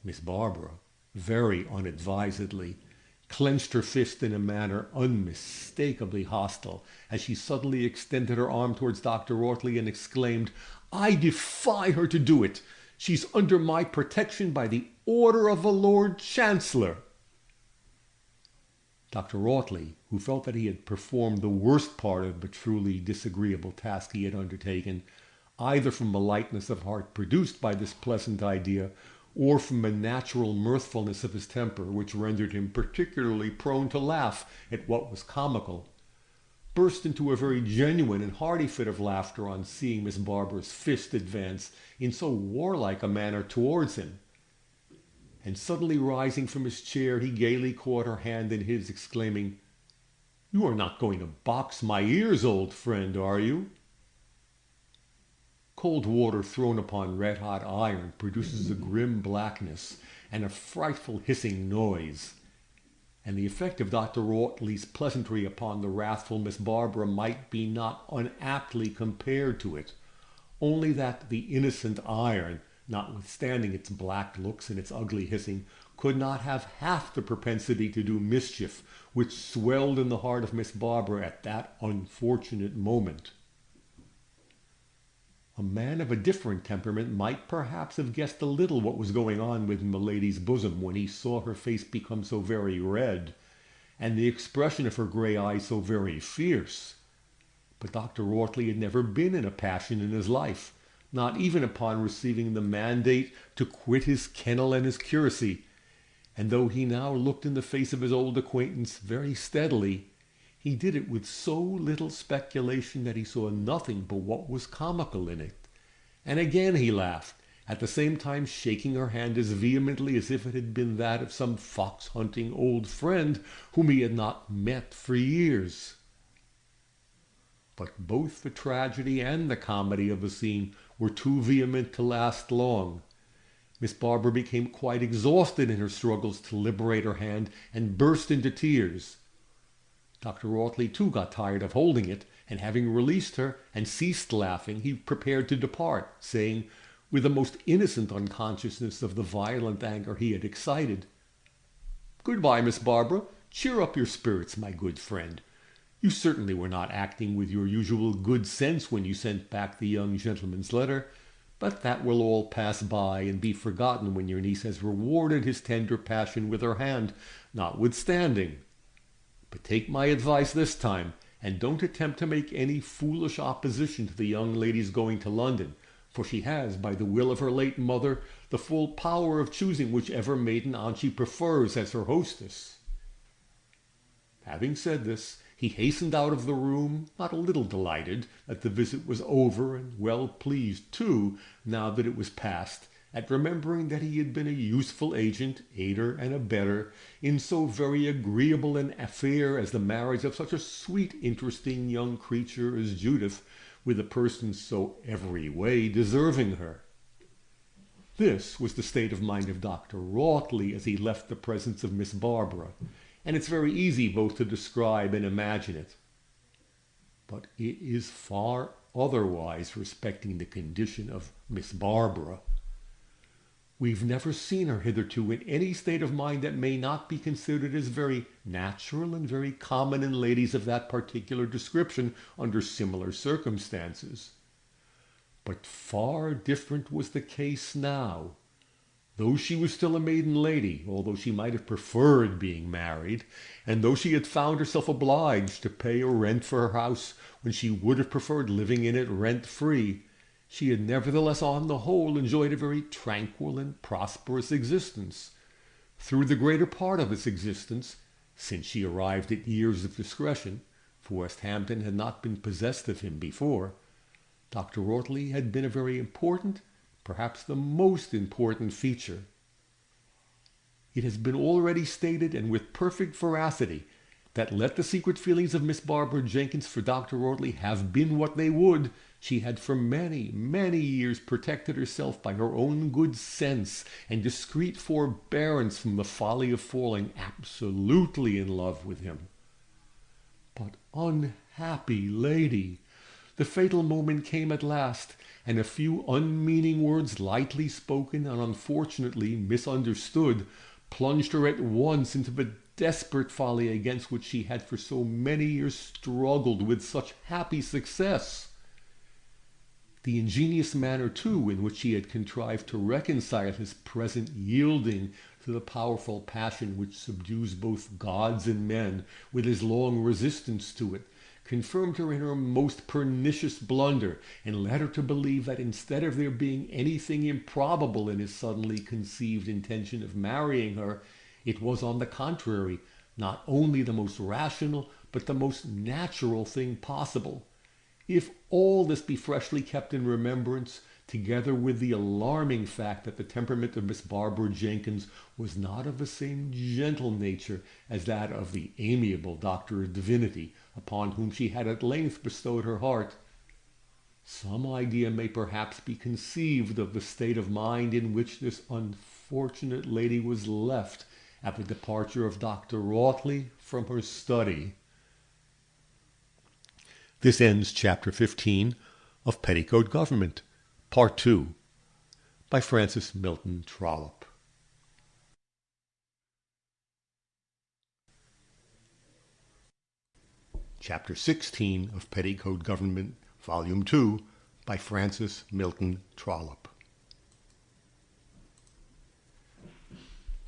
Miss Barbara, very unadvisedly, clenched her fist in a manner unmistakably hostile, as she suddenly extended her arm towards Dr. Rawtley and exclaimed, "I defy her to do it! She's under my protection by the order of the Lord Chancellor." Dr. Rawtley, who felt that he had performed the worst part of the truly disagreeable task he had undertaken, either from the lightness of heart produced by this pleasant idea, or from the natural mirthfulness of his temper, which rendered him particularly prone to laugh at what was comical, burst into a very genuine and hearty fit of laughter on seeing Miss Barbara's fist advance in so warlike a manner towards him. And suddenly rising from his chair, he gaily caught her hand in his, exclaiming, "You are not going to box my ears, old friend, are you?" Cold water thrown upon red-hot iron produces a grim blackness and a frightful hissing noise, and the effect of Dr. Rawtley's pleasantry upon the wrathful Miss Barbara might be not unaptly compared to it, only that the innocent iron, notwithstanding its black looks and its ugly hissing, could not have half the propensity to do mischief which swelled in the heart of Miss Barbara at that unfortunate moment. A man of a different temperament might perhaps have guessed a little what was going on within the lady's bosom when he saw her face become so very red, and the expression of her grey eyes so very fierce. But Dr. Rawtley had never been in a passion in his life, not even upon receiving the mandate to quit his kennel and his curacy, and though he now looked in the face of his old acquaintance very steadily, he did it with so little speculation that he saw nothing but what was comical in it. And again he laughed, at the same time shaking her hand as vehemently as if it had been that of some fox-hunting old friend whom he had not met for years. But both the tragedy and the comedy of the scene were too vehement to last long. Miss Barbara became quite exhausted in her struggles to liberate her hand and burst into tears. Dr. Rawtley too got tired of holding it, and having released her and ceased laughing, he prepared to depart, saying, with the most innocent unconsciousness of the violent anger he had excited, "Goodbye, Miss Barbara. Cheer up your spirits, my good friend. You certainly were not acting with your usual good sense when you sent back the young gentleman's letter, but that will all pass by and be forgotten when your niece has rewarded his tender passion with her hand, notwithstanding. But take my advice this time, and don't attempt to make any foolish opposition to the young lady's going to London, for she has, by the will of her late mother, the full power of choosing whichever maiden aunt she prefers as her hostess. Having said this, he hastened out of the room, not a little delighted that the visit was over, and well pleased, too, now that it was past, at remembering that he had been a useful agent, aider, and abettor in so very agreeable an affair as the marriage of such a sweet, interesting young creature as Judith, with a person so every way deserving her. This was the state of mind of Dr. Rawtley as he left the presence of Miss Barbara, and it's very easy both to describe and imagine it. But it is far otherwise respecting the condition of Miss Barbara. We've never seen her hitherto in any state of mind that may not be considered as very natural and very common in ladies of that particular description under similar circumstances. But far different was the case now. Though she was still a maiden lady, although she might have preferred being married, and though she had found herself obliged to pay a rent for her house when she would have preferred living in it rent-free, she had nevertheless on the whole enjoyed a very tranquil and prosperous existence. Through the greater part of its existence, since she arrived at years of discretion, for Westhampton had not been possessed of him before, Dr. Rawtley had been a very important, perhaps the most important feature. It has been already stated, and with perfect veracity, that let the secret feelings of Miss Barbara Jenkins for Dr. Rawtley have been what they would, she had for many, many years protected herself by her own good sense and discreet forbearance from the folly of falling absolutely in love with him. But unhappy lady! The fatal moment came at last, and a few unmeaning words lightly spoken and unfortunately misunderstood plunged her at once into the desperate folly against which she had for so many years struggled with such happy success. The ingenious manner, too, in which he had contrived to reconcile his present yielding to the powerful passion which subdues both gods and men with his long resistance to it, confirmed her in her most pernicious blunder, and led her to believe that instead of there being anything improbable in his suddenly conceived intention of marrying her, it was, on the contrary, not only the most rational, but the most natural thing possible. If all this be freshly kept in remembrance, together with the alarming fact that the temperament of Miss Barbara Jenkins was not of the same gentle nature as that of the amiable Doctor of Divinity, upon whom she had at length bestowed her heart, some idea may perhaps be conceived of the state of mind in which this unfortunate lady was left at the departure of Dr. Rawtley from her study. This ends Chapter 15 of Petticoat Government, Part 2, by Francis Milton Trollope. Chapter 16 of Petticoat Government, Volume 2, by Francis Milton Trollope.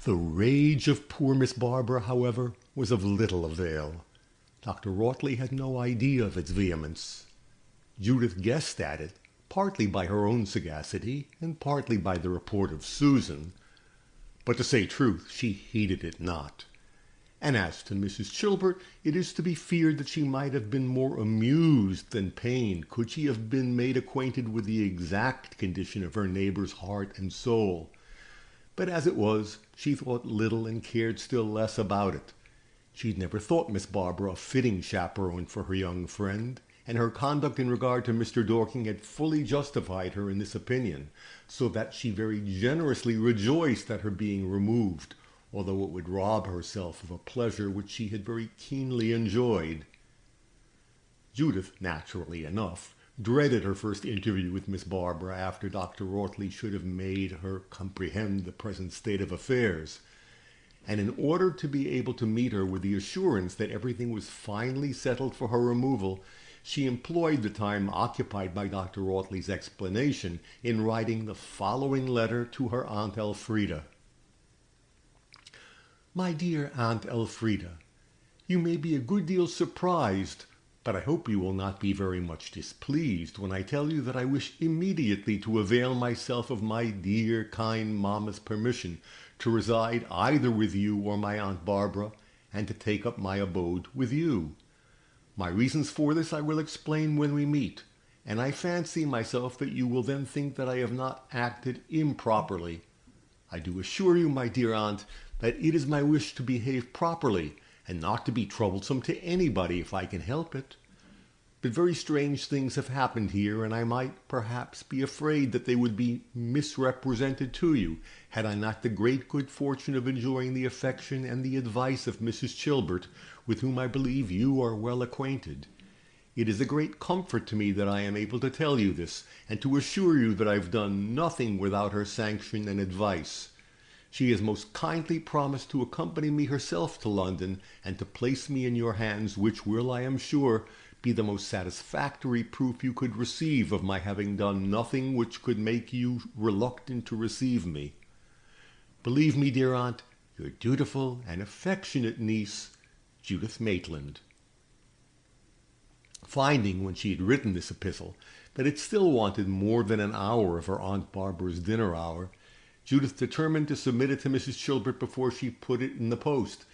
The rage of poor Miss Barbara, however, was of little avail. Dr. Rawtley had no idea of its vehemence. Judith guessed at it, partly by her own sagacity, and partly by the report of Susan. But to say truth, she heeded it not. And as to Mrs. Chilbert, it is to be feared that she might have been more amused than pained could she have been made acquainted with the exact condition of her neighbor's heart and soul. But as it was, she thought little and cared still less about it. She'd never thought Miss Barbara a fitting chaperone for her young friend, and her conduct in regard to Mr. Dorking had fully justified her in this opinion, so that she very generously rejoiced at her being removed, although it would rob herself of a pleasure which she had very keenly enjoyed. Judith, naturally enough, dreaded her first interview with Miss Barbara after Dr. Rawtley should have made her comprehend the present state of affairs, and in order to be able to meet her with the assurance that everything was finally settled for her removal, she employed the time occupied by Dr. Rawtley's explanation in writing the following letter to her Aunt Elfrida. My dear Aunt Elfrida, you may be a good deal surprised, But I hope you will not be very much displeased when I tell you that I wish immediately to avail myself of my dear, kind mamma's permission to reside either with you or my Aunt Barbara, and to take up my abode with you. My reasons for this I will explain when we meet, and I fancy myself that you will then think that I have not acted improperly. I do assure you, my dear aunt, that it is my wish to behave properly, and not to be troublesome to anybody if I can help it. But very strange things have happened here, and I might perhaps be afraid that they would be misrepresented to you, had I not the great good fortune of enjoying the affection and the advice of Mrs. Chilbert, with whom I believe you are well acquainted. It is a great comfort to me that I am able to tell you this, and to assure you that I've done nothing without her sanction and advice. She has most kindly promised to accompany me herself to London, and to place me in your hands, which will, I am sure, be the most satisfactory proof you could receive of my having done nothing which could make you reluctant to receive me. Believe me, dear aunt, your dutiful and affectionate niece, Judith Maitland. Finding, when she had written this epistle, that it still wanted more than an hour of her Aunt Barbara's dinner hour, Judith determined to submit it to Mrs. Chilbert before she put it in the post,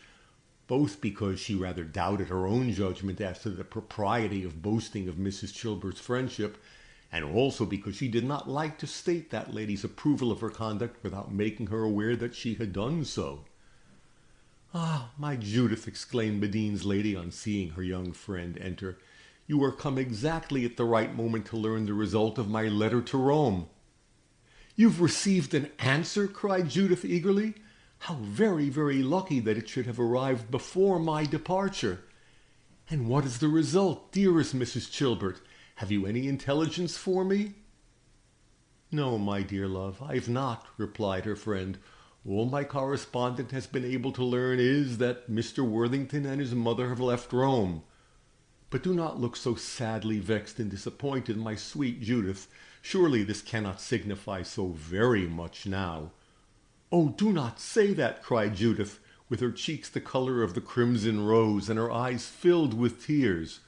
both because she rather doubted her own judgment as to the propriety of boasting of Mrs. Chilbert's friendship, and also because she did not like to state that lady's approval of her conduct without making her aware that she had done so. "Ah, my Judith," exclaimed Madine's lady on seeing her young friend enter, "you are come exactly at the right moment to learn the result of my letter to Rome." "You've received an answer?" cried Judith eagerly. "How very, very lucky that it should have arrived before my departure. And what is the result, dearest Mrs. Chilbert? Have you any intelligence for me?" "No, my dear love, I've not," replied her friend. "All my correspondent has been able to learn is that Mr. Worthington and his mother have left Rome. But do not look so sadly vexed and disappointed, my sweet Judith. Surely this cannot signify so very much now." "Oh, do not say that," cried Judith, with her cheeks the color of the crimson rose, and her eyes filled with tears.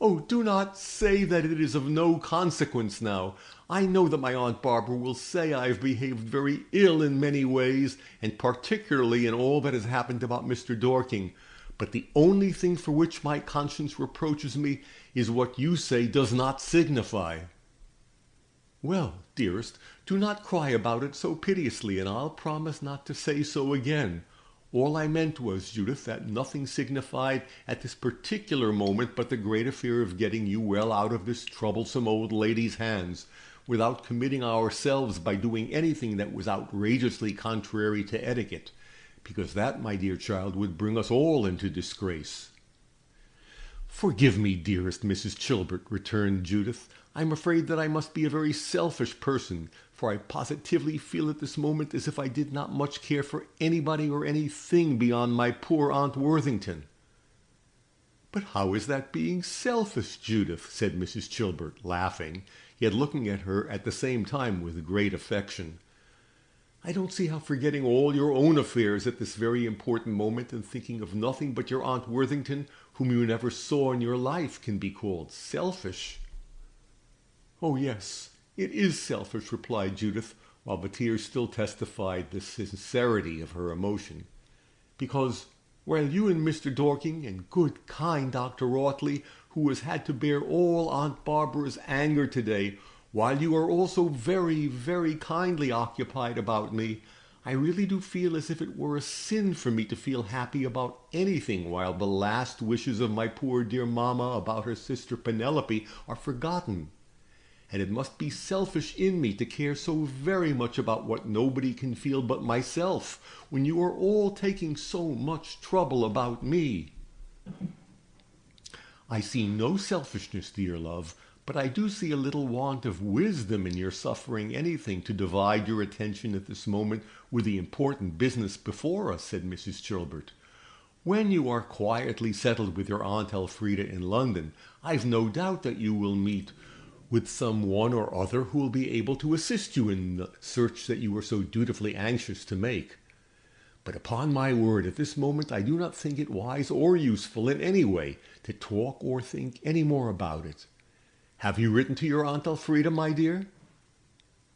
"Oh, do not say that it is of no consequence now. I know that my Aunt Barbara will say I have behaved very ill in many ways, and particularly in all that has happened about Mr. Dorking. But the only thing for which my conscience reproaches me is what you say does not signify." "Well, dearest, do not cry about it so piteously, and I'll promise not to say so again. All I meant was, Judith, that nothing signified at this particular moment but the greater fear of getting you well out of this troublesome old lady's hands, without committing ourselves by doing anything that was outrageously contrary to etiquette, because that, my dear child, would bring us all into disgrace." "Forgive me, dearest Mrs. Chilbert," returned Judith. "I'm afraid that I must be a very selfish person, for I positively feel at this moment as if I did not much care for anybody or anything beyond my poor Aunt Worthington." "But how is that being selfish, Judith?" said Mrs. Chilbert, laughing, yet looking at her at the same time with great affection. "I don't see how forgetting all your own affairs at this very important moment and thinking of nothing but your Aunt Worthington, whom you never saw in your life, can be called selfish." "Oh, yes, it is selfish," replied Judith, while the tears still testified the sincerity of her emotion. "Because, while you and Mr. Dorking and good, kind Dr. Audley, who has had to bear all Aunt Barbara's anger today, while you are also very, very kindly occupied about me, I really do feel as if it were a sin for me to feel happy about anything while the last wishes of my poor dear mamma about her sister Penelope are forgotten. And it must be selfish in me to care so very much about what nobody can feel but myself, when you are all taking so much trouble about me." "I see no selfishness, dear love, but I do see a little want of wisdom in your suffering anything to divide your attention at this moment with the important business before us," said Mrs. Chilbert. "When you are quietly settled with your Aunt Elfrida in London, I've no doubt that you will meet with some one or other who will be able to assist you in the search that you are so dutifully anxious to make. But upon my word, at this moment I do not think it wise or useful in any way to talk or think any more about it. Have you written to your Aunt Elfrida, my dear?"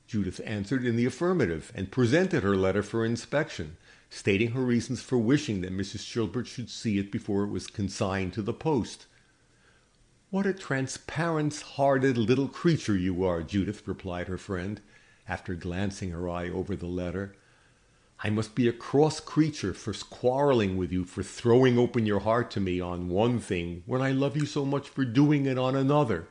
Judith answered in the affirmative, and presented her letter for inspection, stating her reasons for wishing that Mrs. Chilbert should see it before it was consigned to the post. "What a transparent-hearted little creature you are, Judith," replied her friend, after glancing her eye over the letter. "I must be a cross creature for quarreling with you for throwing open your heart to me on one thing when I love you so much for doing it on another.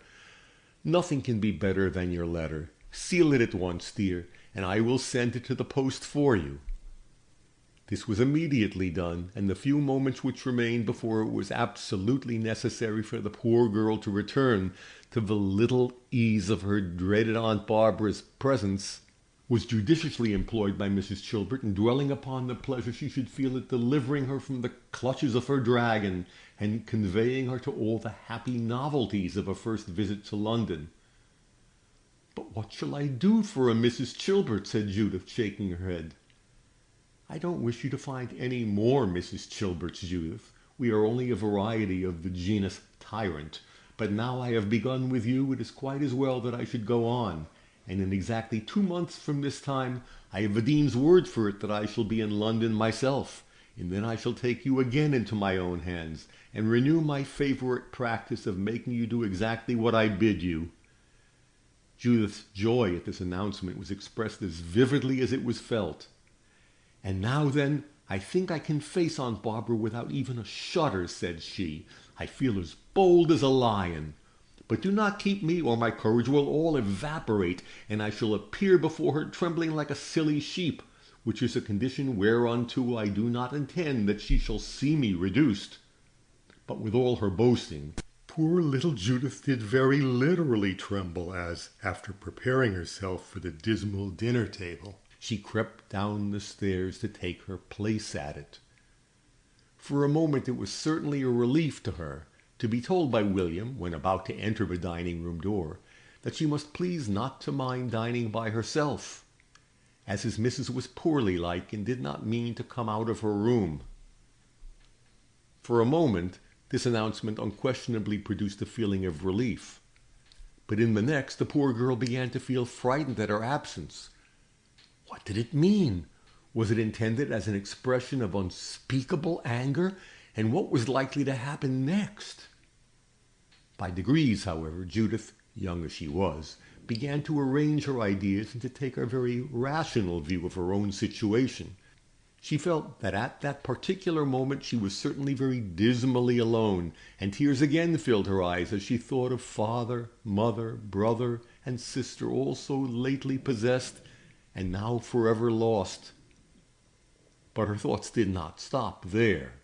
Nothing can be better than your letter. Seal it at once, dear, and I will send it to the post for you." This was immediately done, and the few moments which remained before it was absolutely necessary for the poor girl to return to the little ease of her dreaded Aunt Barbara's presence was judiciously employed by Mrs. Chilbert in dwelling upon the pleasure she should feel at delivering her from the clutches of her dragon, and conveying her to all the happy novelties of a first visit to London. "But what shall I do for a Mrs. Chilbert?" said Judith, shaking her head. "I don't wish you to find any more Mrs. Chilberts, Judith. We are only a variety of the genus tyrant. But now I have begun with you, it is quite as well that I should go on. And in exactly 2 months from this time, I have a dean's word for it that I shall be in London myself, and then I shall take you again into my own hands, and renew my favourite practice of making you do exactly what I bid you." Judith's joy at this announcement was expressed as vividly as it was felt. "And now then, I think I can face Aunt Barbara without even a shudder," said she. "I feel as bold as a lion. But do not keep me, or my courage will all evaporate, and I shall appear before her trembling like a silly sheep, which is a condition whereunto I do not intend that she shall see me reduced." But with all her boasting, poor little Judith did very literally tremble as, after preparing herself for the dismal dinner table, she crept down the stairs to take her place at it. For a moment it was certainly a relief to her to be told by William, when about to enter the dining-room door, that she must please not to mind dining by herself, as his missus was poorly like and did not mean to come out of her room. For a moment this announcement unquestionably produced a feeling of relief, but in the next the poor girl began to feel frightened at her absence. What did it mean? Was it intended as an expression of unspeakable anger? And what was likely to happen next? By degrees, however, Judith, young as she was, began to arrange her ideas and to take a very rational view of her own situation. She felt that at that particular moment she was certainly very dismally alone, and tears again filled her eyes as she thought of father, mother, brother, and sister, all so lately possessed and now forever lost. But her thoughts did not stop there.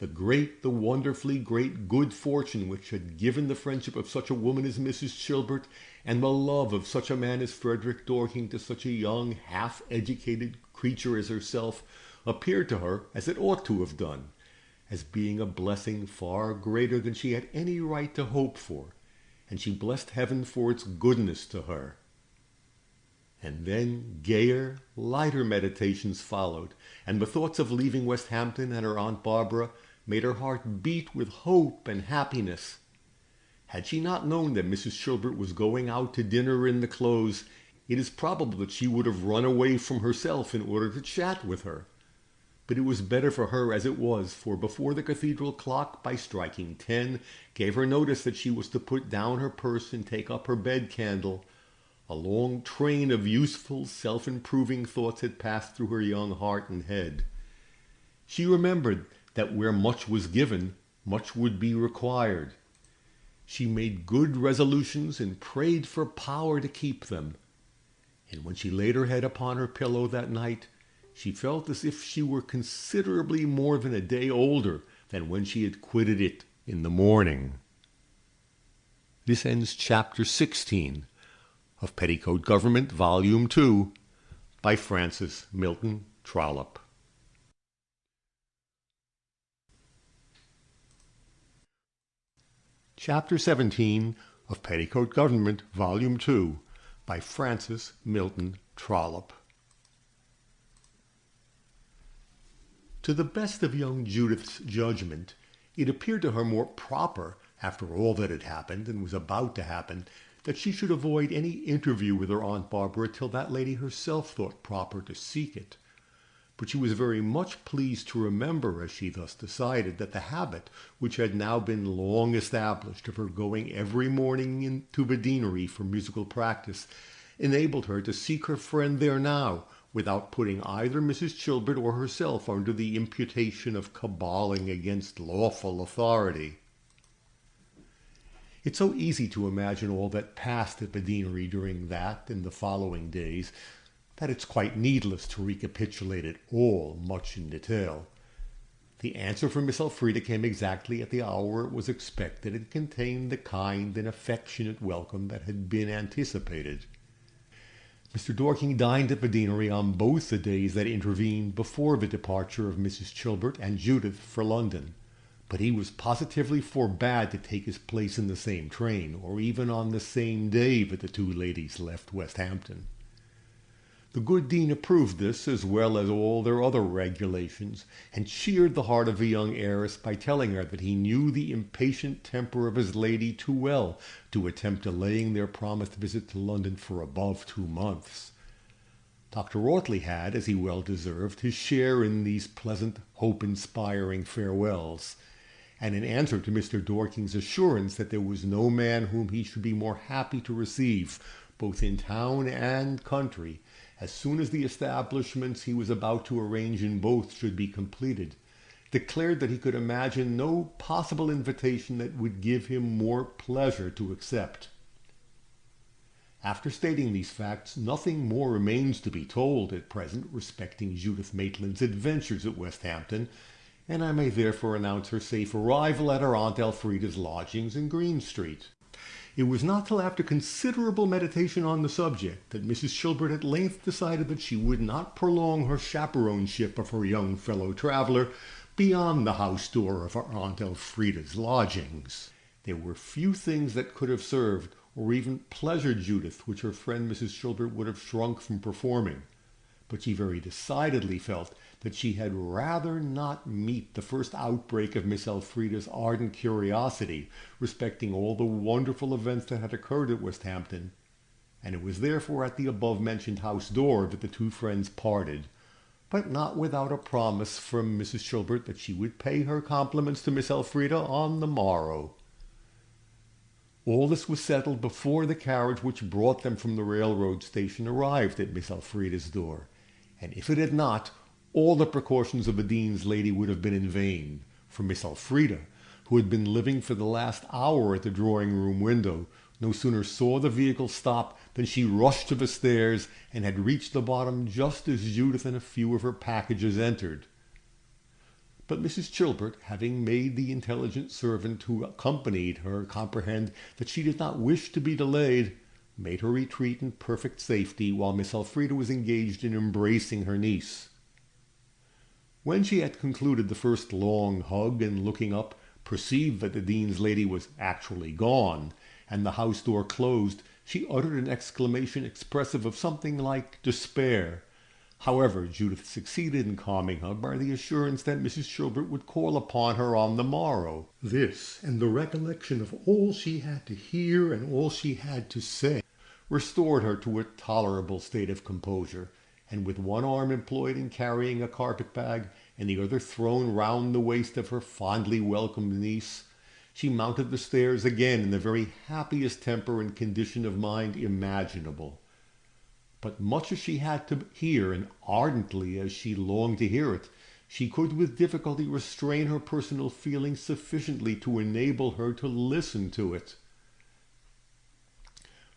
The wonderfully great good fortune which had given the friendship of such a woman as Mrs. Chilbert, and the love of such a man as Frederick Dorking to such a young, half-educated creature as herself, appeared to her, as it ought to have done, as being a blessing far greater than she had any right to hope for, and she blessed heaven for its goodness to her. And then gayer, lighter meditations followed, and the thoughts of leaving Westhampton and her Aunt Barbara made her heart beat with hope and happiness. Had she not known that Mrs. Chilbert was going out to dinner in the Close, it is probable that she would have run away from herself in order to chat with her. But it was better for her as it was, for before the cathedral clock, by striking 10, gave her notice that she was to put down her purse and take up her bed candle, a long train of useful, self-improving thoughts had passed through her young heart and head. She remembered that where much was given, much would be required. She made good resolutions and prayed for power to keep them. And when she laid her head upon her pillow that night, she felt as if she were considerably more than a day older than when she had quitted it in the morning. This ends Chapter 16 of Petticoat Government, Volume 2, by Francis Milton Trollope. Chapter 17 of Petticoat Government, Volume 2, by Francis Milton Trollope. To the best of young Judith's judgment, it appeared to her more proper, after all that had happened and was about to happen, that she should avoid any interview with her Aunt Barbara till that lady herself thought proper to seek it. But she was very much pleased to remember, as she thus decided, that the habit, which had now been long established, of her going every morning into the deanery for musical practice, enabled her to seek her friend there now, without putting either Mrs. Chilbert or herself under the imputation of caballing against lawful authority. It's so easy to imagine all that passed at the deanery during that and the following days, that it's quite needless to recapitulate it all much in detail. The answer from Miss Elfrida came exactly at the hour it was expected and contained the kind and affectionate welcome that had been anticipated. Mr. Dorking dined at the deanery on both the days that intervened before the departure of Mrs. Chilbert and Judith for London, but he was positively forbade to take his place in the same train, or even on the same day that the two ladies left Westhampton. The good dean approved this, as well as all their other regulations, and cheered the heart of the young heiress by telling her that he knew the impatient temper of his lady too well to attempt delaying their promised visit to London for above 2 months. Dr. Audley had, as he well deserved, his share in these pleasant, hope-inspiring farewells, and in answer to Mr. Dorking's assurance that there was no man whom he should be more happy to receive, both in town and country, as soon as the establishments he was about to arrange in both should be completed, declared that he could imagine no possible invitation that would give him more pleasure to accept. After stating these facts, nothing more remains to be told at present respecting Judith Maitland's adventures at Westhampton, and I may therefore announce her safe arrival at her Aunt Elfrida's lodgings in Green Street. It was not till after considerable meditation on the subject that Mrs. Chilbert at length decided that she would not prolong her chaperoneship of her young fellow-traveller beyond the house door of her Aunt Elfrida's lodgings. There were few things that could have served or even pleasured Judith which her friend Mrs. Chilbert would have shrunk from performing, but she very decidedly felt that she had rather not meet the first outbreak of Miss Elfrida's ardent curiosity respecting all the wonderful events that had occurred at Westhampton, and it was therefore at the above-mentioned house door that the two friends parted, but not without a promise from Mrs. Chilbert that she would pay her compliments to Miss Elfrida on the morrow. All this was settled before the carriage which brought them from the railroad station arrived at Miss Elfrida's door, and if it had not, all the precautions of the dean's lady would have been in vain, for Miss Elfrida, who had been living for the last hour at the drawing-room window, no sooner saw the vehicle stop than she rushed to the stairs and had reached the bottom just as Judith and a few of her packages entered. But Mrs. Chilbert, having made the intelligent servant who accompanied her comprehend that she did not wish to be delayed, made her retreat in perfect safety while Miss Elfrida was engaged in embracing her niece. When she had concluded the first long hug and looking up, perceived that the dean's lady was actually gone, and the house door closed, she uttered an exclamation expressive of something like despair. However, Judith succeeded in calming her by the assurance that Mrs. Chilbert would call upon her on the morrow. This, and the recollection of all she had to hear and all she had to say, restored her to a tolerable state of composure, and with one arm employed in carrying a carpet-bag, and the other thrown round the waist of her fondly welcomed niece, she mounted the stairs again in the very happiest temper and condition of mind imaginable. But much as she had to hear, and ardently as she longed to hear it, she could with difficulty restrain her personal feelings sufficiently to enable her to listen to it.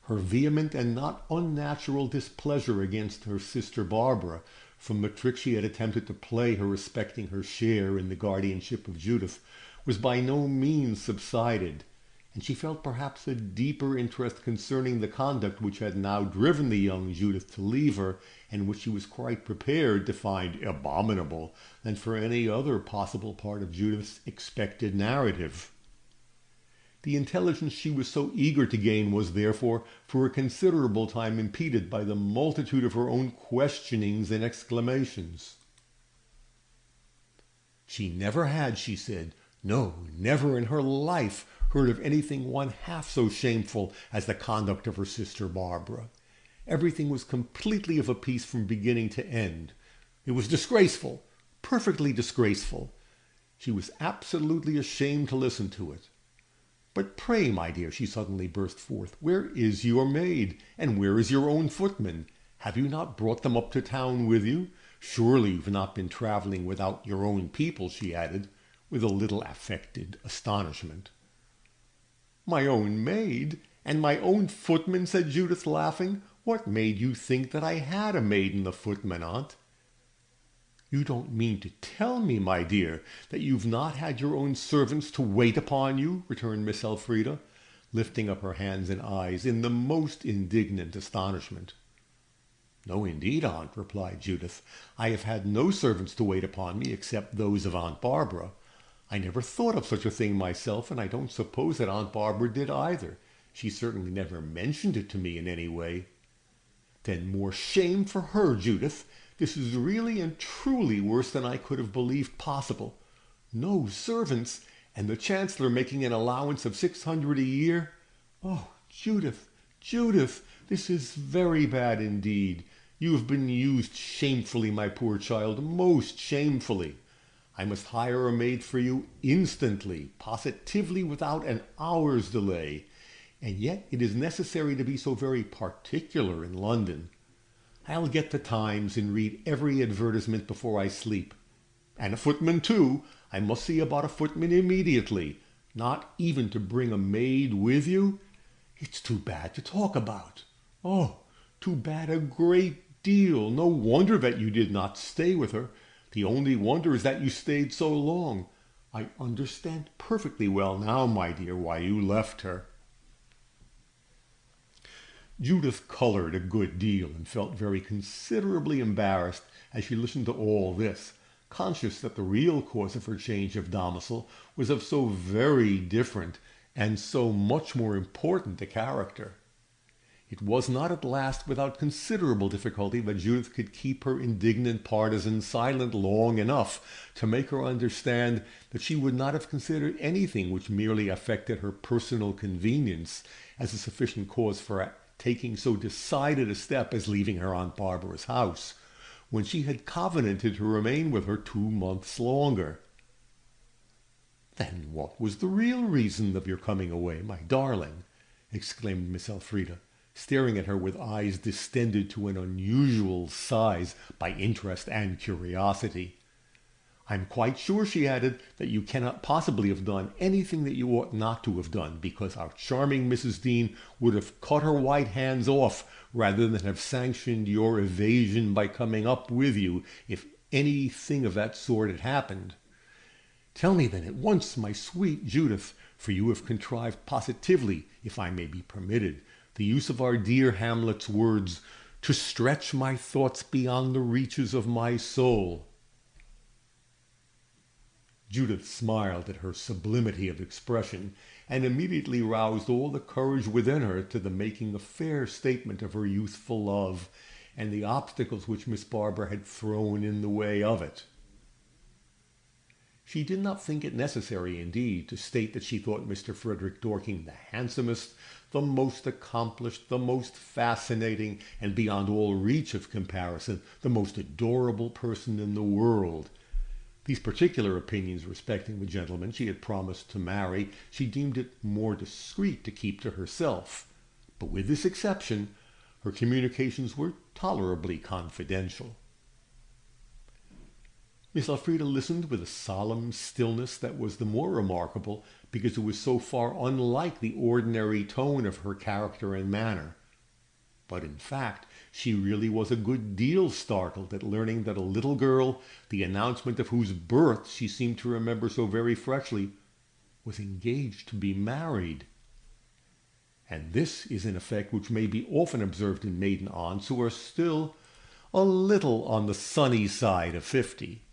Her vehement and not unnatural displeasure against her sister Barbara, from the trick she had attempted to play her respecting her share in the guardianship of Judith, was by no means subsided, and she felt perhaps a deeper interest concerning the conduct which had now driven the young Judith to leave her, and which she was quite prepared to find abominable, than for any other possible part of Judith's expected narrative. The intelligence she was so eager to gain was, therefore, for a considerable time impeded by the multitude of her own questionings and exclamations. She never had, she said, no, never in her life heard of anything one half so shameful as the conduct of her sister Barbara. Everything was completely of a piece from beginning to end. It was disgraceful, perfectly disgraceful. She was absolutely ashamed to listen to it. But pray, my dear, she suddenly burst forth, where is your maid, and where is your own footman? Have you not brought them up to town with you? Surely you've not been travelling without your own people, she added, with a little affected astonishment. My own maid, and my own footman, said Judith, laughing. What made you think that I had a maid and a footman, aunt? You don't mean to tell me, my dear, that you've not had your own servants to wait upon you, returned Miss Elfrida, lifting up her hands and eyes in the most indignant astonishment. No, indeed, aunt, replied Judith. I have had no servants to wait upon me except those of Aunt Barbara. I never thought of such a thing myself, and I don't suppose that Aunt Barbara did either. She certainly never mentioned it to me in any way. Then more shame for her, Judith. This is really and truly worse than I could have believed possible. No servants, and the Chancellor making an allowance of 600 a year. Oh, Judith, Judith, this is very bad indeed. You have been used shamefully, my poor child, most shamefully. I must hire a maid for you instantly, positively without an hour's delay. And yet it is necessary to be so very particular in London. I'll get the Times and read every advertisement before I sleep. And a footman, too. I must see about a footman immediately. Not even to bring a maid with you? It's too bad to talk about. Oh, too bad a great deal. No wonder that you did not stay with her. The only wonder is that you stayed so long. I understand perfectly well now, my dear, why you left her. Judith colored a good deal and felt very considerably embarrassed as she listened to all this, conscious that the real cause of her change of domicile was of so very different and so much more important a character. It was not at last without considerable difficulty that Judith could keep her indignant partisan silent long enough to make her understand that she would not have considered anything which merely affected her personal convenience as a sufficient cause for taking so decided a step as leaving her Aunt Barbara's house, when she had covenanted to remain with her 2 months longer. Then what was the real reason of your coming away, my darling? Exclaimed Miss Elfrida, staring at her with eyes distended to an unusual size by interest and curiosity. I'm quite sure, she added, that you cannot possibly have done anything that you ought not to have done, because our charming Mrs. Dean would have cut her white hands off rather than have sanctioned your evasion by coming up with you if anything of that sort had happened. Tell me then at once, my sweet Judith, for you have contrived positively, if I may be permitted, the use of our dear Hamlet's words, to stretch my thoughts beyond the reaches of my soul. Judith smiled at her sublimity of expression, and immediately roused all the courage within her to the making a fair statement of her youthful love, and the obstacles which Miss Barbara had thrown in the way of it. She did not think it necessary, indeed, to state that she thought Mr. Frederick Dorking the handsomest, the most accomplished, the most fascinating, and beyond all reach of comparison, the most adorable person in the world. These particular opinions respecting the gentleman she had promised to marry, she deemed it more discreet to keep to herself. But with this exception, her communications were tolerably confidential. Miss Elfrida listened with a solemn stillness that was the more remarkable because it was so far unlike the ordinary tone of her character and manner. But in fact, she really was a good deal startled at learning that a little girl, the announcement of whose birth she seemed to remember so very freshly, was engaged to be married. And this is an effect which may be often observed in maiden aunts who are still a little on the sunny side of 50.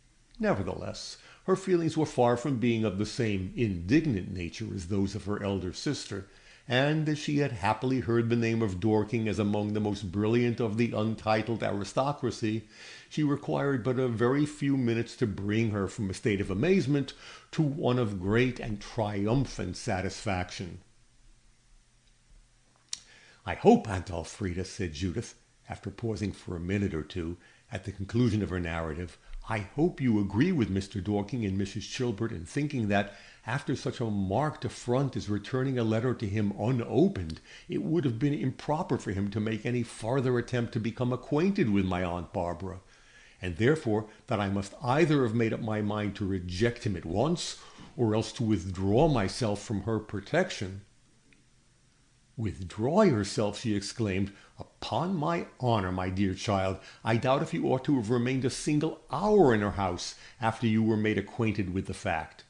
Nevertheless, her feelings were far from being of the same indignant nature as those of her elder sister, and as she had happily heard the name of Dorking as among the most brilliant of the untitled aristocracy, she required but a very few minutes to bring her from a state of amazement to one of great and triumphant satisfaction. "I hope, Aunt Elfrida," said Judith, after pausing for a minute or two at the conclusion of her narrative, "I hope you agree with Mr. Dorking and Mrs. Chilbert in thinking that, after such a marked affront as returning a letter to him unopened, it would have been improper for him to make any farther attempt to become acquainted with my Aunt Barbara, and therefore that I must either have made up my mind to reject him at once, or else to withdraw myself from her protection." "Withdraw yourself!" she exclaimed. "Upon my honor, my dear child, I doubt if you ought to have remained a single hour in her house after you were made acquainted with the fact.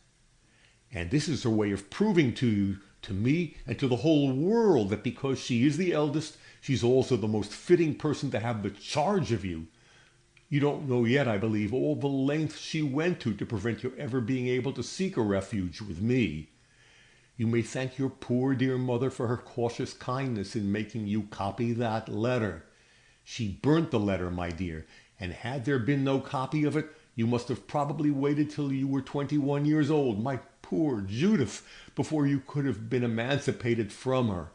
And this is her way of proving to you, to me, and to the whole world that because she is the eldest, she's also the most fitting person to have the charge of you. You don't know yet, I believe, all the lengths she went to prevent your ever being able to seek a refuge with me. You may thank your poor dear mother for her cautious kindness in making you copy that letter. She burnt the letter, my dear, and had there been no copy of it, you must have probably waited till you were 21 years old, my poor Judith, before you could have been emancipated from her.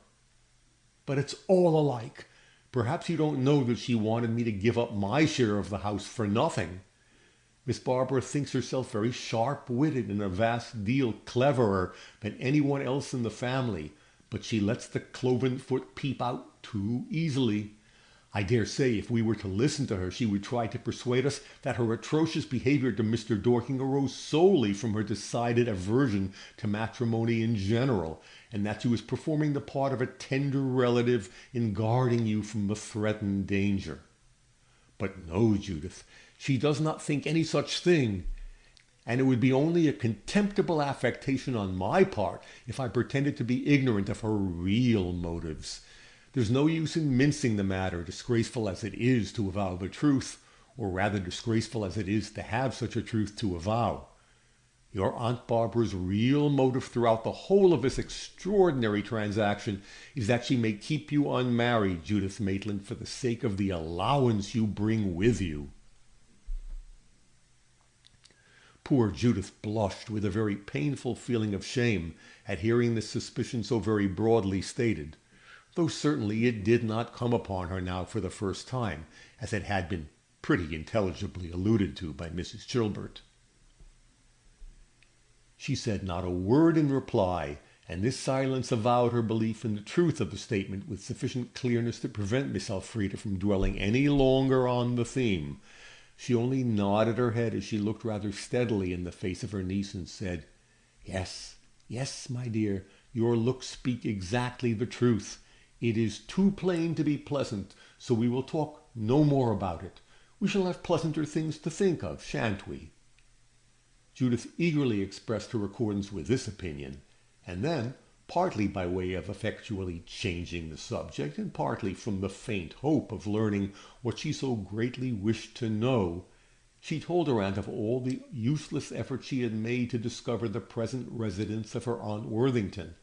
But it's all alike. Perhaps you don't know that she wanted me to give up my share of the house for nothing. Miss Barbara thinks herself very sharp-witted and a vast deal cleverer than anyone else in the family, but she lets the cloven foot peep out too easily. I dare say if we were to listen to her, she would try to persuade us that her atrocious behavior to Mr. Dorking arose solely from her decided aversion to matrimony in general, and that she was performing the part of a tender relative in guarding you from the threatened danger. But no, Judith, she does not think any such thing, and it would be only a contemptible affectation on my part if I pretended to be ignorant of her real motives. There's no use in mincing the matter, disgraceful as it is to avow the truth, or rather disgraceful as it is to have such a truth to avow. Your Aunt Barbara's real motive throughout the whole of this extraordinary transaction is that she may keep you unmarried, Judith Maitland, for the sake of the allowance you bring with you." Poor Judith blushed with a very painful feeling of shame at hearing this suspicion so very broadly stated, though certainly it did not come upon her now for the first time, as it had been pretty intelligibly alluded to by Mrs. Chilbert. She said not a word in reply, and this silence avowed her belief in the truth of the statement with sufficient clearness to prevent Miss Elfrida from dwelling any longer on the theme. She only nodded her head as she looked rather steadily in the face of her niece and said, "Yes, yes, my dear, your looks speak exactly the truth. It is too plain to be pleasant, so we will talk no more about it. We shall have pleasanter things to think of, shan't we?" Judith eagerly expressed her accordance with this opinion, and then, partly by way of effectually changing the subject, and partly from the faint hope of learning what she so greatly wished to know, she told her aunt of all the useless effort she had made to discover the present residence of her Aunt Worthington,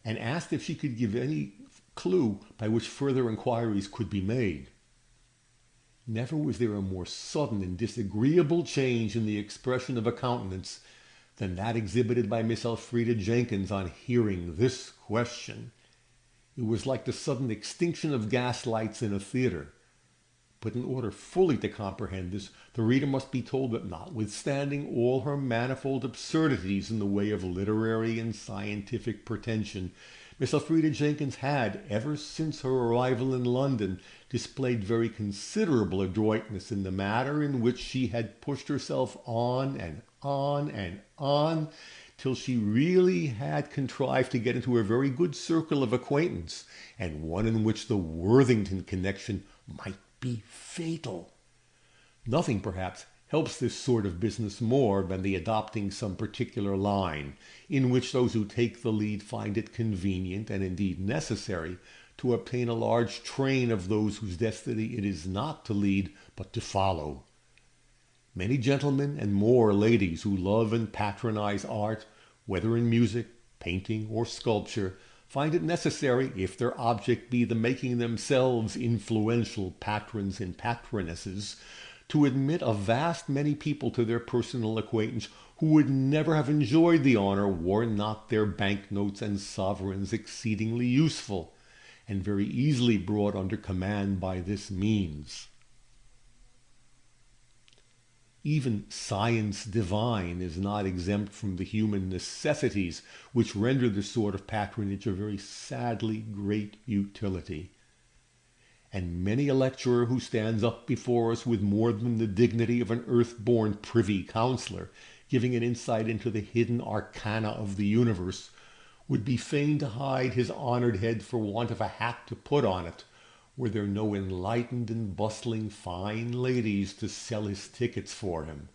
and asked if she could give any clue by which further inquiries could be made. Never was there a more sudden and disagreeable change in the expression of a countenance than that exhibited by Miss Elfrida Jenkins on hearing this question. It was like the sudden extinction of gas lights in a theater. But in order fully to comprehend this, the reader must be told that notwithstanding all her manifold absurdities in the way of literary and scientific pretension, Miss Elfrida Jenkins had, ever since her arrival in London, displayed very considerable adroitness in the manner in which she had pushed herself on and on and on, till she really had contrived to get into a very good circle of acquaintance, and one in which the Worthington connection might be fatal. Nothing, perhaps, helps this sort of business more than the adopting some particular line, in which those who take the lead find it convenient and indeed necessary to obtain a large train of those whose destiny it is not to lead but to follow. Many gentlemen and more ladies who love and patronize art, whether in music, painting, or sculpture, find it necessary, if their object be the making themselves influential patrons and patronesses, to admit a vast many people to their personal acquaintance who would never have enjoyed the honor were not their banknotes and sovereigns exceedingly useful, and very easily brought under command by this means. Even science divine is not exempt from the human necessities which render this sort of patronage a very sadly great utility. And many a lecturer who stands up before us with more than the dignity of an earth-born privy councillor, giving an insight into the hidden arcana of the universe, would be fain to hide his honoured head for want of a hat to put on it, were there no enlightened and bustling fine ladies to sell his tickets for him.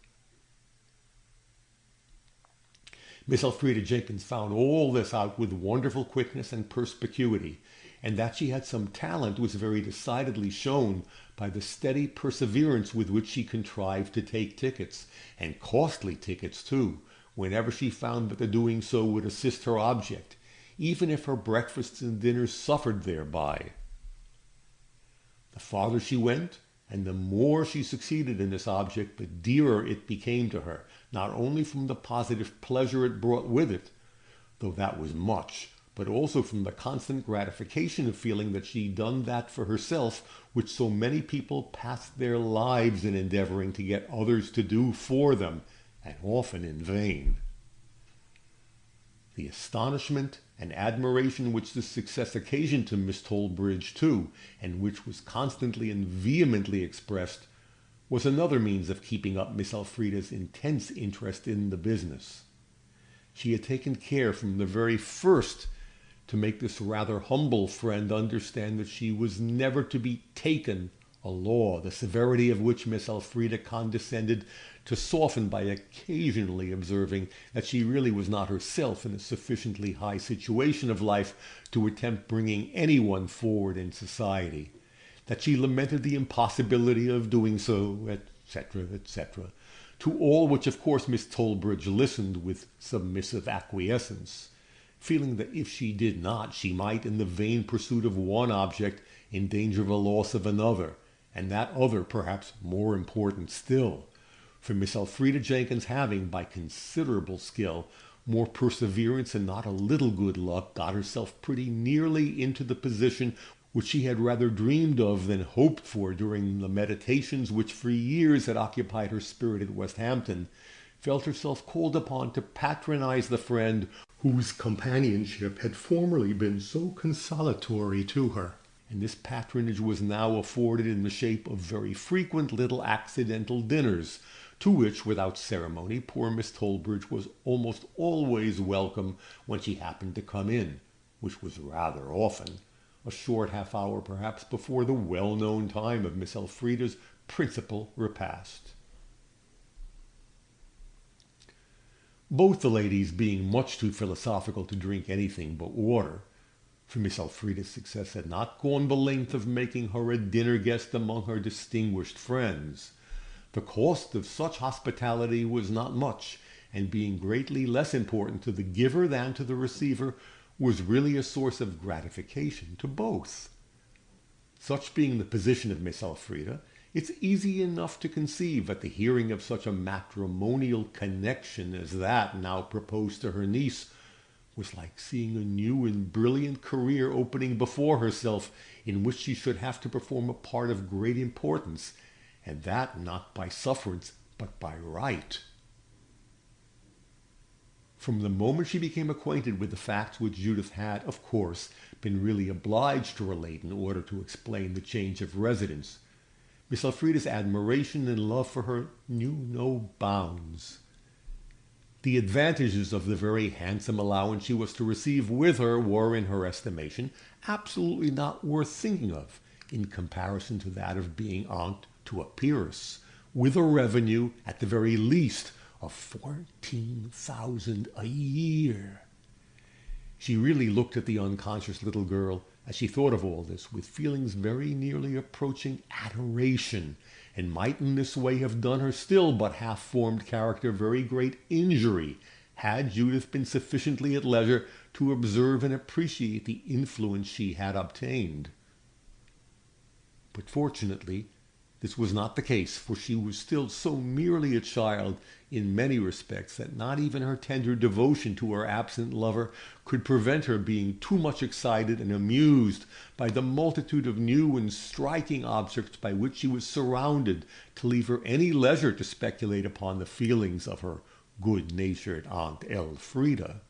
Miss Elfrida Jenkins found all this out with wonderful quickness and perspicuity, and that she had some talent was very decidedly shown by the steady perseverance with which she contrived to take tickets, and costly tickets too, whenever she found that the doing so would assist her object, even if her breakfasts and dinners suffered thereby. The farther she went, and the more she succeeded in this object, the dearer it became to her, not only from the positive pleasure it brought with it, though that was much, but also from the constant gratification of feeling that she'd done that for herself which so many people passed their lives in endeavoring to get others to do for them, and often in vain. The astonishment and admiration which this success occasioned to Miss Tollbridge too, and which was constantly and vehemently expressed, was another means of keeping up Miss Elfrida's intense interest in the business. She had taken care from the very first to make this rather humble friend understand that she was never to be taken, a law, the severity of which Miss Elfrida condescended to soften by occasionally observing that she really was not herself in a sufficiently high situation of life to attempt bringing anyone forward in society, that she lamented the impossibility of doing so, etc., etc., to all which of course Miss Tollbridge listened with submissive acquiescence, feeling that if she did not, she might, in the vain pursuit of one object, endanger the loss of another, and that other perhaps more important still. For Miss Elfrida Jenkins having, by considerable skill, more perseverance and not a little good luck, got herself pretty nearly into the position which she had rather dreamed of than hoped for during the meditations which for years had occupied her spirit at Westhampton, felt herself called upon to patronize the friend whose companionship had formerly been so consolatory to her. And this patronage was now afforded in the shape of very frequent little accidental dinners, to which, without ceremony, poor Miss Tollbridge was almost always welcome when she happened to come in, which was rather often, a short half-hour perhaps before the well-known time of Miss Elfrida's principal repast. Both the ladies being much too philosophical to drink anything but water, for Miss Elfrida's success had not gone the length of making her a dinner guest among her distinguished friends. The cost of such hospitality was not much, and being greatly less important to the giver than to the receiver, was really a source of gratification to both. Such being the position of Miss Elfrida, it's easy enough to conceive that the hearing of such a matrimonial connection as that now proposed to her niece was like seeing a new and brilliant career opening before herself, in which she should have to perform a part of great importance, and that not by sufferance, but by right. From the moment she became acquainted with the facts which Judith had, of course, been really obliged to relate in order to explain the change of residence, Miss Elfrida's admiration and love for her knew no bounds. The advantages of the very handsome allowance she was to receive with her were, in her estimation, absolutely not worth thinking of, in comparison to that of being aunt to a peeress, with a revenue, at the very least, of 14,000 a year. She really looked at the unconscious little girl, as she thought of all this, with feelings very nearly approaching adoration, and might in this way have done her still but half-formed character very great injury, had Judith been sufficiently at leisure to observe and appreciate the influence she had obtained. But fortunately, this was not the case, for she was still so merely a child in many respects that not even her tender devotion to her absent lover could prevent her being too much excited and amused by the multitude of new and striking objects by which she was surrounded to leave her any leisure to speculate upon the feelings of her good-natured Aunt Elfrida.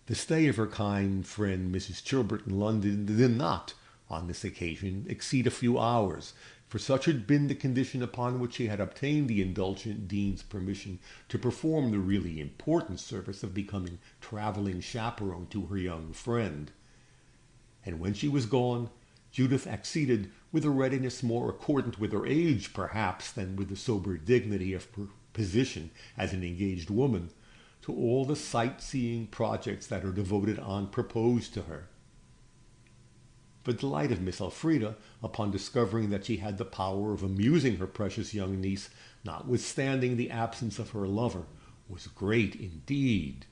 The stay of her kind friend Mrs. Chilbert in London did not, on this occasion, exceed a few hours, for such had been the condition upon which she had obtained the indulgent dean's permission to perform the really important service of becoming travelling chaperone to her young friend. And when she was gone, Judith acceded with a readiness more accordant with her age, perhaps, than with the sober dignity of her position as an engaged woman, to all the sight-seeing projects that her devoted aunt proposed to her. The delight of Miss Elfrida, upon discovering that she had the power of amusing her precious young niece, notwithstanding the absence of her lover, was great indeed.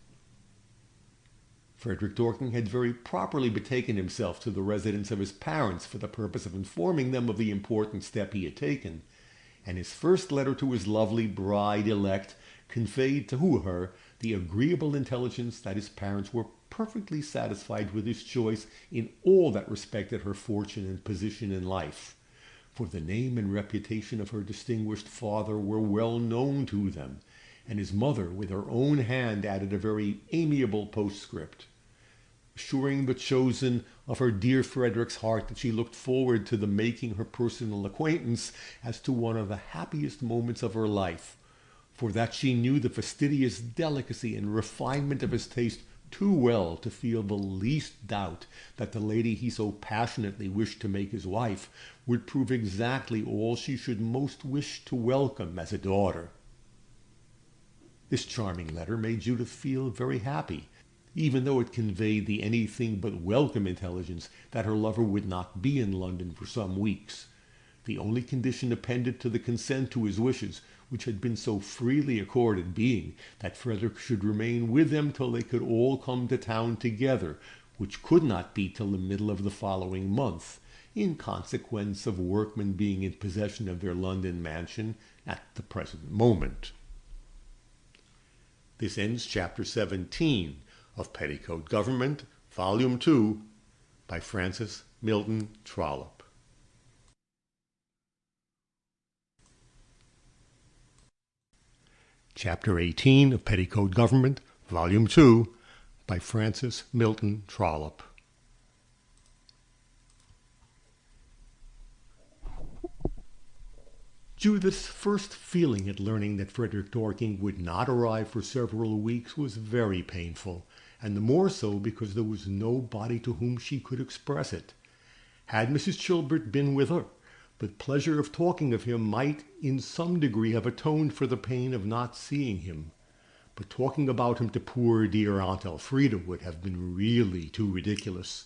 Frederick Dorking had very properly betaken himself to the residence of his parents for the purpose of informing them of the important step he had taken, and his first letter to his lovely bride-elect conveyed to her the agreeable intelligence that his parents were perfectly satisfied with his choice in all that respected her fortune and position in life, for the name and reputation of her distinguished father were well known to them, and his mother with her own hand added a very amiable postscript, assuring the chosen of her dear Frederick's heart that she looked forward to the making her personal acquaintance as to one of the happiest moments of her life, for that she knew the fastidious delicacy and refinement of his taste too well to feel the least doubt that the lady he so passionately wished to make his wife would prove exactly all she should most wish to welcome as a daughter. This charming letter made Judith feel very happy, even though it conveyed the anything but welcome intelligence that her lover would not be in London for some weeks, the only condition appended to the consent to his wishes, which had been so freely accorded, being that Frederick should remain with them till they could all come to town together, which could not be till the middle of the following month, in consequence of workmen being in possession of their London mansion at the present moment. This ends Chapter 17 of Petticoat Government, Volume 2, by Francis Milton Trollope. Chapter 18 of Petticoat Government, Volume 2, by Francis Milton Trollope. Judith's first feeling at learning that Frederick Dorking would not arrive for several weeks was very painful, and the more so because there was nobody to whom she could express it. Had Mrs. Chilbert been with her, the pleasure of talking of him might in some degree have atoned for the pain of not seeing him. But talking about him to poor dear Aunt Elfrida would have been really too ridiculous.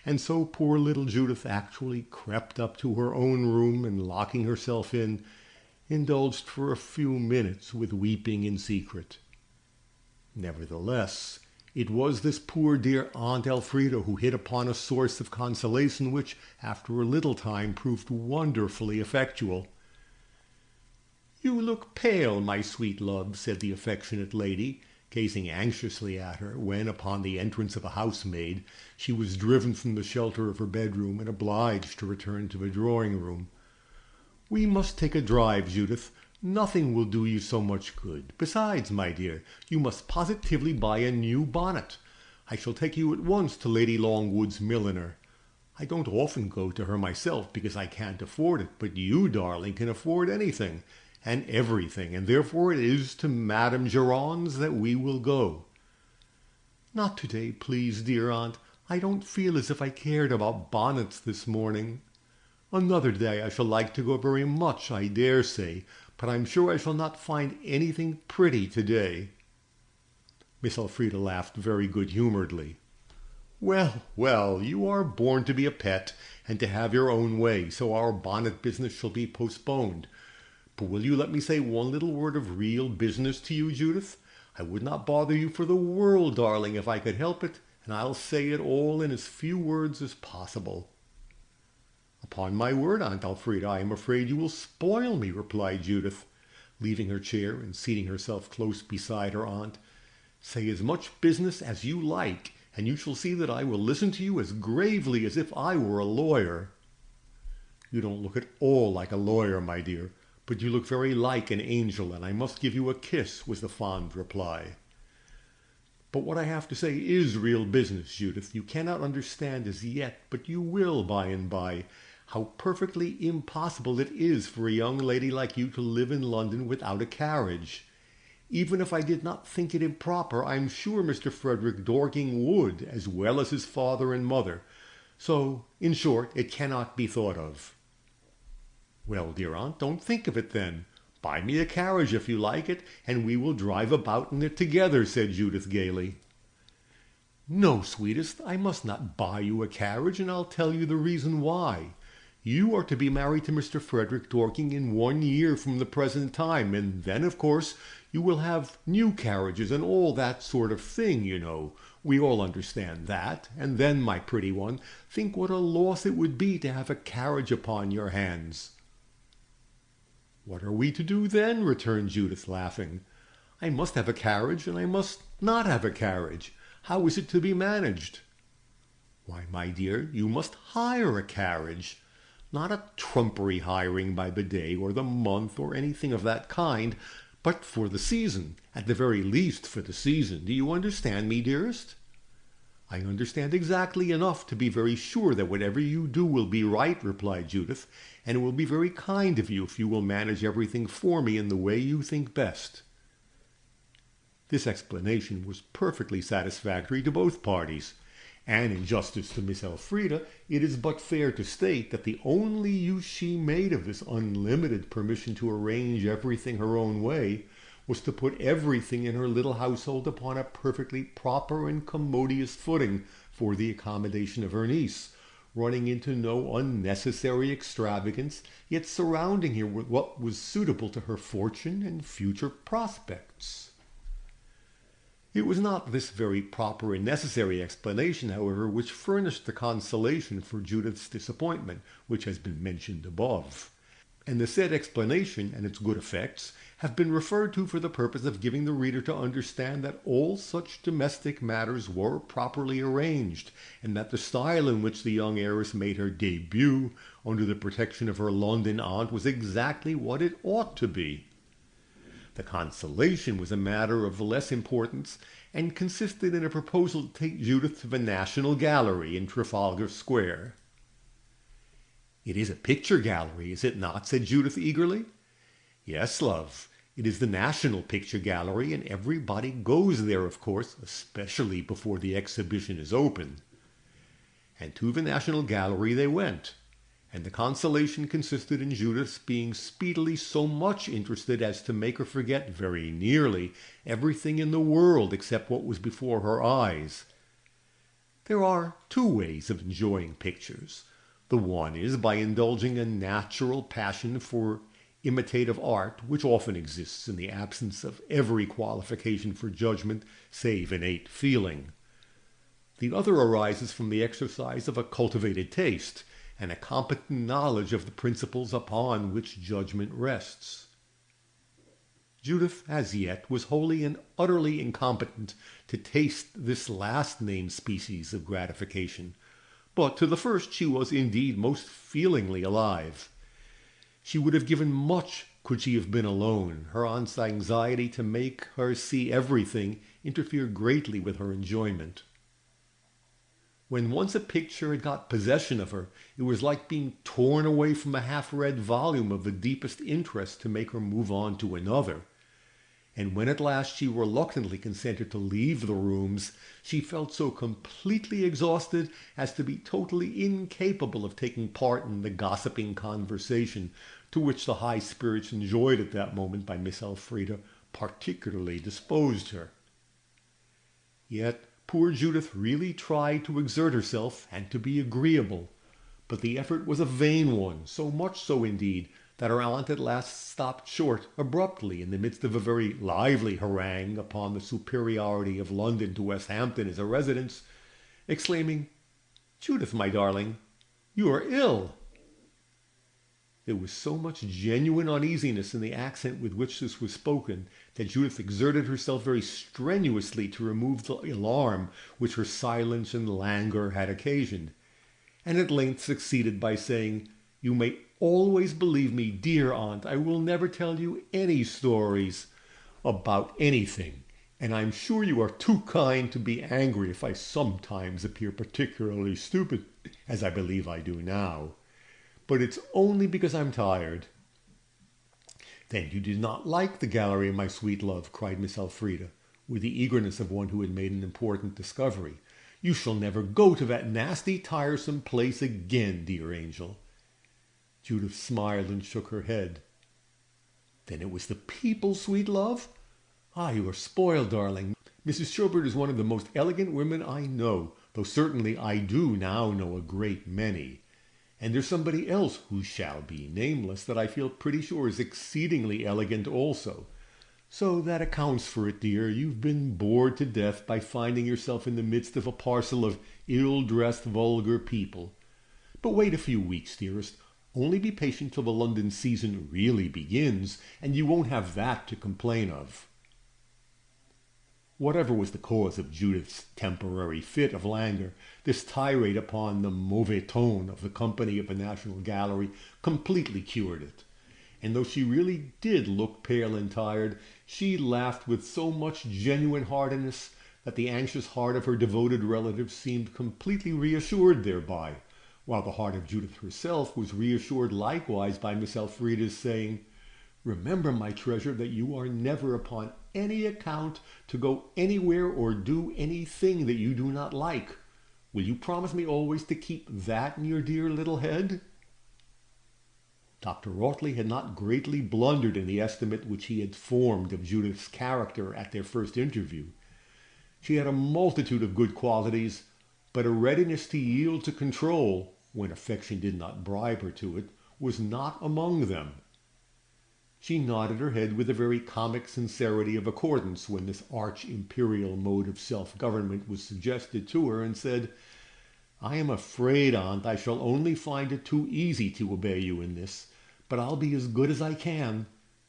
And so poor little Judith actually crept up to her own room and, locking herself in, indulged for a few minutes with weeping in secret. Nevertheless, it was this poor dear Aunt Elfrida who hit upon a source of consolation which, after a little time, proved wonderfully effectual. "You look pale, my sweet love," said the affectionate lady, gazing anxiously at her, when, upon the entrance of a housemaid, she was driven from the shelter of her bedroom and obliged to return to the drawing-room. "We must take a drive, Judith. Nothing will do you so much good. Besides, my dear, you must positively buy a new bonnet. I shall take you at once to Lady Longwood's milliner. I don't often go to her myself because I can't afford it, but you, darling, can afford anything and everything, and therefore it is to Madame Giron's that we will go." "Not today, please, dear aunt. I don't feel as if I cared about bonnets this morning. Another day I shall like to go very much, I dare say, but I'm sure I shall not find anything pretty today." Miss Elfrida laughed very good-humoredly. "Well, well, you are born to be a pet and to have your own way, so our bonnet business shall be postponed. But will you let me say one little word of real business to you, Judith? I would not bother you for the world, darling, if I could help it, and I'll say it all in as few words as possible." "Upon my word, Aunt Elfrida, I am afraid you will spoil me," replied Judith, leaving her chair and seating herself close beside her aunt. "Say as much business as you like, and you shall see that I will listen to you as gravely as if I were a lawyer." "You don't look at all like a lawyer, my dear, but you look very like an angel, and I must give you a kiss," was the fond reply. "But what I have to say is real business, Judith. You cannot understand as yet, but you will by and by, how perfectly impossible it is for a young lady like you to live in London without a carriage. Even if I did not think it improper, I am sure Mr. Frederick Dorking would, as well as his father and mother. So, in short, it cannot be thought of." "Well, dear aunt, don't think of it then. Buy me a carriage if you like it, and we will drive about in it together," said Judith gaily. "No, sweetest, I must not buy you a carriage, and I'll tell you the reason why. You are to be married to Mr. Frederick Dorking in 1 year from the present time, and then, of course, you will have new carriages and all that sort of thing, you know. We all understand that. And then, my pretty one, think what a loss it would be to have a carriage upon your hands." "What are we to do then?" returned Judith, laughing. "I must have a carriage, and I must not have a carriage. How is it to be managed?" "Why, my dear, you must hire a carriage. Not a trumpery hiring by the day or the month or anything of that kind, but for the season, at the very least for the season. Do you understand me, dearest?" "I understand exactly enough to be very sure that whatever you do will be right," replied Judith, "and it will be very kind of you if you will manage everything for me in the way you think best." This explanation was perfectly satisfactory to both parties, and in justice to Miss Elfrida, it is but fair to state that the only use she made of this unlimited permission to arrange everything her own way was to put everything in her little household upon a perfectly proper and commodious footing for the accommodation of her niece, running into no unnecessary extravagance, yet surrounding her with what was suitable to her fortune and future prospects. It was not this very proper and necessary explanation, however, which furnished the consolation for Judith's disappointment, which has been mentioned above. And the said explanation and its good effects have been referred to for the purpose of giving the reader to understand that all such domestic matters were properly arranged, and that the style in which the young heiress made her début under the protection of her London aunt was exactly what it ought to be. The consolation was a matter of less importance, and consisted in a proposal to take Judith to the National Gallery in Trafalgar Square. "It is a picture gallery, is it not?" said Judith eagerly. "Yes, love. It is the National Picture Gallery, and everybody goes there, of course, especially before the exhibition is open." And to the National Gallery they went, and the consolation consisted in Judith's being speedily so much interested as to make her forget very nearly everything in the world except what was before her eyes. There are 2 ways of enjoying pictures. The one is by indulging a natural passion for imitative art, which often exists in the absence of every qualification for judgment save innate feeling. The other arises from the exercise of a cultivated taste, and a competent knowledge of the principles upon which judgment rests. Judith, as yet, was wholly and utterly incompetent to taste this last named species of gratification, but to the first she was indeed most feelingly alive. She would have given much could she have been alone. Her aunt's anxiety to make her see everything interfered greatly with her enjoyment. When once a picture had got possession of her, it was like being torn away from a half-read volume of the deepest interest to make her move on to another. And when at last she reluctantly consented to leave the rooms, she felt so completely exhausted as to be totally incapable of taking part in the gossiping conversation to which the high spirits enjoyed at that moment by Miss Elfrida particularly disposed her. Yet poor Judith really tried to exert herself and to be agreeable, but the effort was a vain one, so much so indeed that her aunt at last stopped short abruptly in the midst of a very lively harangue upon the superiority of London to Westhampton as a residence, exclaiming, "Judith, my darling, you are ill." There was so much genuine uneasiness in the accent with which this was spoken that Judith exerted herself very strenuously to remove the alarm which her silence and languor had occasioned, and at length succeeded by saying, "You may always believe me, dear aunt. I will never tell you any stories about anything, and I'm sure you are too kind to be angry if I sometimes appear particularly stupid, as I believe I do now. But it's only because I'm tired." "Then you did not like the gallery, my sweet love," cried Miss Elfrida, with the eagerness of one who had made an important discovery. "You shall never go to that nasty, tiresome place again, dear angel." Judith smiled and shook her head. "Then it was the people, sweet love? Ah, you are spoiled, darling. Mrs. Shobert is one of the most elegant women I know, though certainly I do now know a great many. And there's somebody else who shall be nameless that I feel pretty sure is exceedingly elegant also. So that accounts for it, dear. You've been bored to death by finding yourself in the midst of a parcel of ill-dressed, vulgar people. But wait a few weeks, dearest. Only be patient till the London season really begins, and you won't have that to complain of." Whatever was the cause of Judith's temporary fit of languor, this tirade upon the mauvais ton of the company of the National Gallery completely cured it. And though she really did look pale and tired, she laughed with so much genuine heartiness that the anxious heart of her devoted relative seemed completely reassured thereby, while the heart of Judith herself was reassured likewise by Miss Elfrida's saying, "Remember, my treasure, that you are never upon any account to go anywhere or do anything that you do not like. Will you promise me always to keep that in your dear little head?" Dr. Rothley had not greatly blundered in the estimate which he had formed of Judith's character at their first interview. She had a multitude of good qualities, but a readiness to yield to control, when affection did not bribe her to it, was not among them. She nodded her head with a very comic sincerity of accordance when this arch-imperial mode of self-government was suggested to her, and said, "I am afraid, aunt, I shall only find it too easy to obey you in this, but I'll be as good as I can,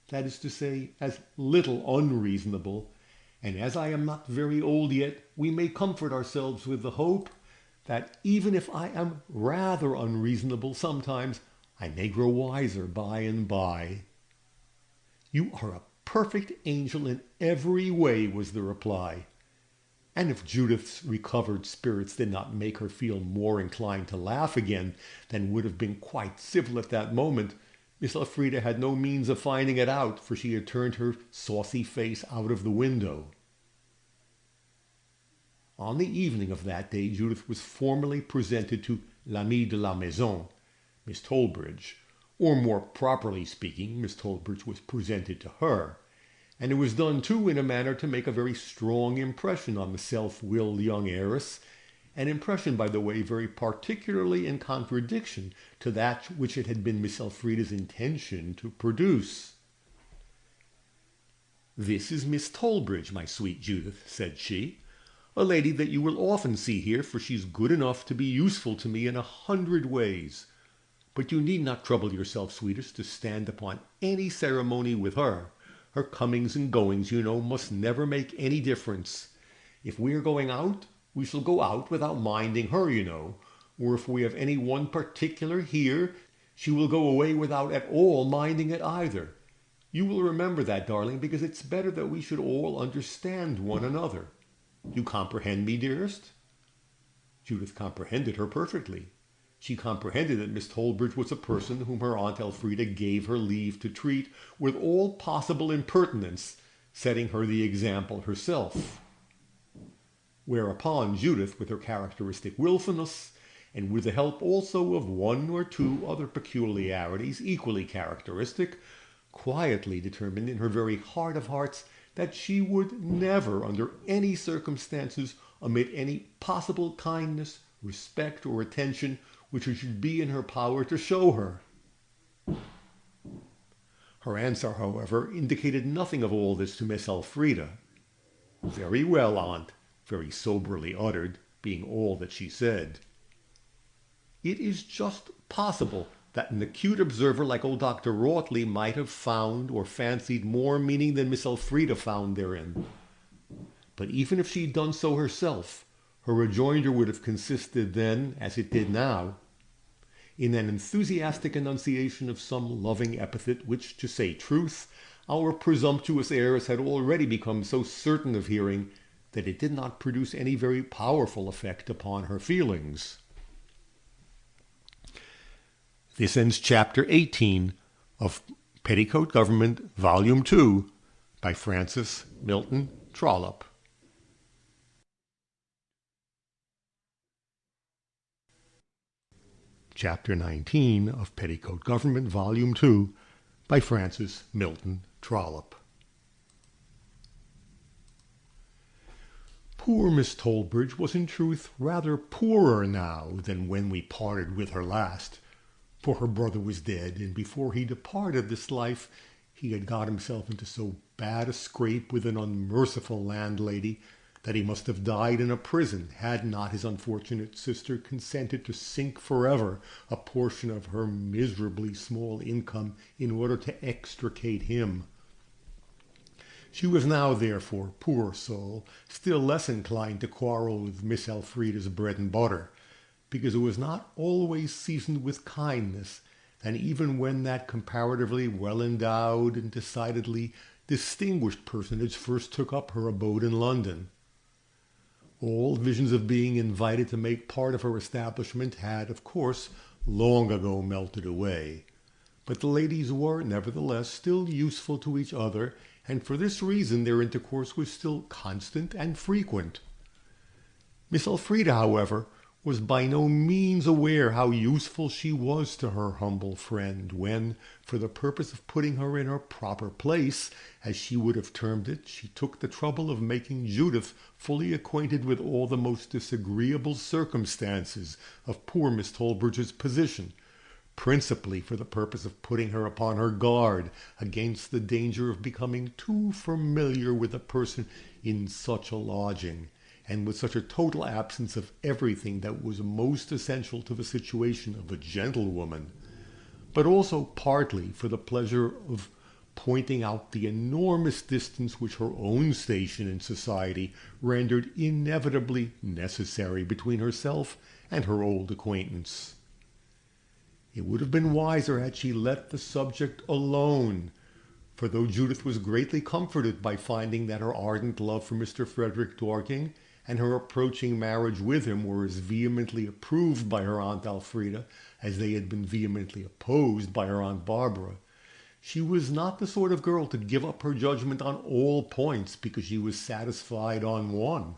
that is to say, as little unreasonable, and as I am not very old yet, we may comfort ourselves with the hope that even if I am rather unreasonable sometimes, I may grow wiser by and by." "You are a perfect angel in every way," was the reply. And if Judith's recovered spirits did not make her feel more inclined to laugh again than would have been quite civil at that moment, Miss Elfrida had no means of finding it out, for she had turned her saucy face out of the window. On the evening of that day, Judith was formally presented to l'amie de la maison, Miss Tolbridge, or more properly speaking, Miss Tolbridge was presented to her, and it was done too in a manner to make a very strong impression on the self-willed young heiress, an impression, by the way, very particularly in contradiction to that which it had been Miss Elfrida's intention to produce. "This is Miss Tolbridge, my sweet Judith," said she, "a lady that you will often see here, for she's good enough to be useful to me in 100 ways. But you need not trouble yourself, sweetest, to stand upon any ceremony with her. Her comings and goings, you know, must never make any difference. If we are going out, we shall go out without minding her, you know, or if we have any one particular here, she will go away without at all minding it either. You will remember that, darling, because it's better that we should all understand one another. You comprehend me, dearest?" Judith comprehended her perfectly. She comprehended that Miss Tolbridge was a person whom her Aunt Elfrida gave her leave to treat with all possible impertinence, setting her the example herself. Whereupon Judith, with her characteristic wilfulness, and with the help also of one or two other peculiarities equally characteristic, quietly determined in her very heart of hearts that she would never, under any circumstances, omit any possible kindness, respect, or attention which it should be in her power to show her. Her answer, however, indicated nothing of all this to Miss Elfrida. "Very well, aunt," very soberly uttered, being all that she said. It is just possible that an acute observer like old Dr. Rautley might have found or fancied more meaning than Miss Elfrida found therein. But even if she had done so herself, her rejoinder would have consisted then, as it did now, in an enthusiastic enunciation of some loving epithet which, to say truth, our presumptuous heirs had already become so certain of hearing that it did not produce any very powerful effect upon her feelings. This ends Chapter 18 of Petticoat Government, Volume 2, by Francis Milton Trollope. Chapter 19 of Petticoat Government, Volume 2, by Francis Milton Trollope. Poor Miss Tollbridge was in truth rather poorer now than when we parted with her last, for her brother was dead, and before he departed this life he had got himself into so bad a scrape with an unmerciful landlady that he must have died in a prison had not his unfortunate sister consented to sink forever a portion of her miserably small income in order to extricate him. She was now, therefore, poor soul, still less inclined to quarrel with Miss Elfrida's bread and butter, because it was not always seasoned with kindness, and even when that comparatively well-endowed and decidedly distinguished personage first took up her abode in London. All visions of being invited to make part of her establishment had, of course, long ago melted away. But the ladies were, nevertheless, still useful to each other, and for this reason their intercourse was still constant and frequent. Miss Elfrida, however, was by no means aware how useful she was to her humble friend when, for the purpose of putting her in her proper place, as she would have termed it, she took the trouble of making Judith fully acquainted with all the most disagreeable circumstances of poor Miss Tollbridge's position, principally for the purpose of putting her upon her guard against the danger of becoming too familiar with a person in such a lodging, and with such a total absence of everything that was most essential to the situation of a gentlewoman, but also partly for the pleasure of pointing out the enormous distance which her own station in society rendered inevitably necessary between herself and her old acquaintance. It would have been wiser had she let the subject alone, for though Judith was greatly comforted by finding that her ardent love for Mr. Frederick Dorking and her approaching marriage with him were as vehemently approved by her Aunt Elfrida as they had been vehemently opposed by her Aunt Barbara, she was not the sort of girl to give up her judgment on all points because she was satisfied on one.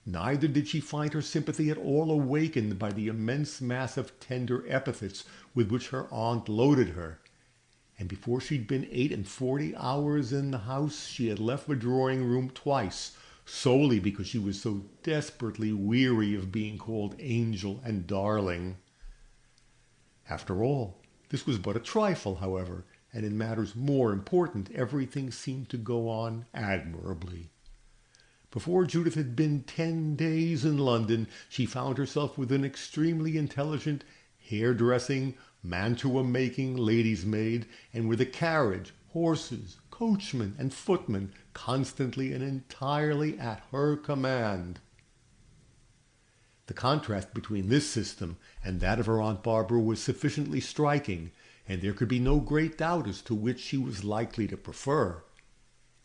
Neither did she find her sympathy at all awakened by the immense mass of tender epithets with which her aunt loaded her, and before she'd been 48 hours in the house she had left the drawing-room twice, solely because she was so desperately weary of being called angel and darling. After all, this was but a trifle, however, and in matters more important everything seemed to go on admirably. Before Judith had been 10 days in London, she found herself with an extremely intelligent hairdressing, mantua-making lady's maid, and with a carriage, horses, coachman, and footman constantly and entirely at her command. The contrast between this system and that of her Aunt Barbara was sufficiently striking, and there could be no great doubt as to which she was likely to prefer.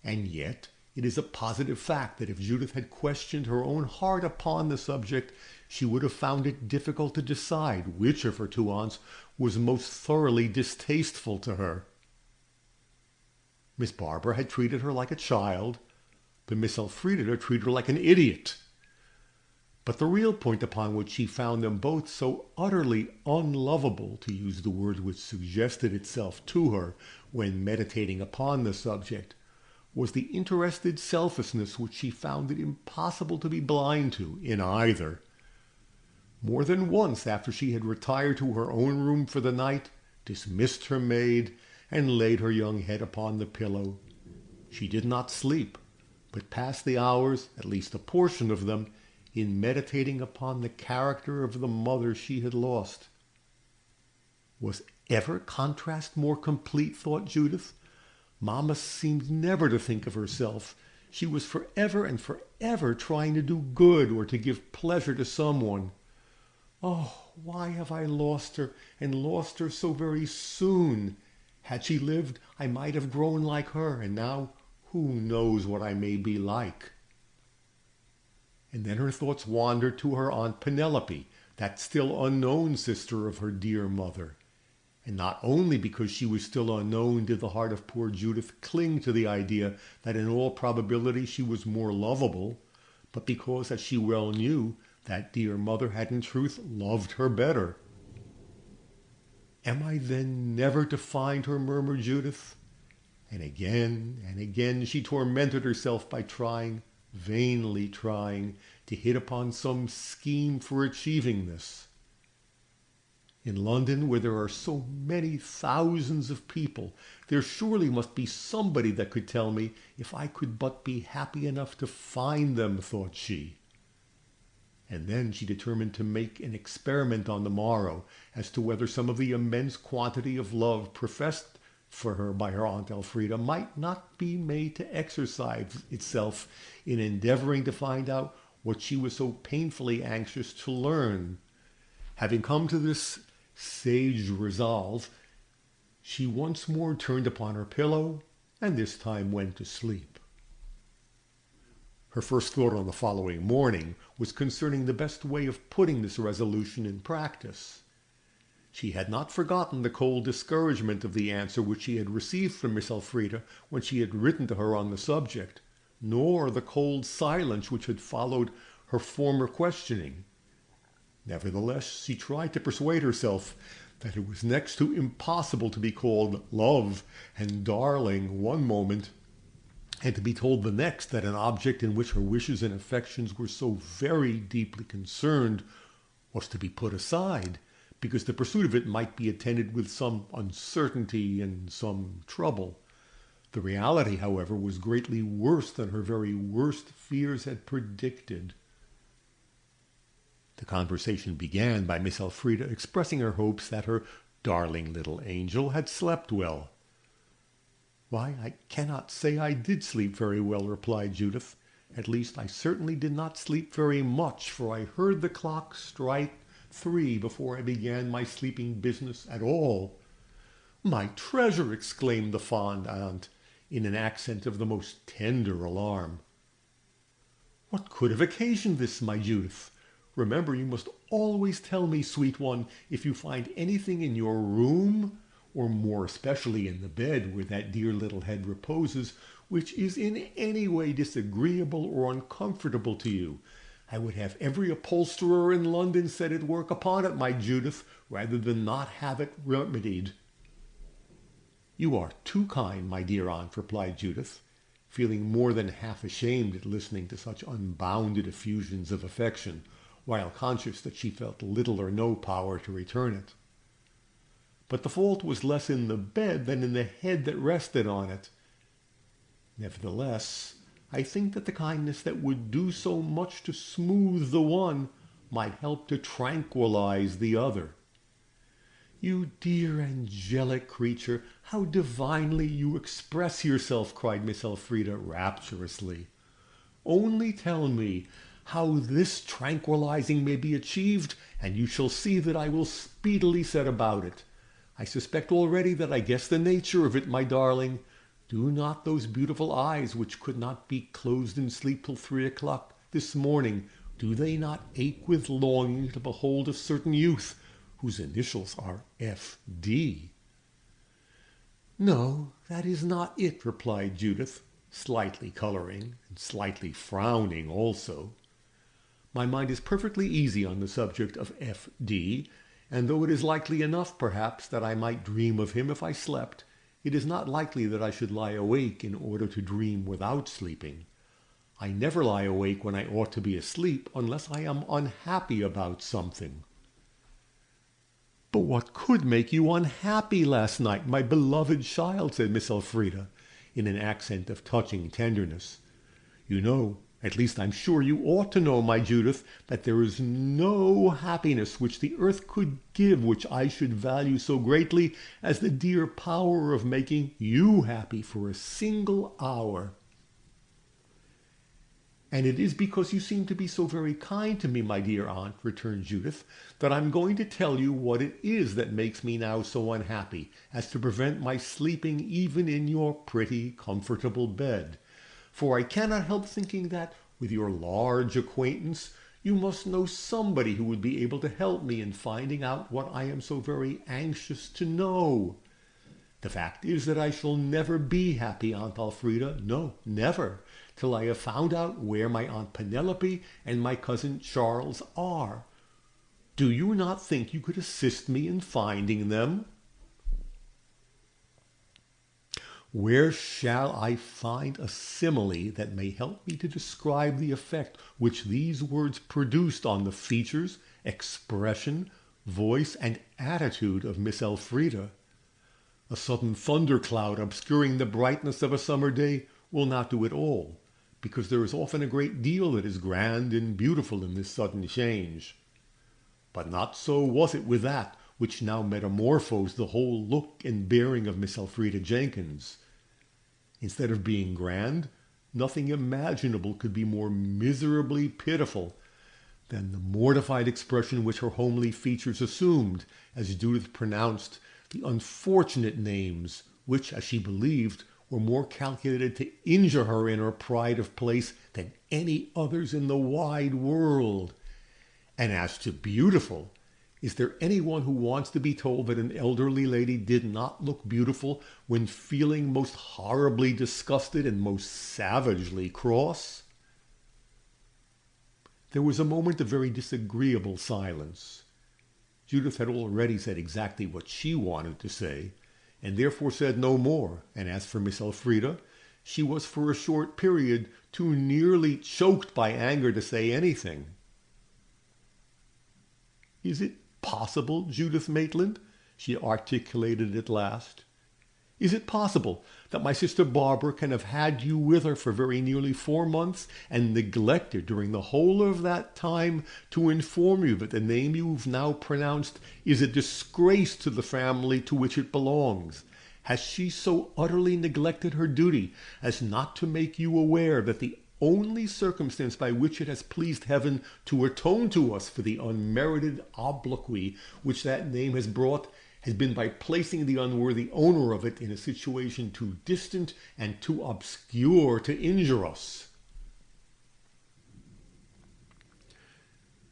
And yet it is a positive fact that if Judith had questioned her own heart upon the subject, she would have found it difficult to decide which of her two aunts was most thoroughly distasteful to her. Miss Barbara had treated her like a child, but Miss Elfrida had treated her like an idiot. But the real point upon which she found them both so utterly unlovable, to use the word which suggested itself to her when meditating upon the subject, was the interested selfishness which she found it impossible to be blind to in either. More than once, after she had retired to her own room for the night, dismissed her maid, and laid her young head upon the pillow. She did not sleep, but passed the hours, at least a portion of them, in meditating upon the character of the mother she had lost. Was ever contrast more complete, thought Judith? Mamma seemed never to think of herself. She was forever and forever trying to do good or to give pleasure to someone. Oh, why have I lost her, and lost her so very soon? Had she lived, I might have grown like her, and now who knows what I may be like? And then her thoughts wandered to her Aunt Penelope, that still unknown sister of her dear mother. And not only because she was still unknown did the heart of poor Judith cling to the idea that in all probability she was more lovable, but because, as she well knew, that dear mother had in truth loved her better. Am I then never to find her, murmured Judith? And again she tormented herself by trying, vainly trying, to hit upon some scheme for achieving this. In London, where there are so many thousands of people, there surely must be somebody that could tell me if I could but be happy enough to find them, thought she. And then she determined to make an experiment on the morrow as to whether some of the immense quantity of love professed for her by her Aunt Elfrida might not be made to exercise itself in endeavoring to find out what she was so painfully anxious to learn. Having come to this sage resolve, she once more turned upon her pillow and this time went to sleep. Her first thought on the following morning was concerning the best way of putting this resolution in practice. She had not forgotten the cold discouragement of the answer which she had received from Miss Elfrida when she had written to her on the subject, nor the cold silence which had followed her former questioning. Nevertheless, she tried to persuade herself that it was next to impossible to be called love and darling one moment, and to be told the next that an object in which her wishes and affections were so very deeply concerned was to be put aside, because the pursuit of it might be attended with some uncertainty and some trouble. The reality, however, was greatly worse than her very worst fears had predicted. The conversation began by Miss Elfrida expressing her hopes that her darling little angel had slept well. "Why, I cannot say I did sleep very well," replied Judith. "At least I certainly did not sleep very much, for I heard the clock strike 3 before I began my sleeping business at all." "My treasure!" exclaimed the fond aunt, in an accent of the most tender alarm. "What could have occasioned this, my Judith? Remember, you must always tell me, sweet one, if you find anything in your room, or more especially in the bed where that dear little head reposes, which is in any way disagreeable or uncomfortable to you. I would have every upholsterer in London set at work upon it, my Judith, rather than not have it remedied." "You are too kind, my dear aunt," replied Judith, feeling more than half ashamed at listening to such unbounded effusions of affection, while conscious that she felt little or no power to return it. But the fault was less in the bed than in the head that rested on it. Nevertheless, I think that the kindness that would do so much to smooth the one might help to tranquilize the other. "You dear angelic creature, how divinely you express yourself!" cried Miss Elfrida rapturously. "Only tell me how this tranquilizing may be achieved, and you shall see that I will speedily set about it. I suspect already that I guess the nature of it, my darling. Do not those beautiful eyes, which could not be closed in sleep till 3 o'clock this morning, do they not ache with longing to behold a certain youth, whose initials are F.D.? "No, that is not it," replied Judith, slightly coloring and slightly frowning also. "My mind is perfectly easy on the subject of F.D., and though it is likely enough, perhaps, that I might dream of him if I slept, it is not likely that I should lie awake in order to dream without sleeping. I never lie awake when I ought to be asleep unless I am unhappy about something." "But what could make you unhappy last night, my beloved child?" said Miss Elfrida, in an accent of touching tenderness. "You know, at least I'm sure you ought to know, my Judith, that there is no happiness which the earth could give which I should value so greatly as the dear power of making you happy for a single hour." "And it is because you seem to be so very kind to me, my dear aunt," returned Judith, "that I'm going to tell you what it is that makes me now so unhappy as to prevent my sleeping even in your pretty, comfortable bed. For I cannot help thinking that, with your large acquaintance, you must know somebody who would be able to help me in finding out what I am so very anxious to know. The fact is that I shall never be happy, Aunt Elfrida, no, never, till I have found out where my Aunt Penelope and my cousin Charles are. Do you not think you could assist me in finding them?" Where shall I find a simile that may help me to describe the effect which these words produced on the features, expression, voice, and attitude of Miss Elfrida? A sudden thundercloud obscuring the brightness of a summer day will not do at all, because there is often a great deal that is grand and beautiful in this sudden change. But not so was it with that which now metamorphosed the whole look and bearing of Miss Elfrida Jenkins. Instead of being grand, nothing imaginable could be more miserably pitiful than the mortified expression which her homely features assumed as Judith pronounced the unfortunate names which, as she believed, were more calculated to injure her in her pride of place than any others in the wide world. And as to beautiful, is there anyone who wants to be told that an elderly lady did not look beautiful when feeling most horribly disgusted and most savagely cross? There was a moment of very disagreeable silence. Judith had already said exactly what she wanted to say, and therefore said no more, and as for Miss Elfrida, she was for a short period too nearly choked by anger to say anything. "Is it possible, Judith Maitland?" she articulated at last. "Is it possible that my sister Barbara can have had you with her for very nearly 4 months and neglected during the whole of that time to inform you that the name you've now pronounced is a disgrace to the family to which it belongs? Has she so utterly neglected her duty as not to make you aware that the only circumstance by which it has pleased heaven to atone to us for the unmerited obloquy which that name has brought has been by placing the unworthy owner of it in a situation too distant and too obscure to injure us?"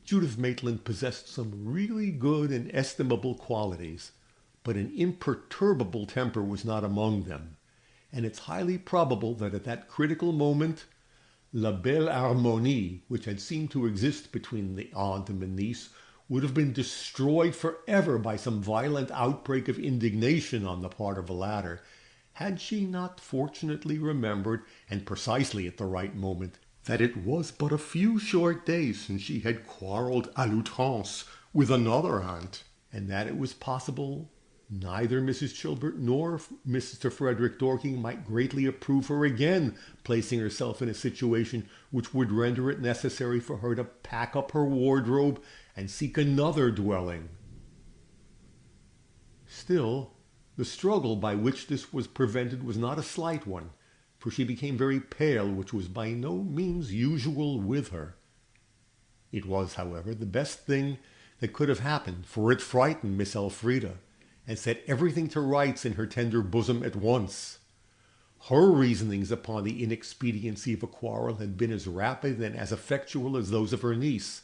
Judith Maitland possessed some really good and estimable qualities, but an imperturbable temper was not among them, and it's highly probable that at that critical moment la belle harmonie which had seemed to exist between the aunt and the niece would have been destroyed forever by some violent outbreak of indignation on the part of the latter, had she not fortunately remembered, and precisely at the right moment, that it was but a few short days since she had quarrelled à l'outrance with another aunt, and that it was possible neither Mrs. Chilbert nor Mr. Frederick Dorking might greatly approve her again placing herself in a situation which would render it necessary for her to pack up her wardrobe and seek another dwelling. Still, the struggle by which this was prevented was not a slight one, for she became very pale, which was by no means usual with her. It was, however, the best thing that could have happened, for it frightened Miss Elfrida, and set everything to rights in her tender bosom at once. Her reasonings upon the inexpediency of a quarrel had been as rapid and as effectual as those of her niece,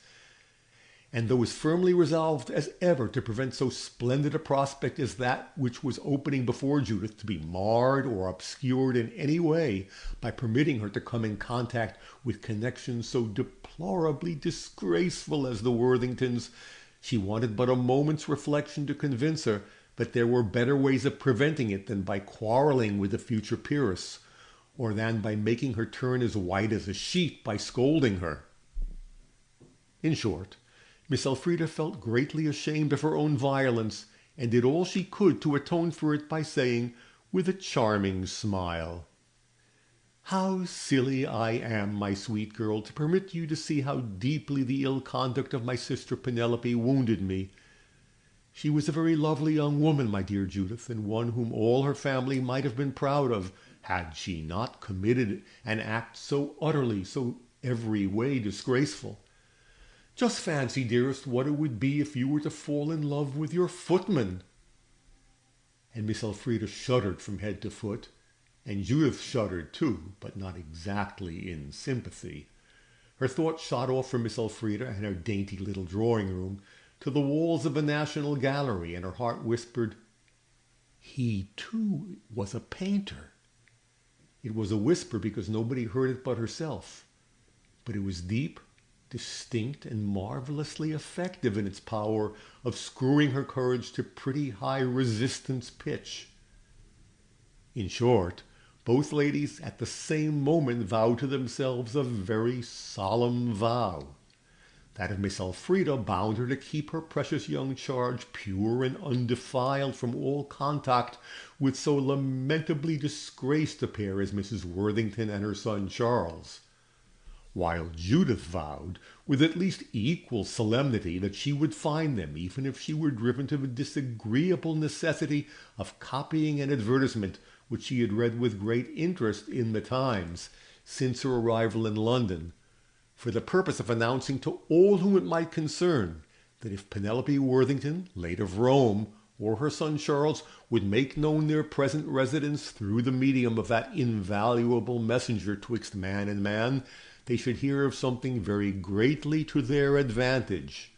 and though as firmly resolved as ever to prevent so splendid a prospect as that which was opening before Judith to be marred or obscured in any way by permitting her to come in contact with connections so deplorably disgraceful as the Worthingtons, she wanted but a moment's reflection to convince her that there were better ways of preventing it than by quarrelling with the future peeress, or than by making her turn as white as a sheet by scolding her. In short, Miss Elfrida felt greatly ashamed of her own violence, and did all she could to atone for it by saying, with a charming smile, "How silly I am, my sweet girl, to permit you to see how deeply the ill conduct of my sister Penelope wounded me. She was a very lovely young woman, my dear Judith, and one whom all her family might have been proud of, had she not committed an act so utterly, so every way disgraceful. Just fancy, dearest, what it would be if you were to fall in love with your footman." And Miss Elfrida shuddered from head to foot, and Judith shuddered too, but not exactly in sympathy. Her thoughts shot off from Miss Elfrida and her dainty little drawing-room to the walls of the National Gallery, and her heart whispered, "He, too, was a painter." It was a whisper because nobody heard it but herself, but it was deep, distinct, and marvelously effective in its power of screwing her courage to pretty high resistance pitch. In short, both ladies at the same moment vowed to themselves a very solemn vow. That of Miss Elfrida bound her to keep her precious young charge pure and undefiled from all contact with so lamentably disgraced a pair as Mrs. Worthington and her son Charles, while Judith vowed, with at least equal solemnity, that she would find them, even if she were driven to the disagreeable necessity of copying an advertisement which she had read with great interest in the Times since her arrival in London, for the purpose of announcing to all whom it might concern that if Penelope Worthington, late of Rome, or her son Charles would make known their present residence through the medium of that invaluable messenger twixt man and man, they should hear of something very greatly to their advantage.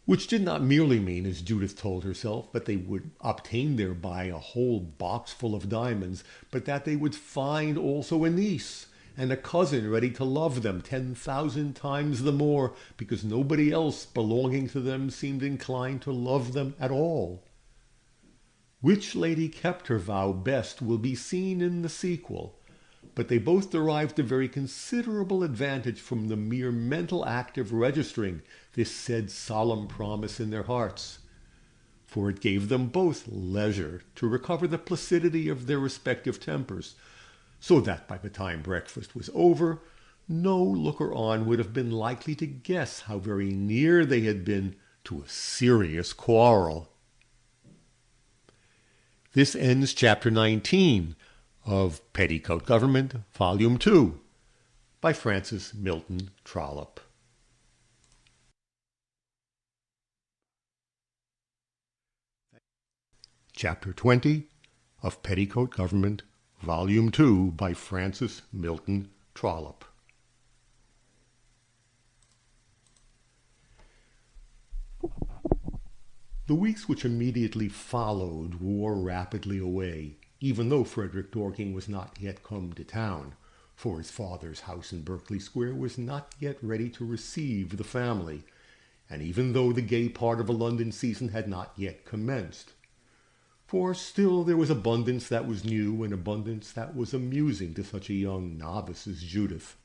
Which did not merely mean, as Judith told herself, that they would obtain thereby a whole box full of diamonds, but that they would find also a niece and a cousin ready to love them 10,000 times the more, because nobody else belonging to them seemed inclined to love them at all. Which lady kept her vow best will be seen in the sequel, but they both derived a very considerable advantage from the mere mental act of registering this said solemn promise in their hearts, for it gave them both leisure to recover the placidity of their respective tempers, so that by the time breakfast was over, no looker-on would have been likely to guess how very near they had been to a serious quarrel. This ends Chapter 19 of Petticoat Government, Volume 2, by Francis Milton Trollope. Chapter 20 of Petticoat Government, Volume 2, by Francis Milton Trollope. The weeks which immediately followed wore rapidly away, even though Frederick Dorking was not yet come to town, for his father's house in Berkeley Square was not yet ready to receive the family, and even though the gay part of a London season had not yet commenced. For still there was abundance that was new and abundance that was amusing to such a young novice as Judith,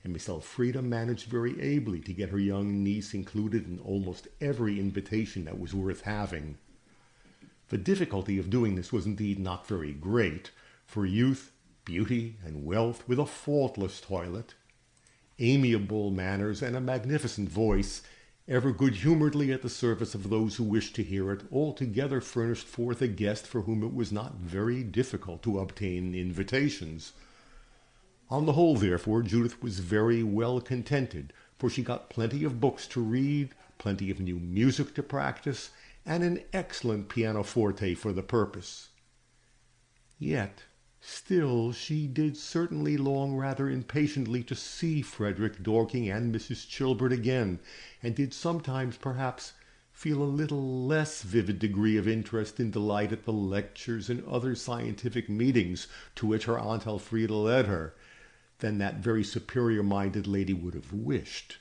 and Miss Elfrida managed very ably to get her young niece included in almost every invitation that was worth having. The difficulty of doing this was indeed not very great, for youth, beauty, and wealth, with a faultless toilet, amiable manners, and a magnificent voice, ever good-humouredly at the service of those who wished to hear it, altogether furnished forth a guest for whom it was not very difficult to obtain invitations. On the whole, therefore, Judith was very well contented, for she got plenty of books to read, plenty of new music to practice, and an excellent pianoforte for the purpose. Yet, still, she did certainly long rather impatiently to see Frederick Dorking and Mrs. Chilbert again, and did sometimes, perhaps, feel a little less vivid degree of interest and delight at the lectures and other scientific meetings to which her Aunt Elfrida led her, than that very superior-minded lady would have wished.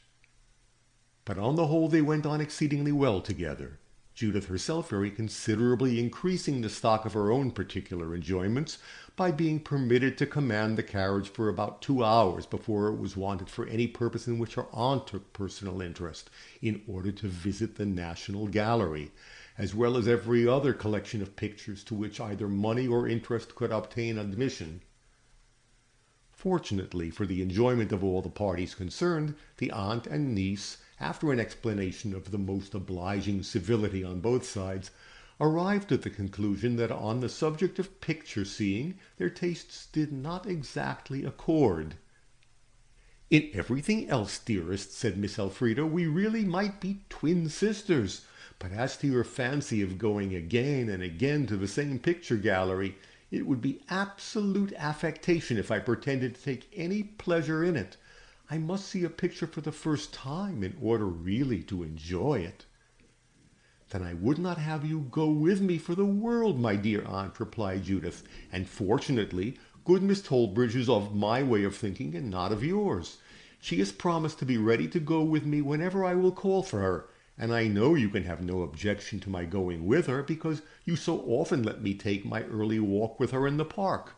But on the whole they went on exceedingly well together. Judith herself very considerably increasing the stock of her own particular enjoyments by being permitted to command the carriage for about 2 hours before it was wanted for any purpose in which her aunt took personal interest, in order to visit the National Gallery, as well as every other collection of pictures to which either money or interest could obtain admission. Fortunately for the enjoyment of all the parties concerned, the aunt and niece, after an explanation of the most obliging civility on both sides, arrived at the conclusion that on the subject of picture seeing their tastes did not exactly accord. "In everything else, dearest," said Miss Elfrida, "we really might be twin sisters. But as to your fancy of going again and again to the same picture gallery, it would be absolute affectation if I pretended to take any pleasure in it. I must see a picture for the first time in order really to enjoy it." "Then I would not have you go with me for the world, my dear aunt," replied Judith. "And fortunately, good Miss Tollbridge is of my way of thinking and not of yours. She has promised to be ready to go with me whenever I will call for her, and I know you can have no objection to my going with her, because you so often let me take my early walk with her in the park."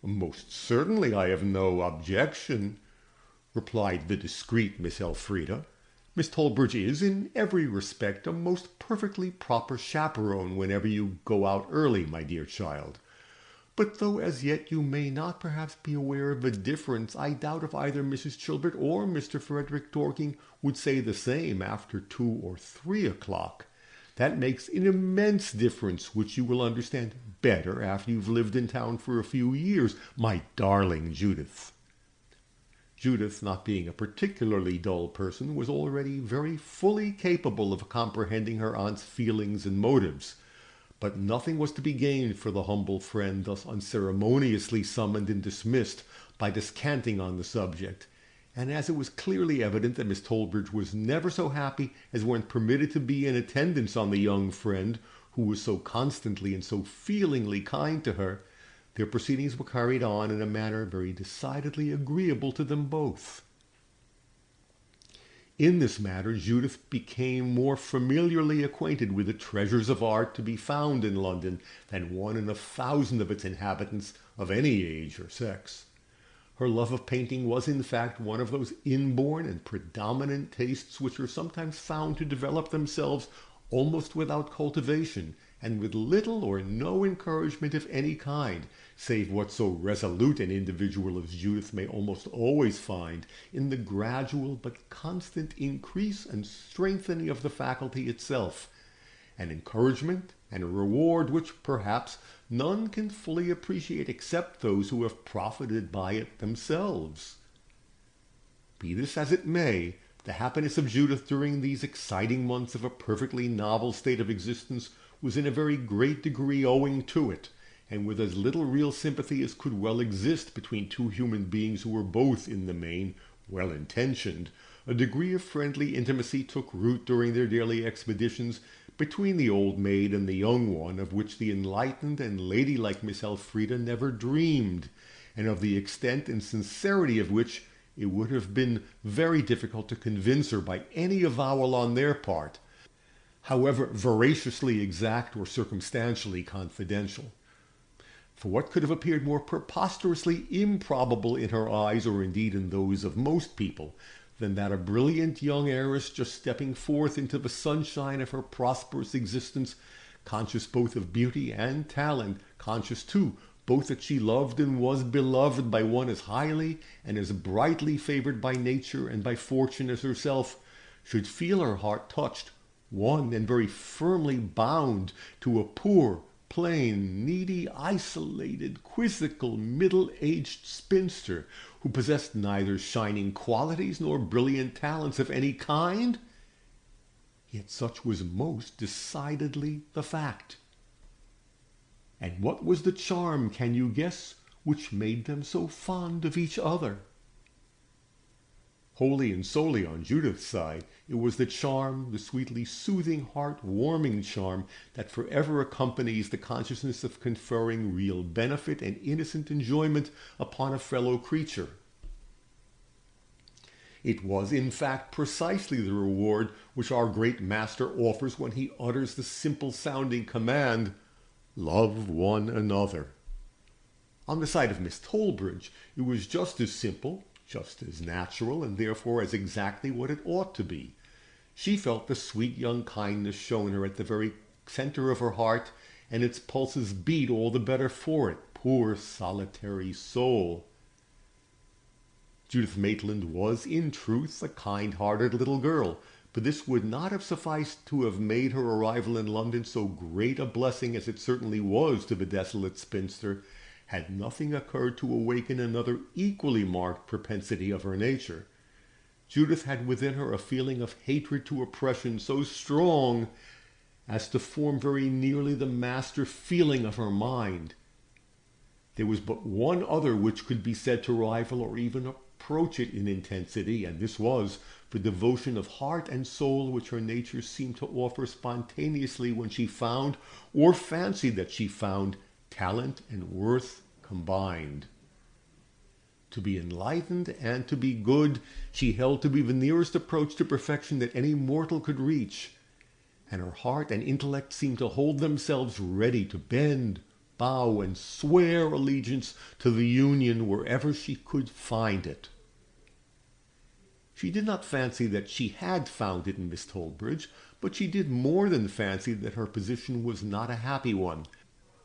"Most certainly I have no objection," replied the discreet Miss Elfrida. "Miss Tollbridge is, in every respect, a most perfectly proper chaperone whenever you go out early, my dear child. But though as yet you may not perhaps be aware of the difference, I doubt if either Mrs. Chilbert or Mr. Frederick Dorking would say the same after 2 or 3 o'clock. That makes an immense difference, which you will understand better after you've lived in town for a few years, my darling Judith." Judith, not being a particularly dull person, was already very fully capable of comprehending her aunt's feelings and motives. But nothing was to be gained for the humble friend thus unceremoniously summoned and dismissed by descanting on the subject, and as it was clearly evident that Miss Tollbridge was never so happy as when permitted to be in attendance on the young friend who was so constantly and so feelingly kind to her, their proceedings were carried on in a manner very decidedly agreeable to them both. In this matter, Judith became more familiarly acquainted with the treasures of art to be found in London than one in 1,000 of its inhabitants of any age or sex. Her love of painting was, in fact, one of those inborn and predominant tastes which are sometimes found to develop themselves almost without cultivation, and with little or no encouragement of any kind, save what so resolute an individual as Judith may almost always find in the gradual but constant increase and strengthening of the faculty itself, an encouragement and a reward which, perhaps, none can fully appreciate except those who have profited by it themselves. Be this as it may, the happiness of Judith during these exciting months of a perfectly novel state of existence was in a very great degree owing to it, and with as little real sympathy as could well exist between two human beings who were both, in the main, well-intentioned, a degree of friendly intimacy took root during their daily expeditions between the old maid and the young one, of which the enlightened and ladylike Miss Elfrida never dreamed, and of the extent and sincerity of which it would have been very difficult to convince her by any avowal on their part, however veraciously exact or circumstantially confidential. For what could have appeared more preposterously improbable in her eyes, or indeed in those of most people, than that a brilliant young heiress just stepping forth into the sunshine of her prosperous existence, conscious both of beauty and talent, conscious too both that she loved and was beloved by one as highly and as brightly favored by nature and by fortune as herself, should feel her heart touched, won, and very firmly bound to a poor, plain, needy, isolated, quizzical, middle-aged spinster who possessed neither shining qualities nor brilliant talents of any kind? Yet such was most decidedly the fact. And what was the charm, can you guess, which made them so fond of each other? Wholly and solely on Judith's side, it was the charm, the sweetly soothing, heart-warming charm that forever accompanies the consciousness of conferring real benefit and innocent enjoyment upon a fellow creature. It was, in fact, precisely the reward which our great master offers when he utters the simple-sounding command, "Love one another." On the side of Miss Tollbridge, it was just as simple, just as natural, and therefore as exactly what it ought to be. She felt the sweet young kindness shown her at the very center of her heart, and its pulses beat all the better for it. Poor solitary soul! Judith Maitland was, in truth, a kind-hearted little girl, but this would not have sufficed to have made her arrival in London so great a blessing as it certainly was to the desolate spinster, had nothing occurred to awaken another equally marked propensity of her nature. Judith had within her a feeling of hatred to oppression so strong as to form very nearly the master feeling of her mind. There was but one other which could be said to rival or even approach it in intensity, and this was the devotion of heart and soul which her nature seemed to offer spontaneously when she found, or fancied that she found, talent and worth combined. To be enlightened and to be good she held to be the nearest approach to perfection that any mortal could reach, and her heart and intellect seemed to hold themselves ready to bend, bow, and swear allegiance to the union wherever she could find it. She did not fancy that she had found it in Miss Tollbridge, but she did more than fancy that her position was not a happy one,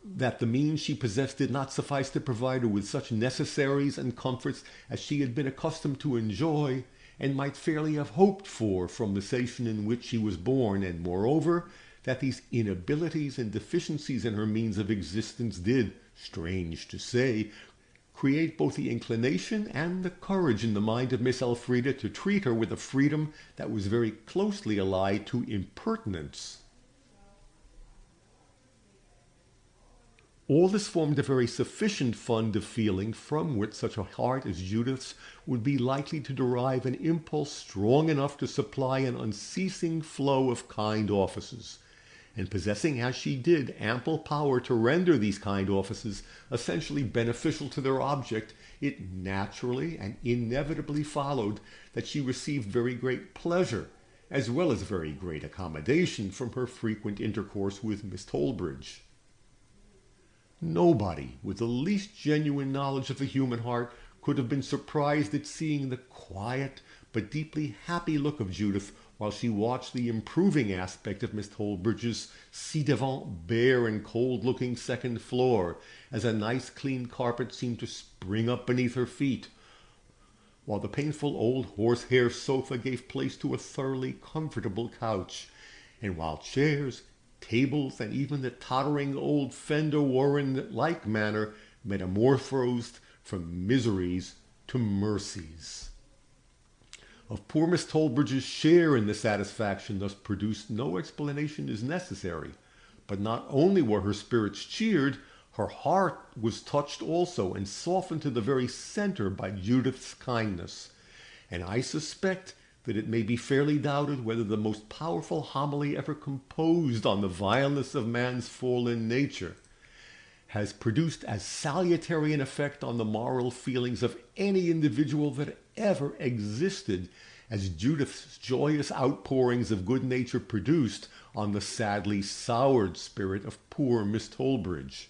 that the means she possessed did not suffice to provide her with such necessaries and comforts as she had been accustomed to enjoy, and might fairly have hoped for from the station in which she was born, and moreover, that these inabilities and deficiencies in her means of existence did, strange to say, create both the inclination and the courage in the mind of Miss Elfrida to treat her with a freedom that was very closely allied to impertinence. All this formed a very sufficient fund of feeling from which such a heart as Judith's would be likely to derive an impulse strong enough to supply an unceasing flow of kind offices, and possessing as she did ample power to render these kind offices essentially beneficial to their object, it naturally and inevitably followed that she received very great pleasure, as well as very great accommodation from her frequent intercourse with Miss Tollbridge. Nobody with the least genuine knowledge of the human heart could have been surprised at seeing the quiet but deeply happy look of Judith while she watched the improving aspect of Miss Tollbridge's ci-devant bare and cold-looking second floor, as a nice clean carpet seemed to spring up beneath her feet, while the painful old horsehair sofa gave place to a thoroughly comfortable couch, and while chairs, tables, and even the tottering old fender were in like manner metamorphosed from miseries to mercies. Of poor Miss Tollbridge's share in the satisfaction thus produced no explanation is necessary, but not only were her spirits cheered, her heart was touched also and softened to the very center by Judith's kindness, and I suspect that it may be fairly doubted whether the most powerful homily ever composed on the vileness of man's fallen nature has produced as salutary an effect on the moral feelings of any individual that ever existed as Judith's joyous outpourings of good nature produced on the sadly soured spirit of poor Miss Tollbridge.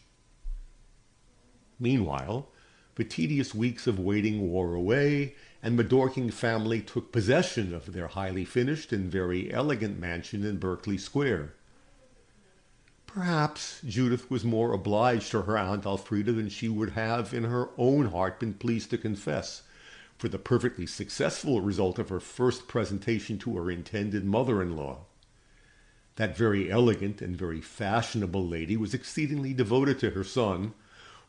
Meanwhile, the tedious weeks of waiting wore away, and the Dorking family took possession of their highly finished and very elegant mansion in Berkeley Square. Perhaps Judith was more obliged to her Aunt Elfrida than she would have in her own heart been pleased to confess, for the perfectly successful result of her first presentation to her intended mother-in-law. That very elegant and very fashionable lady was exceedingly devoted to her son,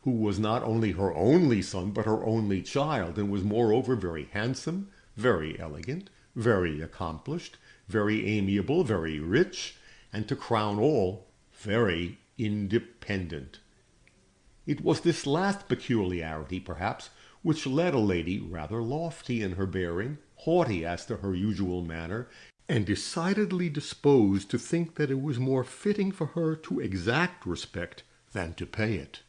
who was not only her only son, but her only child, and was moreover very handsome, very elegant, very accomplished, very amiable, very rich, and to crown all, very independent. It was this last peculiarity, perhaps, which led a lady rather lofty in her bearing, haughty as to her usual manner, and decidedly disposed to think that it was more fitting for her to exact respect than to pay it.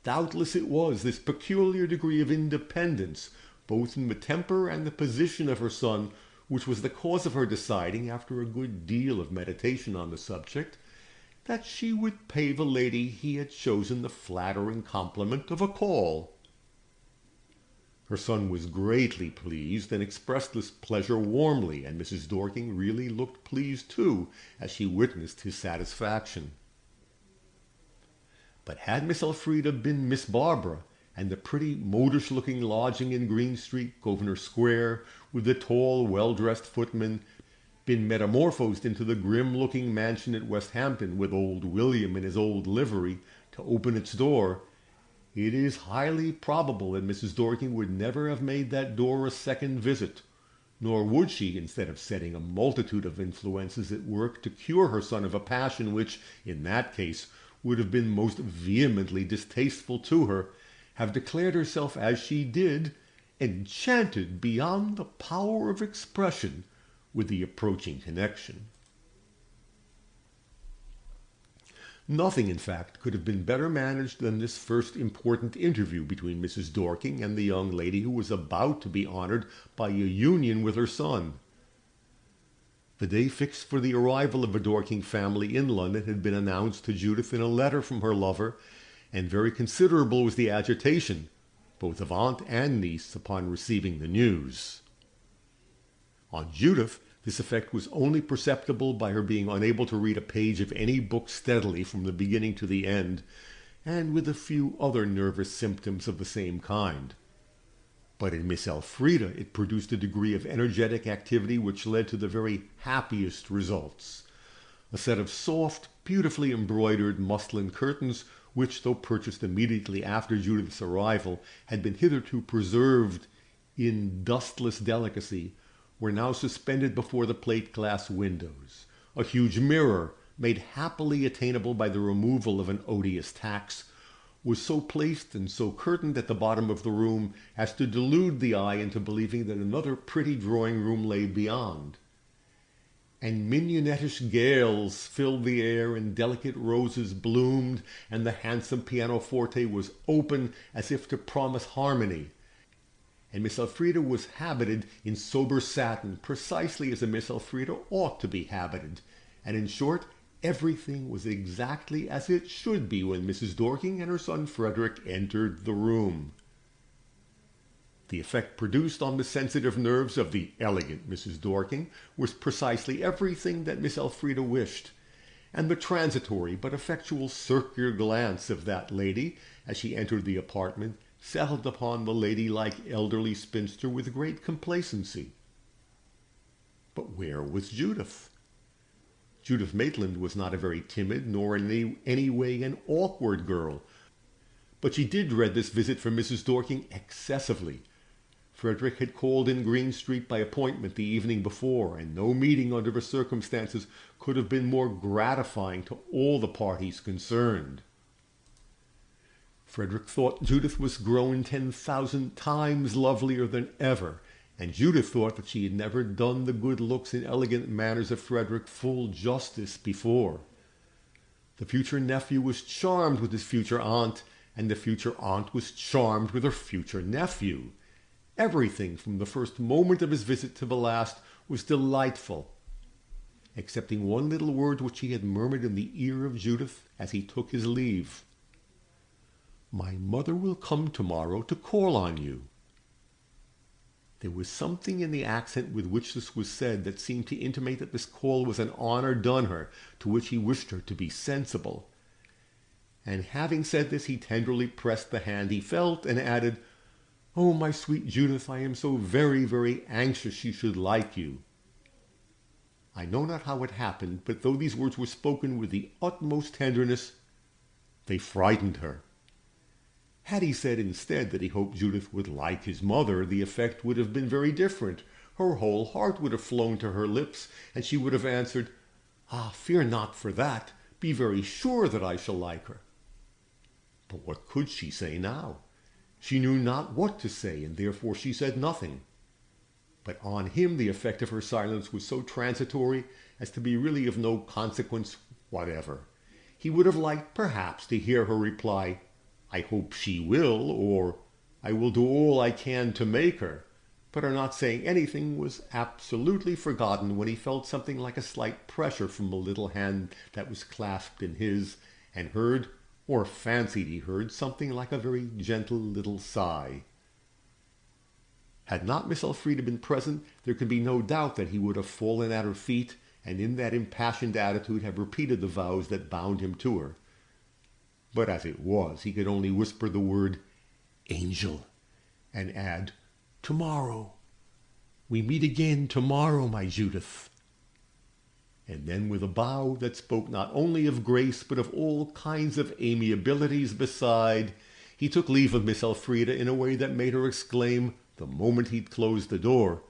Doubtless it was this peculiar degree of independence both in the temper and the position of her son, which was the cause of her deciding, after a good deal of meditation on the subject, that she would pay the lady he had chosen the flattering compliment of a call. Her son was greatly pleased, and expressed this pleasure warmly, and Mrs. Dorking really looked pleased too, as she witnessed his satisfaction. But had Miss Elfrida been Miss Barbara, and the pretty modish-looking lodging in Green Street, Grosvenor Square, with the tall, well-dressed footman, been metamorphosed into the grim-looking mansion at Westhampton, with old William in his old livery to open its door, it is highly probable that Mrs. Dorking would never have made that door a second visit, nor would she, instead of setting a multitude of influences at work to cure her son of a passion which, in that case, would have been most vehemently distasteful to her, have declared herself, as she did, enchanted beyond the power of expression with the approaching connection. Nothing, in fact, could have been better managed than this first important interview between Mrs. Dorking and the young lady who was about to be honoured by a union with her son. The day fixed for the arrival of the Dorking family in London had been announced to Judith in a letter from her lover, and very considerable was the agitation, both of aunt and niece, upon receiving the news. On Judith, this effect was only perceptible by her being unable to read a page of any book steadily from the beginning to the end, and with a few other nervous symptoms of the same kind. But in Miss Elfrida it produced a degree of energetic activity which led to the very happiest results. A set of soft, beautifully embroidered muslin curtains, which, though purchased immediately after Judith's arrival, had been hitherto preserved in dustless delicacy, were now suspended before the plate-glass windows. A huge mirror, made happily attainable by the removal of an odious tax, was so placed and so curtained at the bottom of the room as to delude the eye into believing that another pretty drawing-room lay beyond. And mignonettish gales filled the air, and delicate roses bloomed, and the handsome pianoforte was open as if to promise harmony. And Miss Elfrida was habited in sober satin, precisely as a Miss Elfrida ought to be habited, and in short, everything was exactly as it should be when Mrs. Dorking and her son Frederick entered the room. The effect produced on the sensitive nerves of the elegant Mrs. Dorking was precisely everything that Miss Elfrida wished, and the transitory but effectual circular glance of that lady, as she entered the apartment, settled upon the ladylike elderly spinster with great complacency. But where was Judith? Judith Maitland was not a very timid, nor in any way an awkward girl, but she did dread this visit from Mrs. Dorking excessively. Frederick had called in Green Street by appointment the evening before, and no meeting under the circumstances could have been more gratifying to all the parties concerned. Frederick thought Judith was grown 10,000 times lovelier than ever, and Judith thought that she had never done the good looks and elegant manners of Frederick full justice before. The future nephew was charmed with his future aunt, and the future aunt was charmed with her future nephew. Everything, from the first moment of his visit to the last, was delightful, excepting one little word which he had murmured in the ear of Judith as he took his leave. "My mother will come tomorrow to call on you." There was something in the accent with which this was said that seemed to intimate that this call was an honor done her, to which he wished her to be sensible. And having said this, he tenderly pressed the hand he felt, and added, "Oh, my sweet Judith, I am so very, very anxious she should like you." I know not how it happened, but though these words were spoken with the utmost tenderness, they frightened her. Had he said instead that he hoped Judith would like his mother, the effect would have been very different. Her whole heart would have flown to her lips, and she would have answered, "Ah, fear not for that. Be very sure that I shall like her." But what could she say now? She knew not what to say, and therefore she said nothing. But on him the effect of her silence was so transitory as to be really of no consequence whatever. He would have liked, perhaps, to hear her reply, "I hope she will," or I will do all I can to make her. But her not saying anything was absolutely forgotten when he felt something like a slight pressure from a little hand that was clasped in his, and heard, or fancied he heard, something like a very gentle little sigh. Had not Miss Elfrida been present, there could be no doubt that he would have fallen at her feet, and in that impassioned attitude have repeated the vows that bound him to her. But as it was, he could only whisper the word "Angel," and add, "Tomorrow. We meet again tomorrow, my Judith." And then, with a bow that spoke not only of grace but of all kinds of amiabilities beside, he took leave of Miss Elfrida in a way that made her exclaim, the moment he'd closed the door,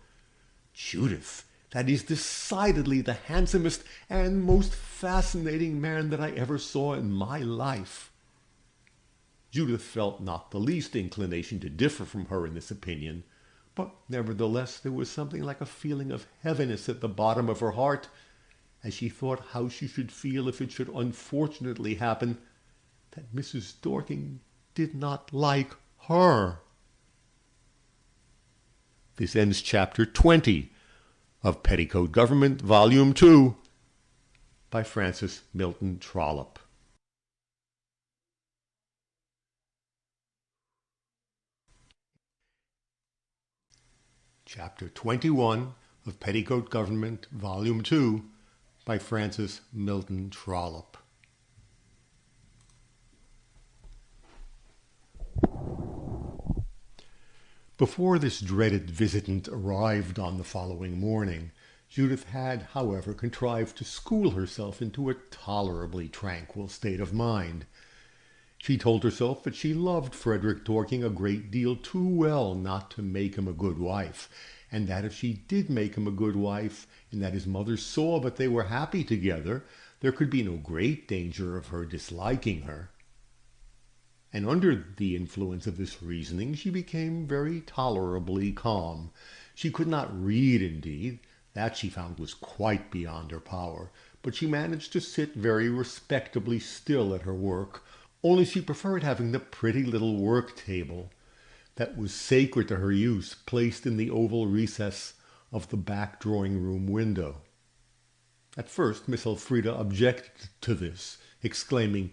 "Judith, that is decidedly the handsomest and most fascinating man that I ever saw in my life." Judith felt not the least inclination to differ from her in this opinion, but nevertheless there was something like a feeling of heaviness at the bottom of her heart, as she thought how she should feel if it should unfortunately happen that Mrs. Dorking did not like her. This ends Chapter 20 of Petticoat Government, Volume 2, by Francis Milton Trollope. Chapter 21 of Petticoat Government, Volume 2, by Francis Milton Trollope. Before this dreaded visitant arrived on the following morning, Judith had, however, contrived to school herself into a tolerably tranquil state of mind. She told herself that she loved Frederick Dorking a great deal too well not to make him a good wife, and that if she did make him a good wife, and that his mother saw that they were happy together, there could be no great danger of her disliking her. And under the influence of this reasoning she became very tolerably calm. She could not read, indeed, that she found was quite beyond her power, but she managed to sit very respectably still at her work, only she preferred having the pretty little work-table that was sacred to her use placed in the oval recess of the back drawing-room window. At first Miss Elfrida objected to this, exclaiming,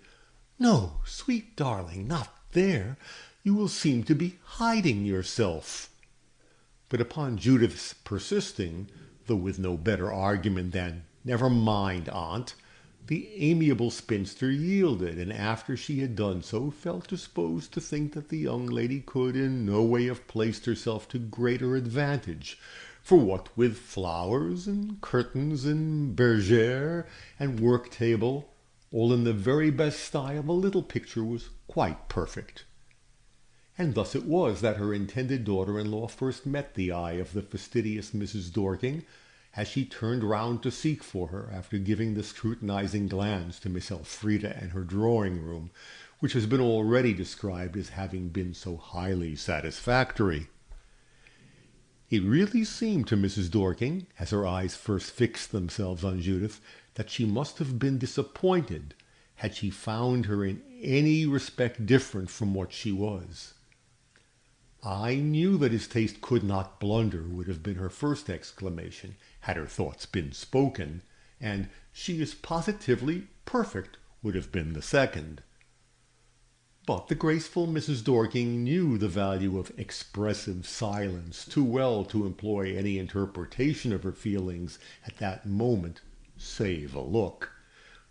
"No, sweet darling, not there. You will seem to be hiding yourself." But upon Judith's persisting, though with no better argument than "Never mind, aunt," the amiable spinster yielded, and after she had done so, felt disposed to think that the young lady could in no way have placed herself to greater advantage, for what with flowers and curtains and bergère and work-table, all in the very best style, the little picture was quite perfect. And thus it was that her intended daughter-in-law first met the eye of the fastidious Mrs. Dorking, as she turned round to seek for her, after giving the scrutinizing glance to Miss Elfrida and her drawing-room, which has been already described as having been so highly satisfactory. It really seemed to Mrs. Dorking, as her eyes first fixed themselves on Judith, that she must have been disappointed had she found her in any respect different from what she was. "I knew that his taste could not blunder," would have been her first exclamation, had her thoughts been spoken, and "she is positively perfect," would have been the second. But the graceful Mrs. Dorking knew the value of expressive silence too well to employ any interpretation of her feelings at that moment, save a look.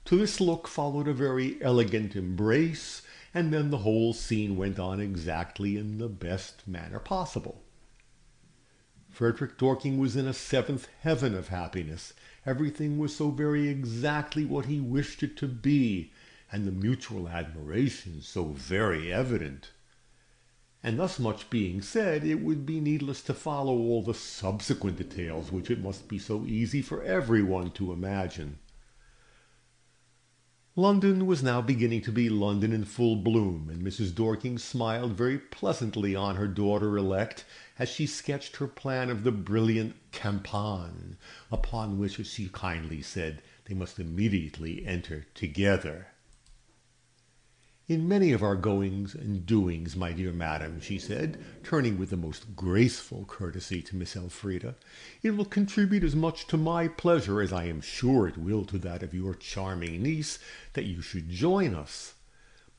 To this look followed a very elegant embrace, and then the whole scene went on exactly in the best manner possible. Frederick Dorking was in a seventh heaven of happiness. Everything was so very exactly what he wished it to be, and the mutual admiration so very evident. And thus much being said, it would be needless to follow all the subsequent details which it must be so easy for everyone to imagine. London was now beginning to be London in full bloom, and Mrs. Dorking smiled very pleasantly on her daughter-elect as she sketched her plan of the brilliant campagne, upon which, as she kindly said, they must immediately enter together. In many of our goings and doings, my dear madam, she said, turning with the most graceful courtesy to Miss Elfrida, it will contribute as much to my pleasure as I am sure it will to that of your charming niece that you should join us.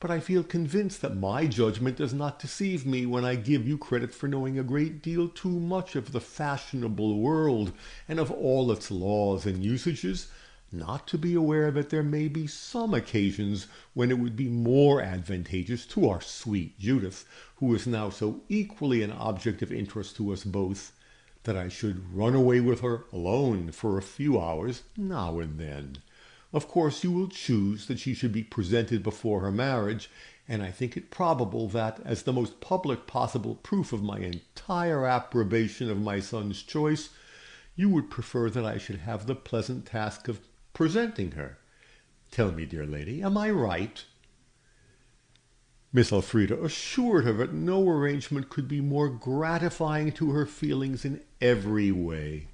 But I feel convinced that my judgment does not deceive me when I give you credit for knowing a great deal too much of the fashionable world and of all its laws and usages, not to be aware that there may be some occasions when it would be more advantageous to our sweet Judith, who is now so equally an object of interest to us both, that I should run away with her alone for a few hours now and then. Of course, you will choose that she should be presented before her marriage, and I think it probable that, as the most public possible proof of my entire approbation of my son's choice, you would prefer that I should have the pleasant task of presenting her. Tell me, dear lady, am I right?" Miss Elfrida assured her that no arrangement could be more gratifying to her feelings in every way.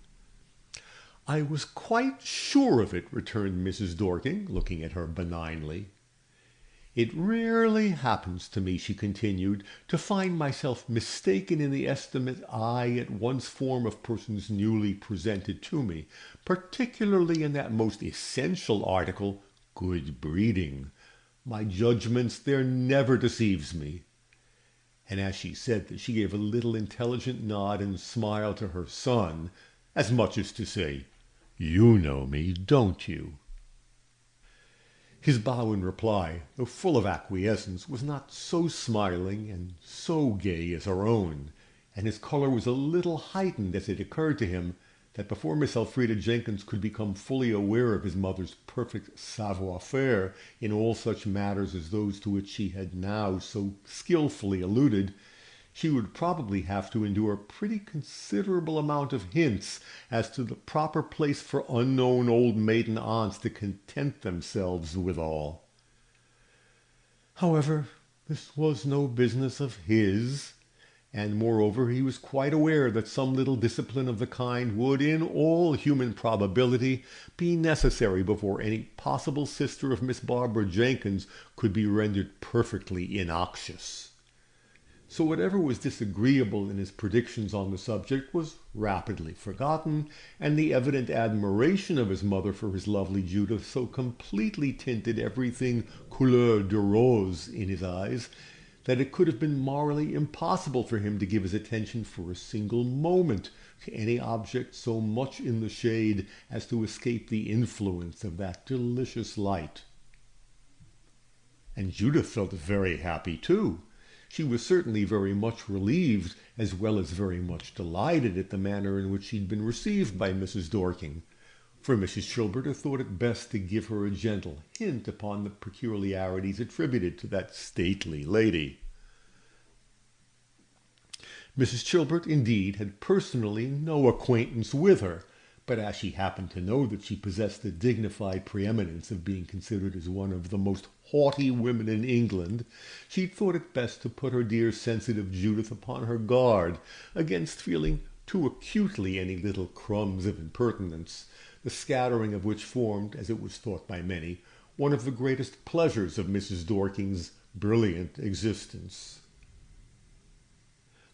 "I was quite sure of it," returned Mrs. Dorking, looking at her benignly. "It rarely happens to me," she continued, "to find myself mistaken in the estimate I at once form of persons newly presented to me, particularly in that most essential article, good breeding. My judgment there never deceives me." And as she said that, she gave a little intelligent nod and smile to her son, as much as to say, "You know me, don't you?" His bow in reply, though full of acquiescence, was not so smiling and so gay as her own, and his colour was a little heightened as it occurred to him that before Miss Elfrida Jenkins could become fully aware of his mother's perfect savoir-faire in all such matters as those to which she had now so skilfully alluded, she would probably have to endure a pretty considerable amount of hints as to the proper place for unknown old maiden aunts to content themselves withal. However, this was no business of his, and moreover he was quite aware that some little discipline of the kind would, in all human probability, be necessary before any possible sister of Miss Barbara Jenkins could be rendered perfectly innoxious. So whatever was disagreeable in his predictions on the subject was rapidly forgotten, and the evident admiration of his mother for his lovely Judith so completely tinted everything couleur de rose in his eyes that it could have been morally impossible for him to give his attention for a single moment to any object so much in the shade as to escape the influence of that delicious light. And Judith felt very happy too. She was certainly very much relieved, as well as very much delighted at the manner in which she had been received by Mrs. Dorking, for Mrs. Chilbert had thought it best to give her a gentle hint upon the peculiarities attributed to that stately lady. Mrs. Chilbert, indeed, had personally no acquaintance with her, but as she happened to know that she possessed the dignified preeminence of being considered as one of the most haughty women in England, she thought it best to put her dear sensitive Judith upon her guard against feeling too acutely any little crumbs of impertinence, the scattering of which formed, as it was thought by many, one of the greatest pleasures of Mrs. Dorking's brilliant existence.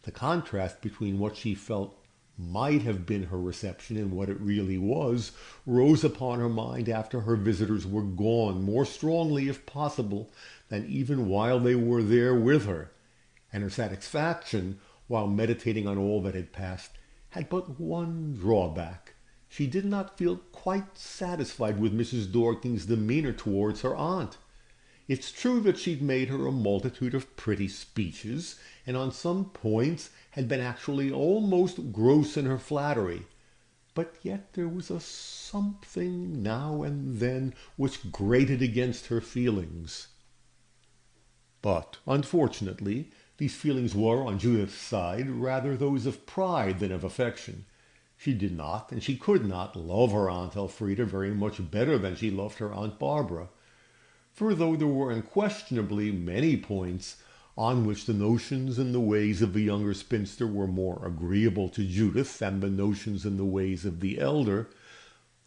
The contrast between what she felt might have been her reception and what it really was rose upon her mind after her visitors were gone more strongly, if possible, than even while they were there with her, and her satisfaction, while meditating on all that had passed, had but one drawback. She did not feel quite satisfied with Mrs. Dorking's demeanour towards her aunt. It's true that she'd made her a multitude of pretty speeches, and on some points had been actually almost gross in her flattery, but yet there was a something now and then which grated against her feelings. But, unfortunately, these feelings were, on Judith's side, rather those of pride than of affection. She did not, and she could not, love her Aunt Elfrida very much better than she loved her Aunt Barbara. For though there were unquestionably many points on which the notions and the ways of the younger spinster were more agreeable to Judith than the notions and the ways of the elder,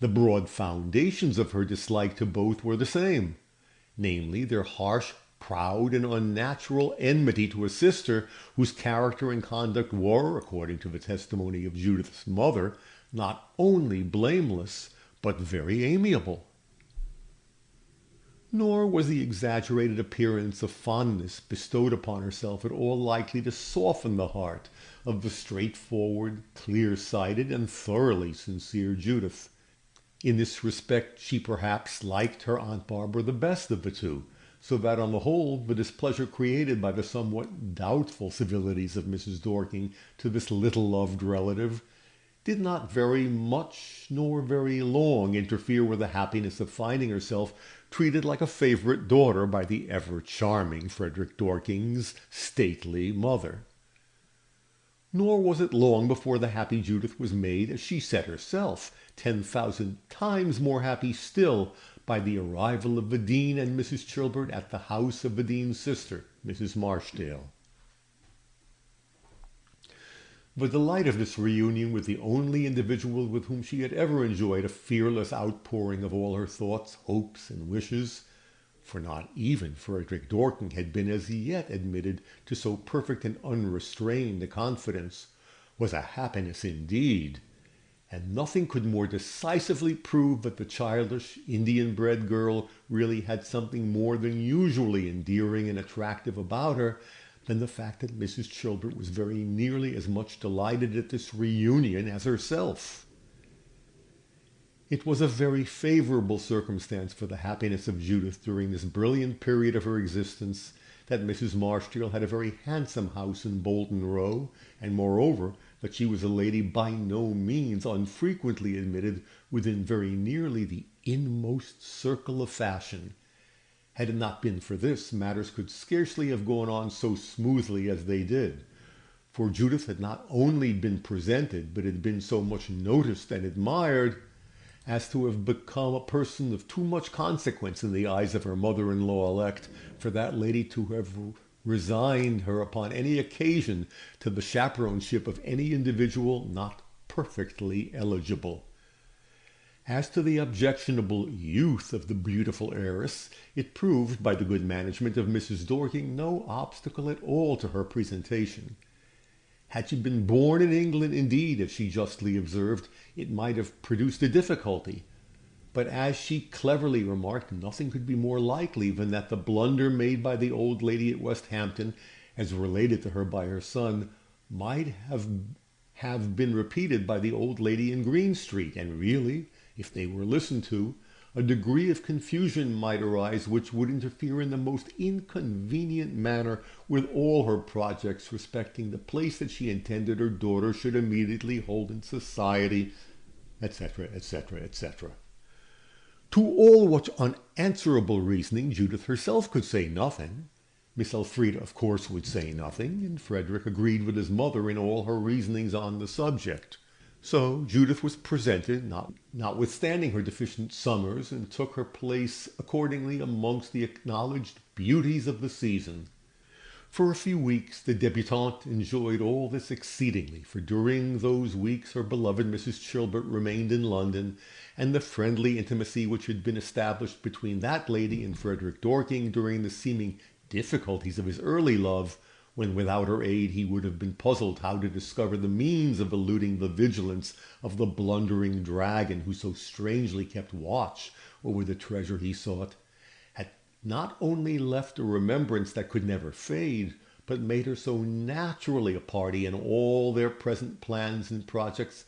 the broad foundations of her dislike to both were the same, namely, their harsh proud and unnatural enmity to a sister whose character and conduct were, according to the testimony of Judith's mother, not only blameless, but very amiable. Nor was the exaggerated appearance of fondness bestowed upon herself at all likely to soften the heart of the straightforward, clear-sighted, and thoroughly sincere Judith. In this respect she perhaps liked her Aunt Barbara the best of the two, so that on the whole the displeasure created by the somewhat doubtful civilities of Mrs. Dorking to this little-loved relative did not very much nor very long interfere with the happiness of finding herself treated like a favorite daughter by the ever-charming Frederick Dorking's stately mother. Nor was it long before the happy Judith was made, as she said herself, 10,000 times more happy still by the arrival of the Dean and Mrs. Chilbert at the house of the Dean's sister, Mrs. Marchdale. The delight of this reunion with the only individual with whom she had ever enjoyed a fearless outpouring of all her thoughts, hopes, and wishes, for not even Frederick Dorking had been as yet admitted to so perfect and unrestrained a confidence, was a happiness indeed, and nothing could more decisively prove that the childish, Indian-bred girl really had something more than usually endearing and attractive about her than the fact that Mrs. Chilbert was very nearly as much delighted at this reunion as herself. It was a very favorable circumstance for the happiness of Judith during this brilliant period of her existence that Mrs. Marchdale had a very handsome house in Bolton Row, and moreover that she was a lady by no means unfrequently admitted within very nearly the inmost circle of fashion. Had it not been for this, matters could scarcely have gone on so smoothly as they did, for Judith had not only been presented, but had been so much noticed and admired as to have become a person of too much consequence in the eyes of her mother-in-law elect for that lady to have resigned her upon any occasion to the chaperoneship of any individual not perfectly eligible. As to the objectionable youth of the beautiful heiress, it proved, by the good management of Mrs. Dorking, no obstacle at all to her presentation. Had she been born in England, indeed, as she justly observed, it might have produced a difficulty. But as she cleverly remarked, nothing could be more likely than that the blunder made by the old lady at Westhampton, as related to her by her son, might have been repeated by the old lady in Green Street, and really, if they were listened to, a degree of confusion might arise which would interfere in the most inconvenient manner with all her projects respecting the place that she intended her daughter should immediately hold in society, etc., etc., etc. To all which unanswerable reasoning Judith herself could say nothing. Miss Elfrida, of course, would say nothing, and Frederick agreed with his mother in all her reasonings on the subject. So Judith was presented, notwithstanding her deficient summers, and took her place accordingly amongst the acknowledged beauties of the season. For a few weeks the debutante enjoyed all this exceedingly, for during those weeks her beloved Mrs. Chilbert remained in London, and the friendly intimacy which had been established between that lady and Frederick Dorking during the seeming difficulties of his early love, when without her aid he would have been puzzled how to discover the means of eluding the vigilance of the blundering dragon who so strangely kept watch over the treasure he sought, had not only left a remembrance that could never fade, but made her so naturally a party in all their present plans and projects,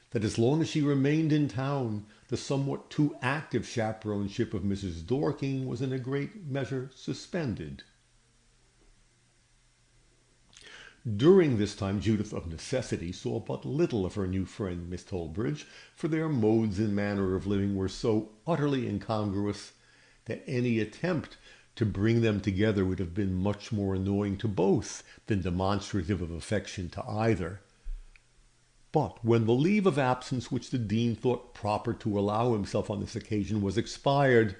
that as long as she remained in town, the somewhat too active chaperoneship of Mrs. Dorking was in a great measure suspended. During this time Judith of necessity saw but little of her new friend Miss Tollbridge, for their modes and manner of living were so utterly incongruous that any attempt to bring them together would have been much more annoying to both than demonstrative of affection to either. But when the leave of absence which the Dean thought proper to allow himself on this occasion was expired,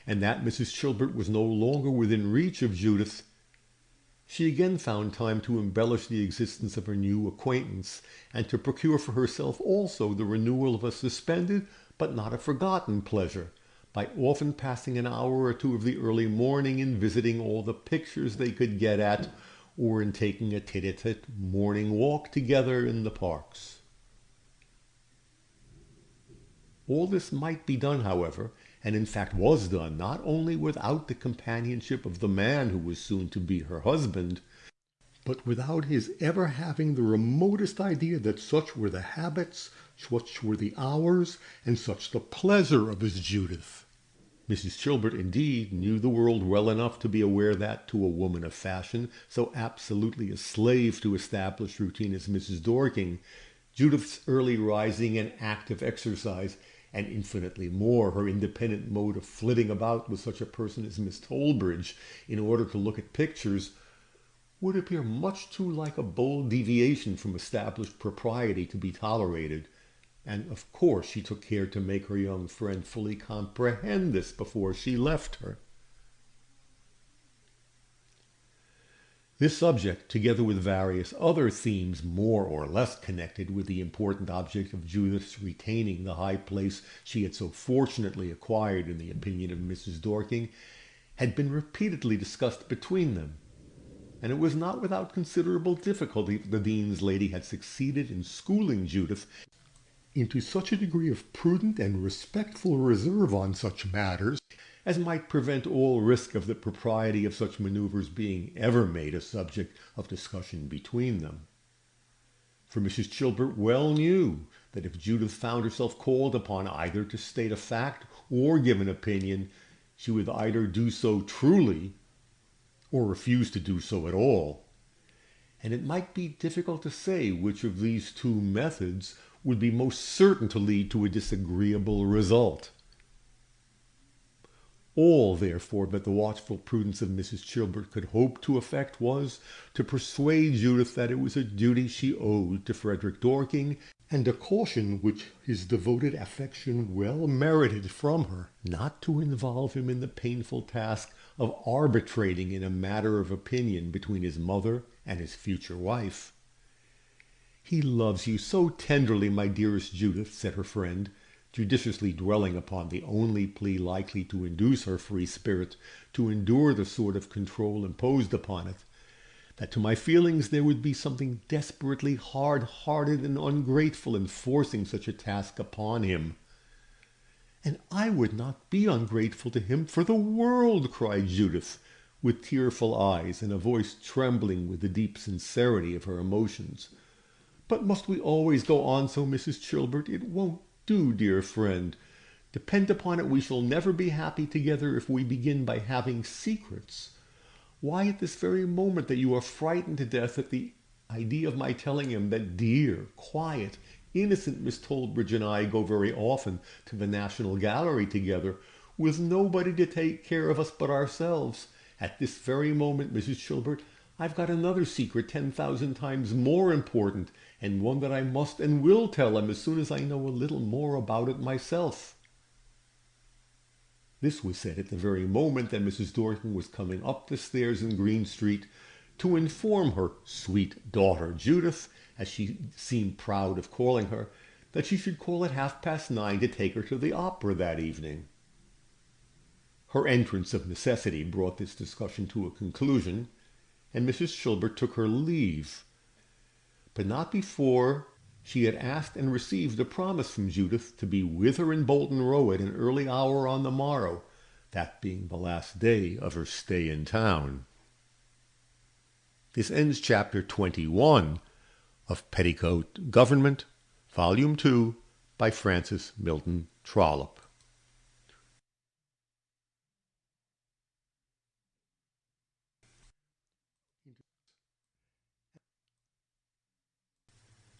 and that Mrs. Chilbert was no longer within reach of Judith, she again found time to embellish the existence of her new acquaintance, and to procure for herself also the renewal of a suspended but not a forgotten pleasure, by often passing an hour or two of the early morning in visiting all the pictures they could get at, or in taking a tete-a-tete morning walk together in the parks. All this might be done, however, and in fact was done, not only without the companionship of the man who was soon to be her husband, but without his ever having the remotest idea that such were the habits, such were the hours, and such the pleasure of his Judith. Mrs. Chilbert, indeed, knew the world well enough to be aware that, to a woman of fashion, so absolutely a slave to established routine as Mrs. Dorking, Judith's early rising and active exercise, and infinitely more her independent mode of flitting about with such a person as Miss Tollbridge in order to look at pictures, would appear much too like a bold deviation from established propriety to be tolerated, and of course she took care to make her young friend fully comprehend this before she left her. This subject, together with various other themes more or less connected with the important object of Judith's retaining the high place she had so fortunately acquired in the opinion of Mrs. Dorking, had been repeatedly discussed between them, and it was not without considerable difficulty that the Dean's lady had succeeded in schooling Judith into such a degree of prudent and respectful reserve on such matters as might prevent all risk of the propriety of such maneuvers being ever made a subject of discussion between them. For Mrs. Chilbert well knew that if Judith found herself called upon either to state a fact or give an opinion, she would either do so truly or refuse to do so at all, and it might be difficult to say which of these two methods would be most certain to lead to a disagreeable result. All, therefore, that the watchful prudence of Mrs. Chilbert could hope to effect was to persuade Judith that it was a duty she owed to Frederick Dorking, and a caution which his devoted affection well merited from her, not to involve him in the painful task of arbitrating in a matter of opinion between his mother and his future wife. "He loves you so tenderly, my dearest Judith," said her friend, judiciously dwelling upon the only plea likely to induce her free spirit to endure the sort of control imposed upon it, that to my feelings there would be something desperately hard-hearted and ungrateful in forcing such a task upon him. "And I would not be ungrateful to him for the world," cried Judith, with tearful eyes and a voice trembling with the deep sincerity of her emotions. "But must we always go on so, Mrs. Chilbert? It won't do, dear friend. Depend upon it we shall never be happy together if we begin by having secrets. Why, at this very moment that you are frightened to death at the idea of my telling him that dear, quiet, innocent Miss Tollbridge and I go very often to the National Gallery together, with nobody to take care of us but ourselves. At this very moment, Mrs. Chilbert, I've got another secret 10,000 times more important, and one that I must and will tell him as soon as I know a little more about it myself." This was said at the very moment that Mrs. Dorking was coming up the stairs in Green Street to inform her sweet daughter Judith, as she seemed proud of calling her, that she should call at 9:30 to take her to the opera that evening. Her entrance of necessity brought this discussion to a conclusion, and Mrs. Chilbert took her leave, but not before she had asked and received a promise from Judith to be with her in Bolton Row at an early hour on the morrow, that being the last day of her stay in town. This ends chapter 21 of Petticoat Government, Volume 2, by Francis Milton Trollope.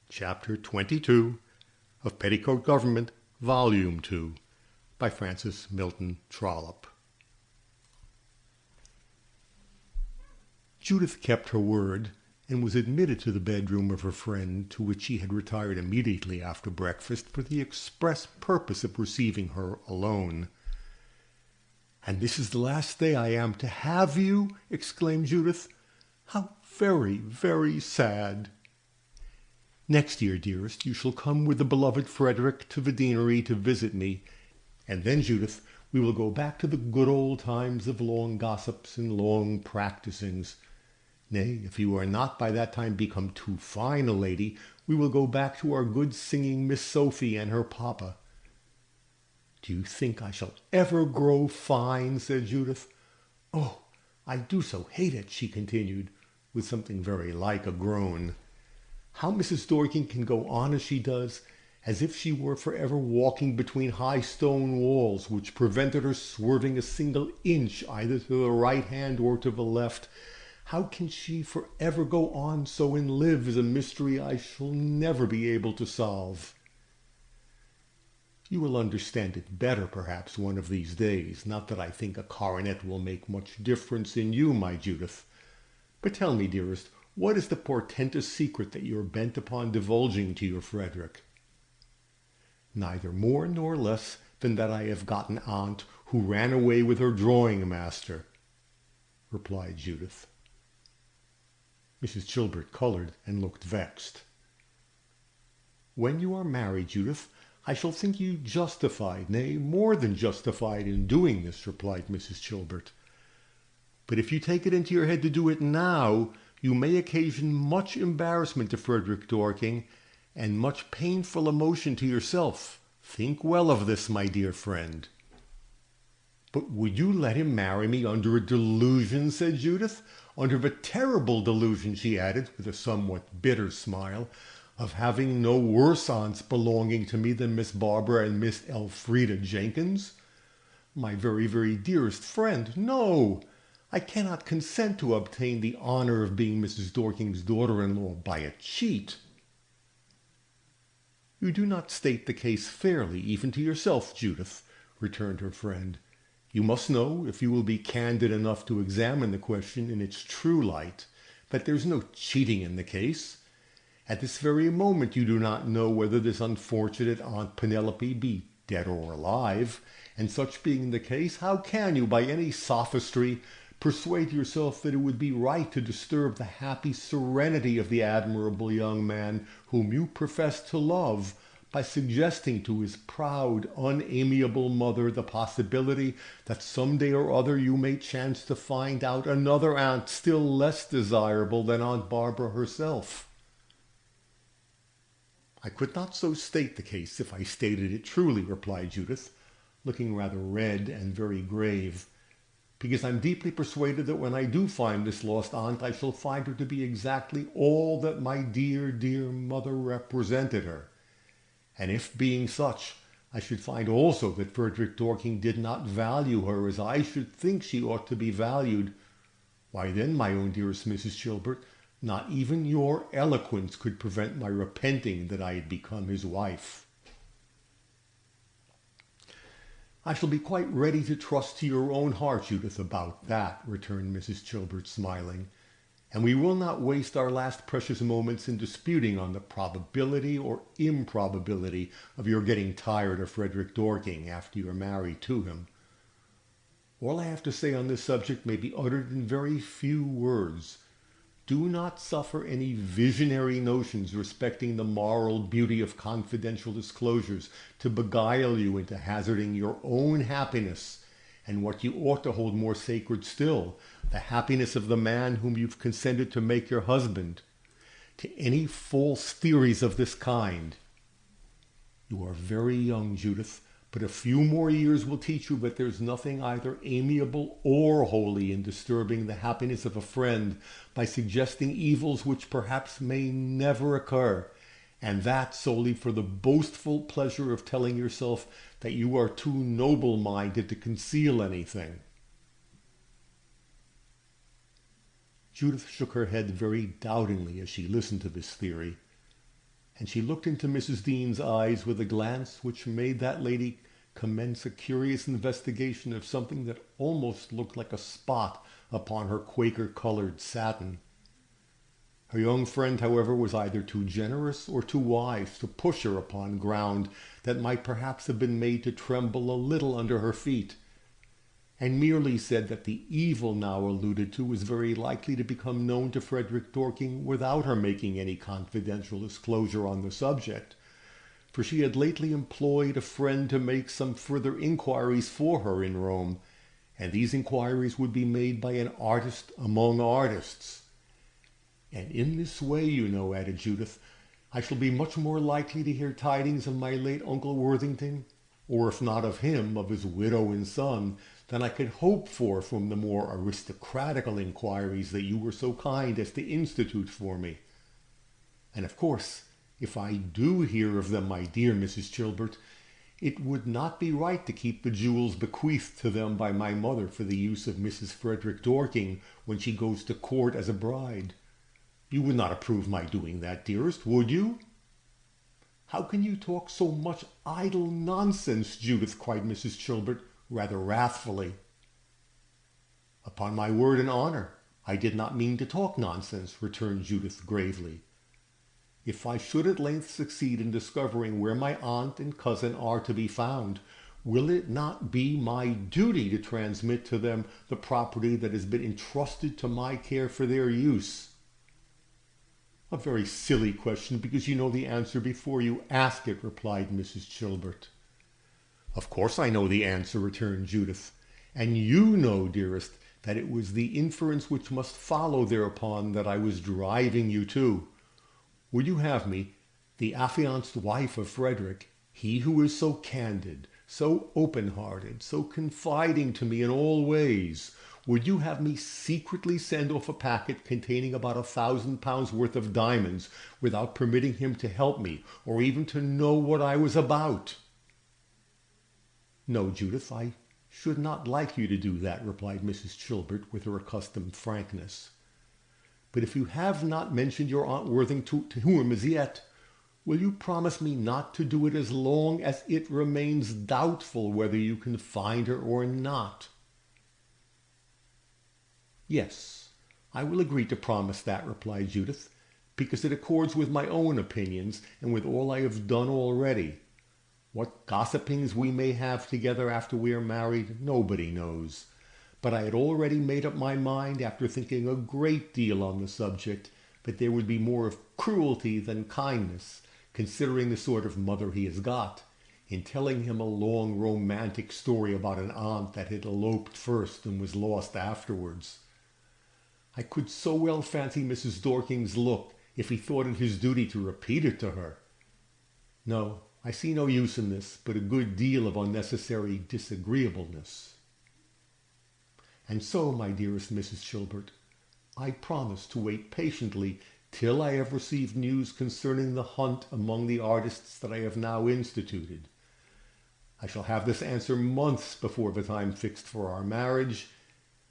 Chapter 22 of Petticoat Government, Volume 2, by Francis Milton Trollope. Judith kept her word, and was admitted to the bedroom of her friend, to which she had retired immediately after breakfast for the express purpose of receiving her alone. "And this is the last day I am to have you?" exclaimed Judith. "How very, very sad! Next year, dearest, you shall come with the beloved Frederick to the deanery to visit me, and then, Judith, We will go back to the good old times of long gossips and long practisings. Nay, if you are not by that time become too fine a lady, we will go back to our good singing Miss Sophie and her papa." "Do you think I shall ever grow fine?" said Judith. "Oh, I do so hate it," she continued, with something very like a groan. "How Mrs. Dorking can go on as she does, as if she were forever walking between high stone walls, which prevented her swerving a single inch either to the right hand or to the left. How can she forever go on so and live is a mystery I shall never be able to solve." "You will understand it better, perhaps, one of these days. Not that I think a coronet will make much difference in you, my Judith. But tell me, dearest, what is the portentous secret that you are bent upon divulging to your Frederick?" "Neither more nor less than that I have got an aunt who ran away with her drawing-master," replied Judith. Mrs. Chilbert colored and looked vexed. "When you are married, Judith, I shall think you justified, nay, more than justified in doing this," replied Mrs. Chilbert. "But if you take it into your head to do it now, you may occasion much embarrassment to Frederick Dorking and much painful emotion to yourself. Think well of this, my dear friend." "But would you let him marry me under a delusion?" said Judith. "Under the terrible delusion," she added, with a somewhat bitter smile, "of having no worse aunts belonging to me than Miss Barbara and Miss Elfrida Jenkins? My very, very dearest friend, no! I cannot consent to obtain the honor of being Mrs. Dorking's daughter-in-law by a cheat." "You do not state the case fairly, even to yourself, Judith," returned her friend. "You must know, if you will be candid enough to examine the question in its true light, that there's no cheating in the case. At this very moment you do not know whether this unfortunate Aunt Penelope be dead or alive, and such being the case, how can you, by any sophistry, persuade yourself that it would be right to disturb the happy serenity of the admirable young man whom you profess to love, by suggesting to his proud, unamiable mother the possibility that some day or other you may chance to find out another aunt still less desirable than Aunt Barbara herself?" "I could not so state the case if I stated it truly," replied Judith, looking rather red and very grave, "because I'm deeply persuaded that when I do find this lost aunt, I shall find her to be exactly all that my dear, dear mother represented her. And if, being such, I should find also that Frederick Dorking did not value her as I should think she ought to be valued, why then, my own dearest Mrs. Chilbert, not even your eloquence could prevent my repenting that I had become his wife." "I shall be quite ready to trust to your own heart, Judith, about that," returned Mrs. Chilbert, smiling, "and we will not waste our last precious moments in disputing on the probability or improbability of your getting tired of Frederick Dorking after you are married to him. All I have to say on this subject may be uttered in very few words. Do not suffer any visionary notions respecting the moral beauty of confidential disclosures to beguile you into hazarding your own happiness, and what you ought to hold more sacred still, the happiness of the man whom you've consented to make your husband, to any false theories of this kind. You are very young, Judith, but a few more years will teach you that there's nothing either amiable or holy in disturbing the happiness of a friend by suggesting evils which perhaps may never occur, and that solely for the boastful pleasure of telling yourself that you are too noble-minded to conceal anything." Judith shook her head very doubtingly as she listened to this theory, and she looked into Mrs. Dean's eyes with a glance which made that lady commence a curious investigation of something that almost looked like a spot upon her Quaker-colored satin. Her young friend, however, was either too generous or too wise to push her upon ground that might perhaps have been made to tremble a little under her feet, and merely said that the evil now alluded to was very likely to become known to Frederick Dorking without her making any confidential disclosure on the subject, for she had lately employed a friend to make some further inquiries for her in Rome, and these inquiries would be made by an artist among artists. And in this way, you know, added Judith, I shall be much more likely to hear tidings of my late Uncle Worthington, or if not of him, of his widow and son, than I could hope for from the more aristocratical inquiries that you were so kind as to institute for me. And of course, if I do hear of them, my dear Mrs. Chilbert, it would not be right to keep the jewels bequeathed to them by my mother for the use of Mrs. Frederick Dorking when she goes to court as a bride. You would not approve my doing that, dearest, would you? How can you talk so much idle nonsense, Judith, cried Mrs. Chilbert, rather wrathfully. Upon my word and honor, I did not mean to talk nonsense, returned Judith gravely. If I should at length succeed in discovering where my aunt and cousin are to be found, will it not be my duty to transmit to them the property that has been entrusted to my care for their use? A very silly question, because you know the answer before you ask it, replied Mrs. Chilbert. Of course I know the answer, returned Judith, and you know, dearest, that it was the inference which must follow thereupon that I was driving you to. Would you have me, the affianced wife of Frederick, he who is so candid, so open-hearted, so confiding to me in all ways, would you have me secretly send off a packet containing about £1,000 worth of diamonds without permitting him to help me, or even to know what I was about? No, Judith, I should not like you to do that, replied Mrs. Chilbert with her accustomed frankness. But if you have not mentioned your Aunt Worthington to whom as yet, will you promise me not to do it as long as it remains doubtful whether you can find her or not? Yes, I will agree to promise that, replied Judith, because it accords with my own opinions and with all I have done already. What gossipings we may have together after we are married, nobody knows. But I had already made up my mind, after thinking a great deal on the subject, that there would be more of cruelty than kindness, considering the sort of mother he has got, in telling him a long romantic story about an aunt that had eloped first and was lost afterwards. I could so well fancy Mrs. Dorking's look if he thought it his duty to repeat it to her. No, I see no use in this, but a good deal of unnecessary disagreeableness. And so, my dearest Mrs. Chilbert, I promise to wait patiently till I have received news concerning the hunt among the artists that I have now instituted. I shall have this answer months before the time fixed for our marriage,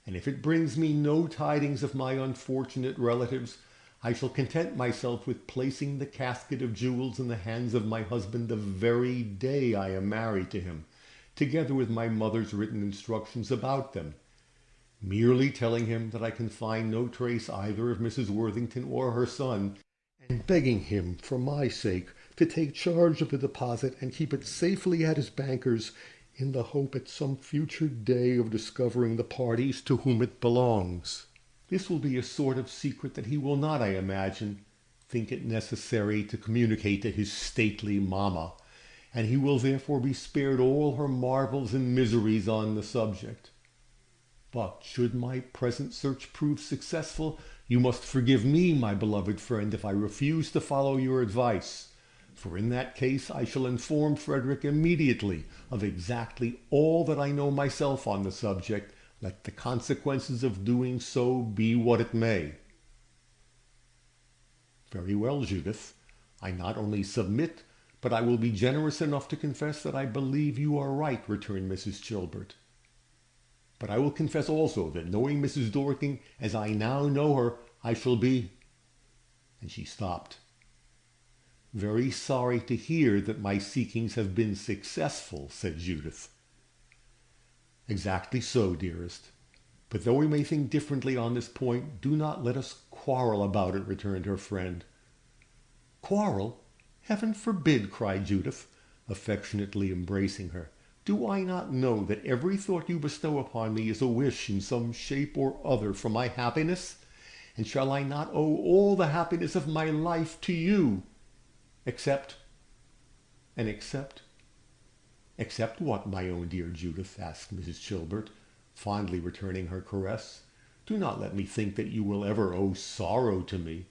and if it brings me no tidings of my unfortunate relatives, I shall content myself with placing the casket of jewels in the hands of my husband the very day I am married to him, together with my mother's written instructions about them, merely telling him that I can find no trace either of Mrs. Worthington or her son, and begging him, for my sake, to take charge of the deposit and keep it safely at his banker's, in the hope at some future day of discovering the parties to whom it belongs. This will be a sort of secret that he will not, I imagine, think it necessary to communicate to his stately mamma, and he will therefore be spared all her marvels and miseries on the subject. But should my present search prove successful, you must forgive me, my beloved friend, if I refuse to follow your advice, for in that case I shall inform Frederick immediately of exactly all that I know myself on the subject, let the consequences of doing so be what it may. Very well, Judith. I not only submit, but I will be generous enough to confess that I believe you are right, returned Mrs. Chilbert. But I will confess also that knowing Mrs. Dorking as I now know her, I shall be—" and she stopped. "Very sorry to hear that my seekings have been successful," said Judith. "Exactly so, dearest. But though we may think differently on this point, do not let us quarrel about it," returned her friend. "Quarrel? Heaven forbid!" cried Judith, affectionately embracing her. "Do I not know that every thought you bestow upon me is a wish in some shape or other for my happiness? And shall I not owe all the happiness of my life to you, except—" And except what, my own dear Judith? Asked Mrs. Chilbert, fondly returning her caress. Do not let me think that you will ever owe sorrow to me.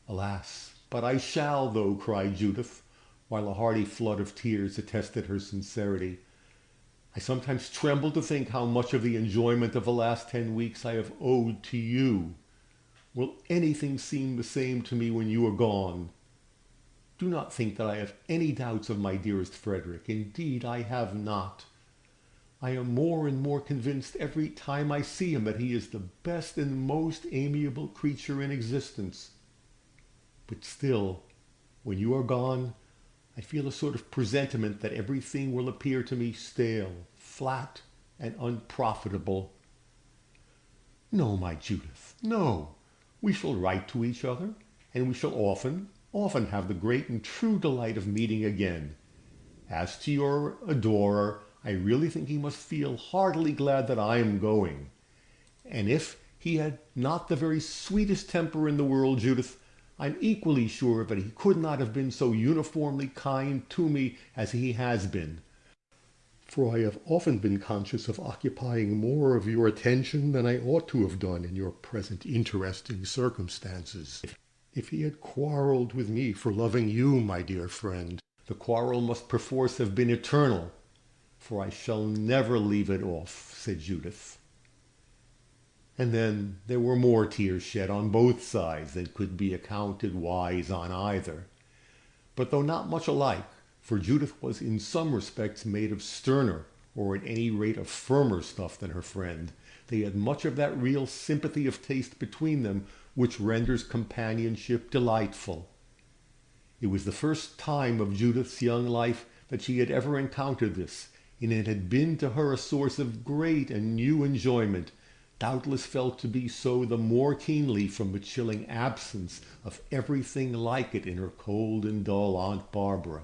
Alas, but I shall, though, cried Judith, while a hearty flood of tears attested her sincerity. I sometimes tremble to think how much of the enjoyment of the last 10 weeks I have owed to you. Will anything seem the same to me when you are gone? Do not think that I have any doubts of my dearest Frederick. Indeed, I have not. I am more and more convinced every time I see him that he is the best and most amiable creature in existence. But still, when you are gone, I feel a sort of presentiment that everything will appear to me stale, flat, and unprofitable. No, my Judith, no. We shall write to each other, and we shall often have the great and true delight of meeting again. As to your adorer, I really think he must feel heartily glad that I am going. And if he had not the very sweetest temper in the world, Judith, I'm equally sure that he could not have been so uniformly kind to me as he has been. For I have often been conscious of occupying more of your attention than I ought to have done in your present interesting circumstances. If he had quarrelled with me for loving you, my dear friend, the quarrel must perforce have been eternal, for I shall never leave it off, said Judith. And then there were more tears shed on both sides than could be accounted wise on either. But though not much alike, for Judith was in some respects made of sterner, or at any rate of firmer stuff than her friend, they had much of that real sympathy of taste between them which renders companionship delightful. It was the first time of Judith's young life that she had ever encountered this, and it had been to her a source of great and new enjoyment, doubtless felt to be so the more keenly from the chilling absence of everything like it in her cold and dull Aunt Barbara.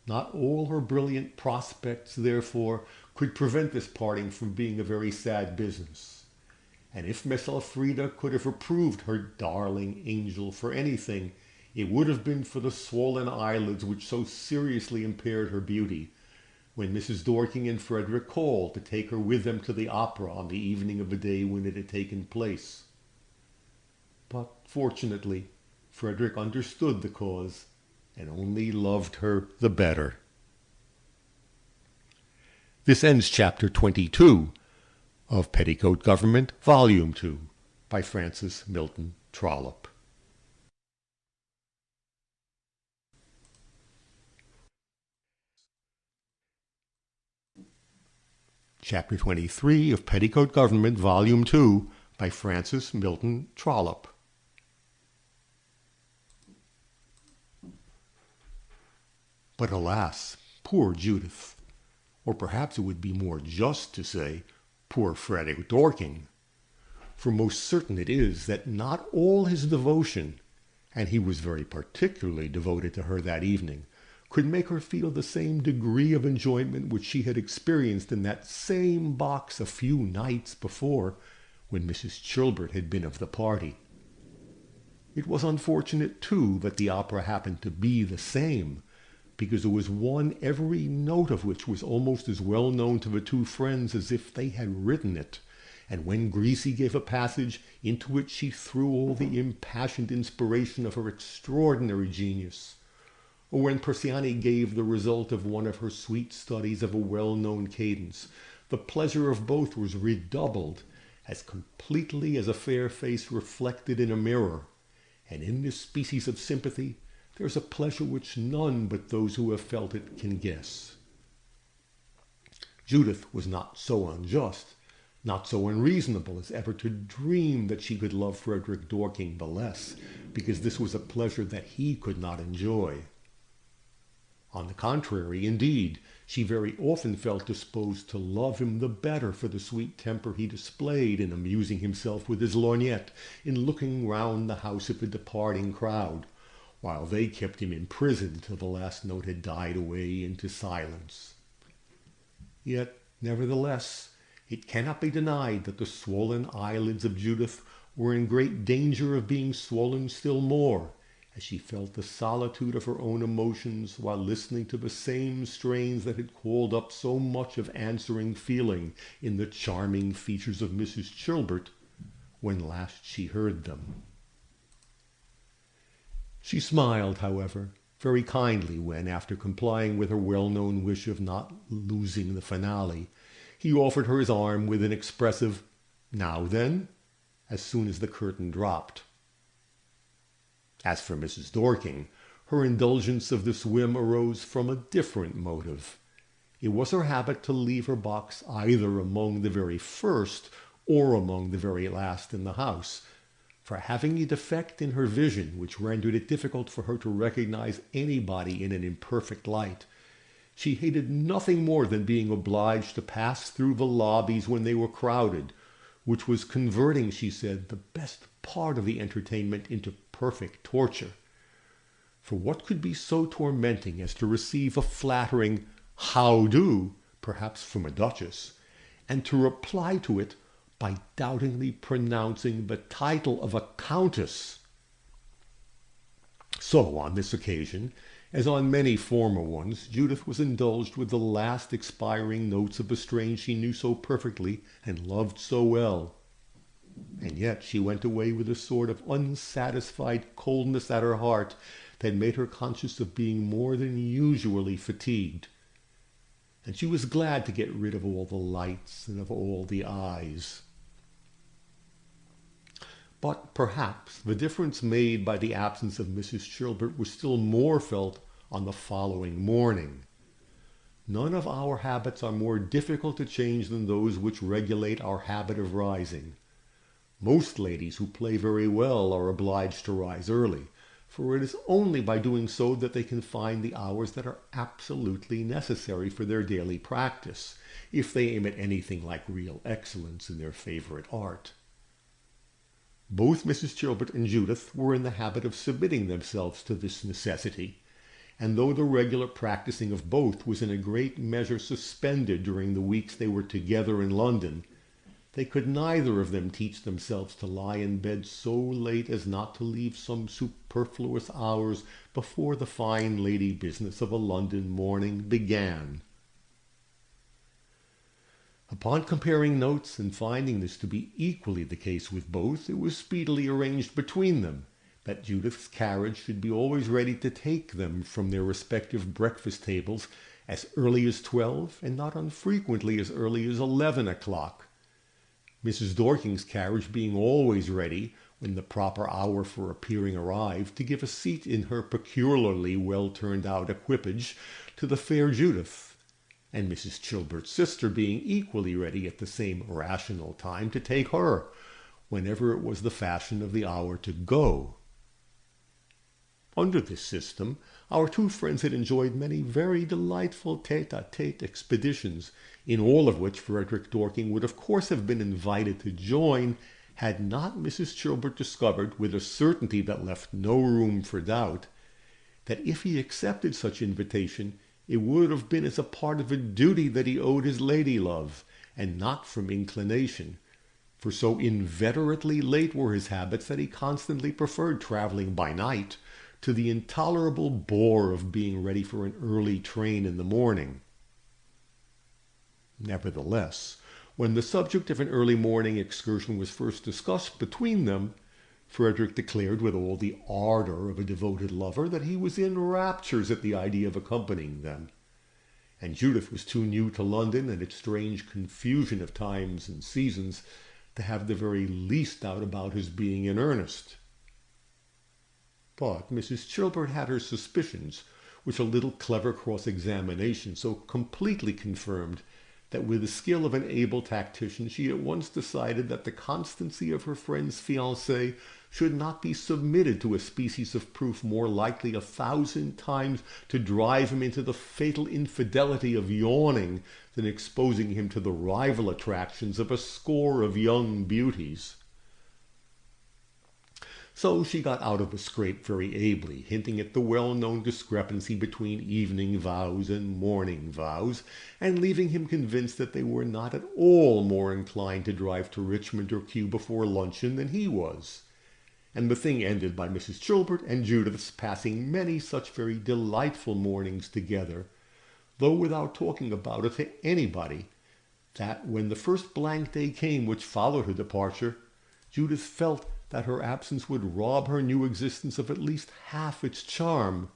Not all her brilliant prospects, therefore, could prevent this parting from being a very sad business. And if Miss Elfrida could have reproved her darling angel for anything, it would have been for the swollen eyelids which so seriously impaired her beauty, when Mrs. Dorking and Frederick called to take her with them to the opera on the evening of the day when it had taken place. But fortunately, Frederick understood the cause, and only loved her the better. This ends chapter 22 of Petticoat Government, Volume 2, by Francis Milton Trollope. Chapter 23 of Petticoat Government, Volume 2, by Francis Milton Trollope. But alas, poor Judith, or perhaps it would be more just to say, poor Frederick Dorking, for most certain it is that not all his devotion, and he was very particularly devoted to her that evening, could make her feel the same degree of enjoyment which she had experienced in that same box a few nights before, when Mrs. Chilbert had been of the party. It was unfortunate, too, that the opera happened to be the same, because there was one every note of which was almost as well known to the two friends as if they had written it, and when Grisi gave a passage into which she threw all the impassioned inspiration of her extraordinary genius, or when Persiani gave the result of one of her sweet studies of a well-known cadence, the pleasure of both was redoubled as completely as a fair face reflected in a mirror, and in this species of sympathy there is a pleasure which none but those who have felt it can guess. Judith was not so unjust, not so unreasonable as ever to dream that she could love Frederick Dorking the less, because this was a pleasure that he could not enjoy. On the contrary, indeed, she very often felt disposed to love him the better for the sweet temper he displayed in amusing himself with his lorgnette, in looking round the house at the departing crowd, while they kept him in prison till the last note had died away into silence. Yet, nevertheless, it cannot be denied that the swollen eyelids of Judith were in great danger of being swollen still more, as she felt the solitude of her own emotions while listening to the same strains that had called up so much of answering feeling in the charming features of Mrs. Chilbert when last she heard them. She smiled, however, very kindly when, after complying with her well-known wish of not losing the finale, he offered her his arm with an expressive, "Now then," as soon as the curtain dropped. As for Mrs. Dorking, her indulgence of this whim arose from a different motive. It was her habit to leave her box either among the very first or among the very last in the house, for having a defect in her vision which rendered it difficult for her to recognize anybody in an imperfect light. She hated nothing more than being obliged to pass through the lobbies when they were crowded, which was converting, she said, the best part of the entertainment into perfect torture. For what could be so tormenting as to receive a flattering "How do?" perhaps from a duchess, and to reply to it by doubtingly pronouncing the title of a countess? So, on this occasion, as on many former ones, Judith was indulged with the last expiring notes of the strain she knew so perfectly and loved so well. And yet she went away with a sort of unsatisfied coldness at her heart that made her conscious of being more than usually fatigued. And she was glad to get rid of all the lights and of all the eyes. But perhaps the difference made by the absence of Mrs. Chilbert was still more felt on the following morning. None of our habits are more difficult to change than those which regulate our habit of rising. Most ladies who play very well are obliged to rise early, for it is only by doing so that they can find the hours that are absolutely necessary for their daily practice, if they aim at anything like real excellence in their favorite art. Both Mrs. Chilbert and Judith were in the habit of submitting themselves to this necessity, and though the regular practicing of both was in a great measure suspended during the weeks they were together in London, they could neither of them teach themselves to lie in bed so late as not to leave some superfluous hours before the fine lady business of a London morning began. Upon comparing notes and finding this to be equally the case with both, it was speedily arranged between them that Judith's carriage should be always ready to take them from their respective breakfast tables as early as 12 and not unfrequently as early as 11 o'clock. Mrs. Dorking's carriage being always ready when the proper hour for appearing arrived to give a seat in her peculiarly well-turned-out equipage to the fair Judith, and Mrs. Chilbert's sister being equally ready at the same rational time to take her, whenever it was the fashion of the hour to go. Under this system, our two friends had enjoyed many very delightful tete-a-tete expeditions, in all of which Frederick Dorking would of course have been invited to join, had not Mrs. Chilbert discovered, with a certainty that left no room for doubt, that if he accepted such invitation, it would have been as a part of a duty that he owed his lady-love, and not from inclination, for so inveterately late were his habits that he constantly preferred travelling by night to the intolerable bore of being ready for an early train in the morning. Nevertheless, when the subject of an early morning excursion was first discussed between them, Frederick declared with all the ardor of a devoted lover that he was in raptures at the idea of accompanying them, and Judith was too new to London and its strange confusion of times and seasons to have the very least doubt about his being in earnest. But Mrs. Chilbert had her suspicions, which a little clever cross-examination so completely confirmed that with the skill of an able tactician she at once decided that the constancy of her friend's fiancé should not be submitted to a species of proof more likely 1,000 times to drive him into the fatal infidelity of yawning than exposing him to the rival attractions of a score of young beauties. So she got out of the scrape very ably, hinting at the well-known discrepancy between evening vows and morning vows, and leaving him convinced that they were not at all more inclined to drive to Richmond or Kew before luncheon than he was. and the thing ended by Mrs. Chilbert and Judith's passing many such very delightful mornings together, though without talking about it to anybody, that when the first blank day came which followed her departure, Judith felt that her absence would rob her new existence of at least half its charm.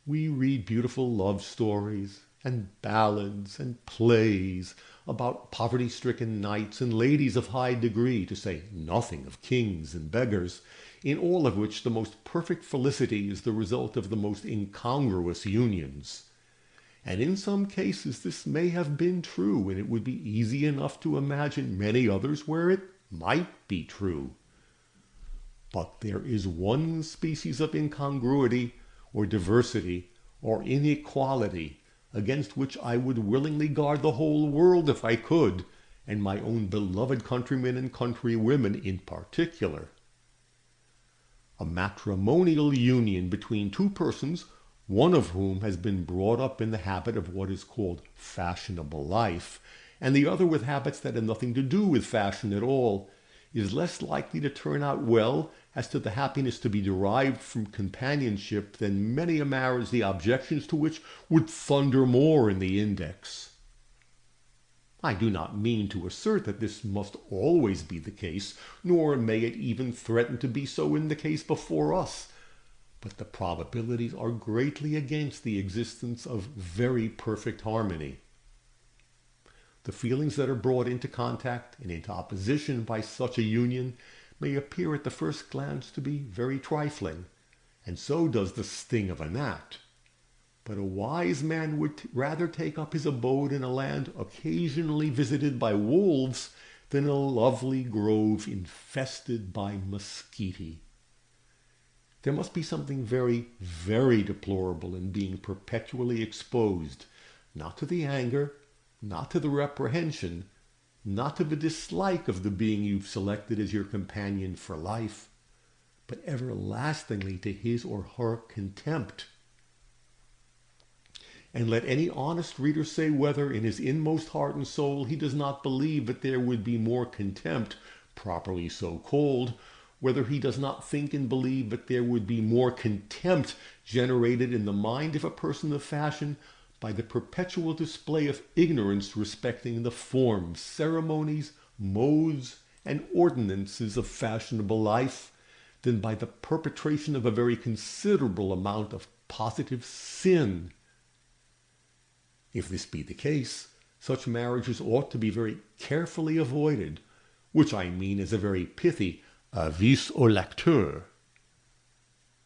We read beautiful love stories and ballads and plays about poverty-stricken knights and ladies of high degree, to say nothing of kings and beggars, in all of which the most perfect felicity is the result of the most incongruous unions. And in some cases this may have been true, and it would be easy enough to imagine many others where it might be true. But there is one species of incongruity or diversity or inequality against which I would willingly guard the whole world if I could, and my own beloved countrymen and countrywomen in particular. A matrimonial union between two persons, one of whom has been brought up in the habit of what is called fashionable life, and the other with habits that have nothing to do with fashion at all, is less likely to turn out well as to the happiness to be derived from companionship than many a marriage the objections to which would thunder more in the index. I do not mean to assert that this must always be the case, nor may it even threaten to be so in the case before us, but the probabilities are greatly against the existence of very perfect harmony. The feelings that are brought into contact and into opposition by such a union may appear at the first glance to be very trifling, and so does the sting of a gnat. But a wise man would rather take up his abode in a land occasionally visited by wolves than a lovely grove infested by mosquiti. There must be something very, very deplorable in being perpetually exposed, not to the anger, not to the reprehension, not to the dislike of the being you've selected as your companion for life, but everlastingly to his or her contempt. And let any honest reader say whether in his inmost heart and soul he does not believe that there would be more contempt, properly so called, whether he does not think and believe that there would be more contempt generated in the mind of a person of fashion by the perpetual display of ignorance respecting the forms, ceremonies, modes, and ordinances of fashionable life, than by the perpetration of a very considerable amount of positive sin. If this be the case, such marriages ought to be very carefully avoided, which I mean as a very pithy avis au lecteur.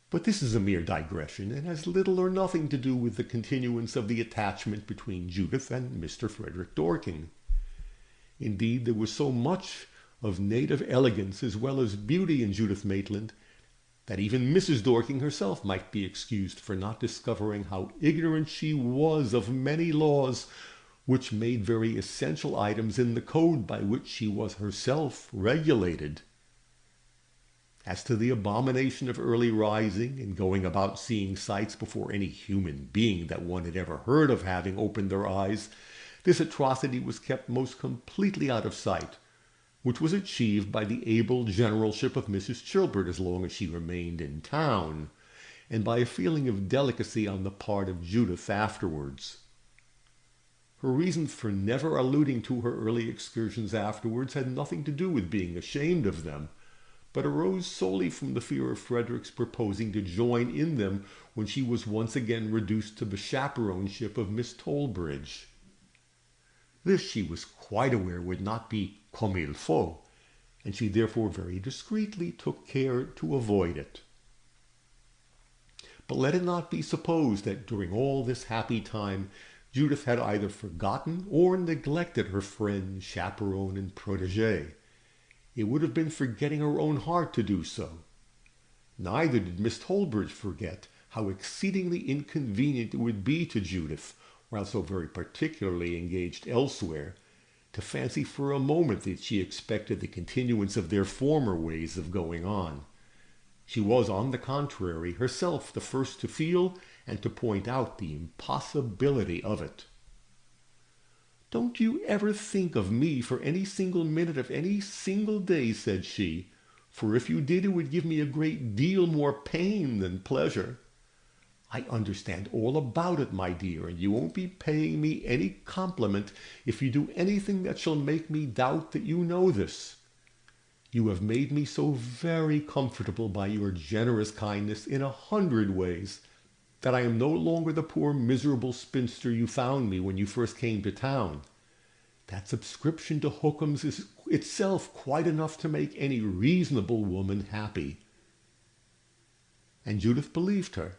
But this is a mere digression, and has little or nothing to do with the continuance of the attachment between Judith and Mr. Frederick Dorking. Indeed, there was so much of native elegance as well as beauty in Judith Maitland that even Mrs. Dorking herself might be excused for not discovering how ignorant she was of many laws which made very essential items in the code by which she was herself regulated. As to the abomination of early rising and going about seeing sights before any human being that one had ever heard of having opened their eyes, this atrocity was kept most completely out of sight, which was achieved by the able generalship of Mrs. Chilbert as long as she remained in town, and by a feeling of delicacy on the part of Judith afterwards. Her reasons for never alluding to her early excursions afterwards had nothing to do with being ashamed of them, but arose solely from the fear of Frederick's proposing to join in them when she was once again reduced to the chaperoneship of Miss Tollbridge. This she was quite aware would not be comme il faut, and she therefore very discreetly took care to avoid it. But let it not be supposed that during all this happy time Judith had either forgotten or neglected her friend, chaperone, and protégé. It would have been forgetting her own heart to do so. Neither did Miss Tollbridge forget how exceedingly inconvenient it would be to Judith, while so very particularly engaged elsewhere, to fancy for a moment that she expected the continuance of their former ways of going on. She was, on the contrary, herself the first to feel and to point out the impossibility of it. "Don't you ever think of me for any single minute of any single day," said she, for if you did, it would give me a great deal more pain than pleasure. I understand all about it, my dear, and you won't be paying me any compliment if you do anything that shall make me doubt that you know this. You have made me so very comfortable by your generous kindness in 100 ways that I am no longer the poor miserable spinster you found me when you first came to town. That subscription to Hookham's is itself quite enough to make any reasonable woman happy. And Judith believed her,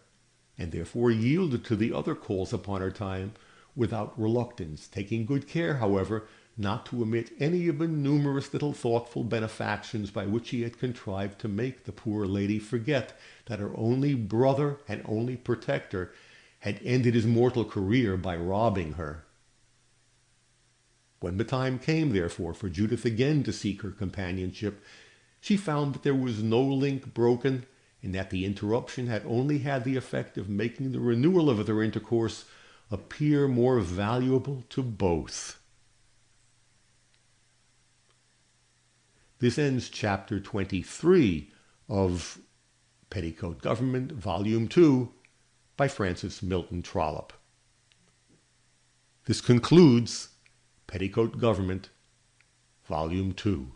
and therefore yielded to the other calls upon her time without reluctance, taking good care, however, not to omit any of the numerous little thoughtful benefactions by which he had contrived to make the poor lady forget that her only brother and only protector had ended his mortal career by robbing her. When the time came, therefore, for Judith again to seek her companionship, she found that there was no link broken, and that the interruption had only had the effect of making the renewal of their intercourse appear more valuable to both. This ends chapter 23 of Petticoat Government, Volume 2, by Francis Milton Trollope. This concludes Petticoat Government, Volume 2.